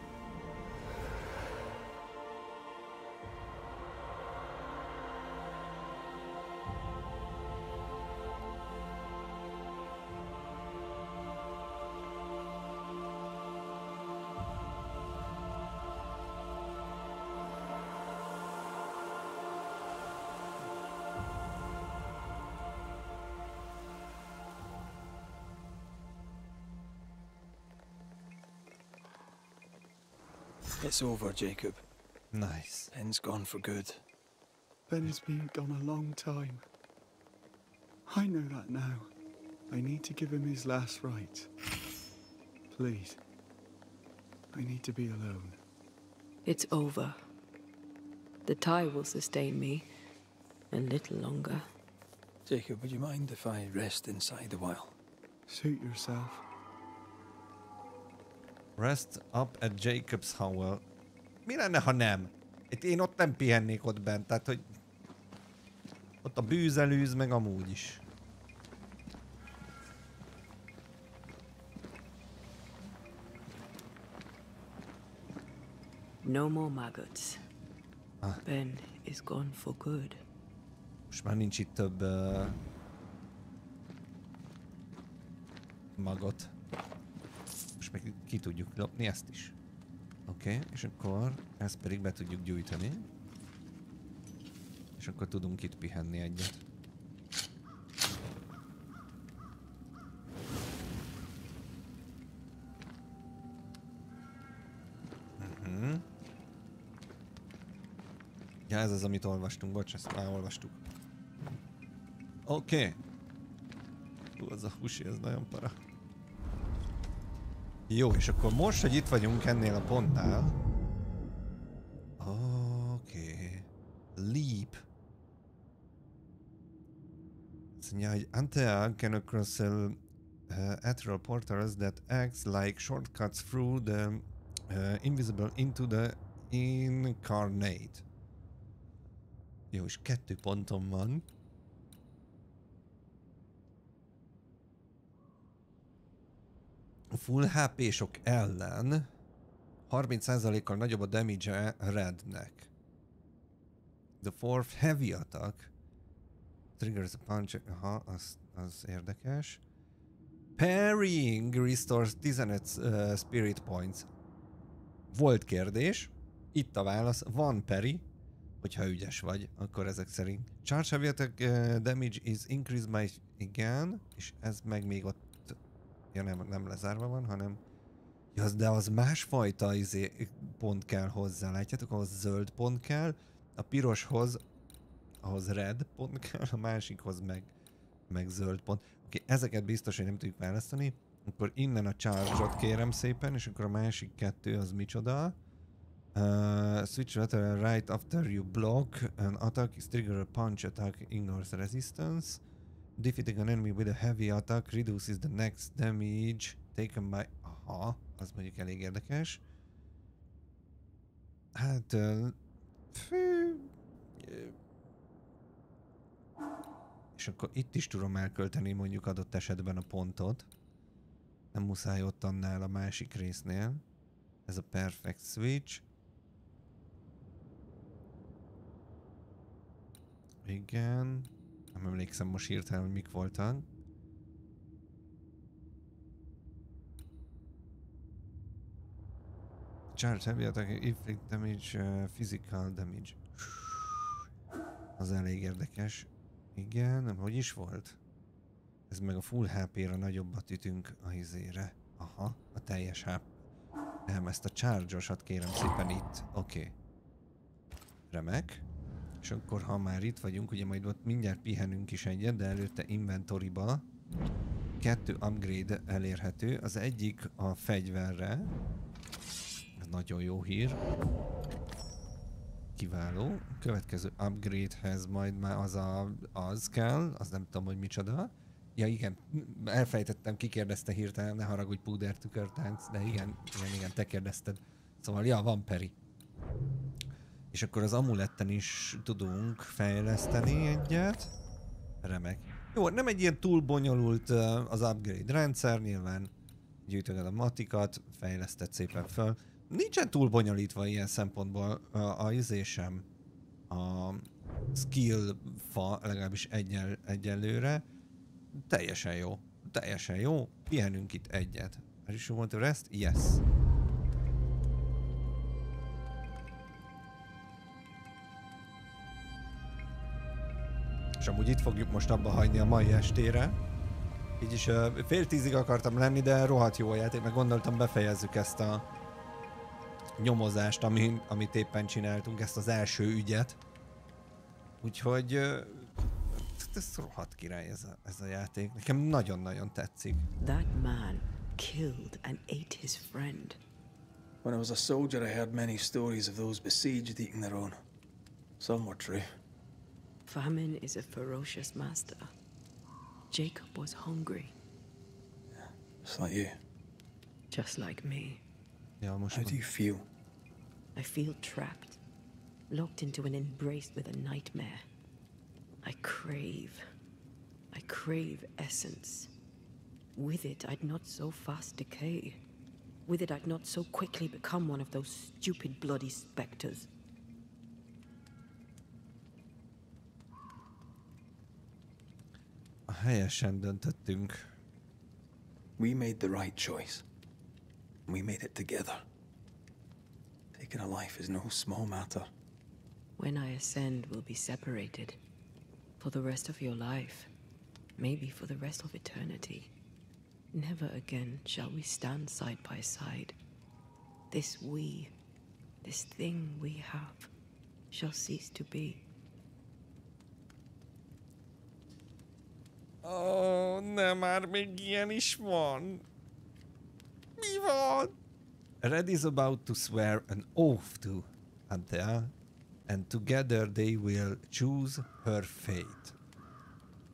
[SPEAKER 3] It's over, Jacob.
[SPEAKER 1] Nice.
[SPEAKER 3] Ben's gone for good.
[SPEAKER 20] Ben has been gone a long time. I know that now. I need to give him his last rites. Please. I need to be alone.
[SPEAKER 4] It's over. The tie will sustain me a little longer.
[SPEAKER 3] Jacob, would you mind if I rest inside a while?
[SPEAKER 20] Suit yourself.
[SPEAKER 1] Rest up at Jacob's Hovel. Mi lenne, ha nem? Én ott nem pihennék ott bent, tehát hogy... Ott a bűzelűz, meg amúgy is.
[SPEAKER 4] No more maggots. Ben is gone for good.
[SPEAKER 1] Most már nincs itt több... magot. Most meg ki tudjuk lopni ezt is. Oké, és akkor ezt pedig be tudjuk gyújtani. És akkor tudunk itt pihenni egyet. Ja, ez az, amit olvastunk. Bocs, ezt már olvastuk. Oké. Az a husi, ez nagyon para. Jó, és akkor most, hogy itt vagyunk ennél a pontnál... Oké. Leap. Azt mondja, hogy Antea can cross ethereal portals that acts like shortcuts through the invisible into the incarnate. Jó, és 2 pontom van. A full HP-sok ellen 30%-kal nagyobb a damage rednek. The fourth heavy attack triggers a punch. Aha, az érdekes. Parrying restores 15 spirit points. Volt kérdés. Itt a válasz. Van parry. Hogyha ügyes vagy, akkor ezek szerint. Charge heavy attack damage is increased by... Igen. És ez meg még ott... Ja, nem lezárva van, hanem... Ja, de az másfajta pont kell hozzá, látjátok? Ahhoz zöld pont kell, a piroshoz, ahhoz red pont kell, a másikhoz meg zöld pont. Oké, ezeket biztos, hogy nem tudjuk választani. Akkor innen a charge-ot kérem szépen, és akkor a másik 2 az micsoda? Switch lateral right after you block. An attack is trigger a punch attack, ignores resistance. Defeating an enemy with a heavy attack reduces the next damage taken by... Aha, az mondjuk elég érdekes. Hát... És akkor itt is tudom elkölteni mondjuk adott esetben a pontot. Nem muszáj ott annál a másik résznél. Ez a perfect switch. Igen. Nem emlékszem most hirtelen, hogy mik voltak. Charge heavy attack, inflict damage, physical damage. Az elég érdekes. Igen, nem, hogy is volt? Ez meg a full HP-ra nagyobbat ütünk a izére. Aha, a teljes HP. Nem, ezt a charge-osat kérem szépen itt. Oké. Remek. És akkor, ha már itt vagyunk, ugye majd ott mindjárt pihenünk is egyet, de előtte inventoryba 2 upgrade elérhető. Az egyik a fegyverre. Ez nagyon jó hír. Kiváló. Következő upgrade-hez majd már az kell, az nem tudom, hogy micsoda. Ja igen, elfejtettem, kikérdezte hirtelen, ne haragudj púder tükörtánc, de igen, te kérdezted. Szóval ja, van peri. És akkor az amuletten is tudunk fejleszteni egyet. Remek. Jó, nem egy ilyen túl bonyolult az upgrade rendszer, nyilván gyűjtöged a matikat, fejleszted szépen föl. Nincsen túl bonyolítva ilyen szempontból a izésem. A skill fa, legalábbis egyelőre. Teljesen jó. Teljesen jó. Pihenünk itt egyet. Are you sure want to rest? Yes. És amúgy itt fogjuk most abba hagyni a mai estére. Így is 9:30 akartam lenni, de rohadt jó a játék, meg gondoltam befejezzük ezt a nyomozást, amit éppen csináltunk, ezt az első ügyet. Úgyhogy ez rohadt király ez a játék. Nekem nagyon-nagyon tetszik.
[SPEAKER 4] That man killed and ate his friend.
[SPEAKER 3] When I was a soldier, I heard many stories of those besieged eating their own. Some were true.
[SPEAKER 4] Famine is a ferocious master. Jacob was hungry.
[SPEAKER 3] Yeah, just like you.
[SPEAKER 4] Just like me.
[SPEAKER 1] Yeah,
[SPEAKER 3] how do you feel?
[SPEAKER 4] I feel trapped, locked into an embrace with a nightmare. I crave essence. With it, I'd not so fast decay. With it, I'd not so quickly become one of those stupid bloody specters.
[SPEAKER 1] Helyesen döntöttünk.
[SPEAKER 3] We made the right choice. We made it together. Taking a life is no small matter.
[SPEAKER 4] When I ascend, we'll be separated. For the rest of your life. Maybe for the rest of eternity. Never again shall we stand side by side. This thing we have, shall cease to be.
[SPEAKER 1] Oh, nem, már még ilyen is van. Mi van? Red is about to swear an oath to Antea, and together they will choose her fate.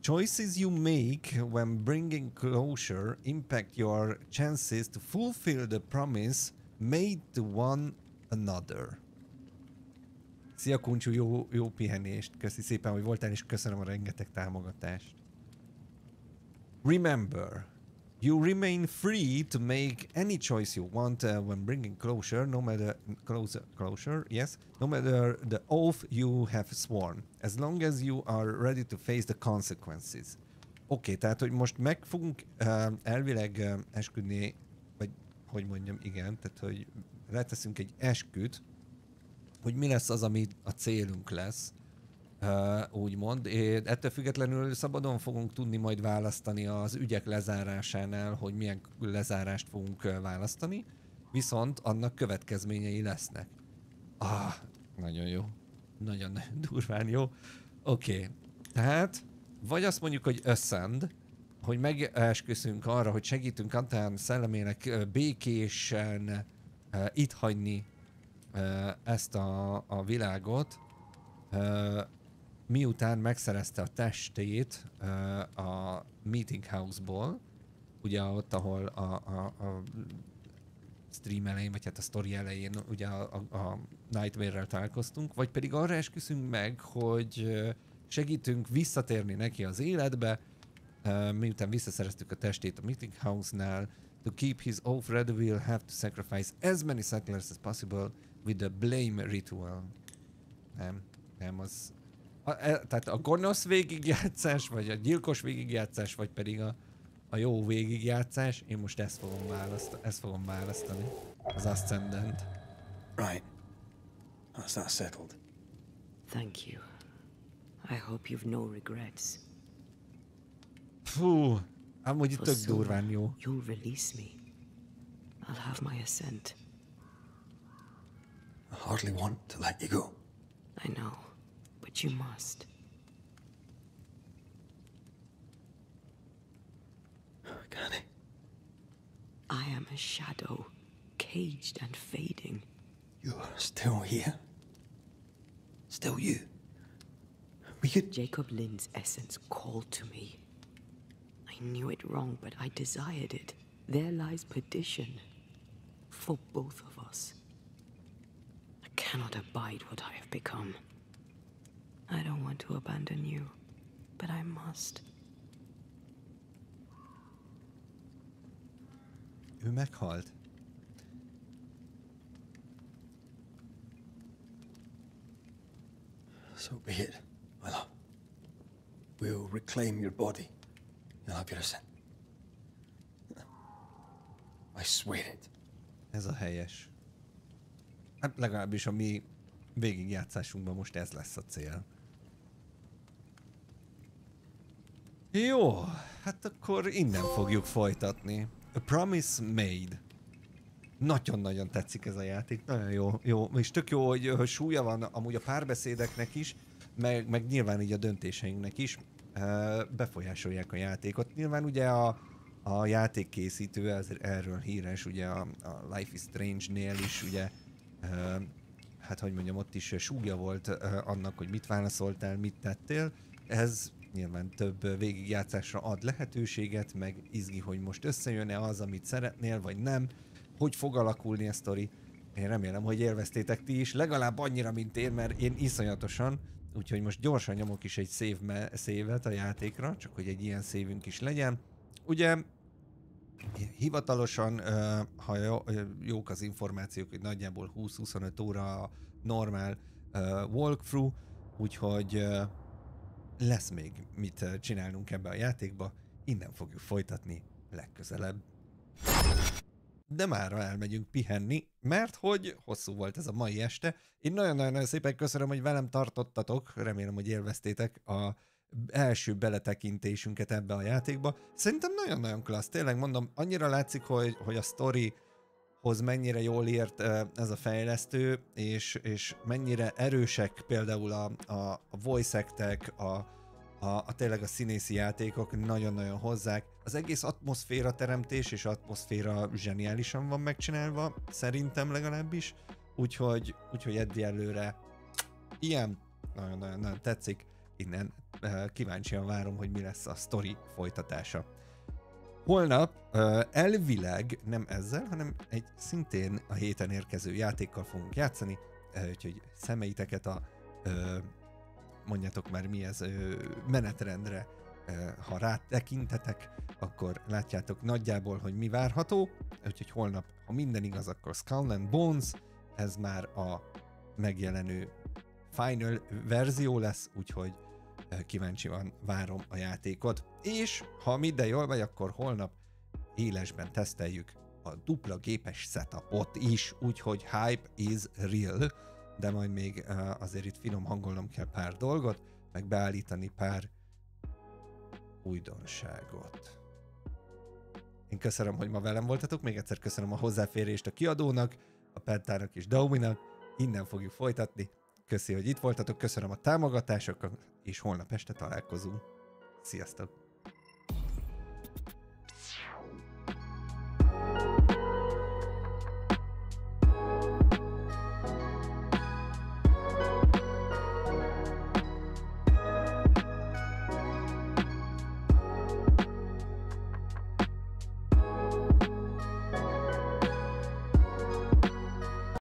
[SPEAKER 1] Choices you make when bringing closure impact your chances to fulfill the promise made to one another. Szia Kuncsú, jó pihenést. Köszi szépen, hogy voltál, és köszönöm a rengeteg támogatást. Remember, you remain free to make any choice you want when bringing closure, no matter no matter the oath you have sworn, as long as you are ready to face the consequences. Oké, tehát, hogy most meg fogunk elvileg esküdni, vagy hogy mondjam, igen, tehát, hogy leteszünk egy esküt, hogy mi lesz az, ami a célunk lesz, úgymond. Ettől függetlenül szabadon fogunk tudni majd választani az ügyek lezárásánál, hogy milyen lezárást fogunk választani, viszont annak következményei lesznek. Nagyon jó. Nagyon durván jó. Oké. Tehát, vagy azt mondjuk, hogy ascend, hogy megesküszünk arra, hogy segítünk Antán szellemének békésen itt hagyni ezt a világot, miután megszerezte a testét a Meeting House-ból, ugye ott, ahol a stream elején, vagy hát a story elején ugye a Nightmare-rel találkoztunk, vagy pedig arra esküszünk meg, hogy Segítünk visszatérni neki az életbe, miután visszaszereztük a testét a Meeting House-nál. To keep his oath, Red will have to sacrifice as many settlers as possible with the blame ritual. Nem, az... tehát a gonosz végigjátszás, vagy a gyilkos végigjátszás, vagy pedig a jó végigjátszás. Én most ezt fogom választani. Az Ascendant.
[SPEAKER 3] Right. That's that settled.
[SPEAKER 4] Thank you. I hope you've no regrets.
[SPEAKER 1] Fú, amúgy itt tök durván jó.
[SPEAKER 4] You'll release me. I'll have my assent.
[SPEAKER 3] I hardly want to let you go.
[SPEAKER 4] I know, but you must.
[SPEAKER 3] Canny.
[SPEAKER 4] I am a shadow, caged and fading.
[SPEAKER 3] You're still here. Still you. We could...
[SPEAKER 4] Jacob Lynn's essence called to me. I knew it wrong, but I desired it. There lies perdition. For both of us. I cannot abide what I have become. I don't want to abandon you, but I must.
[SPEAKER 1] Ő meghalt.
[SPEAKER 3] So be it, my love. We'll reclaim your body. You'll have your assent. I swear it.
[SPEAKER 1] Ez a helyes. Hát legalábbis a mi végigjátszásunkban most ez lesz a cél. Jó, hát akkor innen fogjuk folytatni. A Promise Made. Nagyon-nagyon tetszik ez a játék, nagyon jó. És tök jó, hogy súlya van amúgy a párbeszédeknek is, meg nyilván így a döntéseinknek is. Befolyásolják a játékot. Nyilván ugye a játékkészítő erről híres, ugye a Life is Strange-nél is, ugye, hát hogy mondjam, ott is súlya volt annak, hogy mit válaszoltál, mit tettél. Ez nyilván több végigjátszásra ad lehetőséget, meg izgi, hogy most összejön-e az, amit szeretnél, vagy nem. Hogy fog alakulni a sztori. Én remélem, hogy élveztétek ti is, legalább annyira, mint én, mert én iszonyatosan. Úgyhogy most gyorsan nyomok is egy save-et a játékra, csak hogy egy ilyen save-ünk is legyen. Ugye hivatalosan, ha jók az információk, hogy nagyjából 20-25 óra a normál walkthrough, úgyhogy lesz még mit csinálnunk ebbe a játékba, innen fogjuk folytatni legközelebb. De mára elmegyünk pihenni, mert hogy hosszú volt ez a mai este. Én nagyon-nagyon szépen köszönöm, hogy velem tartottatok, remélem, hogy élveztétek az első beletekintésünket ebbe a játékba. Szerintem nagyon-nagyon klassz, tényleg mondom, annyira látszik, hogy a sztorihoz mennyire jól ért ez a fejlesztő, és mennyire erősek például a voice actek, tényleg a színészi játékok nagyon-nagyon hozzák. Az egész atmoszféra teremtés és atmoszféra zseniálisan van megcsinálva, szerintem legalábbis. Úgyhogy egyelőre ilyen nagyon-nagyon tetszik. Innen kíváncsian várom, hogy mi lesz a sztori folytatása. Holnap elvileg nem ezzel, hanem egy szintén a héten érkező játékkal fogunk játszani, úgyhogy szemeiteket mondjátok már mi ez menetrendre, ha rátekintetek, akkor látjátok nagyjából, hogy mi várható, úgyhogy holnap, ha minden igaz, akkor Skull and Bones, ez már a megjelenő final verzió lesz, úgyhogy kíváncsian várom a játékot. És ha minden jól megy, akkor holnap élesben teszteljük a dupla gépes setupot is, úgyhogy hype is real, de majd még azért itt finom hangolnom kell pár dolgot, meg beállítani pár újdonságot. Én köszönöm, hogy ma velem voltatok, még egyszer köszönöm a hozzáférést a kiadónak, a Pentának és Dauminak, innen fogjuk folytatni. Köszi, hogy itt voltatok, köszönöm a támogatásokat, és holnap este találkozunk. Sziasztok!